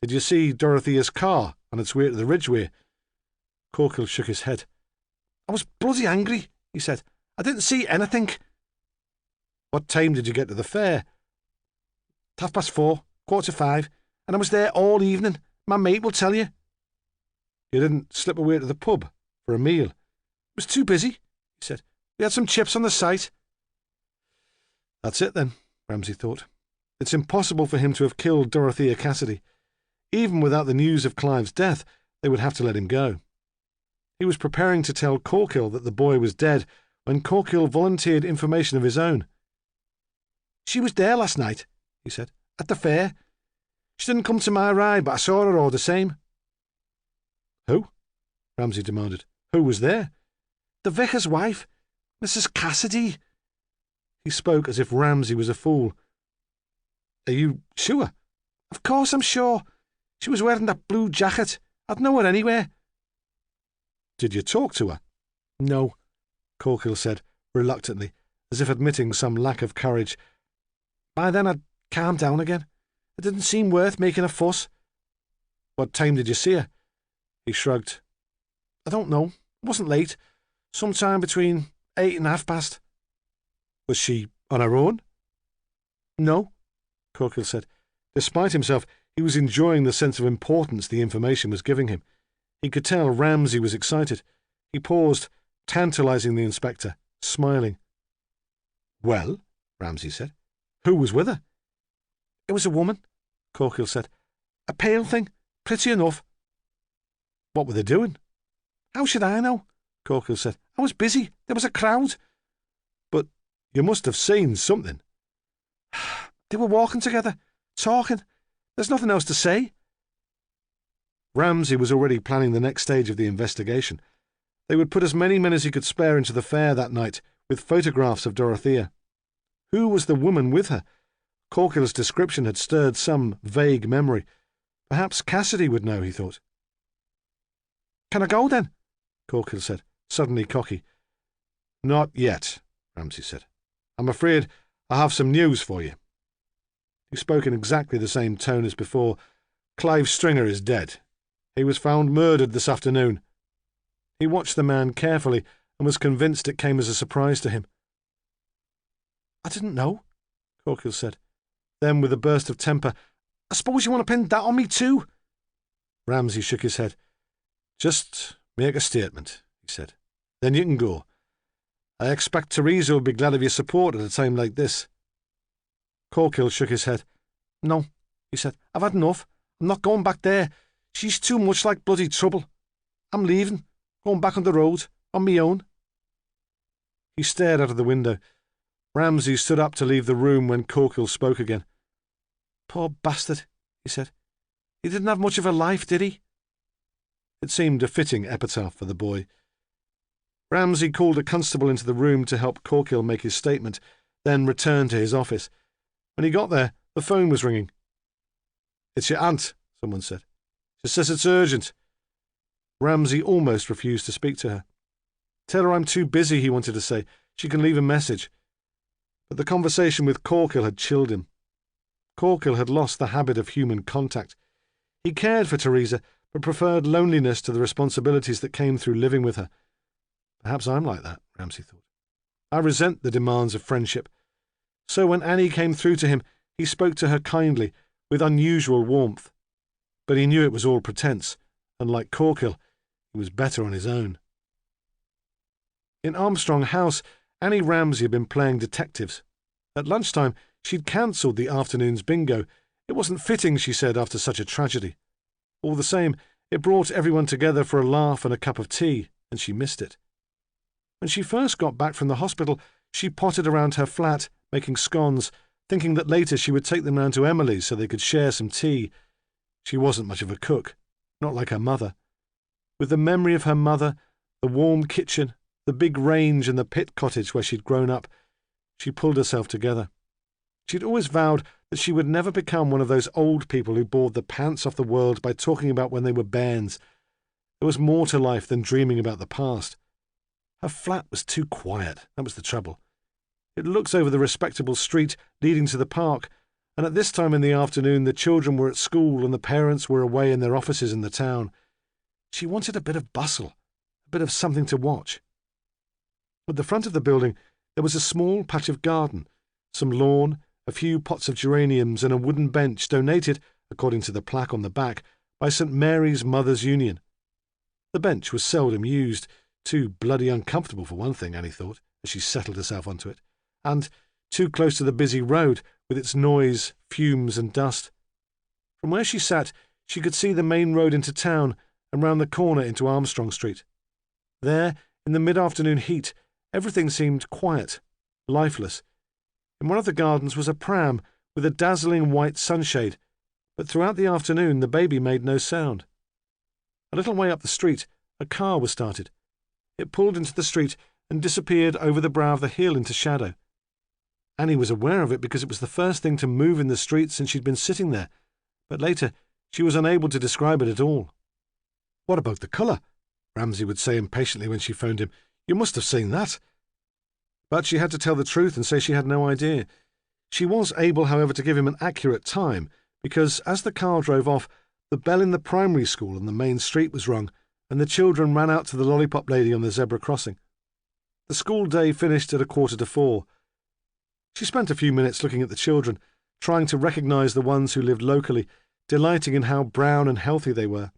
"Did you see Dorothea's car on its way to the Ridgeway?" Corkill shook his head. "I was bloody angry," he said. "I didn't see anything." "What time did you get to the fair?" 4:30, 4:45, and I was there all evening. My mate will tell you." "You didn't slip away to the pub for a meal?" "It was too busy," he said. "We had some chips on the site." "That's it then," Ramsay thought. "It's impossible for him to have killed Dorothea Cassidy. Even without the news of Clive's death, they would have to let him go." He was preparing to tell Corkill that the boy was dead when Corkill volunteered information of his own. "She was there last night," he said, "at the fair. She didn't come to my ride, but I saw her all the same." "Who?" Ramsay demanded. "Who was there?" "The vicar's wife, Mrs. Cassidy." He spoke as if Ramsay was a fool. "Are you sure?" "Of course I'm sure. She was wearing that blue jacket. I'd know her anywhere." "Did you talk to her?" "No," Corkill said, reluctantly, as if admitting some lack of courage. By then I'd calmed down again. It didn't seem worth making a fuss. "What time did you see her?" He shrugged. "I don't know. It wasn't late. Sometime between 8 and 1:30. "Was she on her own?" "No," Corkill said. Despite himself, he was enjoying the sense of importance the information was giving him. He could tell Ramsay was excited. He paused, tantalizing the inspector, smiling. "Well," Ramsay said, "who was with her?" It was a woman, Corkill said. A pale thing, pretty enough. What were they doing? How should I know? Corkill said. I was busy. There was a crowd. But you must have seen something. They were walking together, talking. There's nothing else to say. Ramsay was already planning the next stage of the investigation. They would put as many men as he could spare into the fair that night, with photographs of Dorothea. Who was the woman with her? Corkill's description had stirred some vague memory. Perhaps Cassidy would know, he thought. Can I go, then? Corkill said, suddenly cocky. Not yet, Ramsay said. I'm afraid I have some news for you. He spoke in exactly the same tone as before. Clive Stringer is dead. He was found murdered this afternoon. He watched the man carefully and was convinced it came as a surprise to him. I didn't know, Corkill said. Then, with a burst of temper, I suppose you want to pin that on me too? Ramsay shook his head. Just make a statement, he said. Then you can go. I expect Theresa will be glad of your support at a time like this. Corkill shook his head. No, he said. I've had enough. I'm not going back there. She's too much like bloody trouble. I'm leaving, going back on the road, on me own. He stared out of the window. Ramsay stood up to leave the room when Corkill spoke again. Poor bastard, he said. He didn't have much of a life, did he? It seemed a fitting epitaph for the boy. Ramsay called a constable into the room to help Corkill make his statement, then returned to his office. When he got there, the phone was ringing. It's your aunt, someone said. She says it's urgent. Ramsay almost refused to speak to her. Tell her I'm too busy, he wanted to say. She can leave a message. But the conversation with Corkill had chilled him. Corkill had lost the habit of human contact. He cared for Theresa, but preferred loneliness to the responsibilities that came through living with her. Perhaps I'm like that, Ramsay thought. I resent the demands of friendship. So when Annie came through to him, he spoke to her kindly, with unusual warmth. But he knew it was all pretense, and like Corkill, he was better on his own. In Armstrong House, Annie Ramsay had been playing detectives. At lunchtime, she'd cancelled the afternoon's bingo. It wasn't fitting, she said, after such a tragedy. All the same, it brought everyone together for a laugh and a cup of tea, and she missed it. When she first got back from the hospital, she pottered around her flat, making scones, thinking that later she would take them round to Emily's so they could share some tea. She wasn't much of a cook, not like her mother. With the memory of her mother, the warm kitchen, the big range and the pit cottage where she'd grown up, she pulled herself together. She'd always vowed that she would never become one of those old people who bored the pants off the world by talking about when they were bairns. There was more to life than dreaming about the past. Her flat was too quiet, that was the trouble. It looks over the respectable street leading to the park, and at this time in the afternoon the children were at school and the parents were away in their offices in the town. She wanted a bit of bustle, a bit of something to watch. At the front of the building there was a small patch of garden, some lawn, a few pots of geraniums and a wooden bench donated, according to the plaque on the back, by St. Mary's Mothers' Union. The bench was seldom used, too bloody uncomfortable for one thing, Annie thought, as she settled herself onto it, and too close to the busy road with its noise, fumes and dust. From where she sat, she could see the main road into town and round the corner into Armstrong Street. There, in the mid-afternoon heat, everything seemed quiet, lifeless. In one of the gardens was a pram with a dazzling white sunshade, but throughout the afternoon the baby made no sound. A little way up the street, a car was started. It pulled into the street and disappeared over the brow of the hill into shadow. Annie was aware of it because it was the first thing to move in the street since she'd been sitting there, but later she was unable to describe it at all. "What about the colour?" Ramsay would say impatiently when she phoned him. "You must have seen that." But she had to tell the truth and say she had no idea. She was able, however, to give him an accurate time, because as the car drove off, the bell in the primary school on the main street was rung, and the children ran out to the lollipop lady on the zebra crossing. The school day finished at 3:45. She spent a few minutes looking at the children, trying to recognise the ones who lived locally, delighting in how brown and healthy they were.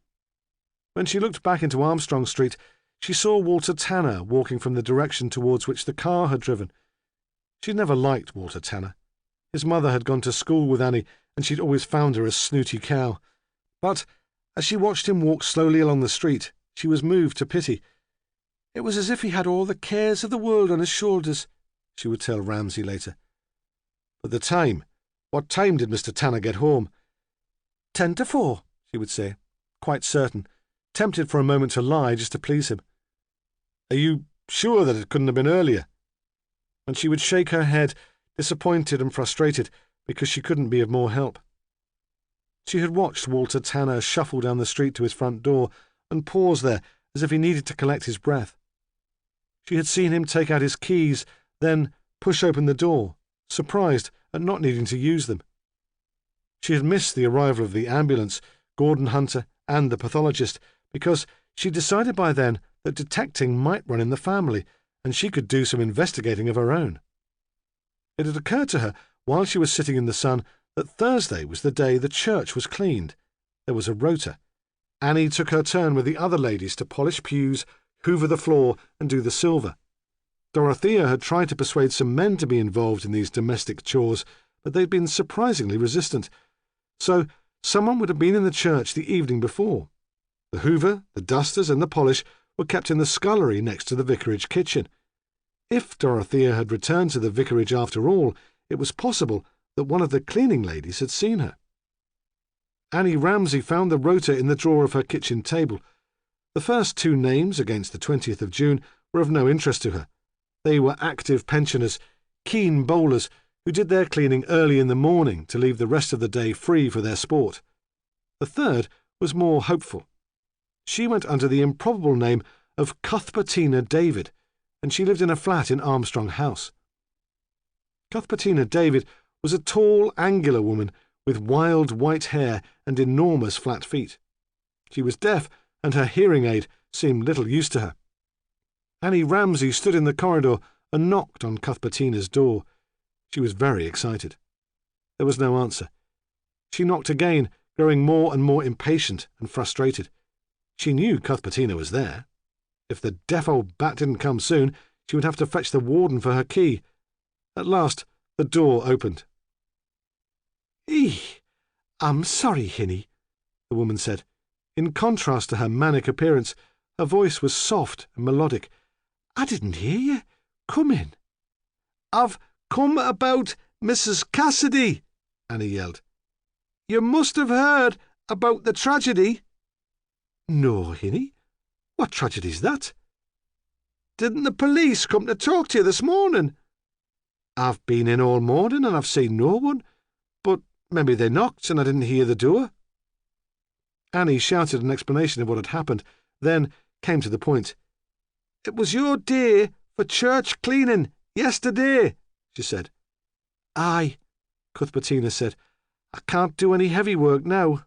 When she looked back into Armstrong Street, she saw Walter Tanner walking from the direction towards which the car had driven. She'd never liked Walter Tanner. His mother had gone to school with Annie, and she'd always found her a snooty cow. But as she watched him walk slowly along the street, she was moved to pity. It was as if he had all the cares of the world on his shoulders, she would tell Ramsay later. But the time, what time did Mr. Tanner get home? 10 to 4, she would say, quite certain, tempted for a moment to lie just to please him. Are you sure that it couldn't have been earlier? And she would shake her head, disappointed and frustrated, because she couldn't be of more help. She had watched Walter Tanner shuffle down the street to his front door and pause there as if he needed to collect his breath. She had seen him take out his keys, then push open the door, surprised at not needing to use them. She had missed the arrival of the ambulance, Gordon Hunter, and the pathologist, because she decided by then that detecting might run in the family, and she could do some investigating of her own. It had occurred to her, while she was sitting in the sun, that Thursday was the day the church was cleaned. There was a rota. Annie took her turn with the other ladies to polish pews, hoover the floor, and do the silver. Dorothea had tried to persuade some men to be involved in these domestic chores, but they'd been surprisingly resistant. So someone would have been in the church the evening before. The hoover, the dusters, and the polish were kept in the scullery next to the vicarage kitchen. If Dorothea had returned to the vicarage after all, it was possible that one of the cleaning ladies had seen her. Annie Ramsay found the rota in the drawer of her kitchen table. The first 2 names against the 20th of June were of no interest to her. They were active pensioners, keen bowlers, who did their cleaning early in the morning to leave the rest of the day free for their sport. The third was more hopeful. She went under the improbable name of Cuthbertina David, and she lived in a flat in Armstrong House. Cuthbertina David was a tall, angular woman with wild white hair and enormous flat feet. She was deaf, and her hearing aid seemed little use to her. Annie Ramsay stood in the corridor and knocked on Cuthbertina's door. She was very excited. There was no answer. She knocked again, growing more and more impatient and frustrated. She knew Cuthbertina was there. If the deaf old bat didn't come soon, she would have to fetch the warden for her key. At last, the door opened. I'm sorry, Hinny, the woman said. In contrast to her manic appearance, her voice was soft and melodic. I didn't hear you. Come in. I've come about Mrs. Cassidy, Annie yelled. You must have heard about the tragedy. No, Hinny. What tragedy's that? Didn't the police come to talk to you this morning? I've been in all morning and I've seen no one, but maybe they knocked and I didn't hear the door. Annie shouted an explanation of what had happened, then came to the point. It was your day for church cleaning yesterday, she said. Aye, Cuthbertina said. I can't do any heavy work now,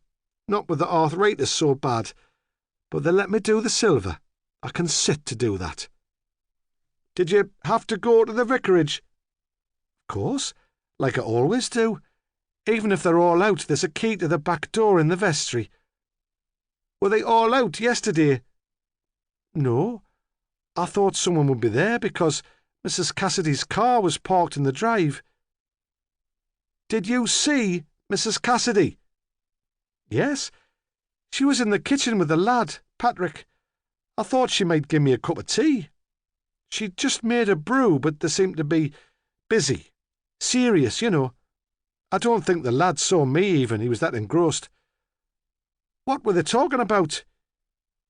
not with the arthritis so bad, but they let me do the silver. I can sit to do that. Did you have to go to the vicarage? Of course, like I always do. Even if they're all out, there's a key to the back door in the vestry. Were they all out yesterday? No. I thought someone would be there because Mrs. Cassidy's car was parked in the drive. Did you see Mrs. Cassidy? Yes. She was in the kitchen with the lad, Patrick. I thought she might give me a cup of tea. She'd just made a brew, but they seemed to be busy. Serious, you know. I don't think the lad saw me even, he was that engrossed. What were they talking about?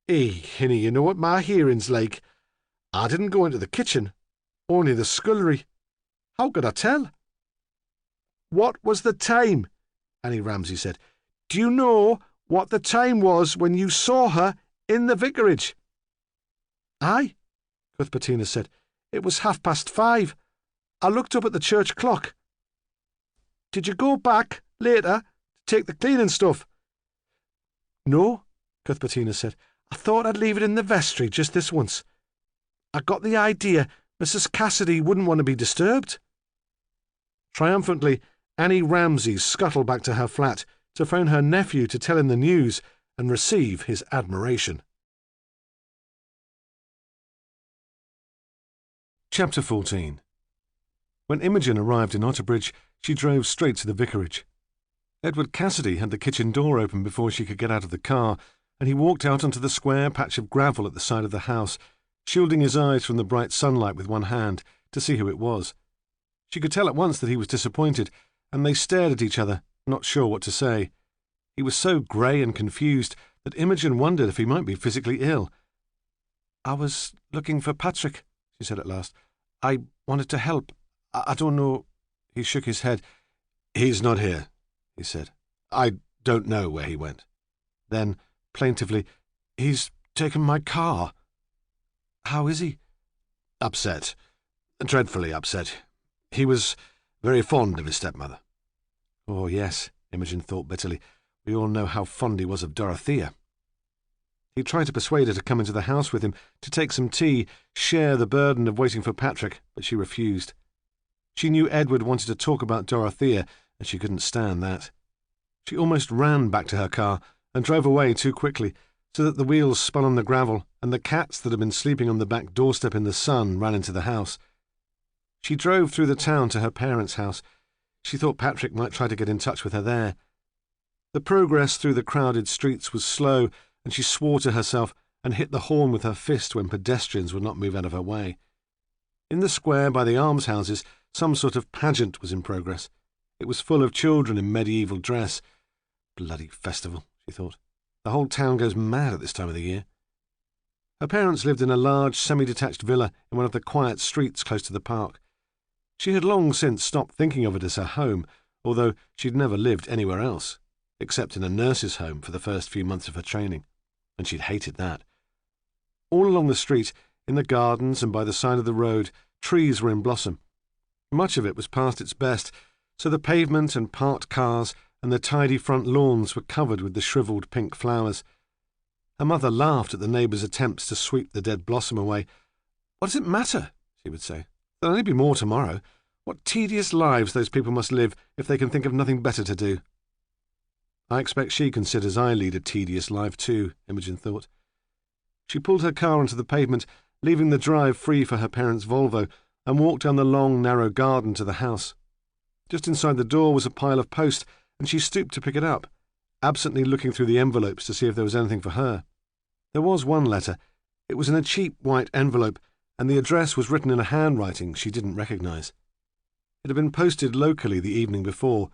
Hinny, you know what my hearing's like. I didn't go into the kitchen, only the scullery. How could I tell? What was the time? Annie Ramsay said. Do you know what the time was when you saw her in the vicarage? Aye, Cuthbertina said. It was 5:30. I looked up at the church clock. Did you go back later to take the cleaning stuff? No, Cuthbertina said. I thought I'd leave it in the vestry just this once. I got the idea Mrs. Cassidy wouldn't want to be disturbed. Triumphantly, Annie Ramsay scuttled back to her flat to phone her nephew to tell him the news and receive his admiration. Chapter 14. When Imogen arrived in Otterbridge, she drove straight to the vicarage. Edward Cassidy had the kitchen door open before she could get out of the car, and he walked out onto the square patch of gravel at the side of the house, shielding his eyes from the bright sunlight with one hand, to see who it was. She could tell at once that he was disappointed, and they stared at each other, not sure what to say. He was so grey and confused that Imogen wondered if he might be physically ill. "I was looking for Patrick," she said at last. "I wanted to help. I don't know—" He shook his head. "He's not here," he said. "I don't know where he went." Then, plaintively, "He's taken my car." "How is he?" "Upset. Dreadfully upset. He was very fond of his stepmother." Oh, yes, Imogen thought bitterly. We all know how fond he was of Dorothea. He tried to persuade her to come into the house with him, to take some tea, share the burden of waiting for Patrick, but she refused. She knew Edward wanted to talk about Dorothea, and she couldn't stand that. She almost ran back to her car and drove away too quickly, so that the wheels spun on the gravel, and the cats that had been sleeping on the back doorstep in the sun ran into the house. She drove through the town to her parents' house. She thought Patrick might try to get in touch with her there. The progress through the crowded streets was slow, and she swore to herself and hit the horn with her fist when pedestrians would not move out of her way. In the square by the almshouses, some sort of pageant was in progress. It was full of children in medieval dress. Bloody festival, she thought. The whole town goes mad at this time of the year. Her parents lived in a large, semi-detached villa in one of the quiet streets close to the park. She had long since stopped thinking of it as her home, although she'd never lived anywhere else, except in a nurse's home for the first few months of her training, and she'd hated that. All along the street, in the gardens and by the side of the road, trees were in blossom. Much of it was past its best, so the pavement and parked cars and the tidy front lawns were covered with the shrivelled pink flowers. Her mother laughed at the neighbours' attempts to sweep the dead blossom away. "What does it matter?" she would say. "There'll only be more tomorrow. What tedious lives those people must live if they can think of nothing better to do." I expect she considers I lead a tedious life too, Imogen thought. She pulled her car onto the pavement, leaving the drive free for her parents' Volvo, and walked down the long, narrow garden to the house. Just inside the door was a pile of post, and she stooped to pick it up, absently looking through the envelopes to see if there was anything for her. There was one letter. It was in a cheap white envelope, and the address was written in a handwriting she didn't recognise. It had been posted locally the evening before.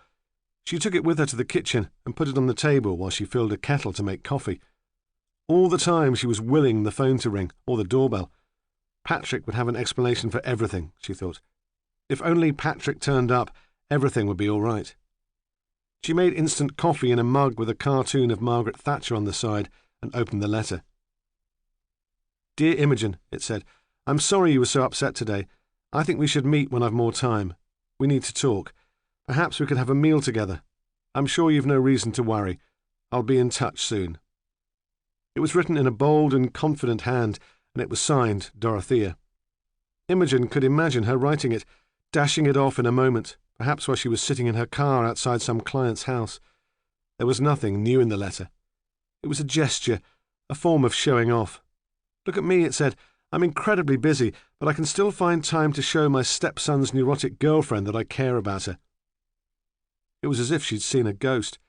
She took it with her to the kitchen and put it on the table while she filled a kettle to make coffee. All the time she was willing the phone to ring, or the doorbell. Patrick would have an explanation for everything, she thought. If only Patrick turned up, everything would be all right. She made instant coffee in a mug with a cartoon of Margaret Thatcher on the side and opened the letter. "Dear Imogen," it said, "I'm sorry you were so upset today. I think we should meet when I've more time. We need to talk. Perhaps we could have a meal together. I'm sure you've no reason to worry. I'll be in touch soon." It was written in a bold and confident hand, and it was signed Dorothea. Imogen could imagine her writing it, dashing it off in a moment, perhaps while she was sitting in her car outside some client's house. There was nothing new in the letter. It was a gesture, a form of showing off. "Look at me," it said. "I'm incredibly busy, but I can still find time to show my stepson's neurotic girlfriend that I care about her." It was as if she'd seen a ghost.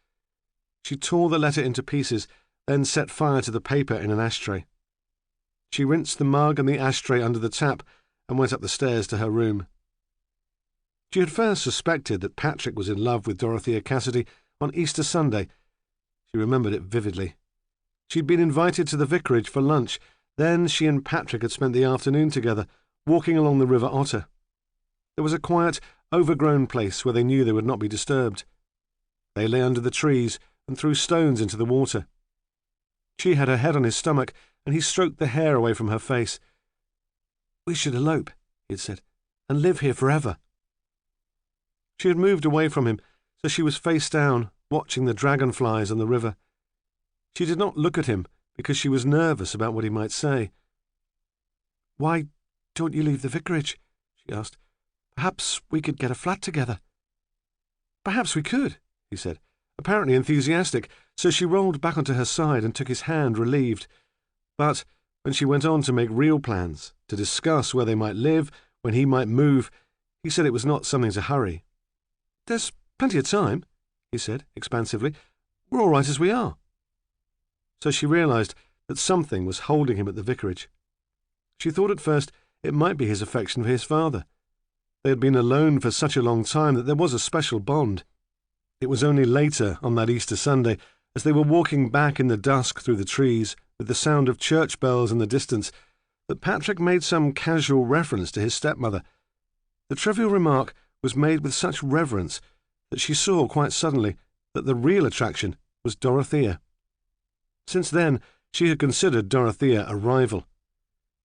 She tore the letter into pieces, then set fire to the paper in an ashtray. She rinsed the mug and the ashtray under the tap and went up the stairs to her room. She had first suspected that Patrick was in love with Dorothea Cassidy on Easter Sunday. She remembered it vividly. She'd been invited to the vicarage for lunch. Then she and Patrick had spent the afternoon together, walking along the River Otter. There was a quiet, overgrown place where they knew they would not be disturbed. They lay under the trees and threw stones into the water. She had her head on his stomach, and he stroked the hair away from her face. "We should elope," he had said, "and live here forever." She had moved away from him, so she was face down, watching the dragonflies on the river. She did not look at him because she was nervous about what he might say. "Why don't you leave the vicarage?" she asked. "Perhaps we could get a flat together." "Perhaps we could," he said, apparently enthusiastic, so she rolled back onto her side and took his hand relieved. But when she went on to make real plans, to discuss where they might live, when he might move, he said it was not something to hurry. "There's plenty of time," he said expansively. "We're all right as we are." So she realised that something was holding him at the vicarage. She thought at first it might be his affection for his father. They had been alone for such a long time that there was a special bond. It was only later, on that Easter Sunday, as they were walking back in the dusk through the trees, with the sound of church bells in the distance, that Patrick made some casual reference to his stepmother. The trivial remark was made with such reverence that she saw quite suddenly that the real attraction was Dorothea. Since then, she had considered Dorothea a rival.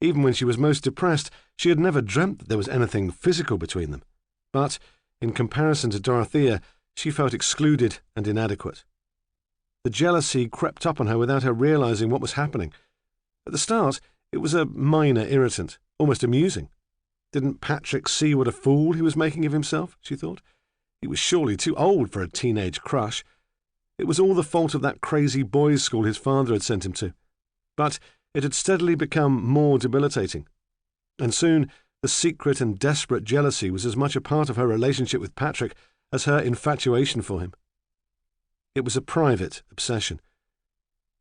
Even when she was most depressed, she had never dreamt that there was anything physical between them. But, in comparison to Dorothea, she felt excluded and inadequate. The jealousy crept up on her without her realising what was happening. At the start, it was a minor irritant, almost amusing. Didn't Patrick see what a fool he was making of himself, she thought? He was surely too old for a teenage crush. It was all the fault of that crazy boys' school his father had sent him to. But it had steadily become more debilitating. And soon the secret and desperate jealousy was as much a part of her relationship with Patrick as her infatuation for him. It was a private obsession.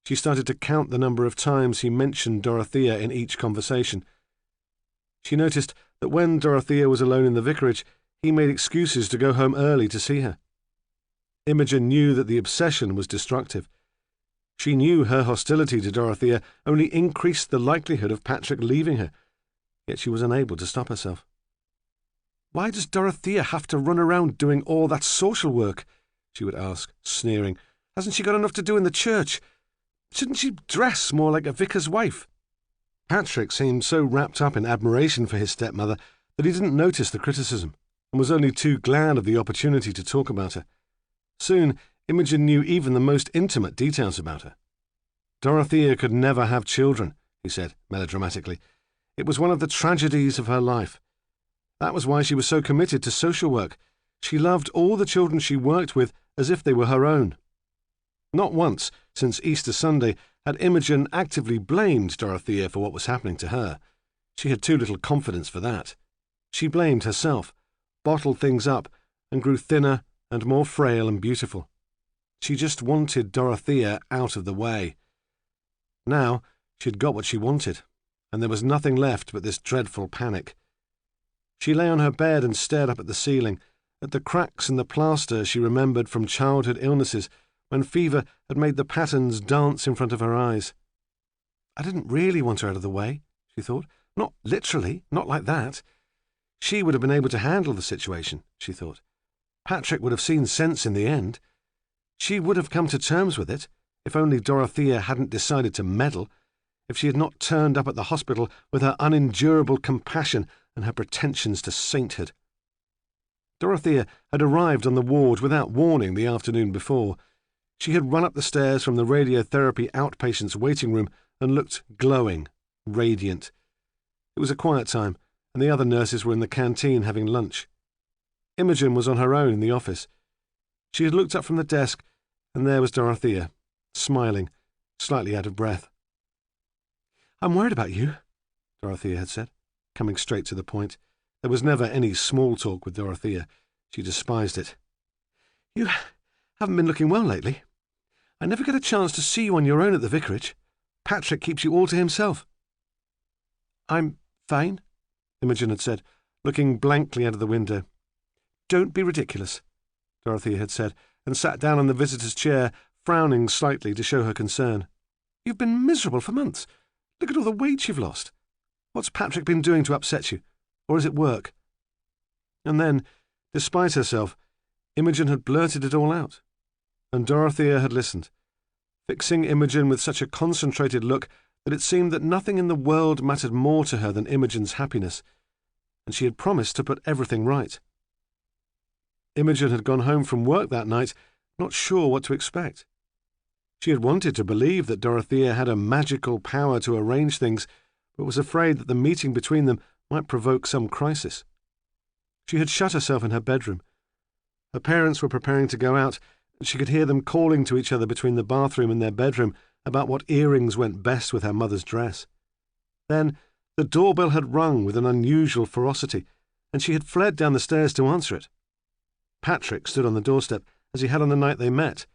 She started to count the number of times he mentioned Dorothea in each conversation. She noticed that when Dorothea was alone in the vicarage, he made excuses to go home early to see her. Imogen knew that the obsession was destructive. She knew her hostility to Dorothea only increased the likelihood of Patrick leaving her, yet she was unable to stop herself. "Why does Dorothea have to run around doing all that social work?" she would ask, sneering. "Hasn't she got enough to do in the church? Shouldn't she dress more like a vicar's wife?" Patrick seemed so wrapped up in admiration for his stepmother that he didn't notice the criticism, and was only too glad of the opportunity to talk about her. Soon, Imogen knew even the most intimate details about her. Dorothea could never have children, he said melodramatically. It was one of the tragedies of her life. That was why she was so committed to social work. She loved all the children she worked with as if they were her own. Not once, since Easter Sunday, had Imogen actively blamed Dorothea for what was happening to her. She had too little confidence for that. She blamed herself, bottled things up, and grew thinner and more frail and beautiful. She just wanted Dorothea out of the way. Now she had got what she wanted, and there was nothing left but this dreadful panic. She lay on her bed and stared up at the ceiling, at the cracks in the plaster she remembered from childhood illnesses, when fever had made the patterns dance in front of her eyes. I didn't really want her out of the way, she thought. Not literally, not like that. She would have been able to handle the situation, she thought. Patrick would have seen sense in the end. She would have come to terms with it, if only Dorothea hadn't decided to meddle, if she had not turned up at the hospital with her unendurable compassion and her pretensions to sainthood. Dorothea had arrived on the ward without warning the afternoon before. She had run up the stairs from the radiotherapy outpatient's waiting room and looked glowing, radiant. It was a quiet time, and the other nurses were in the canteen having lunch. Imogen was on her own in the office. She had looked up from the desk, and there was Dorothea, smiling, slightly out of breath. "I'm worried about you," Dorothea had said, coming straight to the point. There was never any small talk with Dorothea. She despised it. "You haven't been looking well lately. I never get a chance to see you on your own at the vicarage. Patrick keeps you all to himself." "I'm fine," Imogen had said, looking blankly out of the window. "Don't be ridiculous," Dorothea had said, and sat down on the visitor's chair, frowning slightly to show her concern. "You've been miserable for months. Look at all the weight you've lost. What's Patrick been doing to upset you? Or is it work?" And then, despite herself, Imogen had blurted it all out, and Dorothea had listened, fixing Imogen with such a concentrated look that it seemed that nothing in the world mattered more to her than Imogen's happiness, and she had promised to put everything right. Imogen had gone home from work that night, not sure what to expect. She had wanted to believe that Dorothea had a magical power to arrange things, but was afraid that the meeting between them might provoke some crisis. She had shut herself in her bedroom. Her parents were preparing to go out, and she could hear them calling to each other between the bathroom and their bedroom about what earrings went best with her mother's dress. Then the doorbell had rung with an unusual ferocity, and she had fled down the stairs to answer it. Patrick stood on the doorstep as he had on the night they met,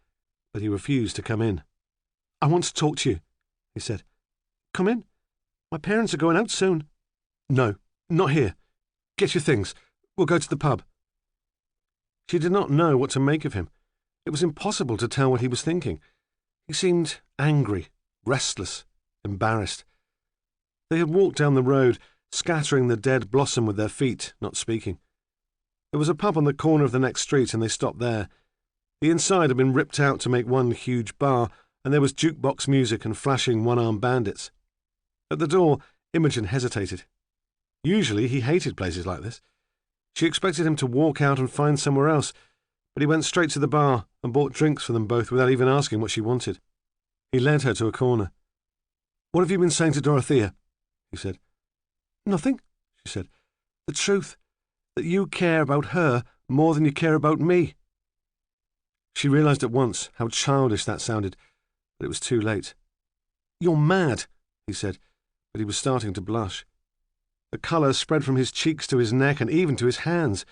but he refused to come in. "I want to talk to you," he said. "Come in. My parents are going out soon." "No, not here. Get your things. We'll go to the pub." She did not know what to make of him. It was impossible to tell what he was thinking. He seemed angry, restless, embarrassed. They had walked down the road, scattering the dead blossom with their feet, not speaking. There was a pub on the corner of the next street, and they stopped there. The inside had been ripped out to make one huge bar, and there was jukebox music and flashing one-armed bandits. At the door, Imogen hesitated. Usually he hated places like this. She expected him to walk out and find somewhere else, but he went straight to the bar and bought drinks for them both without even asking what she wanted. He led her to a corner. "What have you been saying to Dorothea?" he said. "Nothing," she said. "The truth, that you care about her more than you care about me." She realized at once how childish that sounded, but it was too late. "You're mad," he said, but he was starting to blush. The colour spread from his cheeks to his neck and even to his hands.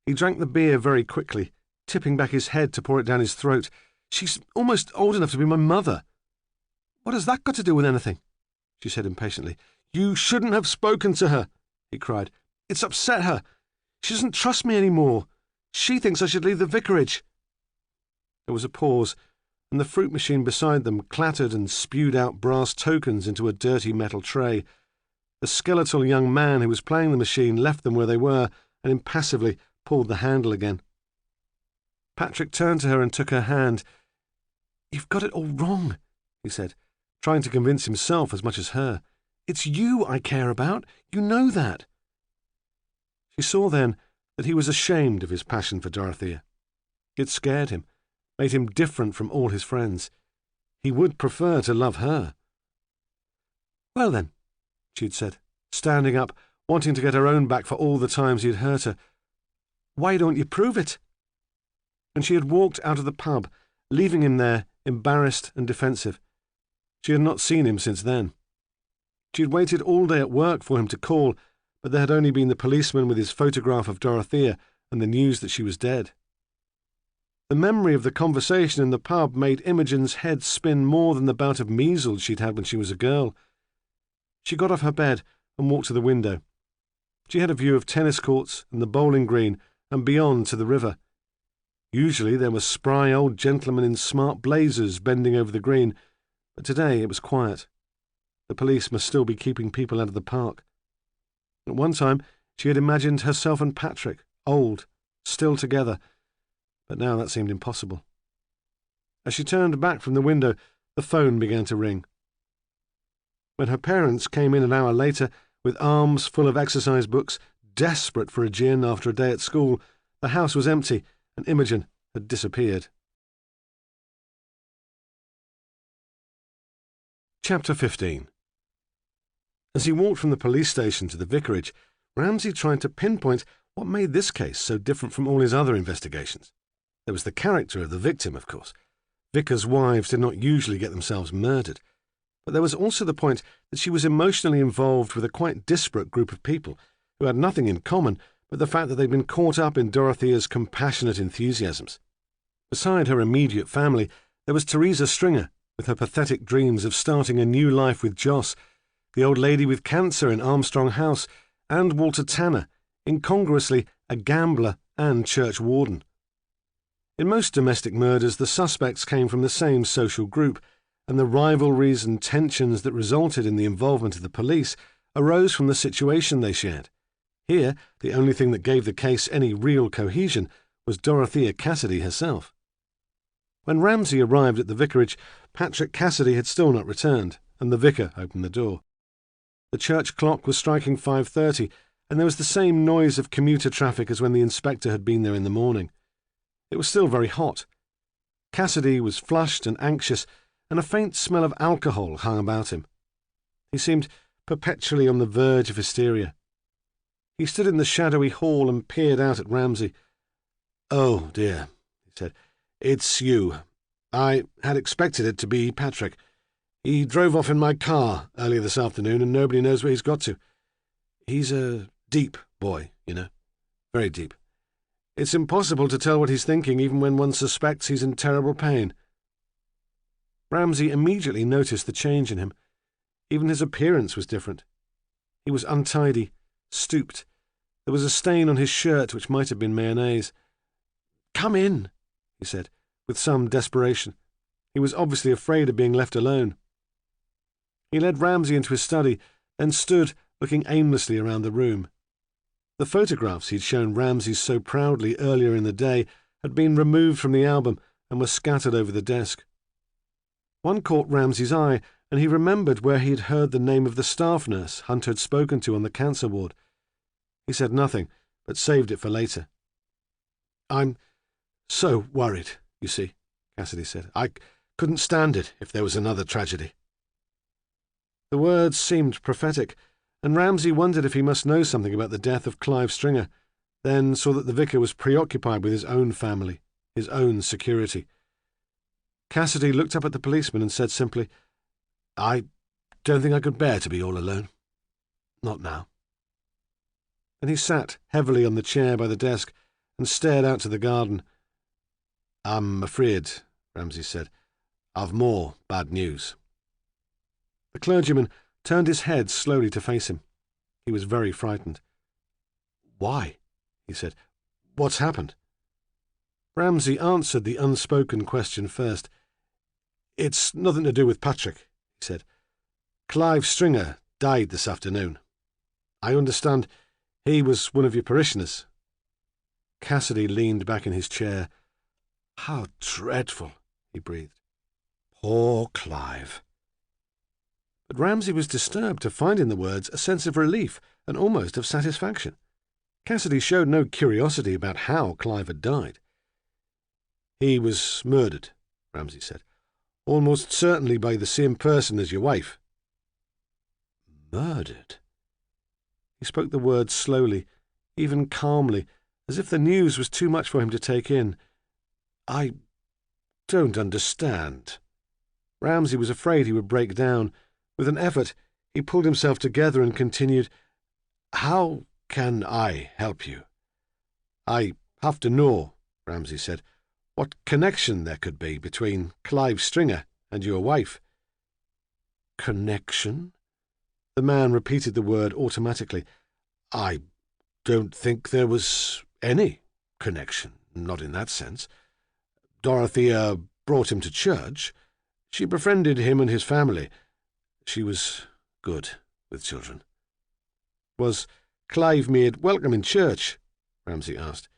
He drank the beer very quickly, tipping back his head to pour it down his throat. "She's almost old enough to be my mother." "What has that got to do with anything?" she said impatiently. "You shouldn't have spoken to her," he cried. "It's upset her. She doesn't trust me anymore. She thinks I should leave the vicarage." There was a pause, and the fruit machine beside them clattered and spewed out brass tokens into a dirty metal tray. The skeletal young man who was playing the machine left them where they were and impassively pulled the handle again. Patrick turned to her and took her hand. "You've got it all wrong," he said, trying to convince himself as much as her. "It's you I care about. You know that." She saw then that he was ashamed of his passion for Dorothea. It scared him, made him different from all his friends. He would prefer to love her. "Well then," she had said, standing up, wanting to get her own back for all the times he had hurt her. "Why don't you prove it?" And she had walked out of the pub, leaving him there, embarrassed and defensive. She had not seen him since then. She had waited all day at work for him to call, but there had only been the policeman with his photograph of Dorothea and the news that she was dead. The memory of the conversation in the pub made Imogen's head spin more than the bout of measles she'd had when she was a girl. She got off her bed and walked to the window. She had a view of tennis courts and the bowling green and beyond to the river. Usually there were spry old gentlemen in smart blazers bending over the green, but today it was quiet. The police must still be keeping people out of the park. At one time she had imagined herself and Patrick, old, still together, but now that seemed impossible. As she turned back from the window, the phone began to ring. When her parents came in an hour later, with arms full of exercise books, desperate for a gin after a day at school, the house was empty and Imogen had disappeared. Chapter 15. As he walked from the police station to the vicarage, Ramsay tried to pinpoint what made this case so different from all his other investigations. There was the character of the victim, of course. Vicars' wives did not usually get themselves murdered. But there was also the point that she was emotionally involved with a quite disparate group of people who had nothing in common but the fact that they'd been caught up in Dorothea's compassionate enthusiasms. Beside her immediate family, there was Teresa Stringer, with her pathetic dreams of starting a new life with Joss, the old lady with cancer in Armstrong House, and Walter Tanner, incongruously a gambler and church warden. In most domestic murders, the suspects came from the same social group, and the rivalries and tensions that resulted in the involvement of the police arose from the situation they shared. Here, the only thing that gave the case any real cohesion was Dorothea Cassidy herself. When Ramsay arrived at the vicarage, Patrick Cassidy had still not returned, and the vicar opened the door. The church clock was striking 5:30, and there was the same noise of commuter traffic as when the inspector had been there in the morning. It was still very hot. Cassidy was flushed and anxious, and a faint smell of alcohol hung about him. He seemed perpetually on the verge of hysteria. He stood in the shadowy hall and peered out at Ramsay. "Oh, dear," he said. "It's you. I had expected it to be Patrick. He drove off in my car earlier this afternoon, and nobody knows where he's got to. He's a deep boy, you know. Very deep. It's impossible to tell what he's thinking even when one suspects he's in terrible pain." Ramsay immediately noticed the change in him. Even his appearance was different. He was untidy, stooped. There was a stain on his shirt which might have been mayonnaise. "Come in," he said, with some desperation. He was obviously afraid of being left alone. He led Ramsay into his study, then stood looking aimlessly around the room. The photographs he'd shown Ramsay so proudly earlier in the day had been removed from the album and were scattered over the desk. One caught Ramsay's eye, and he remembered where he had heard the name of the staff nurse Hunter had spoken to on the cancer ward. He said nothing, but saved it for later. "I'm so worried, you see," Cassidy said. "I couldn't stand it if there was another tragedy." The words seemed prophetic, and Ramsay wondered if he must know something about the death of Clive Stringer, then saw that the vicar was preoccupied with his own family, his own security. Cassidy looked up at the policeman and said simply, "I don't think I could bear to be all alone. Not now." Then he sat heavily on the chair by the desk and stared out to the garden. "I'm afraid," Ramsay said, "I've more bad news." The clergyman turned his head slowly to face him. He was very frightened. "Why?" he said. "What's happened?" Ramsay answered the unspoken question first. "It's nothing to do with Patrick," he said. "Clive Stringer died this afternoon. I understand he was one of your parishioners." Cassidy leaned back in his chair. "How dreadful," he breathed. "Poor Clive." But Ramsay was disturbed to find in the words a sense of relief and almost of satisfaction. Cassidy showed no curiosity about how Clive had died. "He was murdered," Ramsay said, "almost certainly by the same person as your wife." "Murdered?" He spoke the words slowly, even calmly, as if the news was too much for him to take in. "I don't understand." Ramsay was afraid he would break down. With an effort, he pulled himself together and continued, "How can I help you?" "I have to know," Ramsay said, "what connection there could be between Clive Stringer and your wife." "Connection?" The man repeated the word automatically. "I don't think there was any connection, not in that sense. Dorothea brought him to church. She befriended him and his family. She was good with children." "Was Clive made welcome in church?" Ramsay asked.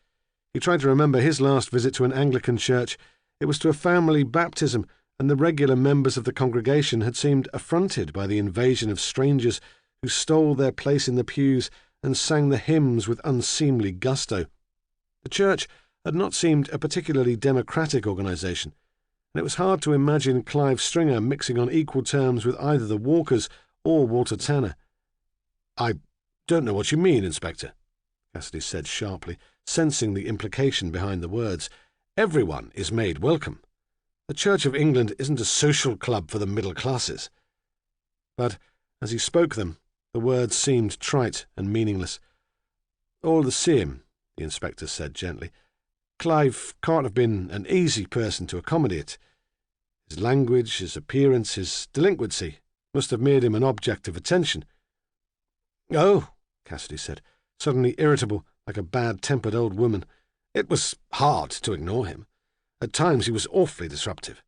He tried to remember his last visit to an Anglican church. It was to a family baptism, and the regular members of the congregation had seemed affronted by the invasion of strangers who stole their place in the pews and sang the hymns with unseemly gusto. The church had not seemed a particularly democratic organisation, and it was hard to imagine Clive Stringer mixing on equal terms with either the Walkers or Walter Tanner. "I don't know what you mean, Inspector," Cassidy said sharply, sensing the implication behind the words. "Everyone is made welcome. The Church of England isn't a social club for the middle classes." But as he spoke them, the words seemed trite and meaningless. "All the same," the inspector said gently, "Clive can't have been an easy person to accommodate. His language, his appearance, his delinquency must have made him an object of attention." "Oh," Cassidy said, suddenly irritable like a bad-tempered old woman. "It was hard to ignore him. At times he was awfully disruptive.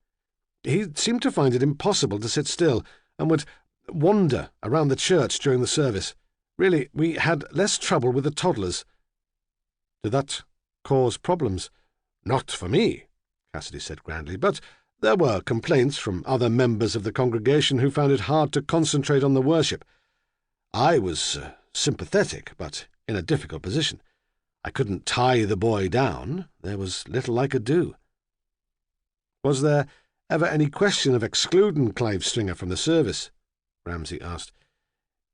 He seemed to find it impossible to sit still, and would wander around the church during the service. Really, we had less trouble with the toddlers." "Did that cause problems?" "Not for me," Cassidy said grandly, "but there were complaints from other members of the congregation who found it hard to concentrate on the worship. I was sympathetic, but in a difficult position. I couldn't tie the boy down. There was little I could do." "Was there ever any question of excluding Clive Stringer from the service?" Ramsay asked.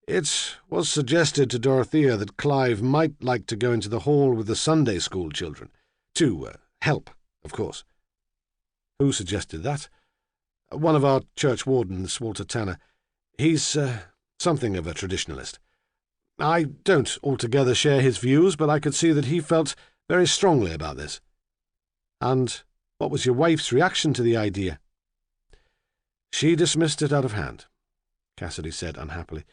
"It was suggested to Dorothea that Clive might like to go into the hall with the Sunday school children. To help, of course." "Who suggested that?" "One of our church wardens, Walter Tanner. He's something of a traditionalist. I don't altogether share his views, but I could see that he felt very strongly about this. And what was your wife's reaction to the idea? She dismissed it out of hand, Cassidy said unhappily.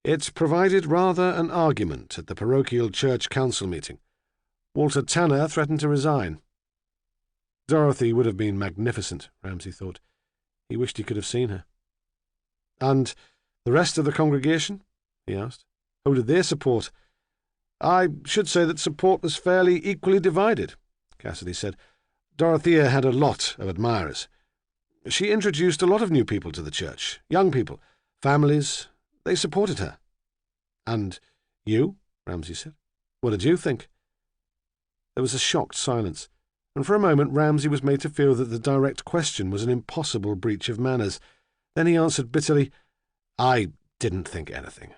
It provided rather an argument at the parochial church council meeting. Walter Tanner threatened to resign. Dorothy would have been magnificent, Ramsay thought. He wished he could have seen her. And the rest of the congregation? He asked. Who did they support? I should say that support was fairly equally divided, Cassidy said. Dorothea had a lot of admirers. She introduced a lot of new people to the church, young people, families. They supported her. And you? Ramsay said. What did you think? There was a shocked silence, and for a moment Ramsay was made to feel that the direct question was an impossible breach of manners. Then he answered bitterly, I didn't think anything.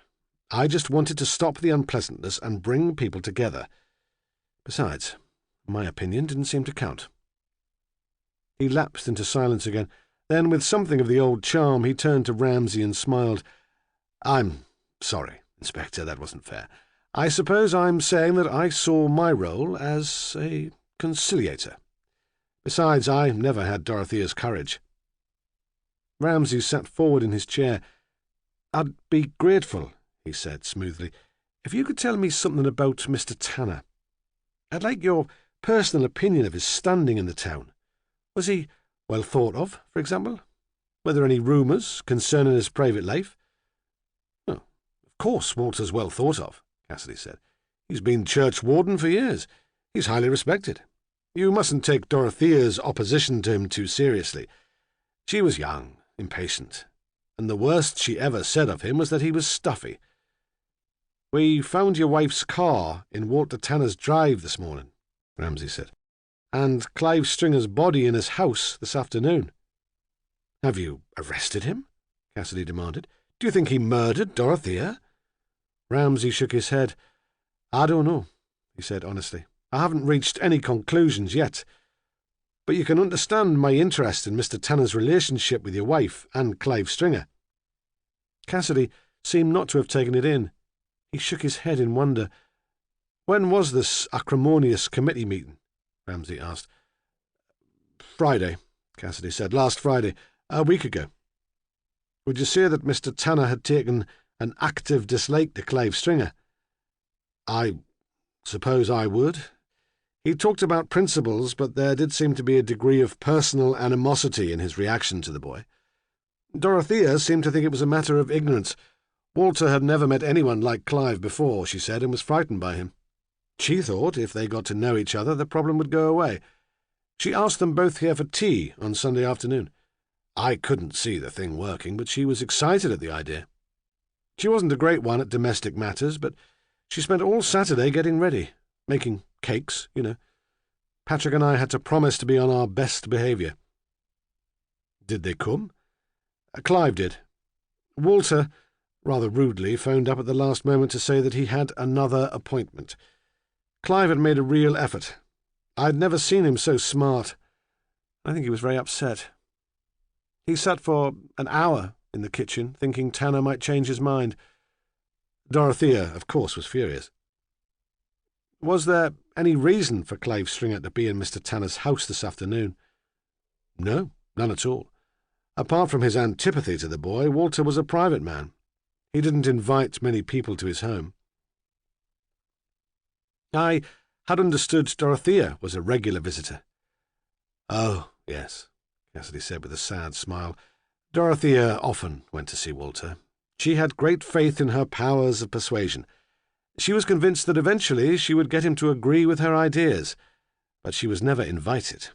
I just wanted to stop the unpleasantness and bring people together. Besides, my opinion didn't seem to count. He lapsed into silence again. Then, with something of the old charm, he turned to Ramsay and smiled. I'm sorry, Inspector, that wasn't fair. I suppose I'm saying that I saw my role as a conciliator. Besides, I never had Dorothea's courage. Ramsay sat forward in his chair. I'd be grateful, he said smoothly, if you could tell me something about Mr. Tanner. I'd like your personal opinion of his standing in the town. Was he well thought of, for example? Were there any rumours concerning his private life? Well, of course Walter's well thought of, Cassidy said. He's been church warden for years. He's highly respected. You mustn't take Dorothea's opposition to him too seriously. She was young, impatient, and the worst she ever said of him was that he was stuffy. We found your wife's car in Walter Tanner's drive this morning, Ramsay said, and Clive Stringer's body in his house this afternoon. Have you arrested him? Cassidy demanded. Do you think he murdered Dorothea? Ramsay shook his head. I don't know, he said honestly. I haven't reached any conclusions yet. But you can understand my interest in Mr. Tanner's relationship with your wife and Clive Stringer. Cassidy seemed not to have taken it in. He shook his head in wonder. When was this acrimonious committee meeting? Ramsay asked. Friday, Cassidy said. Last Friday, a week ago. Would you say that Mr. Tanner had taken an active dislike to Clive Stringer? I suppose I would. He talked about principles, but there did seem to be a degree of personal animosity in his reaction to the boy. Dorothea seemed to think it was a matter of ignorance. Walter had never met anyone like Clive before, she said, and was frightened by him. She thought if they got to know each other, the problem would go away. She asked them both here for tea on Sunday afternoon. I couldn't see the thing working, but she was excited at the idea. She wasn't a great one at domestic matters, but she spent all Saturday getting ready, making cakes, you know. Patrick and I had to promise to be on our best behaviour. Did they come? Clive did. Walter, rather rudely, phoned up at the last moment to say that he had another appointment. Clive had made a real effort. I'd never seen him so smart. I think he was very upset. He sat for an hour in the kitchen, thinking Tanner might change his mind. Dorothea, of course, was furious. Was there any reason for Clive Stringer to be in Mr. Tanner's house this afternoon? No, none at all. Apart from his antipathy to the boy, Walter was a private man. He didn't invite many people to his home. I had understood Dorothea was a regular visitor. Oh, yes, Cassidy said with a sad smile. Dorothea often went to see Walter. She had great faith in her powers of persuasion. She was convinced that eventually she would get him to agree with her ideas, but she was never invited.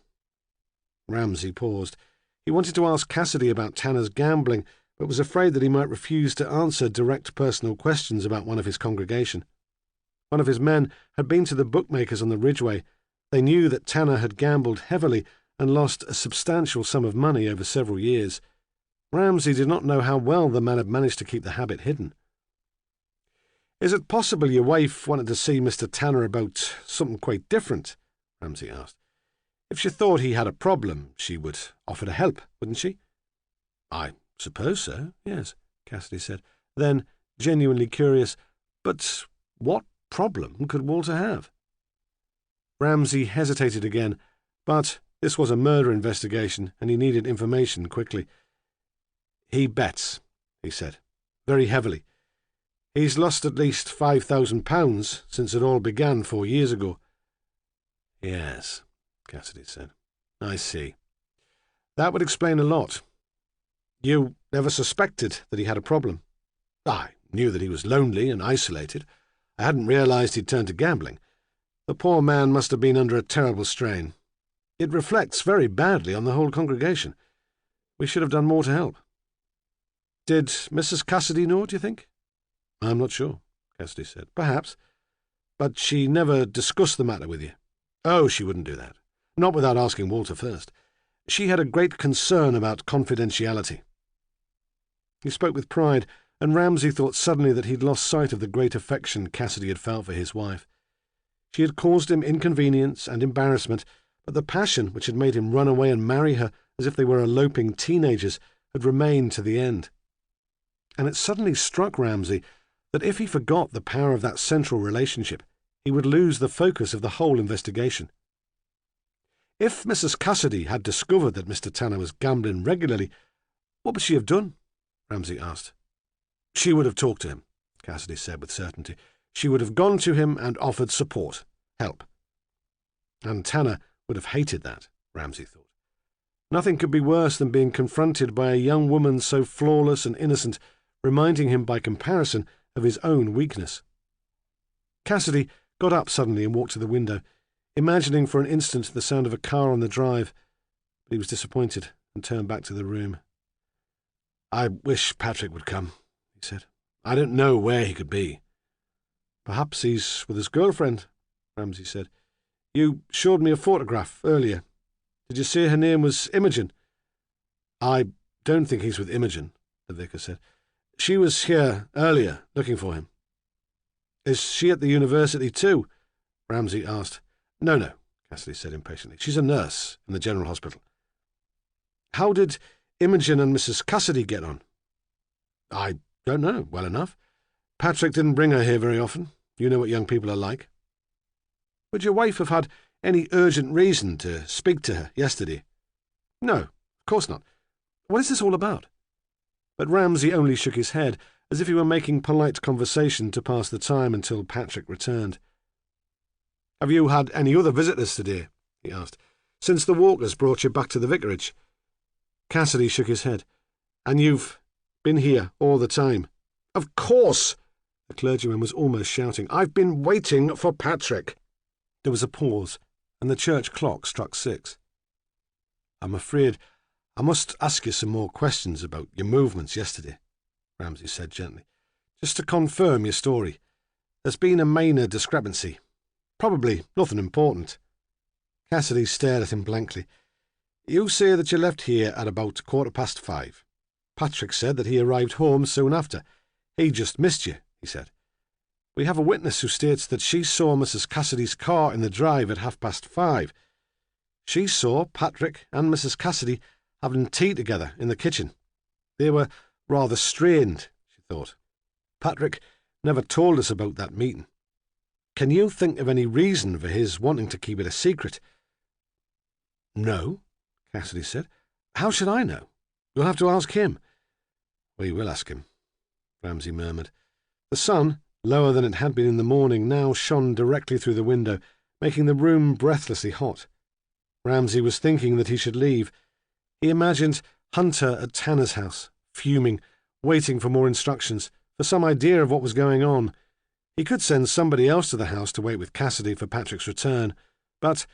Ramsay paused. He wanted to ask Cassidy about Tanner's gambling, but was afraid that he might refuse to answer direct personal questions about one of his congregation. One of his men had been to the bookmakers on the Ridgeway. They knew that Tanner had gambled heavily and lost a substantial sum of money over several years. Ramsay did not know how well the man had managed to keep the habit hidden. Is it possible your wife wanted to see Mr. Tanner about something quite different? Ramsay asked. If she thought he had a problem, she would offer to help, wouldn't she? I suppose so, yes, Cassidy said. Then, genuinely curious, but what problem could Walter have? Ramsay hesitated again, but this was a murder investigation, and he needed information quickly. "He bets," he said, "very heavily. He's lost at least £5,000 since it all began 4 years ago." "Yes," Cassidy said. "I see. That would explain a lot. You never suspected that he had a problem?" "I knew that he was lonely and isolated. I hadn't realized he'd turned to gambling. The poor man must have been under a terrible strain. It reflects very badly on the whole congregation. We should have done more to help." "Did Mrs. Cassidy know, do you think?" "I'm not sure," Cassidy said. "Perhaps. But she never discussed the matter with you." "Oh, she wouldn't do that. Not without asking Walter first. She had a great concern about confidentiality." He spoke with pride, and Ramsay thought suddenly that he'd lost sight of the great affection Cassidy had felt for his wife. She had caused him inconvenience and embarrassment, but the passion which had made him run away and marry her as if they were eloping teenagers had remained to the end. And it suddenly struck Ramsay that if he forgot the power of that central relationship, he would lose the focus of the whole investigation. If Mrs. Cassidy had discovered that Mr. Tanner was gambling regularly, what would she have done? Ramsay asked. "She would have talked to him," Cassidy said with certainty. "She would have gone to him and offered support, help." And Tanner would have hated that, Ramsay thought. Nothing could be worse than being confronted by a young woman so flawless and innocent, reminding him by comparison of his own weakness. Cassidy got up suddenly and walked to the window, imagining for an instant the sound of a car on the drive, but he was disappointed and turned back to the room. "I wish Patrick would come," he said. "I don't know where he could be." "Perhaps he's with his girlfriend," Ramsay said. "You showed me a photograph earlier. Did you say her name was Imogen?" "I don't think he's with Imogen," the vicar said. "She was here earlier, looking for him." "Is she at the university too?" Ramsay asked. No, Cassidy said impatiently. "She's a nurse in the general hospital." "How did Imogen and Mrs. Cassidy get on?" "I don't know well enough. Patrick didn't bring her here very often. You know what young people are like." "Would your wife have had any urgent reason to speak to her yesterday?" "No, of course not. What is this all about?" But Ramsay only shook his head, as if he were making polite conversation to pass the time until Patrick returned. "Have you had any other visitors today?" he asked, "since the Walkers brought you back to the vicarage?" Cassidy shook his head. "And you've been here all the time?" "Of course!" The clergyman was almost shouting. "I've been waiting for Patrick." There was a pause, and the church clock struck 6. "I'm afraid I must ask you some more questions about your movements yesterday," Ramsay said gently, "just to confirm your story. There's been a minor discrepancy. Probably nothing important." Cassidy stared at him blankly. "You say that you left here at about 5:15. Patrick said that he arrived home soon after. He just missed you, he said. We have a witness who states that she saw Mrs. Cassidy's car in the drive at 5:30. She saw Patrick and Mrs. Cassidy having tea together in the kitchen. They were rather strained, she thought. Patrick never told us about that meeting. Can you think of any reason for his wanting to keep it a secret?" "No," Cassidy said. "How should I know? You'll have to ask him." "We will ask him," Ramsay murmured. The sun, lower than it had been in the morning, now shone directly through the window, making the room breathlessly hot. Ramsay was thinking that he should leave. He imagined Hunter at Tanner's house, fuming, waiting for more instructions, for some idea of what was going on. He could send somebody else to the house to wait with Cassidy for Patrick's return, but,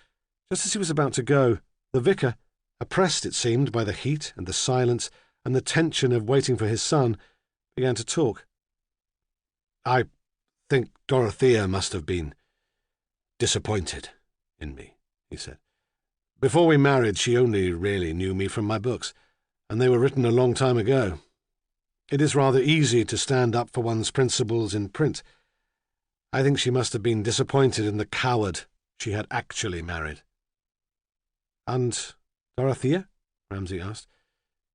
just as he was about to go, the vicar, oppressed, it seemed, by the heat and the silence and the tension of waiting for his son, began to talk. "I think Dorothea must have been disappointed in me," he said. "Before we married, she only really knew me from my books, and they were written a long time ago. It is rather easy to stand up for one's principles in print. I think she must have been disappointed in the coward she had actually married." "And Dorothea?" Ramsay asked.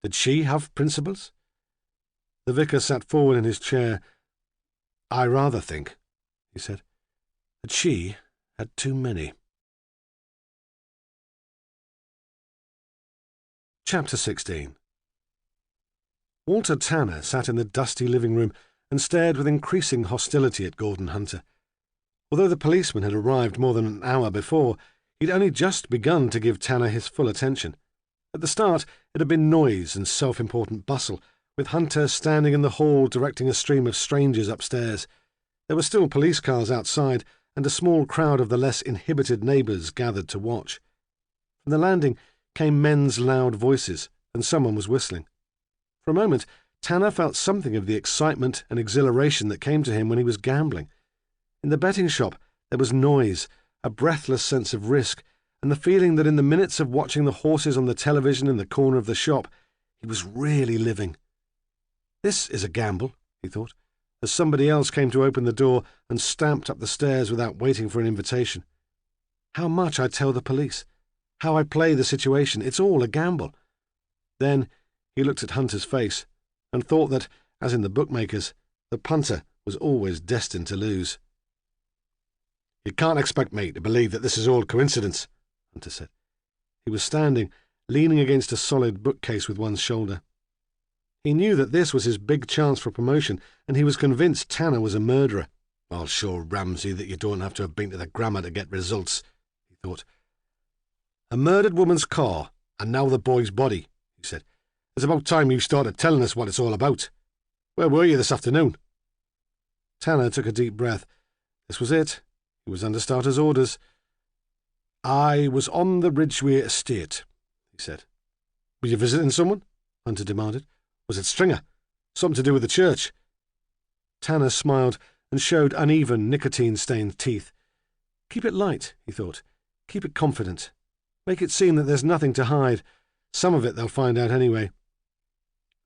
"Did she have principles?" The vicar sat forward in his chair. "I rather think," he said, "that she had too many." Chapter 16. Walter Tanner sat in the dusty living room and stared with increasing hostility at Gordon Hunter. Although the policeman had arrived more than an hour before, he'd only just begun to give Tanner his full attention. At the start, it had been noise and self-important bustle, with Hunter standing in the hall directing a stream of strangers upstairs. There were still police cars outside, and a small crowd of the less inhibited neighbours gathered to watch. From the landing came men's loud voices, and someone was whistling. For a moment, Tanner felt something of the excitement and exhilaration that came to him when he was gambling. In the betting shop, there was noise, a breathless sense of risk, and the feeling that in the minutes of watching the horses on the television in the corner of the shop, he was really living. This is a gamble, he thought, as somebody else came to open the door and stamped up the stairs without waiting for an invitation. How much I tell the police, how I play the situation, it's all a gamble. Then he looked at Hunter's face and thought that, as in the bookmakers, the punter was always destined to lose. "You can't expect me to believe that this is all coincidence," Hunter said. He was standing, leaning against a solid bookcase with one shoulder. He knew that this was his big chance for promotion, and he was convinced Tanner was a murderer. "I'll show Ramsay that you don't have to have been to the grammar to get results," he thought. "A murdered woman's car, and now the boy's body," he said. "It's about time you started telling us what it's all about. Where were you this afternoon?" Tanner took a deep breath. This was it. He was under starter's orders. "I was on the Ridgeway estate," he said. "Were you visiting someone?" Hunter demanded. "Was it Stringer? Something to do with the church?" Tanner smiled and showed uneven, nicotine-stained teeth. Keep it light, he thought. Keep it confident. Make it seem that there's nothing to hide. Some of it they'll find out anyway.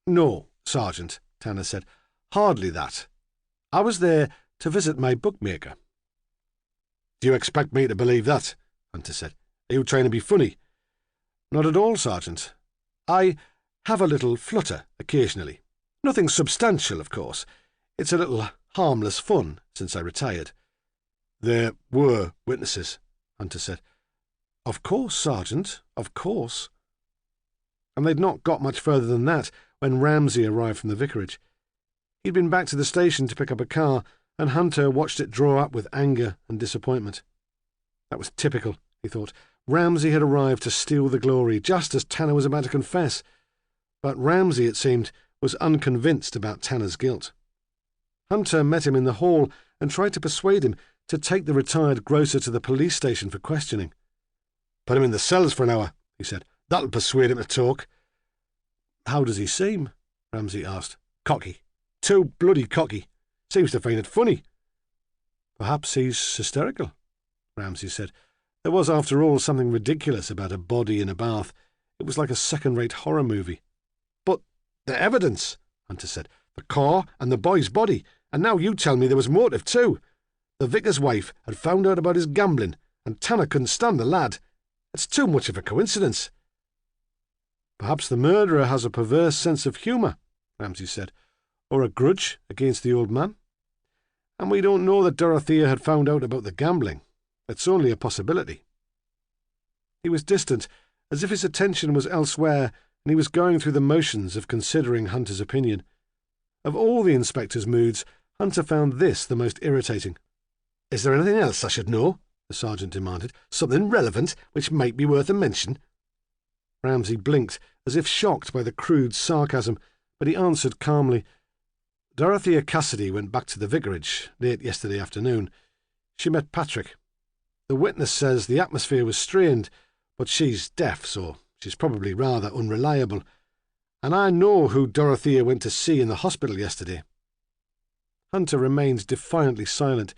"No, Sergeant," Tanner said. "Hardly that. I was there to visit my bookmaker." "Do you expect me to believe that?" Hunter said. "Are you trying to be funny?" "Not at all, Sergeant. I have a little flutter occasionally. Nothing substantial, of course. It's a little harmless fun since I retired." "There were witnesses," Hunter said. "Of course, Sergeant, of course." And they'd not got much further than that when Ramsay arrived from the vicarage. He'd been back to the station to pick up a car, and Hunter watched it draw up with anger and disappointment. That was typical, he thought. Ramsay had arrived to steal the glory, just as Tanner was about to confess. But Ramsay, it seemed, was unconvinced about Tanner's guilt. Hunter met him in the hall and tried to persuade him to take the retired grocer to the police station for questioning. "Put him in the cells for an hour," he said. "That'll persuade him to talk." "How does he seem?" Ramsay asked. "Cocky. Too bloody cocky. Seems to find it funny." "Perhaps he's hysterical," Ramsay said. There was, after all, something ridiculous about a body in a bath. It was like a second-rate horror movie. "But the evidence," Hunter said. "The car and the boy's body. And now you tell me there was motive too. The vicar's wife had found out about his gambling, and Tanner couldn't stand the lad. It's too much of a coincidence." "Perhaps the murderer has a perverse sense of humour," Ramsay said, "or a grudge against the old man. And we don't know that Dorothea had found out about the gambling. It's only a possibility." He was distant, as if his attention was elsewhere, and he was going through the motions of considering Hunter's opinion. Of all the inspector's moods, Hunter found this the most irritating. "Is there anything else I should know?" the sergeant demanded. "Something relevant which might be worth a mention?" Ramsay blinked, as if shocked by the crude sarcasm, but he answered calmly. "Dorothea Cassidy went back to the vicarage late yesterday afternoon. She met Patrick. The witness says the atmosphere was strained, but she's deaf, so she's probably rather unreliable. And I know who Dorothea went to see in the hospital yesterday." Hunter remained defiantly silent.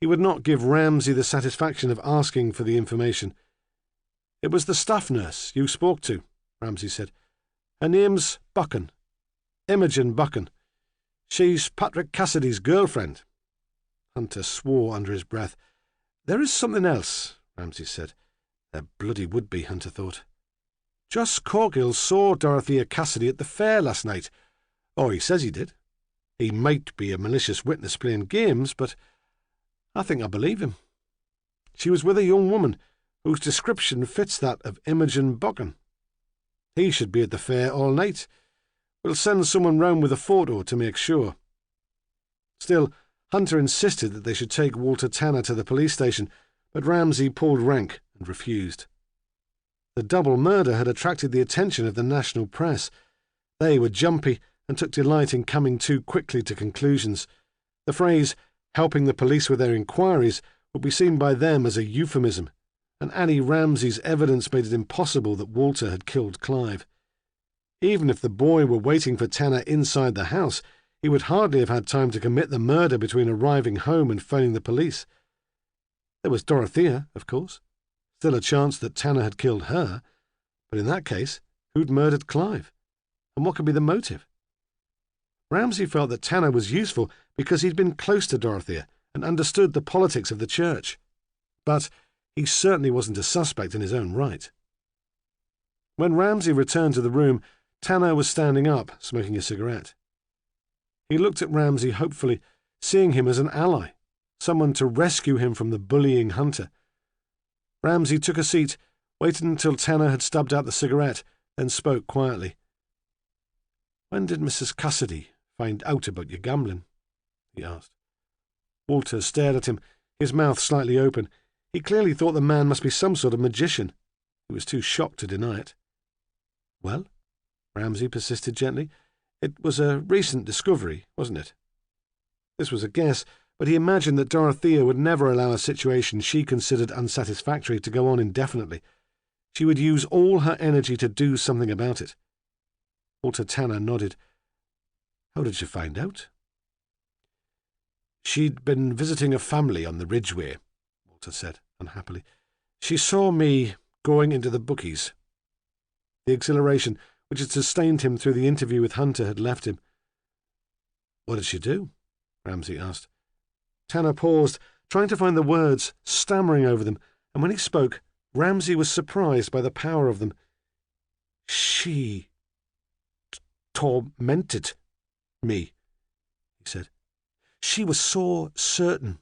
He would not give Ramsay the satisfaction of asking for the information. "It was the staff nurse you spoke to," Ramsay said. "Her name's Buchan. Imogen Buchan. She's Patrick Cassidy's girlfriend." Hunter swore under his breath. "There is something else," Ramsay said. There bloody would be, Hunter thought. "Joss Corkill saw Dorothea Cassidy at the fair last night. Or he says he did. He might be a malicious witness playing games, but I think I believe him. She was with a young woman whose description fits that of Imogen Buchan. He should be at the fair all night. We'll send someone round with a photo to make sure." Still, Hunter insisted that they should take Walter Tanner to the police station, but Ramsay pulled rank and refused. The double murder had attracted the attention of the national press. They were jumpy and took delight in coming too quickly to conclusions. The phrase, "helping the police with their inquiries," would be seen by them as a euphemism, and Annie Ramsay's evidence made it impossible that Walter had killed Clive. Even if the boy were waiting for Tanner inside the house, he would hardly have had time to commit the murder between arriving home and phoning the police. There was Dorothea, of course. Still a chance that Tanner had killed her, but in that case, who'd murdered Clive? And what could be the motive? Ramsay felt that Tanner was useful because he'd been close to Dorothea and understood the politics of the church. But he certainly wasn't a suspect in his own right. When Ramsay returned to the room, Tanner was standing up, smoking a cigarette. He looked at Ramsay hopefully, seeing him as an ally, someone to rescue him from the bullying Hunter. Ramsay took a seat, waited until Tanner had stubbed out the cigarette, then spoke quietly. "When did Mrs. Cassidy find out about your gambling?" he asked. Walter stared at him, his mouth slightly open. He clearly thought the man must be some sort of magician. He was too shocked to deny it. "Well," Ramsay persisted gently, "it was a recent discovery, wasn't it?" This was a guess, but he imagined that Dorothea would never allow a situation she considered unsatisfactory to go on indefinitely. She would use all her energy to do something about it. Walter Tanner nodded. "How did you find out?" "She'd been visiting a family on the Ridgeway," Walter said, unhappily. "She saw me going into the bookies." The exhilaration which had sustained him through the interview with Hunter had left him. "What did she do?" Ramsay asked. Tanner paused, trying to find the words, stammering over them, and when he spoke, Ramsay was surprised by the power of them. "She tormented me," he said. "She was so certain,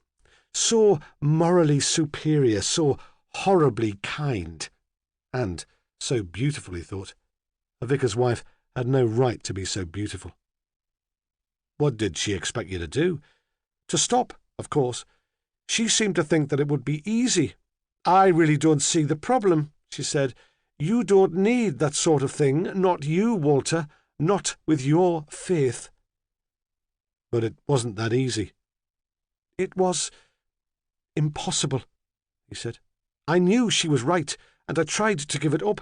so morally superior, so horribly kind, and so beautiful," he thought. A vicar's wife had no right to be so beautiful. "What did she expect you to do?" "To stop, of course. She seemed to think that it would be easy. 'I really don't see the problem,' she said. 'You don't need that sort of thing, not you, Walter, not with your faith.'" "But it wasn't that easy." "It was impossible," he said. "I knew she was right, and I tried to give it up,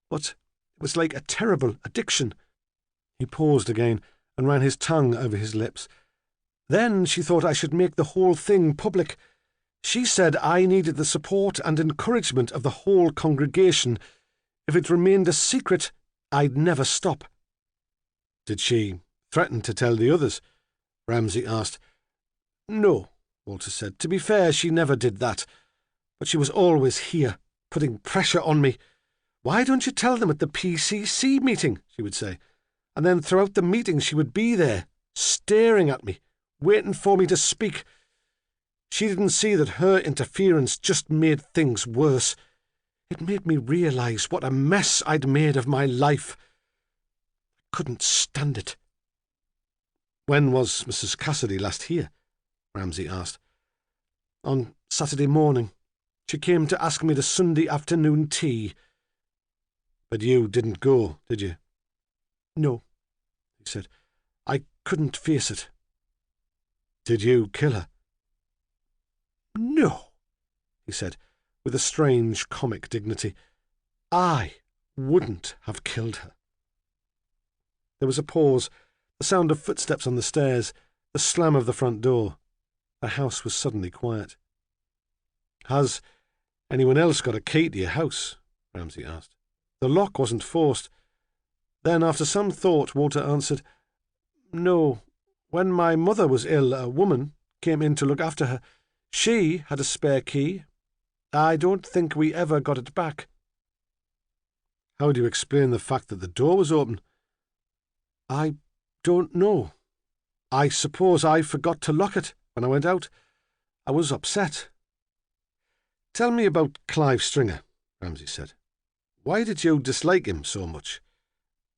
but it was like a terrible addiction." He paused again and ran his tongue over his lips. "Then she thought I should make the whole thing public. She said I needed the support and encouragement of the whole congregation. If it remained a secret, I'd never stop." "Did she threaten to tell the others?" Ramsay asked. "No," Walter said. "To be fair, she never did that. But she was always here, putting pressure on me. 'Why don't you tell them at the PCC meeting?' she would say. And then throughout the meeting she would be there, staring at me, waiting for me to speak. She didn't see that her interference just made things worse. It made me realize what a mess I'd made of my life. I couldn't stand it." "When was Mrs. Cassidy last here?" Ramsay asked. "On Saturday morning. She came to ask me to Sunday afternoon tea." "But you didn't go, did you?" "No," he said. "I couldn't face it." "Did you kill her?" "No," he said, with a strange comic dignity. "I wouldn't have killed her." There was a pause, the sound of footsteps on the stairs, the slam of the front door. The house was suddenly quiet. "Has anyone else got a key to your house?" Ramsay asked. The lock wasn't forced. Then, after some thought, Walter answered, "No. When my mother was ill, a woman came in to look after her. She had a spare key. I don't think we ever got it back." "How do you explain the fact that the door was open?" "I don't know. I suppose I forgot to lock it when I went out. I was upset." "Tell me about Clive Stringer," Ramsay said. "Why did you dislike him so much?"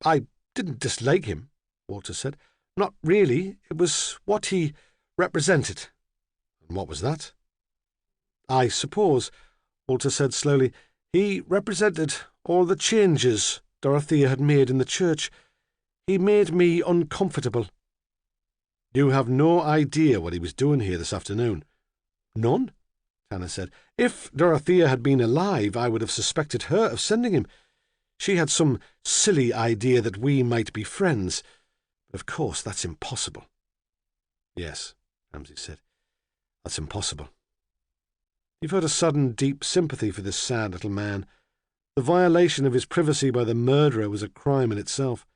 I didn't dislike him, Walter said. Not really. It was what he represented. And what was that? I suppose, Walter said slowly, he represented all the changes Dorothea had made in the church. He made me uncomfortable. You have no idea what he was doing here this afternoon? None, Tanner said. If Dorothea had been alive, I would have suspected her of sending him. She had some silly idea that we might be friends. But of course that's impossible. Yes, Ramsay said. That's impossible. He felt a sudden deep sympathy for this sad little man. The violation of his privacy by the murderer was a crime in itself.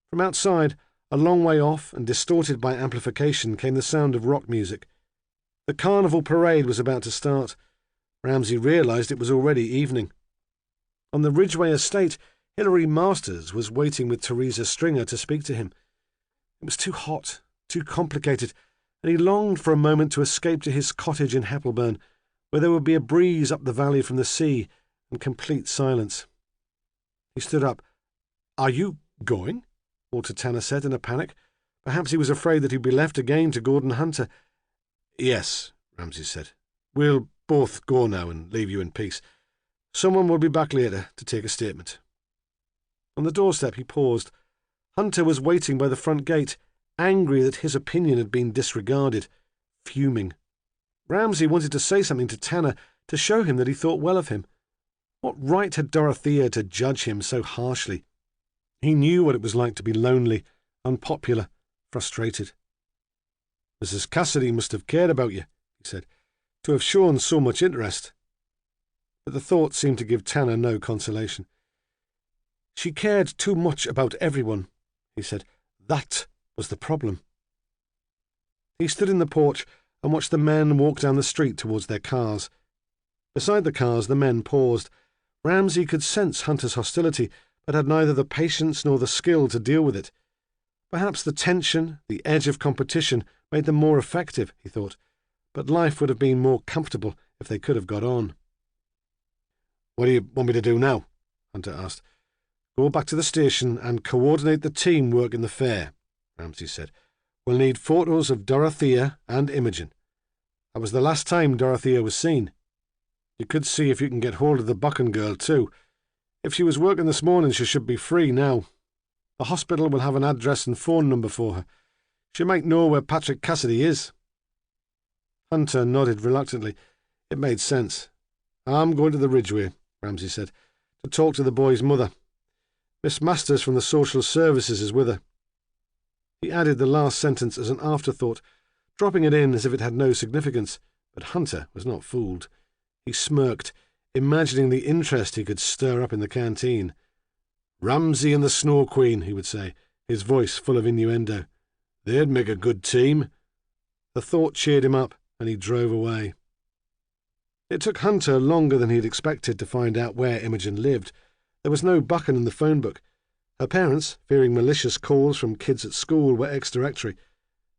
From outside, a long way off and distorted by amplification, came the sound of rock music. The carnival parade was about to start. Ramsay realised it was already evening. On the Ridgeway estate, Hilary Masters was waiting with Teresa Stringer to speak to him. It was too hot, too complicated, and he longed for a moment to escape to his cottage in Heppelburn, where there would be a breeze up the valley from the sea and complete silence. He stood up. Are you going? Walter Tanner said in a panic. Perhaps he was afraid that he'd be left again to Gordon Hunter. Yes, Ramsay said. We'll both go now and leave you in peace. Someone will be back later to take a statement. On the doorstep he paused. Hunter was waiting by the front gate, angry that his opinion had been disregarded, fuming. Ramsay wanted to say something to Tanner to show him that he thought well of him. What right had Dorothea to judge him so harshly? He knew what it was like to be lonely, unpopular, frustrated. Mrs. Cassidy must have cared about you, he said, to have shown so much interest. But the thought seemed to give Tanner no consolation. She cared too much about everyone, he said. That was the problem. He stood in the porch and watched the men walk down the street towards their cars. Beside the cars the men paused. Ramsay could sense Hunter's hostility, but had neither the patience nor the skill to deal with it. Perhaps the tension, the edge of competition, made them more effective, he thought, but life would have been more comfortable if they could have got on. What do you want me to do now? Hunter asked. Go back to the station and coordinate the team work in the fair, Ramsay said. We'll need photos of Dorothea and Imogen. That was the last time Dorothea was seen. You could see if you can get hold of the Buchan girl, too. If she was working this morning, she should be free now. The hospital will have an address and phone number for her. She might know where Patrick Cassidy is. Hunter nodded reluctantly. It made sense. I'm going to the Ridgeway, Ramsay said, to talk to the boy's mother. Miss Masters from the Social Services is with her. He added the last sentence as an afterthought, dropping it in as if it had no significance, but Hunter was not fooled. He smirked, imagining the interest he could stir up in the canteen. Ramsay and the Snow Queen, he would say, his voice full of innuendo. They'd make a good team. The thought cheered him up, and he drove away. It took Hunter longer than he had expected to find out where Imogen lived. There was no Buchan in the phone book. Her parents, fearing malicious calls from kids at school, were ex-directory.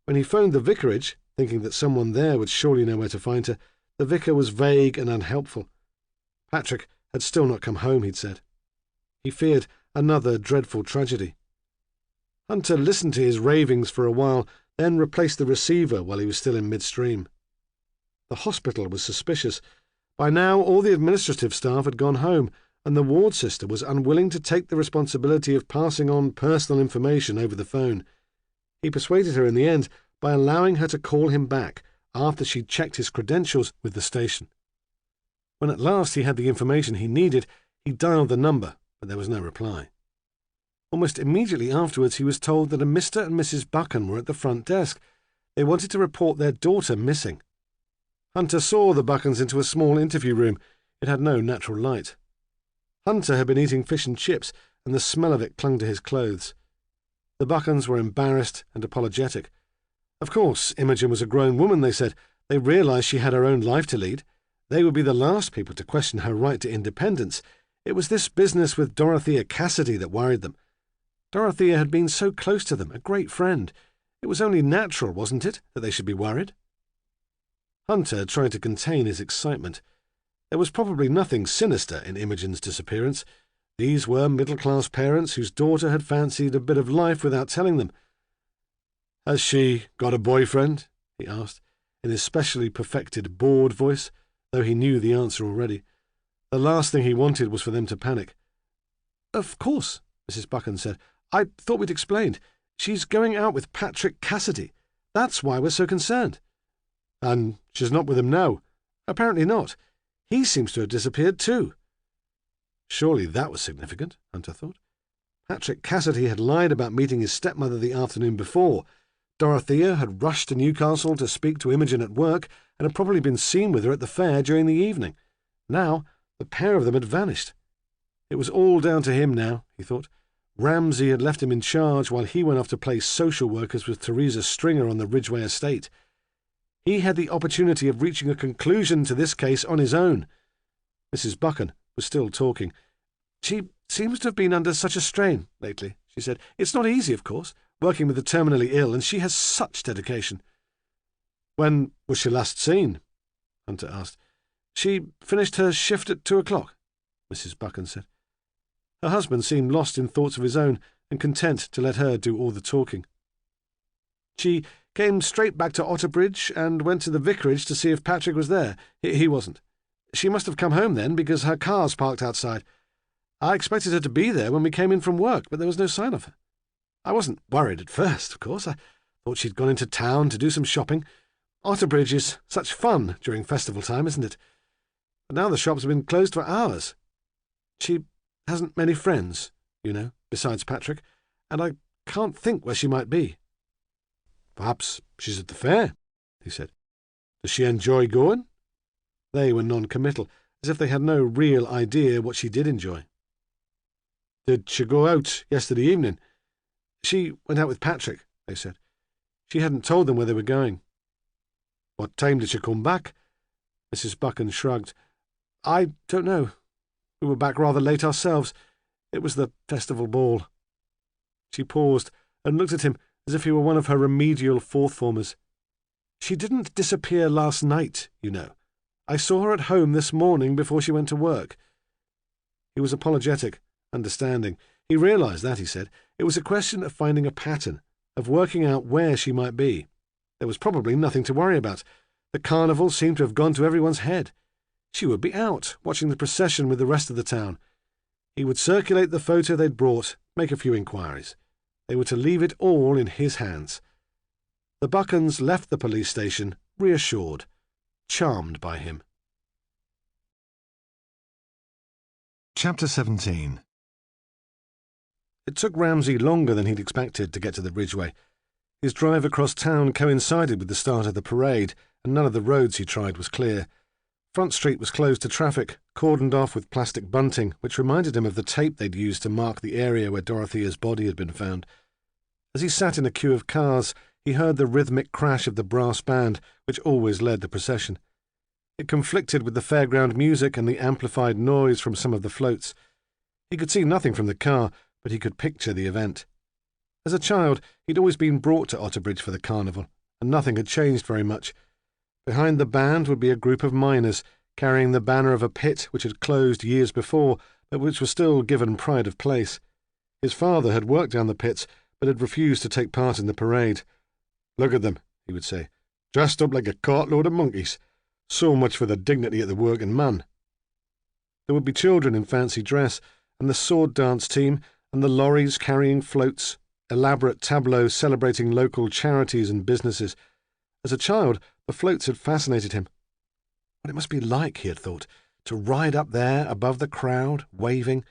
When he phoned the vicarage, thinking that someone there would surely know where to find her, the vicar was vague and unhelpful. Patrick had still not come home, he'd said. He feared another dreadful tragedy. Hunter listened to his ravings for a while, then replaced the receiver while he was still in midstream. The hospital was suspicious. By now all the administrative staff had gone home, and the ward sister was unwilling to take the responsibility of passing on personal information over the phone. He persuaded her in the end by allowing her to call him back after she'd checked his credentials with the station. When at last he had the information he needed, he dialed the number, but there was no reply. Almost immediately afterwards he was told that a Mr. and Mrs. Buchan were at the front desk. They wanted to report their daughter missing. Hunter saw the Buchans into a small interview room. It had no natural light. Hunter had been eating fish and chips, and the smell of it clung to his clothes. The Buchans were embarrassed and apologetic. Of course, Imogen was a grown woman, they said. They realised she had her own life to lead. They would be the last people to question her right to independence. It was this business with Dorothea Cassidy that worried them. Dorothea had been so close to them, a great friend. It was only natural, wasn't it, that they should be worried? Hunter tried to contain his excitement. There was probably nothing sinister in Imogen's disappearance. These were middle-class parents whose daughter had fancied a bit of life without telling them. "Has she got a boyfriend?" he asked, in his specially perfected, bored voice, though he knew the answer already. The last thing he wanted was for them to panic. "Of course," Mrs. Buchan said. "I thought we'd explained. She's going out with Patrick Cassidy. That's why we're so concerned." "And she's not with him now?" "Apparently not. He seems to have disappeared too." Surely that was significant, Hunter thought. Patrick Cassidy had lied about meeting his stepmother the afternoon before. Dorothea had rushed to Newcastle to speak to Imogen at work and had probably been seen with her at the fair during the evening. Now the pair of them had vanished. It was all down to him now, he thought. Ramsay had left him in charge while he went off to play social workers with Theresa Stringer on the Ridgeway estate. He had the opportunity of reaching a conclusion to this case on his own. Mrs. Buchan was still talking. "She seems to have been under such a strain lately," she said. "It's not easy, of course, working with the terminally ill, and she has such dedication." "When was she last seen?" Hunter asked. "She finished her shift at 2:00, Mrs. Buchan said. Her husband seemed lost in thoughts of his own and content to let her do all the talking. "She came straight back to Otterbridge and went to the vicarage to see if Patrick was there. He wasn't. She must have come home then, because her car's parked outside. I expected her to be there when we came in from work, but there was no sign of her. I wasn't worried at first, of course. I thought she'd gone into town to do some shopping. Otterbridge is such fun during festival time, isn't it? But now the shops have been closed for hours. She hasn't many friends, besides Patrick, and I can't think where she might be." "Perhaps she's at the fair," he said. "Does she enjoy going?" They were non-committal, as if they had no real idea what she did enjoy. "Did she go out yesterday evening?" "She went out with Patrick," they said. She hadn't told them where they were going. "What time did she come back?" Mrs. Buchan shrugged. "I don't know. We were back rather late ourselves. It was the festival ball." She paused and looked at him as if he were one of her remedial fourth-formers. "She didn't disappear last night, I saw her at home this morning before she went to work." He was apologetic, understanding. He realized that, he said. It was a question of finding a pattern, of working out where she might be. There was probably nothing to worry about. The carnival seemed to have gone to everyone's head. She would be out, watching the procession with the rest of the town. He would circulate the photo they'd brought, make a few inquiries. They were to leave it all in his hands. The Buchans left the police station, reassured, charmed by him. Chapter 17. It took Ramsay longer than he'd expected to get to the Ridgeway. His drive across town coincided with the start of the parade, and none of the roads he tried was clear. Front Street was closed to traffic, cordoned off with plastic bunting, which reminded him of the tape they'd used to mark the area where Dorothea's body had been found. As he sat in a queue of cars, he heard the rhythmic crash of the brass band, which always led the procession. It conflicted with the fairground music and the amplified noise from some of the floats. He could see nothing from the car, but he could picture the event. As a child, he'd always been brought to Otterbridge for the carnival, and nothing had changed very much. Behind the band would be a group of miners, carrying the banner of a pit which had closed years before, but which was still given pride of place. His father had worked down the pits, but had refused to take part in the parade. "Look at them," he would say, "dressed up like a cartload of monkeys. So much for the dignity of the working man." There would be children in fancy dress, and the sword dance team, and the lorries carrying floats, elaborate tableaux celebrating local charities and businesses. As a child, the floats had fascinated him. What it must be like, he had thought, to ride up there above the crowd, waving.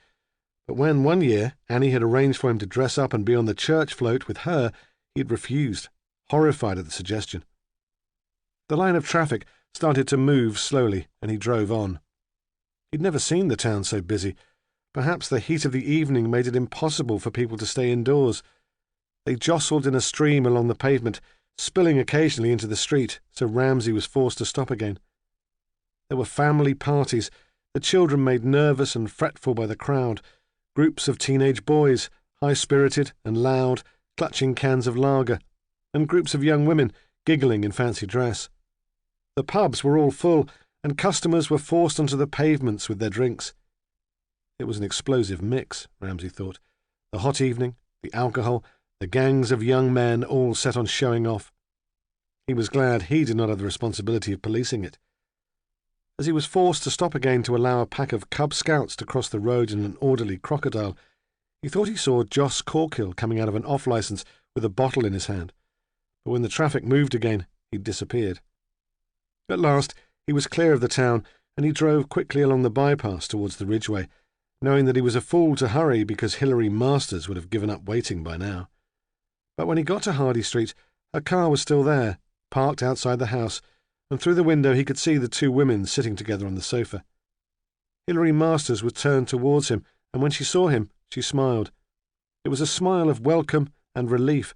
But when one year Annie had arranged for him to dress up and be on the church float with her, he had refused, horrified at the suggestion. The line of traffic started to move slowly, and he drove on. He'd never seen the town so busy. Perhaps the heat of the evening made it impossible for people to stay indoors. They jostled in a stream along the pavement, spilling occasionally into the street, so Ramsay was forced to stop again. There were family parties, the children made nervous and fretful by the crowd, groups of teenage boys, high-spirited and loud, clutching cans of lager, and groups of young women giggling in fancy dress. The pubs were all full, and customers were forced onto the pavements with their drinks. It was an explosive mix, Ramsay thought. The hot evening, the alcohol, the gangs of young men all set on showing off. He was glad he did not have the responsibility of policing it. As he was forced to stop again to allow a pack of Cub Scouts to cross the road in an orderly crocodile, he thought he saw Joss Corkill coming out of an off-licence with a bottle in his hand. But when the traffic moved again, he'd disappeared. At last, he was clear of the town, and he drove quickly along the bypass towards the Ridgeway, knowing that he was a fool to hurry because Hilary Masters would have given up waiting by now. But when he got to Hardy Street, her car was still there, parked outside the house, and through the window he could see the two women sitting together on the sofa. Hilary Masters was turned towards him, and when she saw him, she smiled. It was a smile of welcome and relief,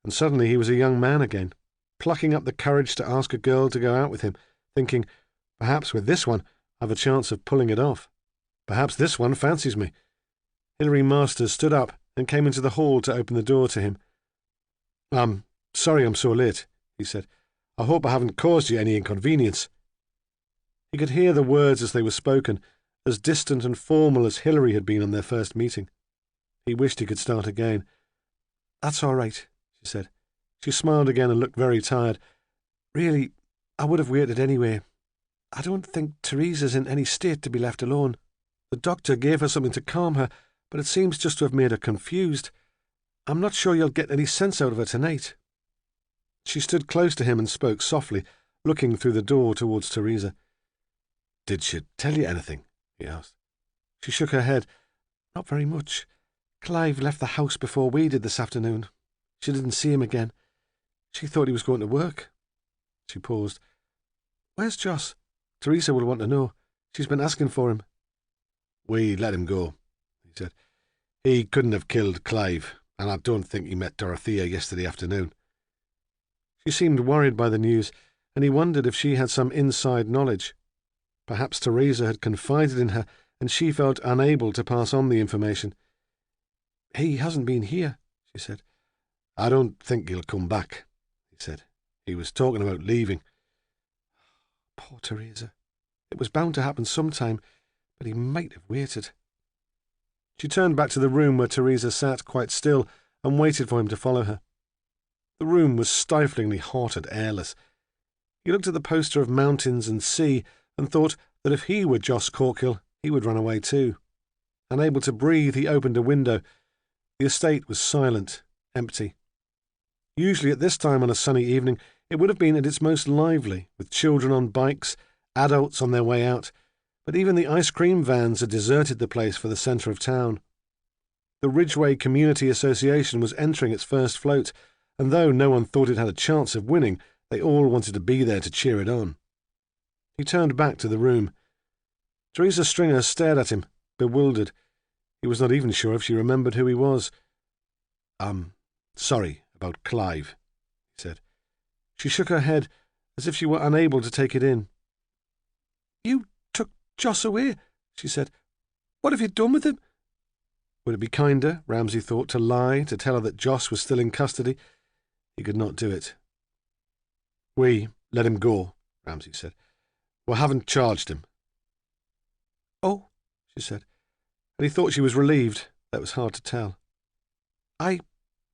and suddenly he was a young man again, plucking up the courage to ask a girl to go out with him, thinking, perhaps with this one I've a chance of pulling it off. Perhaps this one fancies me. Hilary Masters stood up and came into the hall to open the door to him. "I'm sorry I'm so late," he said. "I hope I haven't caused you any inconvenience." He could hear the words as they were spoken, as distant and formal as Hilary had been on their first meeting. He wished he could start again. "That's all right," she said. She smiled again and looked very tired. "Really, I would have waited anyway. I don't think Teresa's in any state to be left alone. The doctor gave her something to calm her, but it seems just to have made her confused. I'm not sure you'll get any sense out of her tonight." She stood close to him and spoke softly, looking through the door towards Teresa. "Did she tell you anything?" he asked. She shook her head. "Not very much. Clive left the house before we did this afternoon. She didn't see him again. She thought he was going to work." She paused. "Where's Joss? Teresa will want to know. She's been asking for him." "We let him go," he said. "He couldn't have killed Clive, and I don't think he met Dorothea yesterday afternoon." She seemed worried by the news, and he wondered if she had some inside knowledge. Perhaps Teresa had confided in her, and she felt unable to pass on the information. "He hasn't been here," she said. "I don't think he'll come back," he said. "He was talking about leaving." Poor Teresa. It was bound to happen sometime, but he might have waited. She turned back to the room where Teresa sat quite still and waited for him to follow her. The room was stiflingly hot and airless. He looked at the poster of mountains and sea and thought that if he were Joss Corkill, he would run away too. Unable to breathe, he opened a window. The estate was silent, empty. Usually at this time on a sunny evening, it would have been at its most lively, with children on bikes, adults on their way out, but even the ice cream vans had deserted the place for the centre of town. The Ridgeway Community Association was entering its first float, and though no one thought it had a chance of winning, they all wanted to be there to cheer it on. He turned back to the room. Teresa Stringer stared at him, bewildered. He was not even sure if she remembered who he was. "I'm sorry about Clive," he said. She shook her head, as if she were unable to take it in. "You took Joss away," she said. "What have you done with him?" Would it be kinder, Ramsay thought, to lie, to tell her that Joss was still in custody? He could not do it. "We let him go," Ramsay said. "We haven't charged him." "Oh," she said, and he thought she was relieved. That was hard to tell. "I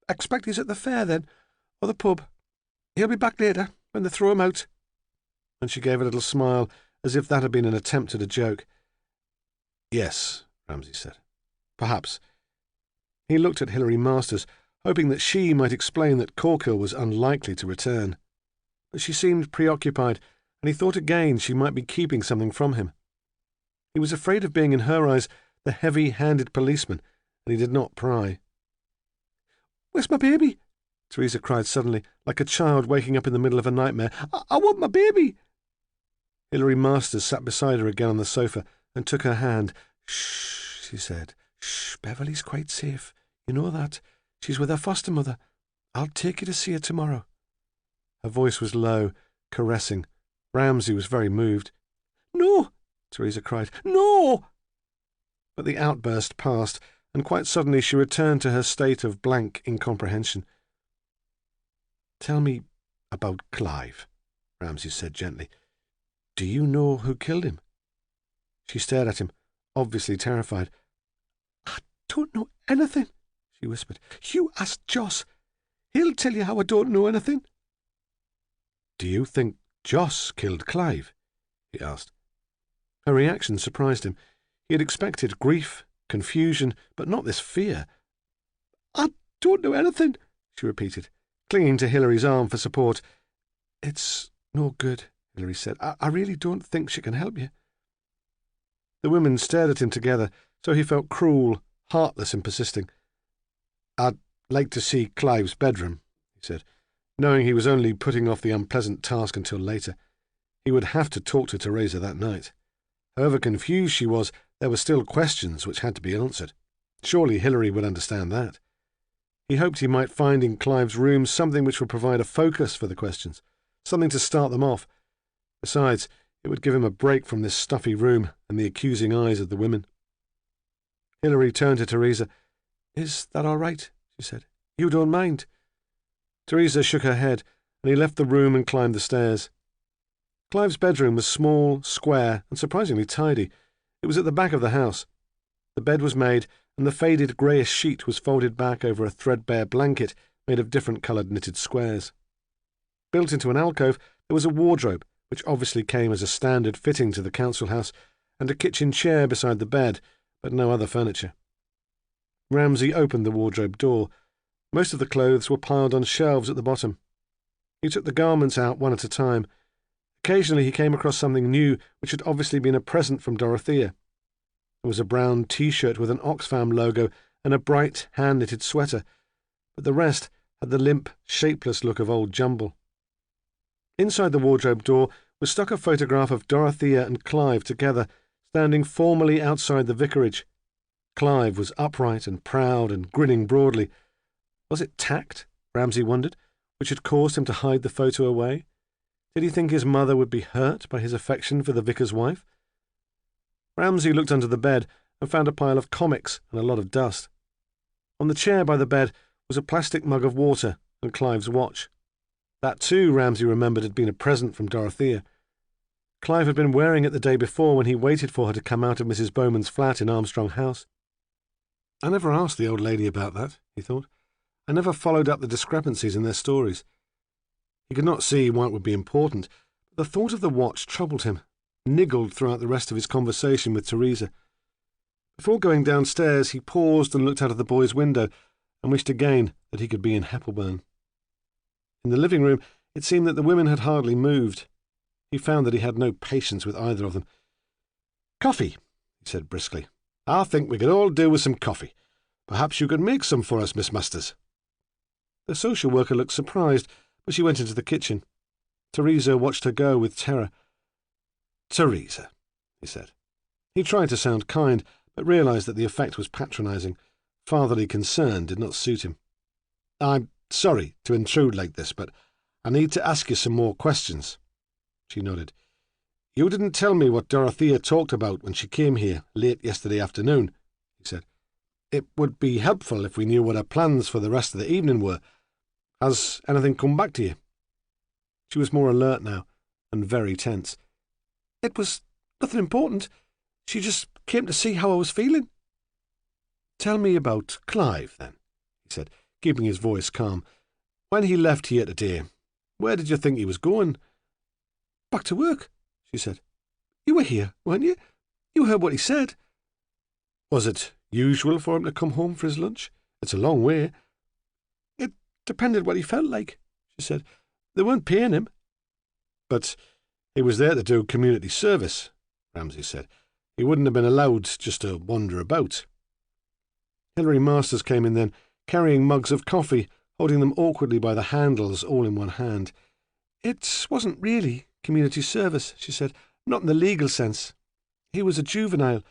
expect he's at the fair, then, or the pub. He'll be back later, when they throw him out." And she gave a little smile, as if that had been an attempt at a joke. "Yes," Ramsay said. "Perhaps." He looked at Hilary Masters, hoping that she might explain that Corkill was unlikely to return. But she seemed preoccupied, and he thought again she might be keeping something from him. He was afraid of being, in her eyes, the heavy-handed policeman, and he did not pry. "Where's my baby?" Teresa cried suddenly, like a child waking up in the middle of a nightmare. I want my baby." Hilary Masters sat beside her again on the sofa and took her hand. "Shh," she said. "Shh, Beverly's quite safe. You know that. She's with her foster mother. I'll take you to see her tomorrow." Her voice was low, caressing. Ramsay was very moved. "No," Teresa cried. "No!" But the outburst passed, and quite suddenly she returned to her state of blank incomprehension. "Tell me about Clive," Ramsay said gently. "Do you know who killed him?" She stared at him. obviously terrified. "I don't know anything," she whispered. "You ask Joss. He'll tell you how I don't know anything." "Do you think Joss killed Clive?" he asked. Her reaction surprised him. He had expected grief, confusion, but not this fear. "I don't know anything," she repeated, clinging to Hilary's arm for support. "It's no good," Hilary said. I really don't think she can help you." The women stared at him together, so he felt cruel, heartless in persisting. "I'd like to see Clive's bedroom," he said, knowing he was only putting off the unpleasant task until later. He would have to talk to Teresa that night. However confused she was, there were still questions which had to be answered. Surely Hilary would understand that. He hoped he might find in Clive's room something which would provide a focus for the questions, something to start them off. Besides, it would give him a break from this stuffy room and the accusing eyes of the women. Hilary turned to Teresa. "Is that all right?" she said. "You don't mind?" Teresa shook her head, and he left the room and climbed the stairs. Clive's bedroom was small, square, and surprisingly tidy. It was at the back of the house. The bed was made, and the faded greyish sheet was folded back over a threadbare blanket made of different-coloured knitted squares. Built into an alcove, there was a wardrobe, which obviously came as a standard fitting to the council house, and a kitchen chair beside the bed, but no other furniture. Ramsay opened the wardrobe door. Most of the clothes were piled on shelves at the bottom. He took the garments out one at a time. Occasionally he came across something new which had obviously been a present from Dorothea. There was a brown T-shirt with an Oxfam logo and a bright hand-knitted sweater, but the rest had the limp, shapeless look of old jumble. Inside the wardrobe door was stuck a photograph of Dorothea and Clive together, standing formally outside the vicarage. Clive was upright and proud and grinning broadly. Was it tact, Ramsay wondered, which had caused him to hide the photo away? Did he think his mother would be hurt by his affection for the vicar's wife? Ramsay looked under the bed and found a pile of comics and a lot of dust. On the chair by the bed was a plastic mug of water and Clive's watch. That too, Ramsay remembered, had been a present from Dorothea. Clive had been wearing it the day before when he waited for her to come out of Mrs. Bowman's flat in Armstrong House. I never asked the old lady about that, he thought. I never followed up the discrepancies in their stories. He could not see why it would be important, but the thought of the watch troubled him, niggled throughout the rest of his conversation with Teresa. Before going downstairs, he paused and looked out of the boys' window and wished again that he could be in Heppelburn. In the living room, it seemed that the women had hardly moved. He found that he had no patience with either of them. "Coffee," he said briskly. "I think we could all do with some coffee. Perhaps you could make some for us, Miss Masters." The social worker looked surprised, but she went into the kitchen. Teresa watched her go with terror. "Teresa," he said. He tried to sound kind, but realised that the effect was patronising. Fatherly concern did not suit him. "I'm sorry to intrude like this, but I need to ask you some more questions." She nodded. "You didn't tell me what Dorothea talked about when she came here late yesterday afternoon," he said. "It would be helpful if we knew what her plans for the rest of the evening were. Has anything come back to you?" She was more alert now, and very tense. "It was nothing important. She just came to see how I was feeling." "Tell me about Clive, then," he said, keeping his voice calm. "When he left here today, where did you think he was going?" "Back to work," she said. "You were here, weren't you? You heard what he said." "Was it usual for him to come home for his lunch? It's a long way." "It depended what he felt like," she said. "They weren't paying him." "But he was there to do community service," Ramsay said. "He wouldn't have been allowed just to wander about." Hilary Masters came in then, carrying mugs of coffee, holding them awkwardly by the handles, all in one hand. "It wasn't really community service," she said. "Not in the legal sense. He was a juvenile.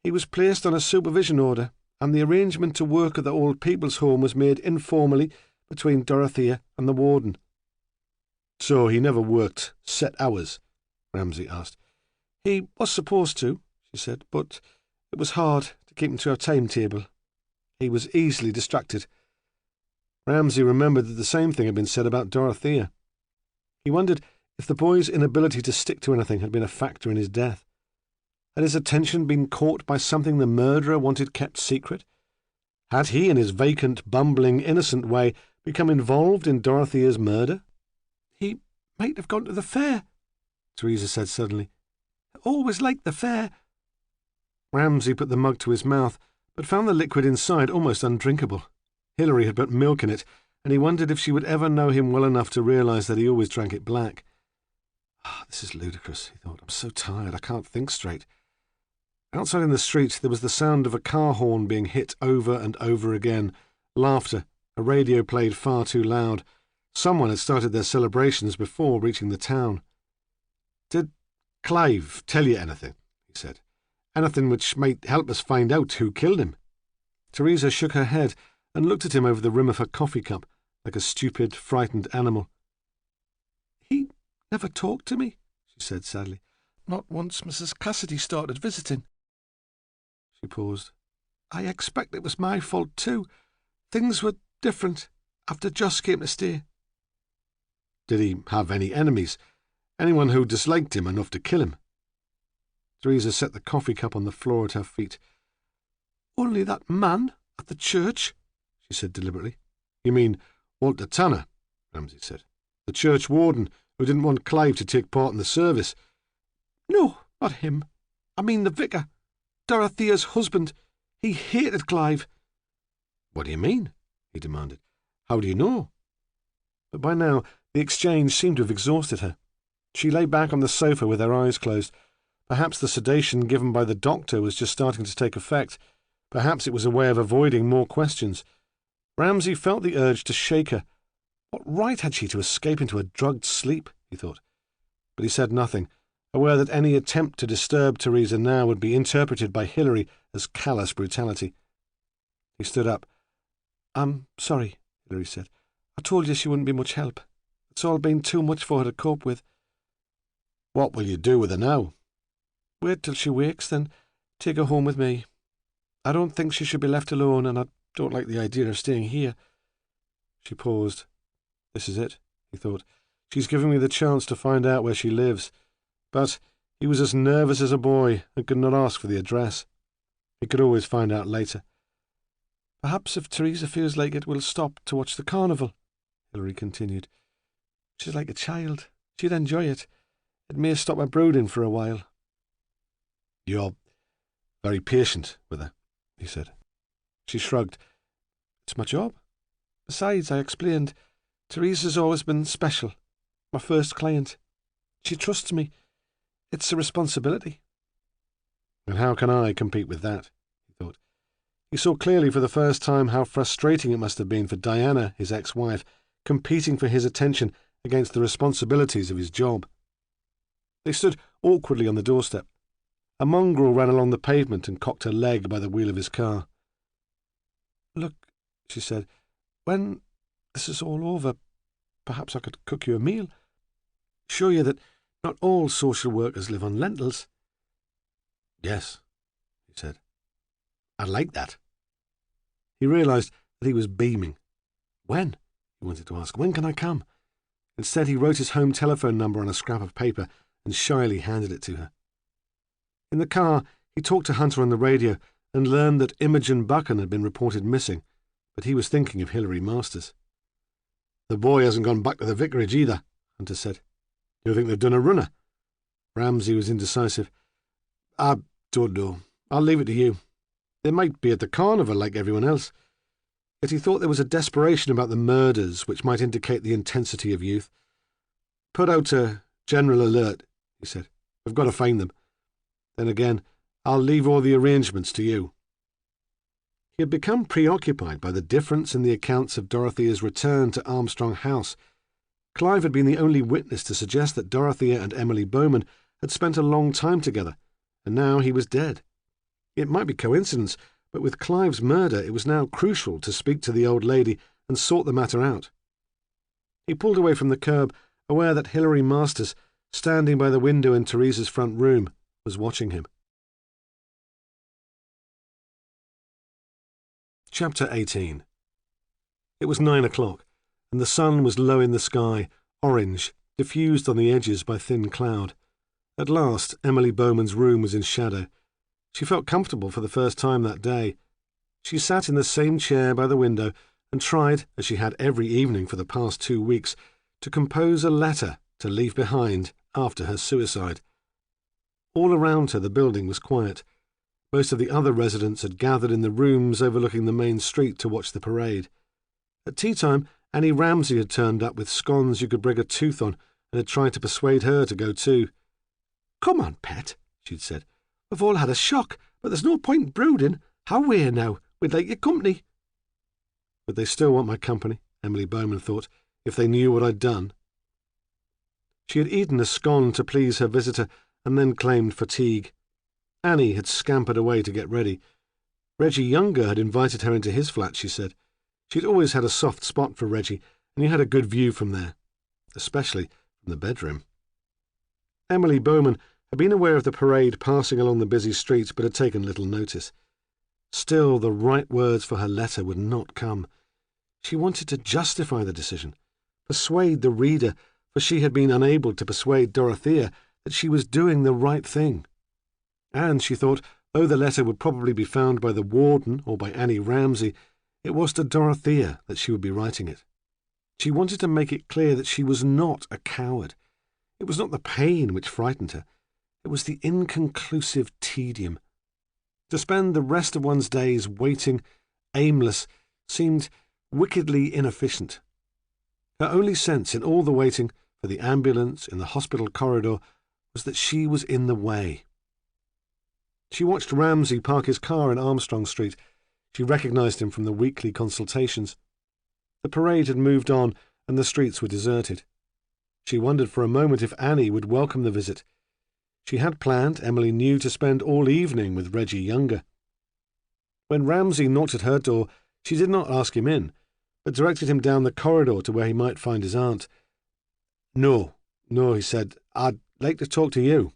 He was placed on a supervision order, and the arrangement to work at the old people's home was made informally between Dorothea and the warden." "So he never worked set hours?" Ramsay asked. "He was supposed to," she said, "but it was hard to keep him to a timetable. He was easily distracted." Ramsay remembered that the same thing had been said about Dorothea. He wondered if the boy's inability to stick to anything had been a factor in his death. Had his attention been caught by something the murderer wanted kept secret? Had he, in his vacant, bumbling, innocent way, become involved in Dorothea's murder? He might have gone to the fair, Teresa said suddenly. I always liked the fair. Ramsay put the mug to his mouth, but found the liquid inside almost undrinkable. Hilary had put milk in it, and he wondered if she would ever know him well enough to realise that he always drank it black. This is ludicrous, he thought. I'm so tired, I can't think straight. Outside in the street there was the sound of a car horn being hit over and over again, laughter, a radio played far too loud. Someone had started their celebrations before reaching the town. "Did Clive tell you anything?" he said. "Anything which might help us find out who killed him?" Teresa shook her head and looked at him over the rim of her coffee cup, like a stupid, frightened animal. "He never talked to me," she said sadly. "Not once Mrs. Cassidy started visiting." She paused. "I expect it was my fault too. Things were different after Joss came to stay." "Did he have any enemies? Anyone who disliked him enough to kill him?" Teresa set the coffee cup on the floor at her feet. "Only that man at the church," she said deliberately. "You mean Walter Tanner?" Ramsay said. "The church warden who didn't want Clive to take part in the service?" "No, not him. I mean the vicar, Dorothea's husband. He hated Clive." "What do you mean?" he demanded. "How do you know?" But by now the exchange seemed to have exhausted her. She lay back on the sofa with her eyes closed. Perhaps the sedation given by the doctor was just starting to take effect. Perhaps it was a way of avoiding more questions. Ramsay felt the urge to shake her. What right had she to escape into a drugged sleep, he thought. But he said nothing, aware that any attempt to disturb Teresa now would be interpreted by Hilary as callous brutality. He stood up. "I'm sorry," Hilary said. "I told you she wouldn't be much help. It's all been too much for her to cope with." "What will you do with her now?" "Wait till she wakes, then take her home with me. I don't think she should be left alone, and I don't like the idea of staying here." She paused. This is it, he thought. She's giving me the chance to find out where she lives. But he was as nervous as a boy and could not ask for the address. He could always find out later. "Perhaps if Teresa feels like it, we'll stop to watch the carnival," Hilary continued. "She's like a child. She'd enjoy it. It may stop her brooding for a while." "You're very patient with her," he said. She shrugged. "It's my job. Besides, I explained, Teresa's always been special. My first client. She trusts me. It's a responsibility." "And how can I compete with that?" he thought. He saw clearly for the first time how frustrating it must have been for Diana, his ex-wife, competing for his attention against the responsibilities of his job. They stood awkwardly on the doorstep. A mongrel ran along the pavement and cocked her leg by the wheel of his car. "Look," she said, "when this is all over, perhaps I could cook you a meal. Show you that not all social workers live on lentils." "Yes," he said. "I'd like that." He realised that he was beaming. "When?" he wanted to ask. "When can I come?" Instead, he wrote his home telephone number on a scrap of paper and shyly handed it to her. In the car, he talked to Hunter on the radio and learned that Imogen Buchan had been reported missing, but he was thinking of Hilary Masters. "The boy hasn't gone back to the vicarage either," Hunter said. "Do you think they've done a runner?" Ramsay was indecisive. "I don't know. I'll leave it to you. They might be at the carnival like everyone else." Yet he thought there was a desperation about the murders which might indicate the intensity of youth. "Put out a general alert," he said. "We've got to find them. Then again, I'll leave all the arrangements to you." He had become preoccupied by the difference in the accounts of Dorothea's return to Armstrong House. Clive had been the only witness to suggest that Dorothea and Emily Bowman had spent a long time together, and now he was dead. It might be coincidence, but with Clive's murder it was now crucial to speak to the old lady and sort the matter out. He pulled away from the curb, aware that Hilary Masters, standing by the window in Teresa's front room, was watching him. Chapter 18. It was 9 o'clock, and the sun was low in the sky, orange, diffused on the edges by thin cloud. At last, Emily Bowman's room was in shadow. She felt comfortable for the first time that day. She sat in the same chair by the window and tried, as she had every evening for the past 2 weeks, to compose a letter to leave behind after her suicide. All around her the building was quiet. Most of the other residents had gathered in the rooms overlooking the main street to watch the parade. At tea time, Annie Ramsay had turned up with scones you could break a tooth on and had tried to persuade her to go too. "Come on, pet," she'd said. "We've all had a shock, but there's no point brooding. How we're now. We'd like your company." Would they still want my company, Emily Bowman thought, if they knew what I'd done? She had eaten a scone to please her visitor and then claimed fatigue. Annie had scampered away to get ready. Reggie Younger had invited her into his flat, she said. She'd always had a soft spot for Reggie, and he had a good view from there, especially from the bedroom. Emily Bowman had been aware of the parade passing along the busy streets, but had taken little notice. Still, the right words for her letter would not come. She wanted to justify the decision, persuade the reader, for she had been unable to persuade Dorothea that she was doing the right thing. And, she thought, though the letter would probably be found by the warden or by Annie Ramsay, it was to Dorothea that she would be writing it. She wanted to make it clear that she was not a coward. It was not the pain which frightened her. It was the inconclusive tedium. To spend the rest of one's days waiting, aimless, seemed wickedly inefficient. Her only sense in all the waiting, for the ambulance, in the hospital corridor, was that she was in the way. She watched Ramsay park his car in Armstrong Street. She recognised him from the weekly consultations. The parade had moved on, and the streets were deserted. She wondered for a moment if Annie would welcome the visit. She had planned, Emily knew, to spend all evening with Reggie Younger. When Ramsay knocked at her door, she did not ask him in, but directed him down the corridor to where he might find his aunt. No, he said. "I'd like to talk to you."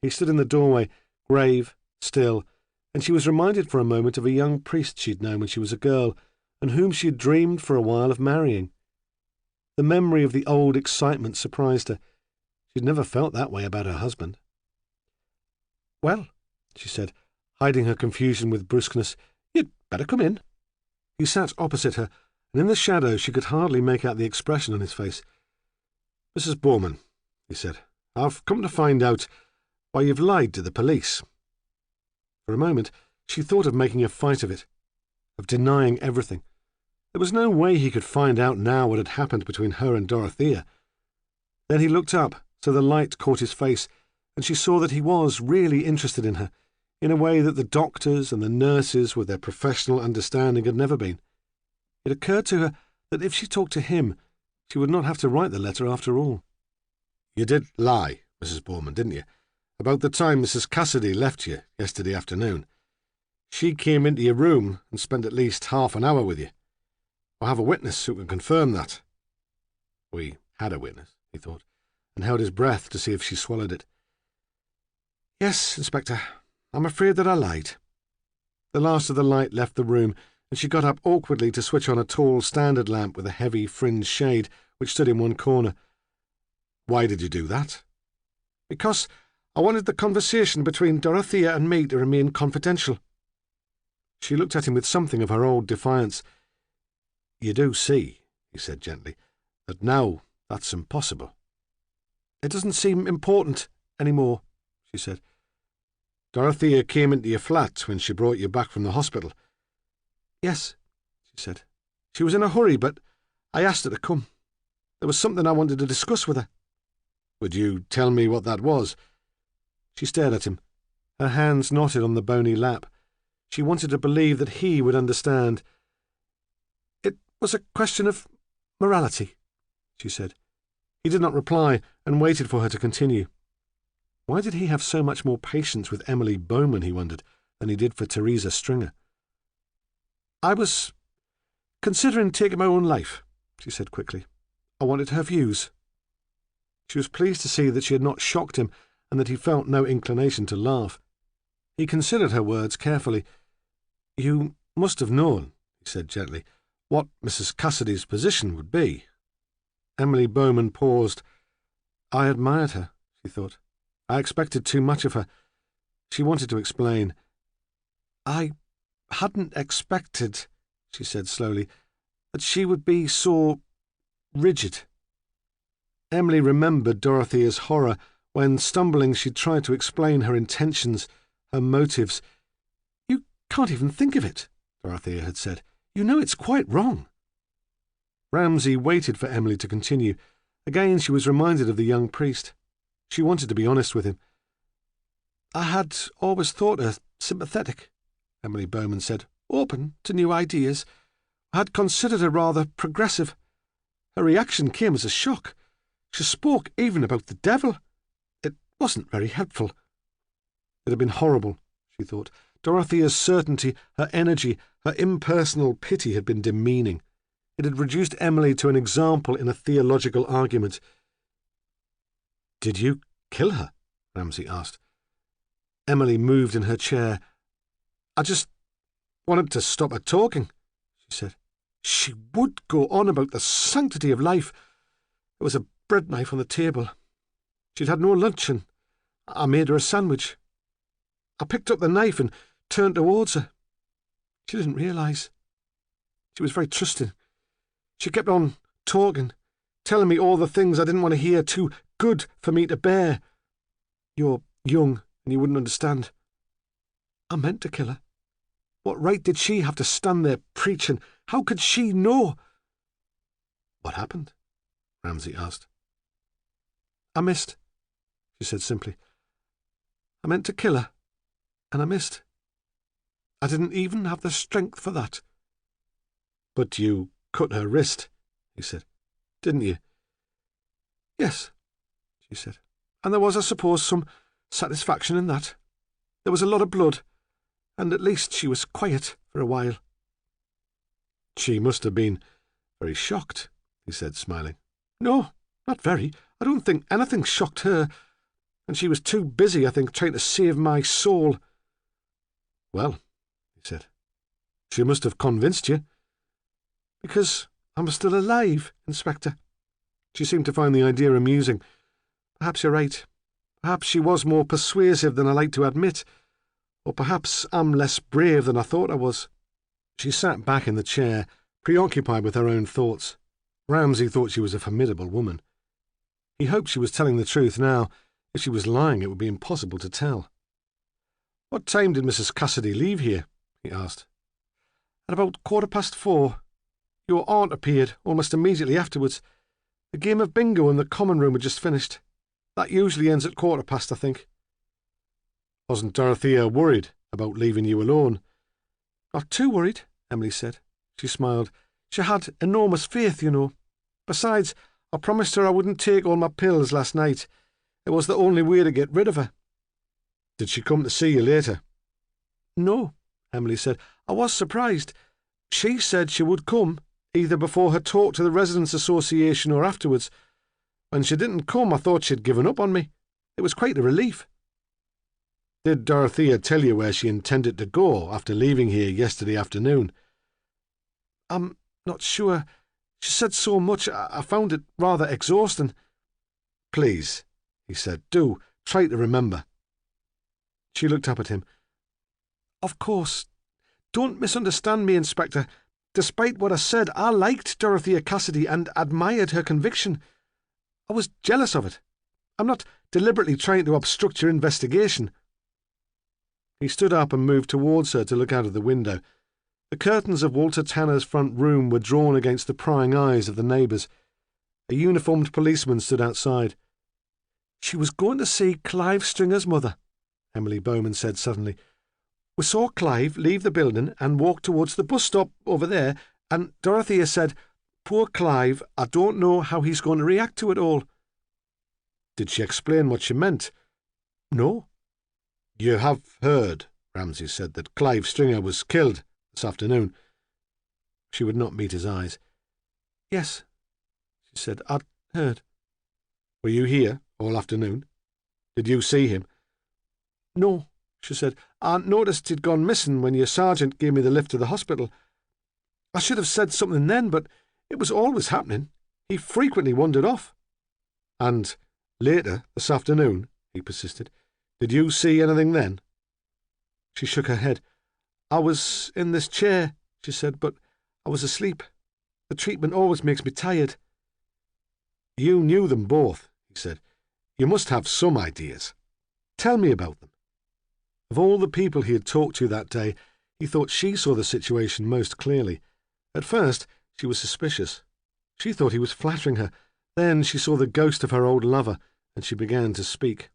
He stood in the doorway, grave, still, and she was reminded for a moment of a young priest she'd known when she was a girl, and whom she had dreamed for a while of marrying. The memory of the old excitement surprised her. She'd never felt that way about her husband. "Well," she said, hiding her confusion with brusqueness, "you'd better come in." He sat opposite her, and in the shadow she could hardly make out the expression on his face. "Mrs. Bowman," he said, "I've come to find out why you've lied to the police." For a moment she thought of making a fight of it, of denying everything. There was no way he could find out now what had happened between her and Dorothea. Then he looked up, so the light caught his face, and she saw that he was really interested in her, in a way that the doctors and the nurses with their professional understanding had never been. It occurred to her that if she talked to him, she would not have to write the letter after all. "You did lie, Mrs. Bowman, didn't you, about the time Mrs. Cassidy left you yesterday afternoon? She came into your room and spent at least half an hour with you. I have a witness who can confirm that." We had a witness, he thought, and held his breath to see if she swallowed it. "Yes, Inspector, I'm afraid that I lied." The last of the light left the room, and she got up awkwardly to switch on a tall standard lamp with a heavy fringed shade which stood in one corner. "Why did you do that?" "Because I wanted the conversation between Dorothea and me to remain confidential." She looked at him with something of her old defiance. "You do see," he said gently, "that now that's impossible." "It doesn't seem important any more," she said. "Dorothea came into your flat when she brought you back from the hospital." "Yes," she said. "She was in a hurry, but I asked her to come. There was something I wanted to discuss with her." "Would you tell me what that was?" She stared at him. Her hands knotted on the bony lap. She wanted to believe that he would understand. "It was a question of morality," she said. He did not reply, and waited for her to continue. Why did he have so much more patience with Emily Bowman, he wondered, than he did for Teresa Stringer? "I was considering taking my own life," she said quickly. "I wanted her views." She was pleased to see that she had not shocked him, and that he felt no inclination to laugh. He considered her words carefully. "You must have known," he said gently, "what Mrs. Cassidy's position would be." Emily Bowman paused. "I admired her," she thought. I expected too much of her. She wanted to explain. I hadn't expected, she said slowly, that she would be so rigid. Emily remembered Dorothea's horror when, stumbling, she tried to explain her intentions, her motives. You can't even think of it, Dorothea had said. You know it's quite wrong. Ramsay waited for Emily to continue. Again she was reminded of the young priest. She wanted to be honest with him. I had always thought her sympathetic, Emily Bowman said, open to new ideas. I had considered her rather progressive. Her reaction came as a shock. She spoke even about the devil. It wasn't very helpful. It had been horrible, she thought. Dorothea's certainty, her energy, her impersonal pity had been demeaning. It had reduced Emily to an example in a theological argument. "Did you kill her?" Ramsay asked. Emily moved in her chair. "I just wanted to stop her talking," she said. "She would go on about the sanctity of life. There was a bread knife on the table. She'd had no lunch, and I made her a sandwich. I picked up the knife and turned towards her. She didn't realise. She was very trusting. She kept on talking, telling me all the things I didn't want to hear, too good for me to bear. You're young, and you wouldn't understand. I meant to kill her. What right did she have to stand there preaching? How could she know?" "What happened?" Ramsay asked. "I missed," she said simply. "I meant to kill her, and I missed. I didn't even have the strength for that." "But you cut her wrist," he said. "Didn't you?" "Yes," she said. "And there was, I suppose, some satisfaction in that. There was a lot of blood, and at least she was quiet for a while." "She must have been very shocked," he said, smiling. "No, not very. I don't think anything shocked her, and she was too busy, I think, trying to save my soul." "Well," he said, "she must have convinced you." "Because I'm still alive, Inspector." She seemed to find the idea amusing. "Perhaps you're right. Perhaps she was more persuasive than I like to admit. Or perhaps I'm less brave than I thought I was." She sat back in the chair, preoccupied with her own thoughts. Ramsay thought she was a formidable woman. He hoped she was telling the truth now. If she was lying, it would be impossible to tell. "What time did Mrs. Cassidy leave here?" he asked. "At about 4:15. Your aunt appeared almost immediately afterwards. The game of bingo in the common room had just finished. That usually ends at 4:15, I think." "Wasn't Dorothea worried about leaving you alone?" "Not too worried," Emily said. She smiled. "She had enormous faith, you know. Besides, I promised her I wouldn't take all my pills last night. It was the only way to get rid of her." "Did she come to see you later?" "No," Emily said. "I was surprised. She said she would come, either before her talk to the Residents' Association or afterwards. When she didn't come, I thought she'd given up on me. It was quite a relief." "Did Dorothea tell you where she intended to go after leaving here yesterday afternoon?" "I'm not sure. She said so much, I found it rather exhausting." "Please," he said, "do try to remember." She looked up at him. "Of course. Don't misunderstand me, Inspector. Despite what I said, I liked Dorothea Cassidy and admired her conviction. I was jealous of it. I'm not deliberately trying to obstruct your investigation." He stood up and moved towards her to look out of the window. The curtains of Walter Tanner's front room were drawn against the prying eyes of the neighbours. A uniformed policeman stood outside. "She was going to see Clive Stringer's mother," Emily Bowman said suddenly. "We saw Clive leave the building and walk towards the bus stop over there, and Dorothea said, 'Poor Clive, I don't know how he's going to react to it all.'" "Did she explain what she meant?" "No." "You have heard," Ramsay said, "that Clive Stringer was killed this afternoon." She would not meet his eyes. "Yes," she said, "I'd heard." "Were you here all afternoon? Did you see him?" "No," she said. "I noticed he'd gone missing when your sergeant gave me the lift to the hospital. I should have said something then, but it was always happening. He frequently wandered off." "And Later, this afternoon, he persisted. Did you see anything then? She shook her head. I was in this chair, she said, but I was asleep. The treatment always makes me tired. You knew them both, he said. You must have some ideas. Tell me about them. Of all the people he had talked to that day, he thought she saw the situation most clearly. At first, she was suspicious. She thought he was flattering her. Then she saw the ghost of her old lover, and she began to speak.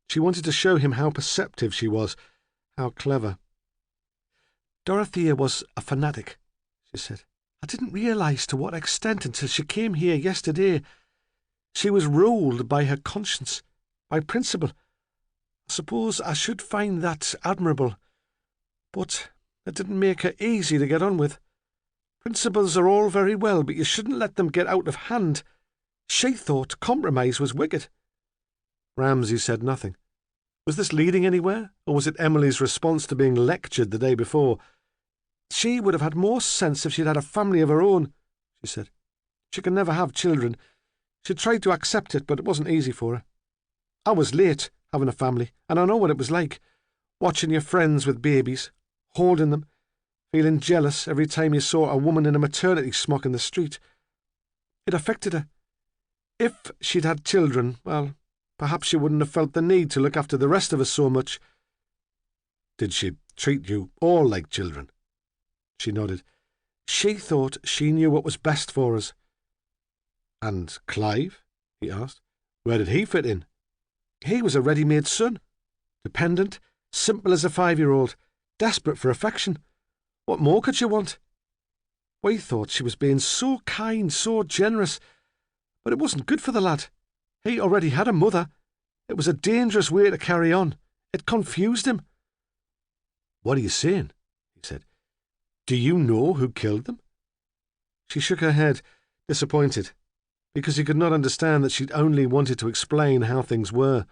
She wanted to show him how perceptive she was, how clever. Dorothea was a fanatic, she said. I didn't realise to what extent until she came here yesterday. She was ruled by her conscience, by principle. I suppose I should find that admirable, but it didn't make her easy to get on with. Principles are all very well, but you shouldn't let them get out of hand. She thought compromise was wicked. Ramsay said nothing. Was this leading anywhere, or was it Emily's response to being lectured the day before? She would have had more sense if she'd had a family of her own, she said. She could never have children. She tried to accept it, but it wasn't easy for her. I was late having a family, and I know what it was like, watching your friends with babies, holding them, feeling jealous every time you saw a woman in a maternity smock in the street. It affected her. If she'd had children, well, perhaps she wouldn't have felt the need to look after the rest of us so much. Did she treat you all like children? She nodded. She thought she knew what was best for us. And Clive? He asked. Where did he fit in? He was a ready-made son. Dependent, simple as a 5-year-old, desperate for affection. What more could she want? We thought she was being so kind, so generous, but it wasn't good for the lad. He already had a mother. It was a dangerous way to carry on. It confused him. What are you saying? He said. Do you know who killed them? She shook her head, disappointed, because he could not understand that she'd only wanted to explain how things were.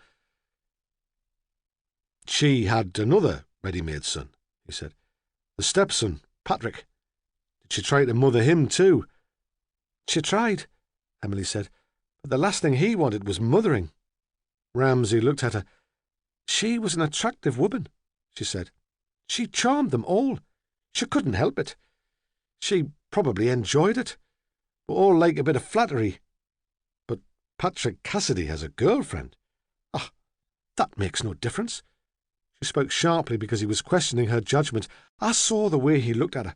She had another ready-made son, he said. The stepson, Patrick. Did she try to mother him too? She tried, Emily said, but the last thing he wanted was mothering. Ramsay looked at her. She was an attractive woman, she said. She charmed them all. She couldn't help it. She probably enjoyed it. We all like a bit of flattery. But Patrick Cassidy has a girlfriend. Ah, that makes no difference. She spoke sharply because he was questioning her judgment. I saw the way he looked at her.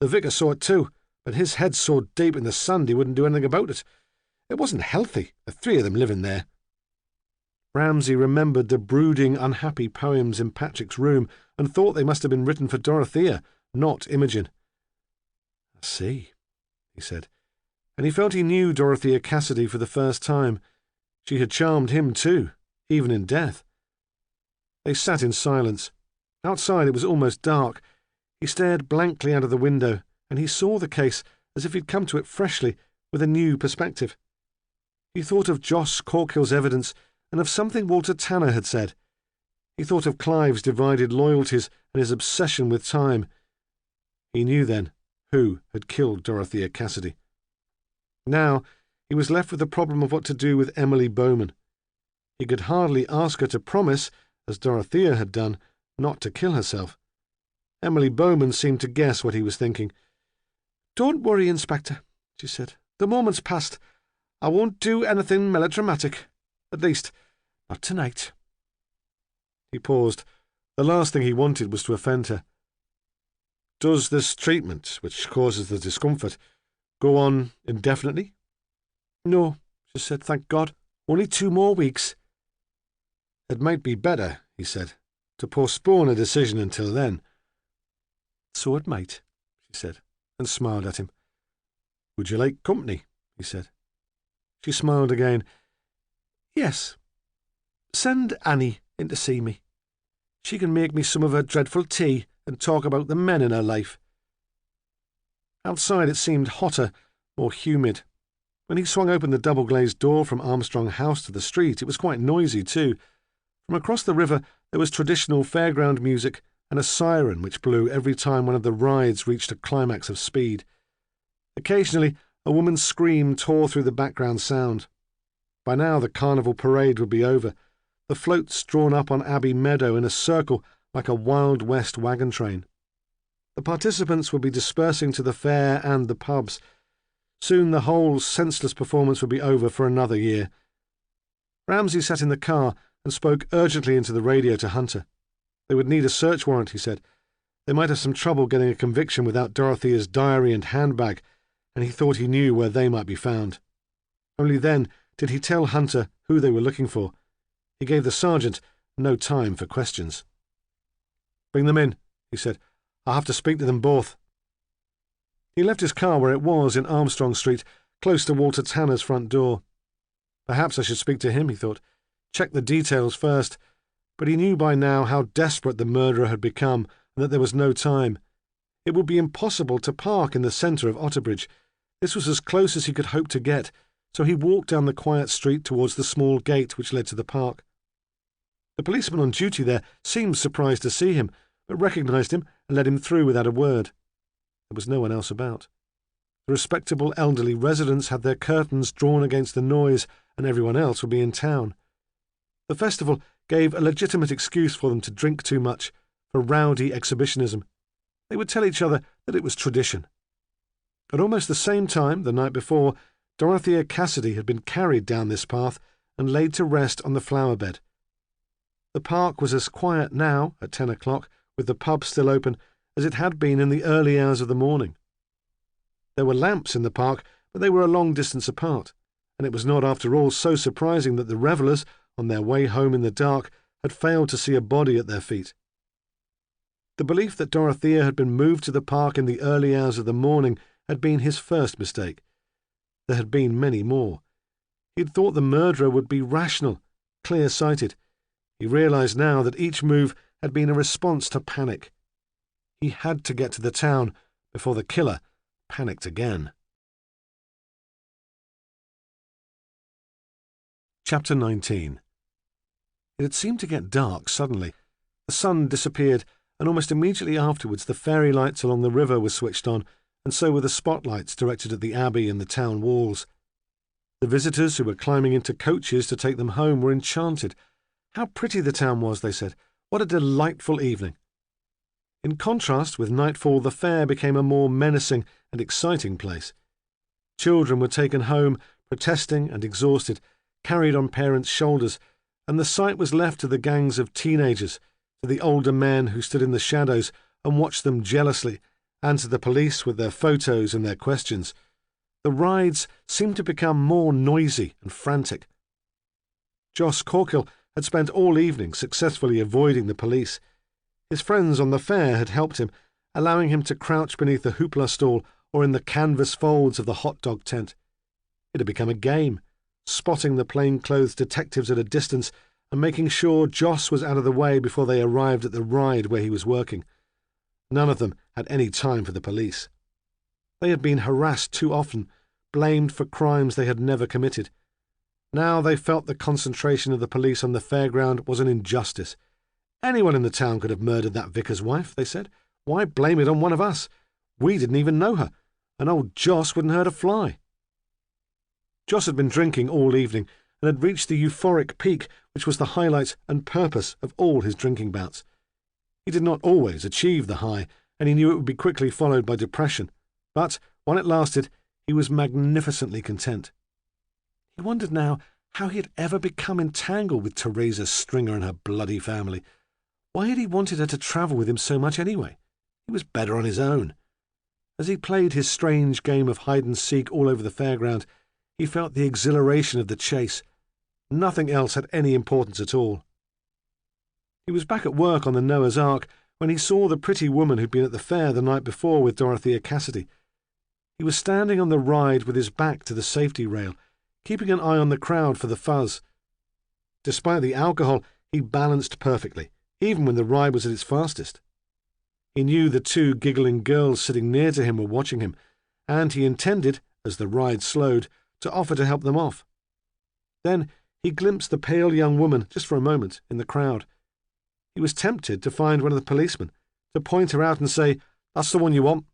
The vicar saw it too, but his head's so deep in the sand he wouldn't do anything about it. It wasn't healthy, the 3 of them living there. Ramsay remembered the brooding, unhappy poems in Patrick's room and thought they must have been written for Dorothea, not Imogen. I see, he said, and he felt he knew Dorothea Cassidy for the first time. She had charmed him too, even in death. They sat in silence. Outside it was almost dark. He stared blankly out of the window, and he saw the case as if he'd come to it freshly, with a new perspective. He thought of Joss Corkill's evidence and of something Walter Tanner had said. He thought of Clive's divided loyalties and his obsession with time. He knew then who had killed Dorothea Cassidy. Now he was left with the problem of what to do with Emily Bowman. He could hardly ask her to promise, as Dorothea had done, not to kill herself. Emily Bowman seemed to guess what he was thinking. "Don't worry, Inspector," she said. "The moment's past. I won't do anything melodramatic. At least, not tonight." He paused. The last thing he wanted was to offend her. "Does this treatment, which causes the discomfort, go on indefinitely?" "No," she said, "thank God. Only 2 more weeks." "It might be better," he said, "to postpone a decision until then." "So it might," she said, and smiled at him. "Would you like company?" he said. She smiled again. "Yes. Send Annie in to see me. She can make me some of her dreadful tea and talk about the men in her life." Outside it seemed hotter, more humid. When he swung open the double-glazed door from Armstrong House to the street, it was quite noisy too. From across the river there was traditional fairground music and a siren which blew every time one of the rides reached a climax of speed. Occasionally a woman's scream tore through the background sound. By now the carnival parade would be over, the floats drawn up on Abbey Meadow in a circle like a Wild West wagon train. The participants would be dispersing to the fair and the pubs. Soon the whole senseless performance would be over for another year. Ramsay sat in the car and spoke urgently into the radio to Hunter. They would need a search warrant, he said. They might have some trouble getting a conviction without Dorothea's diary and handbag, and he thought he knew where they might be found. Only then did he tell Hunter who they were looking for. He gave the sergeant no time for questions. "Bring them in," he said. "I'll have to speak to them both." He left his car where it was in Armstrong Street, close to Walter Tanner's front door. Perhaps I should speak to him, he thought. Check the details first. But he knew by now how desperate the murderer had become and that there was no time. It would be impossible to park in the centre of Otterbridge. This was as close as he could hope to get, so he walked down the quiet street towards the small gate which led to the park. The policeman on duty there seemed surprised to see him, but recognised him and let him through without a word. There was no one else about. The respectable elderly residents had their curtains drawn against the noise, and everyone else would be in town. The festival gave a legitimate excuse for them to drink too much, for rowdy exhibitionism. They would tell each other that it was tradition. At almost the same time, the night before, Dorothea Cassidy had been carried down this path and laid to rest on the flower bed. The park was as quiet now, at 10 o'clock, with the pub still open, as it had been in the early hours of the morning. There were lamps in the park, but they were a long distance apart, and it was not, after all, so surprising that the revellers, on their way home in the dark, had failed to see a body at their feet. The belief that Dorothea had been moved to the park in the early hours of the morning had been his first mistake. There had been many more. He had thought the murderer would be rational, clear-sighted. He realised now that each move had been a response to panic. He had to get to the town before the killer panicked again. Chapter 19. It had seemed to get dark suddenly. The sun disappeared, and almost immediately afterwards the fairy lights along the river were switched on, and so were the spotlights directed at the abbey and the town walls. The visitors who were climbing into coaches to take them home were enchanted. How pretty the town was, they said. What a delightful evening. In contrast with nightfall, the fair became a more menacing and exciting place. Children were taken home, protesting and exhausted, carried on parents' shoulders, and the sight was left to the gangs of teenagers, to the older men who stood in the shadows and watched them jealously, and to the police with their photos and their questions. The rides seemed to become more noisy and frantic. Joss Corkill had spent all evening successfully avoiding the police. His friends on the fair had helped him, allowing him to crouch beneath the hoopla stall or in the canvas folds of the hot dog tent. It had become a game, spotting the plain-clothes detectives at a distance and making sure Joss was out of the way before they arrived at the ride where he was working. None of them had any time for the police. They had been harassed too often, blamed for crimes they had never committed. Now they felt the concentration of the police on the fairground was an injustice. Anyone in the town could have murdered that vicar's wife, they said. Why blame it on one of us? We didn't even know her, and old Joss wouldn't hurt a fly. Joss had been drinking all evening and had reached the euphoric peak which was the highlight and purpose of all his drinking bouts. He did not always achieve the high, and he knew it would be quickly followed by depression, but, while it lasted, he was magnificently content. He wondered now how he had ever become entangled with Teresa Stringer and her bloody family. Why had he wanted her to travel with him so much anyway? He was better on his own. As he played his strange game of hide-and-seek all over the fairground, he felt the exhilaration of the chase. Nothing else had any importance at all. He was back at work on the Noah's Ark when he saw the pretty woman who'd been at the fair the night before with Dorothea Cassidy. He was standing on the ride with his back to the safety rail, keeping an eye on the crowd for the fuzz. Despite the alcohol, he balanced perfectly, even when the ride was at its fastest. He knew the two giggling girls sitting near to him were watching him, and he intended, as the ride slowed, to offer to help them off. Then he glimpsed the pale young woman, just for a moment, in the crowd. He was tempted to find one of the policemen, to point her out and say, "That's the one you want."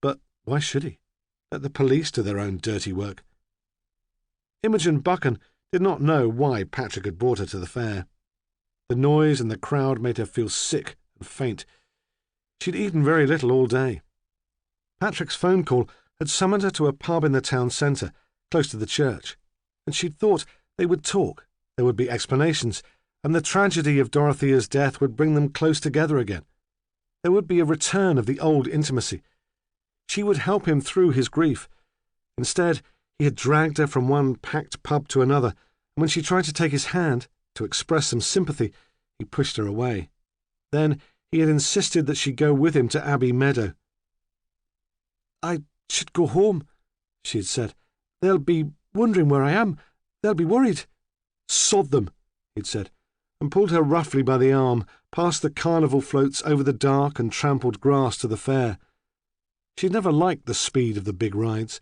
But why should he? Let the police do their own dirty work. Imogen Buchan did not know why Patrick had brought her to the fair. The noise and the crowd made her feel sick and faint. She'd eaten very little all day. Patrick's phone call had summoned her to a pub in the town centre, close to the church, and she'd thought they would talk, there would be explanations, and the tragedy of Dorothea's death would bring them close together again. There would be a return of the old intimacy. She would help him through his grief. Instead, he had dragged her from one packed pub to another, and when she tried to take his hand, to express some sympathy, he pushed her away. Then he had insisted that she go with him to Abbey Meadow. "I should go home," she had said. "They'll be wondering where I am. They'll be worried." "Sod them," he'd said, and pulled her roughly by the arm, past the carnival floats over the dark and trampled grass to the fair. She'd never liked the speed of the big rides.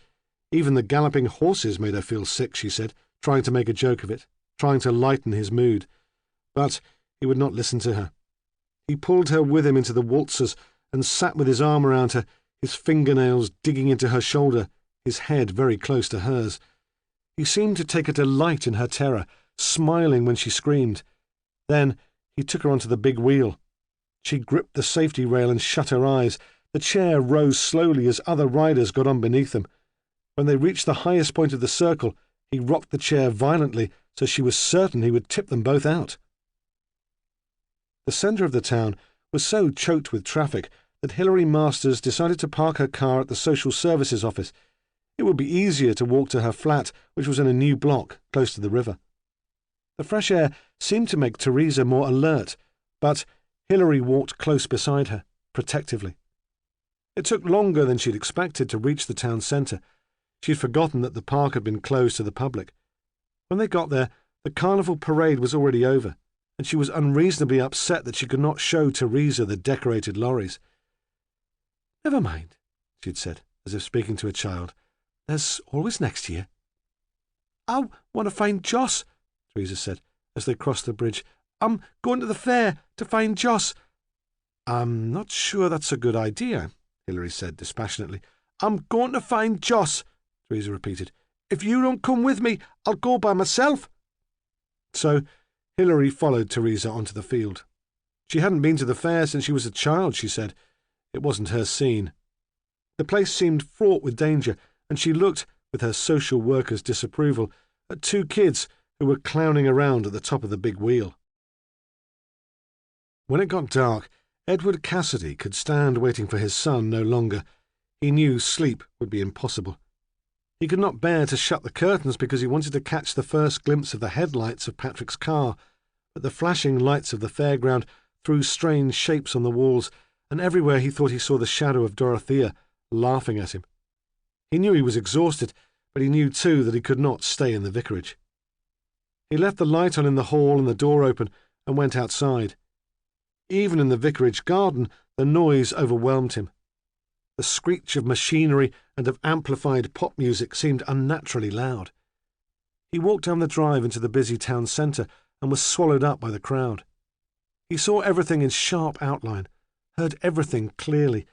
Even the galloping horses made her feel sick, she said, trying to make a joke of it, trying to lighten his mood. But he would not listen to her. He pulled her with him into the waltzers and sat with his arm around her, his fingernails digging into her shoulder, his head very close to hers. He seemed to take a delight in her terror, smiling when she screamed. Then he took her onto the big wheel. She gripped the safety rail and shut her eyes. The chair rose slowly as other riders got on beneath them. When they reached the highest point of the circle, he rocked the chair violently so she was certain he would tip them both out. The centre of the town was so choked with traffic that Hilary Masters decided to park her car at the social services office. It would be easier to walk to her flat, which was in a new block close to the river. The fresh air seemed to make Teresa more alert, but Hilary walked close beside her, protectively. It took longer than she'd expected to reach the town centre. She'd forgotten that the park had been closed to the public. When they got there, the carnival parade was already over, and she was unreasonably upset that she could not show Teresa the decorated lorries. "Never mind," she'd said, as if speaking to a child. "There's always next year." "I want to find Joss," Teresa said, as they crossed the bridge. "I'm going to the fair to find Joss." "I'm not sure that's a good idea," Hilary said dispassionately. "I'm going to find Joss," Teresa repeated. "If you don't come with me, I'll go by myself." So Hilary followed Teresa onto the field. She hadn't been to the fair since she was a child, she said. It wasn't her scene. The place seemed fraught with danger, and she looked, with her social worker's disapproval, at two kids who were clowning around at the top of the big wheel. When it got dark, Edward Cassidy could stand waiting for his son no longer. He knew sleep would be impossible. He could not bear to shut the curtains because he wanted to catch the first glimpse of the headlights of Patrick's car, but the flashing lights of the fairground threw strange shapes on the walls, and everywhere he thought he saw the shadow of Dorothea laughing at him. He knew he was exhausted, but he knew too that he could not stay in the vicarage. He left the light on in the hall and the door open and went outside. Even in the vicarage garden, the noise overwhelmed him. The screech of machinery and of amplified pop music seemed unnaturally loud. He walked down the drive into the busy town centre and was swallowed up by the crowd. He saw everything in sharp outline, heard everything clearly.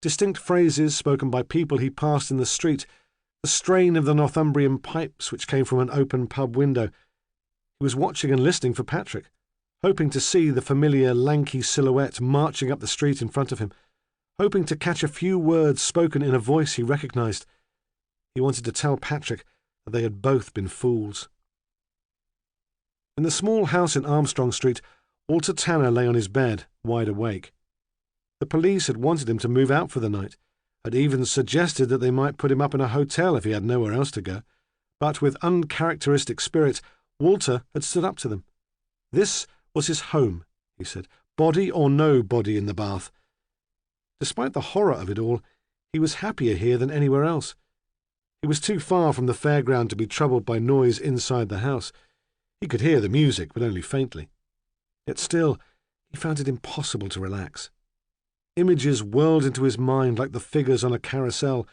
Distinct phrases spoken by people he passed in the street, the strain of the Northumbrian pipes which came from an open pub window. He was watching and listening for Patrick, hoping to see the familiar lanky silhouette marching up the street in front of him, hoping to catch a few words spoken in a voice he recognised. He wanted to tell Patrick that they had both been fools. In the small house in Armstrong Street, Walter Tanner lay on his bed, wide awake. The police had wanted him to move out for the night, had even suggested that they might put him up in a hotel if he had nowhere else to go, but with uncharacteristic spirit, Walter had stood up to them. This was his home, he said, body or no body in the bath. Despite the horror of it all, he was happier here than anywhere else. He was too far from the fairground to be troubled by noise inside the house. He could hear the music, but only faintly. Yet still, he found it impossible to relax. Images whirled into his mind like the figures on a carousel.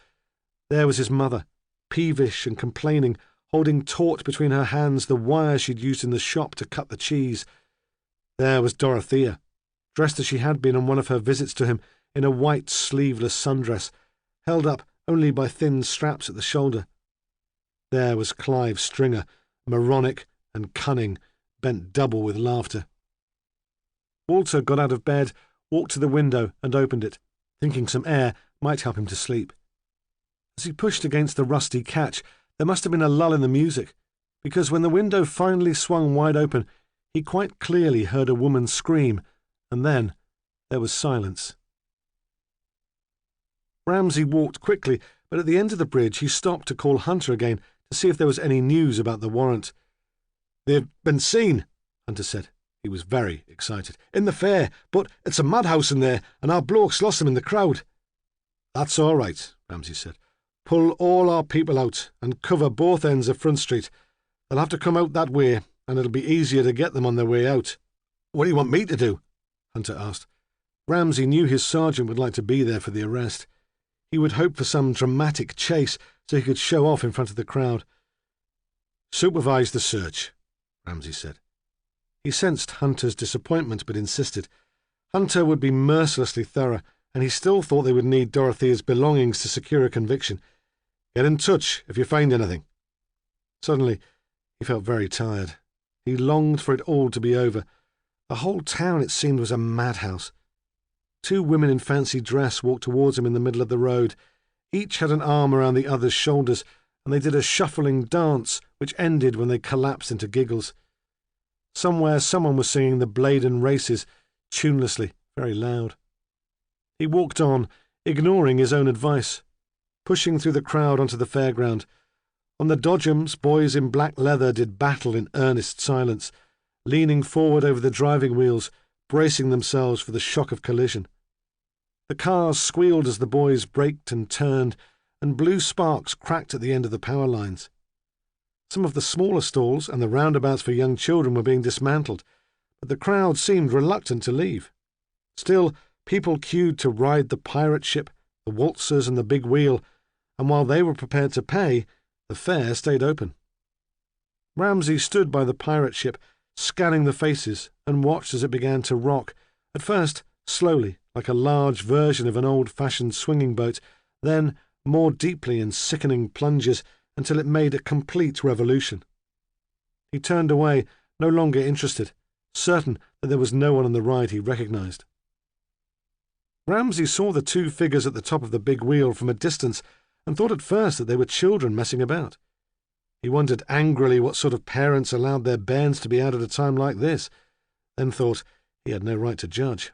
There was his mother, peevish and complaining, holding taut between her hands the wire she'd used in the shop to cut the cheese. There was Dorothea, dressed as she had been on one of her visits to him, in a white sleeveless sundress, held up only by thin straps at the shoulder. There was Clive Stringer, moronic and cunning, bent double with laughter. Walter got out of bed, walked to the window and opened it, thinking some air might help him to sleep. As he pushed against the rusty catch, there must have been a lull in the music, because when the window finally swung wide open, he quite clearly heard a woman scream, and then there was silence. Ramsay walked quickly, but at the end of the bridge he stopped to call Hunter again to see if there was any news about the warrant. "They've been seen," Hunter said. He was very excited. "In the fair, but it's a madhouse in there, and our blokes lost them in the crowd." "That's all right," Ramsay said. "Pull all our people out and cover both ends of Front Street. They'll have to come out that way, and it'll be easier to get them on their way out." "What do you want me to do?" Hunter asked. Ramsay knew his sergeant would like to be there for the arrest. He would hope for some dramatic chase so he could show off in front of the crowd. "Supervise the search," Ramsay said. He sensed Hunter's disappointment, but insisted. Hunter would be mercilessly thorough, and he still thought they would need Dorothea's belongings to secure a conviction. "Get in touch if you find anything." Suddenly, he felt very tired. He longed for it all to be over. The whole town, it seemed, was a madhouse. 2 women in fancy dress walked towards him in the middle of the road. Each had an arm around the other's shoulders, and they did a shuffling dance which ended when they collapsed into giggles. Somewhere someone was singing the Bladen Races, tunelessly, very loud. He walked on, ignoring his own advice, pushing through the crowd onto the fairground. On the dodgems, boys in black leather did battle in earnest silence, leaning forward over the driving wheels, bracing themselves for the shock of collision. The cars squealed as the boys braked and turned, and blue sparks cracked at the end of the power lines. Some of the smaller stalls and the roundabouts for young children were being dismantled, but the crowd seemed reluctant to leave. Still, people queued to ride the pirate ship, the waltzers and the big wheel, and while they were prepared to pay, the fair stayed open. Ramsay stood by the pirate ship, scanning the faces, and watched as it began to rock, at first slowly, like a large version of an old-fashioned swinging boat, then more deeply in sickening plunges, until it made a complete revolution. He turned away, no longer interested, certain that there was no one on the ride he recognized. Ramsay saw the 2 figures at the top of the big wheel from a distance and thought at first that they were children messing about. He wondered angrily what sort of parents allowed their bairns to be out at a time like this, then thought he had no right to judge.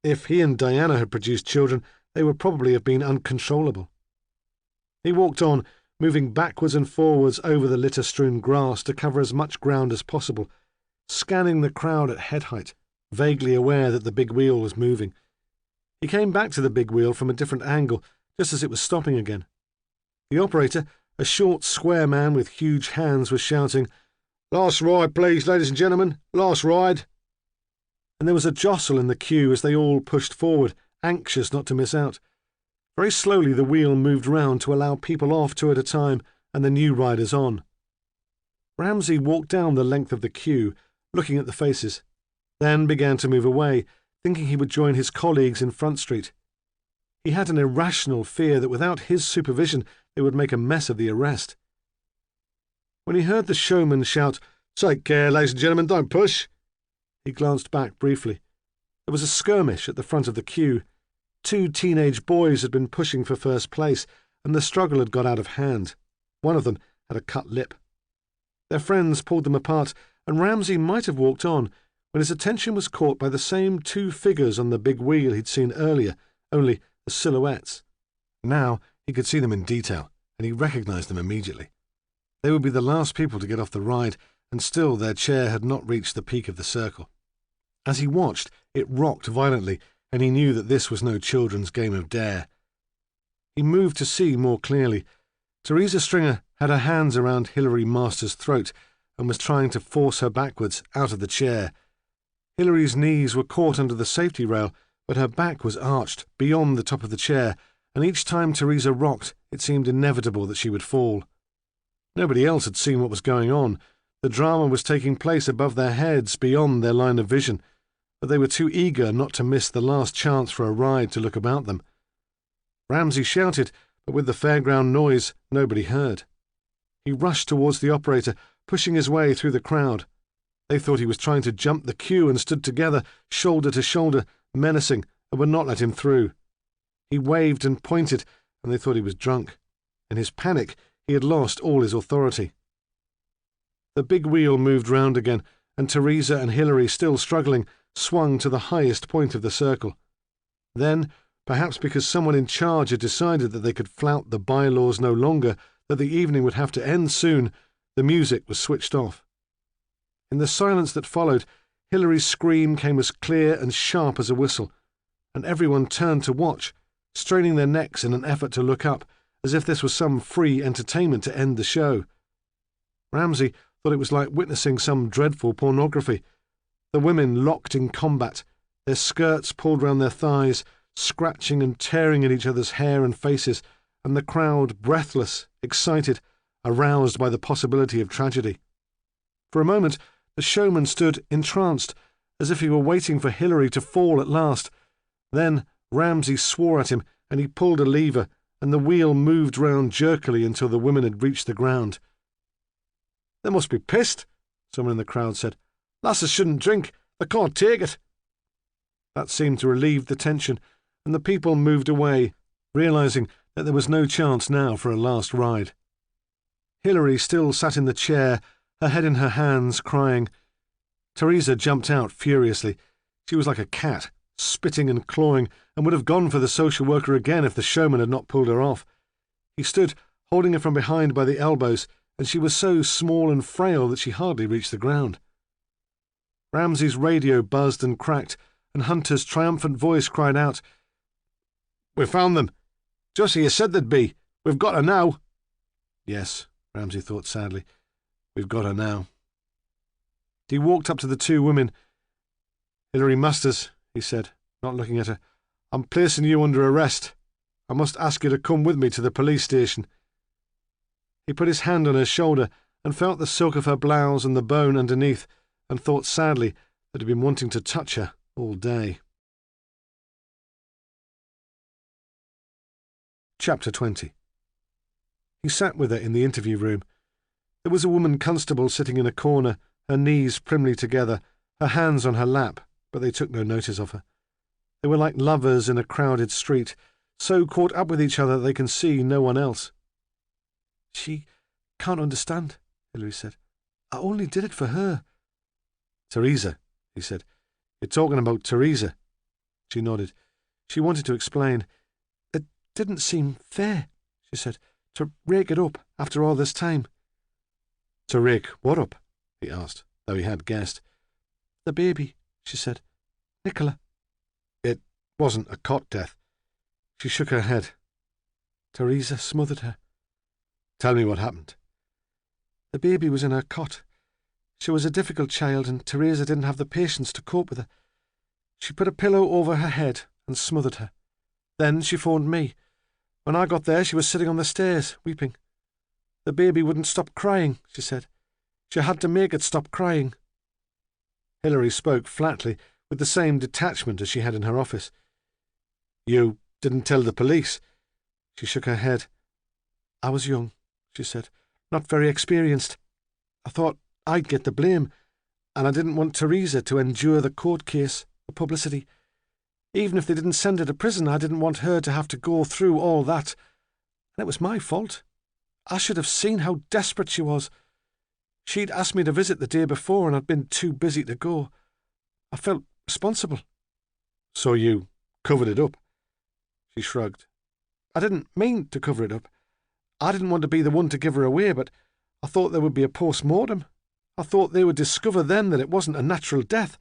If he and Diana had produced children, they would probably have been uncontrollable. He walked on, moving backwards and forwards over the litter-strewn grass to cover as much ground as possible, scanning the crowd at head height, vaguely aware that the big wheel was moving. He came back to the big wheel from a different angle, just as it was stopping again. The operator, a short, square man with huge hands, was shouting, "Last ride, please, ladies and gentlemen, last ride." And there was a jostle in the queue as they all pushed forward, anxious not to miss out. Very slowly the wheel moved round to allow people off 2 at a time and the new riders on. Ramsay walked down the length of the queue, looking at the faces, then began to move away, thinking he would join his colleagues in Front Street. He had an irrational fear that without his supervision they would make a mess of the arrest. When he heard the showman shout, "Take care, ladies and gentlemen, don't push," he glanced back briefly. There was a skirmish at the front of the queue. 2 teenage boys had been pushing for first place, and the struggle had got out of hand. One of them had a cut lip. Their friends pulled them apart, and Ramsay might have walked on, when his attention was caught by the same 2 figures on the big wheel he'd seen earlier, only as silhouettes. Now he could see them in detail, and he recognized them immediately. They would be the last people to get off the ride, and still their chair had not reached the peak of the circle. As he watched, it rocked violently, and he knew that this was no children's game of dare. He moved to see more clearly. Teresa Stringer had her hands around Hilary Masters' throat and was trying to force her backwards out of the chair. Hilary's knees were caught under the safety rail, but her back was arched beyond the top of the chair, and each time Teresa rocked, it seemed inevitable that she would fall. Nobody else had seen what was going on. The drama was taking place above their heads, beyond their line of vision, but they were too eager not to miss the last chance for a ride to look about them. Ramsay shouted, but with the fairground noise, nobody heard. He rushed towards the operator, pushing his way through the crowd. They thought he was trying to jump the queue and stood together, shoulder to shoulder, menacing, and would not let him through. He waved and pointed, and they thought he was drunk. In his panic, he had lost all his authority. The big wheel moved round again, and Teresa and Hilary, still struggling, swung to the highest point of the circle. Then, perhaps because someone in charge had decided that they could flout the bylaws no longer, that the evening would have to end soon, the music was switched off. In the silence that followed, Hilary's scream came as clear and sharp as a whistle, and everyone turned to watch, straining their necks in an effort to look up, as if this was some free entertainment to end the show. Ramsay thought it was like witnessing some dreadful pornography. The women locked in combat, their skirts pulled round their thighs, scratching and tearing at each other's hair and faces, and the crowd breathless, excited, aroused by the possibility of tragedy. For a moment, the showman stood entranced, as if he were waiting for Hilary to fall at last. Then Ramsay swore at him, and he pulled a lever, and the wheel moved round jerkily until the women had reached the ground. "They must be pissed," someone in the crowd said. "Lasses shouldn't drink. They can't take it." That seemed to relieve the tension, and the people moved away, realising that there was no chance now for a last ride. Hilary still sat in the chair, her head in her hands, crying. Teresa jumped out furiously. She was like a cat, spitting and clawing, and would have gone for the social worker again if the showman had not pulled her off. He stood, holding her from behind by the elbows, and she was so small and frail that she hardly reached the ground. Ramsay's radio buzzed and cracked, and Hunter's triumphant voice cried out, "We found them! Just as you said they'd be! We've got her now!" Yes, Ramsay thought sadly, we've got her now. He walked up to the two women. "Hilary Masters," he said, not looking at her, "I'm placing you under arrest. I must ask you to come with me to the police station." He put his hand on her shoulder and felt the silk of her blouse and the bone underneath, and thought sadly that he'd been wanting to touch her all day. Chapter 20. He sat with her in the interview room. There was a woman constable sitting in a corner, her knees primly together, her hands on her lap, but they took no notice of her. They were like lovers in a crowded street, so caught up with each other they can see no one else. "She can't understand," Hilary said. "I only did it for her." "Teresa," he said. "You're talking about Teresa." She nodded. She wanted to explain. "It didn't seem fair," she said, "to rake it up after all this time." "To rake what up?" he asked, though he had guessed. "The baby," she said. "Nicola." "It wasn't a cot death." She shook her head. "Teresa smothered her." "Tell me what happened." "The baby was in her cot. She was a difficult child, and Teresa didn't have the patience to cope with her. She put a pillow over her head and smothered her. Then she phoned me. When I got there, she was sitting on the stairs, weeping. The baby wouldn't stop crying, she said. She had to make it stop crying." Hilary spoke flatly, with the same detachment as she had in her office. "You didn't tell the police?" She shook her head. "I was young," she said, "not very experienced. I thought I'd get the blame, and I didn't want Teresa to endure the court case, the publicity. Even if they didn't send her to prison, I didn't want her to have to go through all that. And it was my fault. I should have seen how desperate she was. She'd asked me to visit the day before, and I'd been too busy to go. I felt responsible." "So you covered it up?" She shrugged. "I didn't mean to cover it up. I didn't want to be the one to give her away, but I thought there would be a post-mortem. I thought they would discover then that it wasn't a natural death.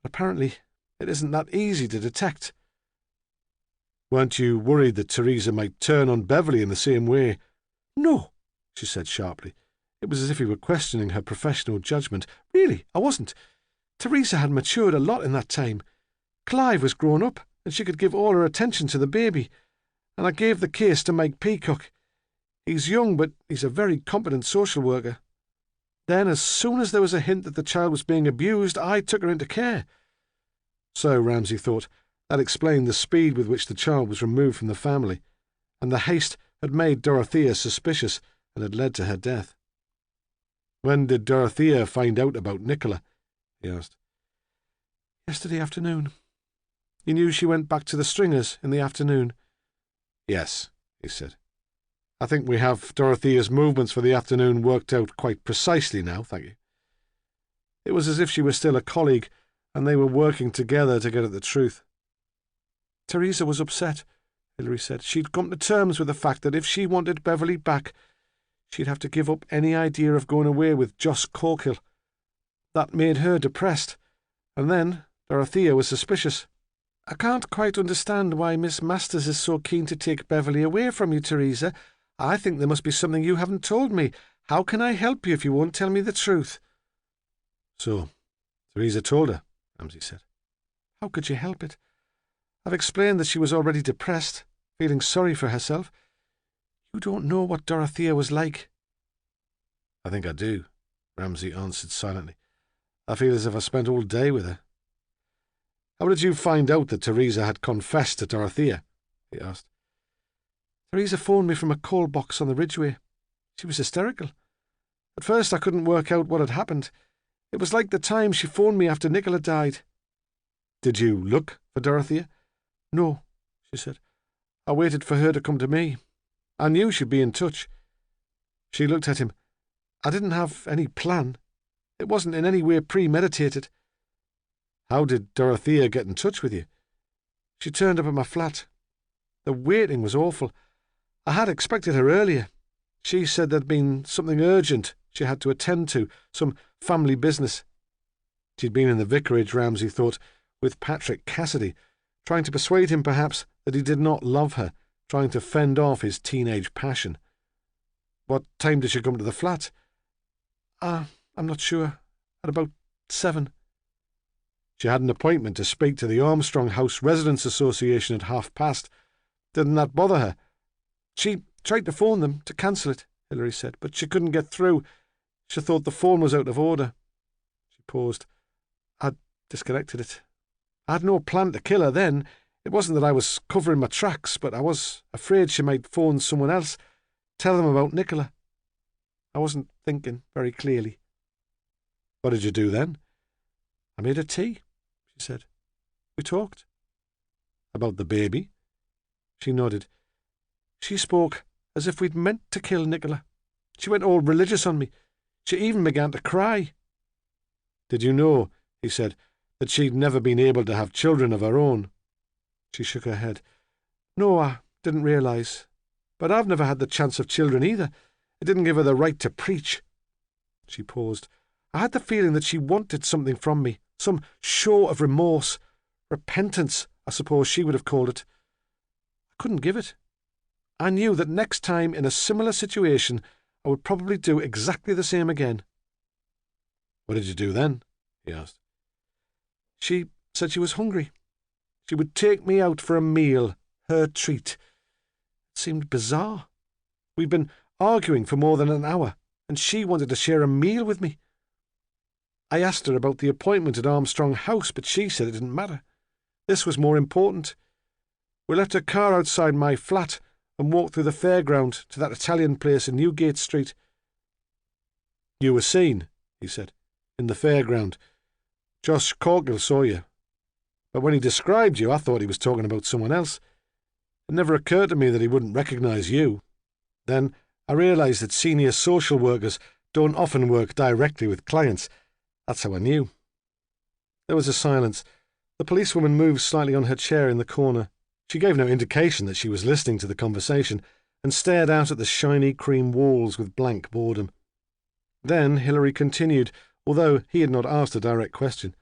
But apparently it isn't that easy to detect." "Weren't you worried that Teresa might turn on Beverly in the same way?" "No," she said sharply. It was as if he were questioning her professional judgment. "Really, I wasn't. Teresa had matured a lot in that time. Clive was grown up, and she could give all her attention to the baby. And I gave the case to Mike Peacock. He's young, but he's a very competent social worker. Then, as soon as there was a hint that the child was being abused, I took her into care." So, Ramsay thought, that explained the speed with which the child was removed from the family, and the haste had made Dorothea suspicious and had led to her death. When did Dorothea find out about Nicola? He asked. Yesterday afternoon. You knew she went back to the Stringers in the afternoon? Yes, he said. I think we have Dorothea's movements for the afternoon worked out quite precisely now, thank you. It was as if she was still a colleague, and they were working together to get at the truth. Teresa was upset, Hilary said. She'd come to terms with the fact that if she wanted Beverly back, she'd have to give up any idea of going away with Joss Corkill. That made her depressed, and then Dorothea was suspicious. I can't quite understand why Miss Masters is so keen to take Beverly away from you, Teresa. I think there must be something you haven't told me. How can I help you if you won't tell me the truth? So, Teresa told her, Ramsay said. How could you help it? I've explained that she was already depressed, feeling sorry for herself. You don't know what Dorothea was like. I think I do, Ramsay answered silently. I feel as if I spent all day with her. How did you find out that Teresa had confessed to Dorothea? He asked. Teresa phoned me from a call box on the Ridgeway. She was hysterical. At first I couldn't work out what had happened. It was like the time she phoned me after Nicola died. Did you look for Dorothea? No, she said. I waited for her to come to me. I knew she'd be in touch. She looked at him. I didn't have any plan. It wasn't in any way premeditated. How did Dorothea get in touch with you? She turned up at my flat. The waiting was awful. I had expected her earlier. She said there'd been something urgent she had to attend to, some family business. She'd been in the vicarage, Ramsay thought, with Patrick Cassidy, trying to persuade him perhaps that he did not love her, trying to fend off his teenage passion. What time did she come to the flat? I'm not sure. At about 7. She had an appointment to speak to the Armstrong House Residents Association at half-past. Didn't that bother her? She tried to phone them to cancel it, Hilary said, but she couldn't get through. She thought the phone was out of order. She paused. I'd disconnected it. I had no plan to kill her then. It wasn't that I was covering my tracks, but I was afraid she might phone someone else, tell them about Nicola. I wasn't thinking very clearly. What did you do then? I made her tea, she said. We talked. About the baby? She nodded. She spoke as if we'd meant to kill Nicola. She went all religious on me. She even began to cry. Did you know, he said, that she'd never been able to have children of her own? She shook her head. No, I didn't realise. But I've never had the chance of children either. It didn't give her the right to preach. She paused. I had the feeling that she wanted something from me, some show of remorse, repentance, I suppose she would have called it. I couldn't give it. I knew that next time in a similar situation I would probably do exactly the same again. What did you do then? He asked. She said she was hungry. She would take me out for a meal, her treat. It seemed bizarre. We'd been arguing for more than an hour, and she wanted to share a meal with me. I asked her about the appointment at Armstrong House, but she said it didn't matter. This was more important. We left her car outside my flat and walked through the fairground to that Italian place in Newgate Street. You were seen, he said, in the fairground. Josh Corkill saw you. But when he described you, I thought he was talking about someone else. It never occurred to me that he wouldn't recognise you. Then I realised that senior social workers don't often work directly with clients. That's how I knew. There was a silence. The policewoman moved slightly on her chair in the corner. She gave no indication that she was listening to the conversation and stared out at the shiny cream walls with blank boredom. Then Hilary continued, although he had not asked a direct question.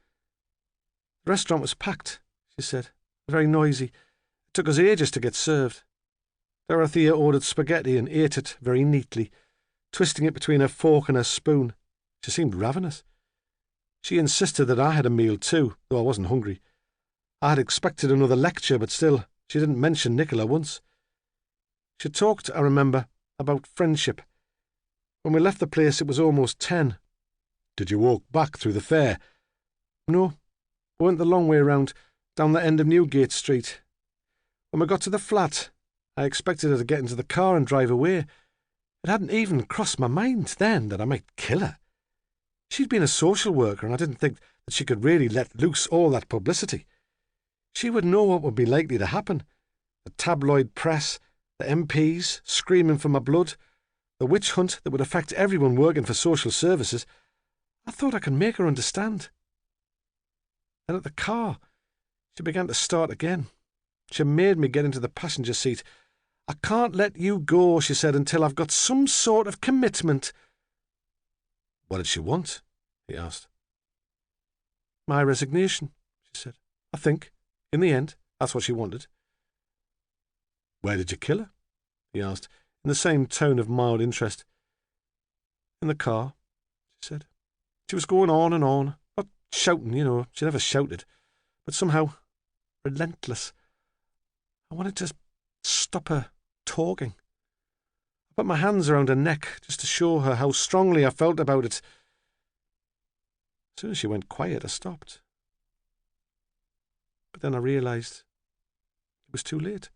The restaurant was packed, she said. Very noisy. It took us ages to get served. Dorothea ordered spaghetti and ate it very neatly, twisting it between her fork and her spoon. She seemed ravenous. She insisted that I had a meal too, though I wasn't hungry. I had expected another lecture, but still, she didn't mention Nicola once. She talked, I remember, about friendship. When we left the place, it was almost 10. Did you walk back through the fair? No. We went the long way round, down the end of Newgate Street. When we got to the flat, I expected her to get into the car and drive away. It hadn't even crossed my mind then that I might kill her. She'd been a social worker, and I didn't think that she could really let loose all that publicity. She would know what would be likely to happen. The tabloid press, the MPs screaming for my blood, the witch hunt that would affect everyone working for social services. I thought I could make her understand. Then at the car, she began to start again. She made me get into the passenger seat. I can't let you go, she said, until I've got some sort of commitment. What did she want? He asked. My resignation, she said. I think, in the end, that's what she wanted. Where did you kill her? He asked, in the same tone of mild interest. In the car, she said. She was going on and on, not shouting, she never shouted, but somehow relentless. I wanted to stop her talking. I put my hands around her neck just to show her how strongly I felt about it. As soon as she went quiet, I stopped. But then I realised it was too late.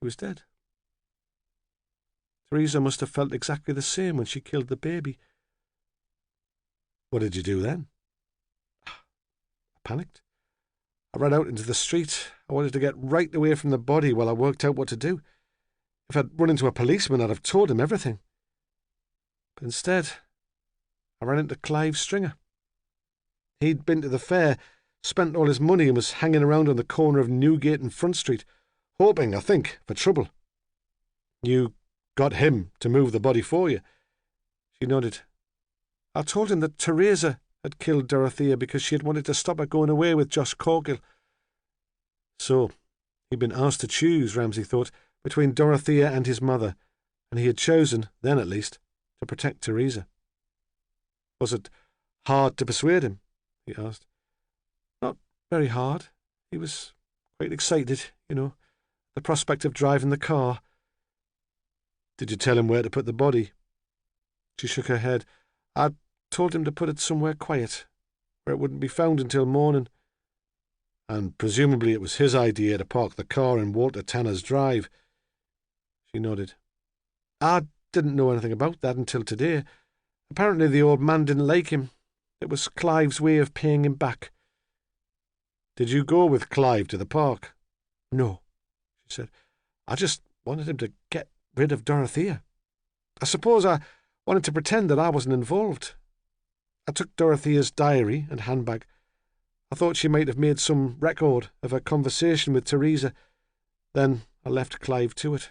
She was dead. Theresa must have felt exactly the same when she killed the baby. What did you do then? I panicked. I ran out into the street. I wanted to get right away from the body while I worked out what to do. If I'd run into a policeman, I'd have told him everything. But instead, I ran into Cleeves Stringer. He'd been to the fair, spent all his money, and was hanging around on the corner of Newgate and Front Street, hoping, I think, for trouble. You got him to move the body for you? She nodded. I told him that Theresa had killed Dorothea because she had wanted to stop her going away with Josh Corgill. So, he'd been asked to choose, Ramsay thought, between Dorothea and his mother, and he had chosen, then at least, to protect Theresa. Was it hard to persuade him? He asked. Not very hard. He was quite excited, the prospect of driving the car. Did you tell him where to put the body? She shook her head. I told him to put it somewhere quiet, where it wouldn't be found until morning. And presumably it was his idea to park the car in Walter Tanner's drive. She nodded. I didn't know anything about that until today. Apparently the old man didn't like him. It was Clive's way of paying him back. Did you go with Clive to the park? No, she said. I just wanted him to get rid of Dorothea. I suppose I wanted to pretend that I wasn't involved. I took Dorothea's diary and handbag. I thought she might have made some record of her conversation with Theresa. Then I left Clive to it.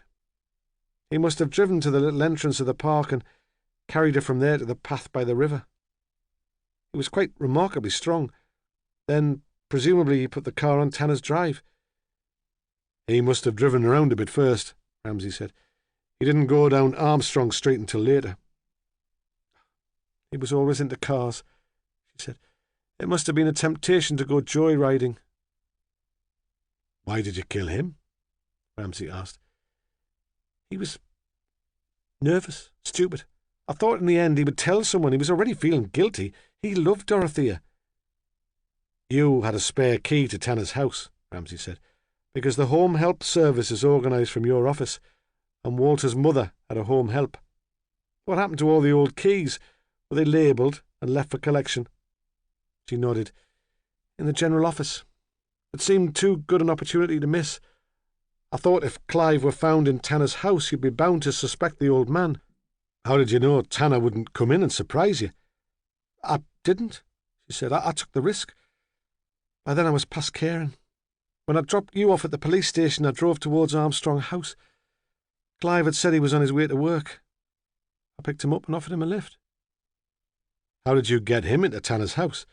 He must have driven to the little entrance of the park and carried her from there to the path by the river. He was quite remarkably strong. Then, presumably, he put the car on Tanner's drive. He must have driven around a bit first, Ramsay said. He didn't go down Armstrong Street until later. He was always into cars, she said. It must have been a temptation to go joyriding. Why did you kill him? Ramsay asked. He was nervous, stupid. I thought in the end he would tell someone. He was already feeling guilty. He loved Dorothea. You had a spare key to Tanner's house, Ramsay said, because the home help service is organised from your office, and Walter's mother had a home help. What happened to all the old keys? Were they labelled and left for collection? She nodded. In the general office. It seemed too good an opportunity to miss. I thought if Clive were found in Tanner's house, you'd be bound to suspect the old man. How did you know Tanner wouldn't come in and surprise you? I didn't, she said. I took the risk. By then I was past caring. When I dropped you off at the police station, I drove towards Armstrong House. Clive had said he was on his way to work. I picked him up and offered him a lift. How did you get him into Tanner's house?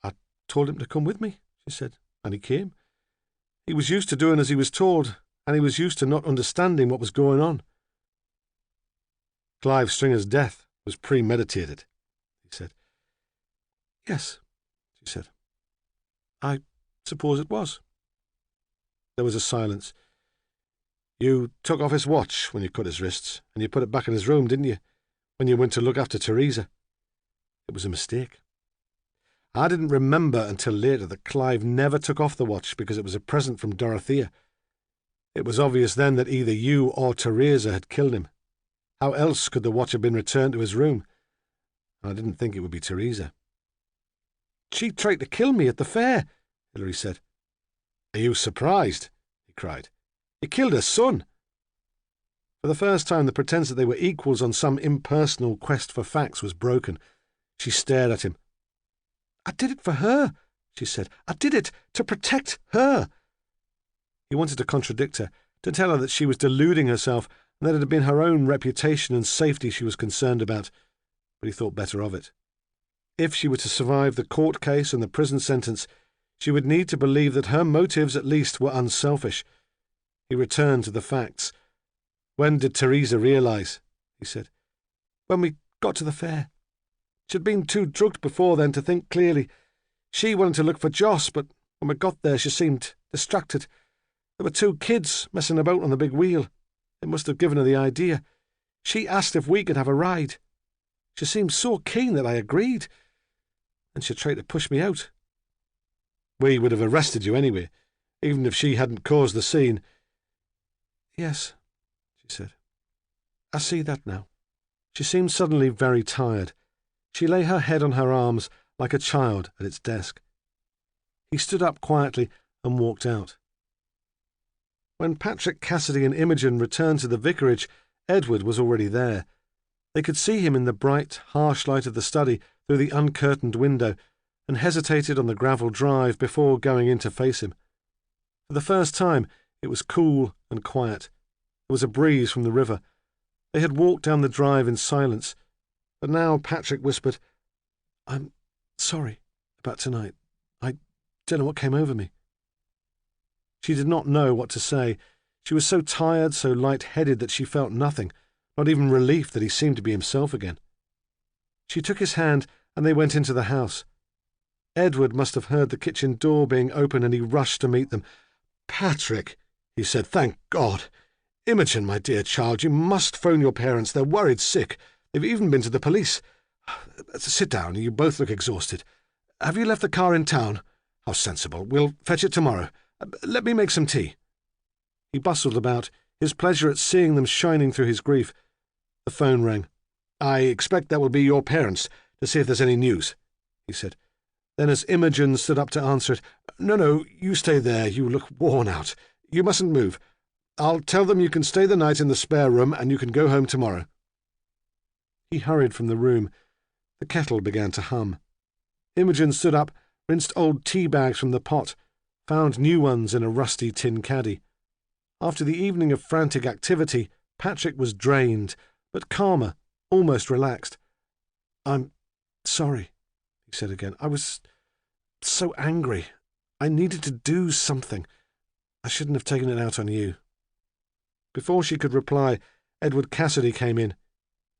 I told him to come with me, she said, and he came. He was used to doing as he was told, and he was used to not understanding what was going on. Clive Stringer's death was premeditated, he said. Yes, she said. I suppose it was. There was a silence. You took off his watch when you cut his wrists, and you put it back in his room, didn't you, when you went to look after Theresa? It was a mistake. I didn't remember until later that Clive never took off the watch because it was a present from Dorothea. It was obvious then that either you or Theresa had killed him. How else could the watch have been returned to his room? I didn't think it would be Teresa. She tried to kill me at the fair, Hilary said. Are you surprised? He cried. You killed her son. For the first time, the pretense that they were equals on some impersonal quest for facts was broken. She stared at him. I did it for her, she said. I did it to protect her. He wanted to contradict her, to tell her that she was deluding herself and that it had been her own reputation and safety she was concerned about, but he thought better of it. If she were to survive the court case and the prison sentence, she would need to believe that her motives at least were unselfish. He returned to the facts. When did Teresa realise? He said. When we got to the fair. She'd been too drugged before then to think clearly. She wanted to look for Joss, but when we got there she seemed distracted. There were two kids messing about on the big wheel. It must have given her the idea. She asked if we could have a ride. She seemed so keen that I agreed, and she tried to push me out. We would have arrested you anyway, even if she hadn't caused the scene. Yes, she said. I see that now. She seemed suddenly very tired. She lay her head on her arms like a child at its desk. He stood up quietly and walked out. When Patrick, Cassidy and Imogen returned to the vicarage, Edward was already there. They could see him in the bright, harsh light of the study through the uncurtained window, and hesitated on the gravel drive before going in to face him. For the first time, it was cool and quiet. There was a breeze from the river. They had walked down the drive in silence, but now Patrick whispered, "I'm sorry about tonight. I don't know what came over me." She did not know what to say. She was so tired, so light-headed that she felt nothing, not even relief that he seemed to be himself again. She took his hand, and they went into the house. Edward must have heard the kitchen door being open, and he rushed to meet them. "Patrick," he said, "thank God. Imogen, my dear child, you must phone your parents. They're worried sick. They've even been to the police. Sit down. You both look exhausted. Have you left the car in town? How sensible. We'll fetch it tomorrow. Let me make some tea." He bustled about, his pleasure at seeing them shining through his grief. The phone rang. "I expect that will be your parents, to see if there's any news," he said. Then as Imogen stood up to answer it, No, you stay there. You look worn out. You mustn't move. I'll tell them you can stay the night in the spare room and you can go home tomorrow." He hurried from the room. The kettle began to hum. Imogen stood up, rinsed old tea bags from the pot, found new ones in a rusty tin caddy. After the evening of frantic activity, Patrick was drained, but calmer, almost relaxed. "I'm sorry," he said again. "I was so angry. I needed to do something. I shouldn't have taken it out on you." Before she could reply, Edward Cassidy came in.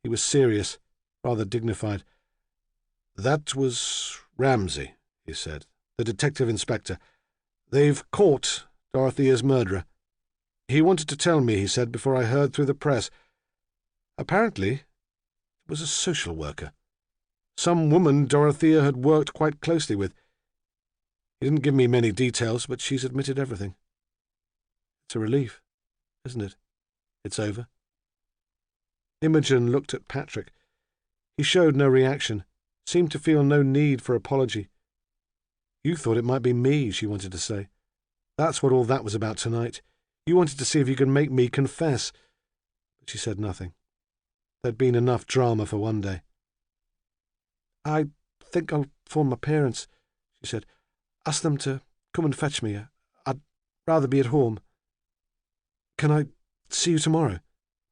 He was serious, rather dignified. "That was Ramsay," he said, "the detective inspector. They've caught Dorothea's murderer. He wanted to tell me, he said, before I heard through the press. Apparently, it was a social worker. Some woman Dorothea had worked quite closely with. He didn't give me many details, but she's admitted everything. It's a relief, isn't it? It's over." Imogen looked at Patrick. He showed no reaction, seemed to feel no need for apology. "You thought it might be me," she wanted to say. "That's what all that was about tonight. You wanted to see if you could make me confess." But she said nothing. There'd been enough drama for one day. "I think I'll phone my parents," she said. "Ask them to come and fetch me. I'd rather be at home." "Can I see you tomorrow?"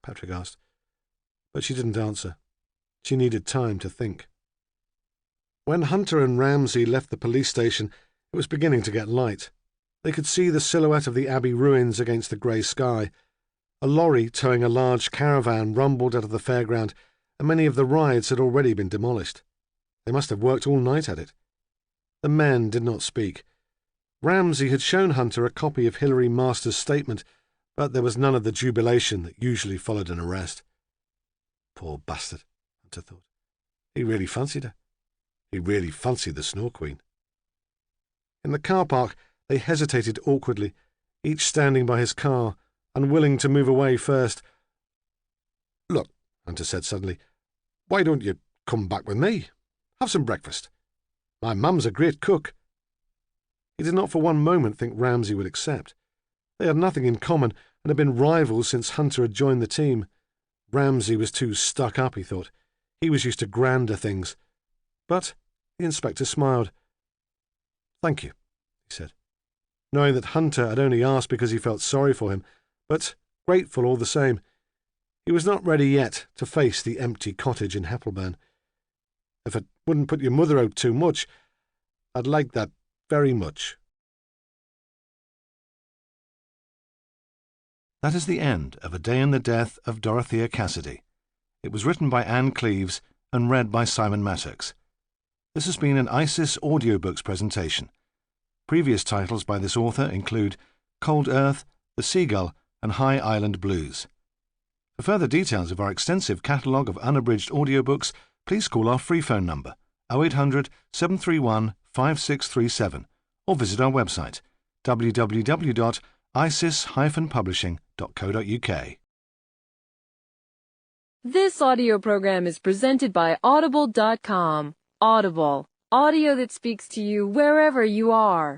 Patrick asked. But she didn't answer. She needed time to think. When Hunter and Ramsay left the police station, it was beginning to get light. They could see the silhouette of the Abbey ruins against the grey sky. A lorry towing a large caravan rumbled out of the fairground, and many of the rides had already been demolished. They must have worked all night at it. The men did not speak. Ramsay had shown Hunter a copy of Hilary Masters' statement, but there was none of the jubilation that usually followed an arrest. Poor bastard, Hunter thought. He really fancied her. He really fancied the Snow Queen. In the car park, they hesitated awkwardly, each standing by his car, unwilling to move away first. "Look," Hunter said suddenly, "why don't you come back with me. Have some breakfast. My mum's a great cook." He did not for one moment think Ramsay would accept. They had nothing in common and had been rivals since Hunter had joined the team. Ramsay was too stuck up, he thought. He was used to grander things. But the inspector smiled. "Thank you," he said, knowing that Hunter had only asked because he felt sorry for him, but grateful all the same. He was not ready yet to face the empty cottage in Heppelburn. "If it wouldn't put your mother out too much, I'd like that very much." That is the end of A Day in the Death of Dorothea Cassidy. It was written by Anne Cleeves and read by Simon Mattox. This has been an ISIS Audiobooks presentation. Previous titles by this author include Cold Earth, The Seagull, and High Island Blues. For further details of our extensive catalogue of unabridged audiobooks, please call our free phone number 0800 731 5637 or visit our website www.isis-publishing.co.uk. This audio program is presented by Audible.com. Audible, audio that speaks to you wherever you are.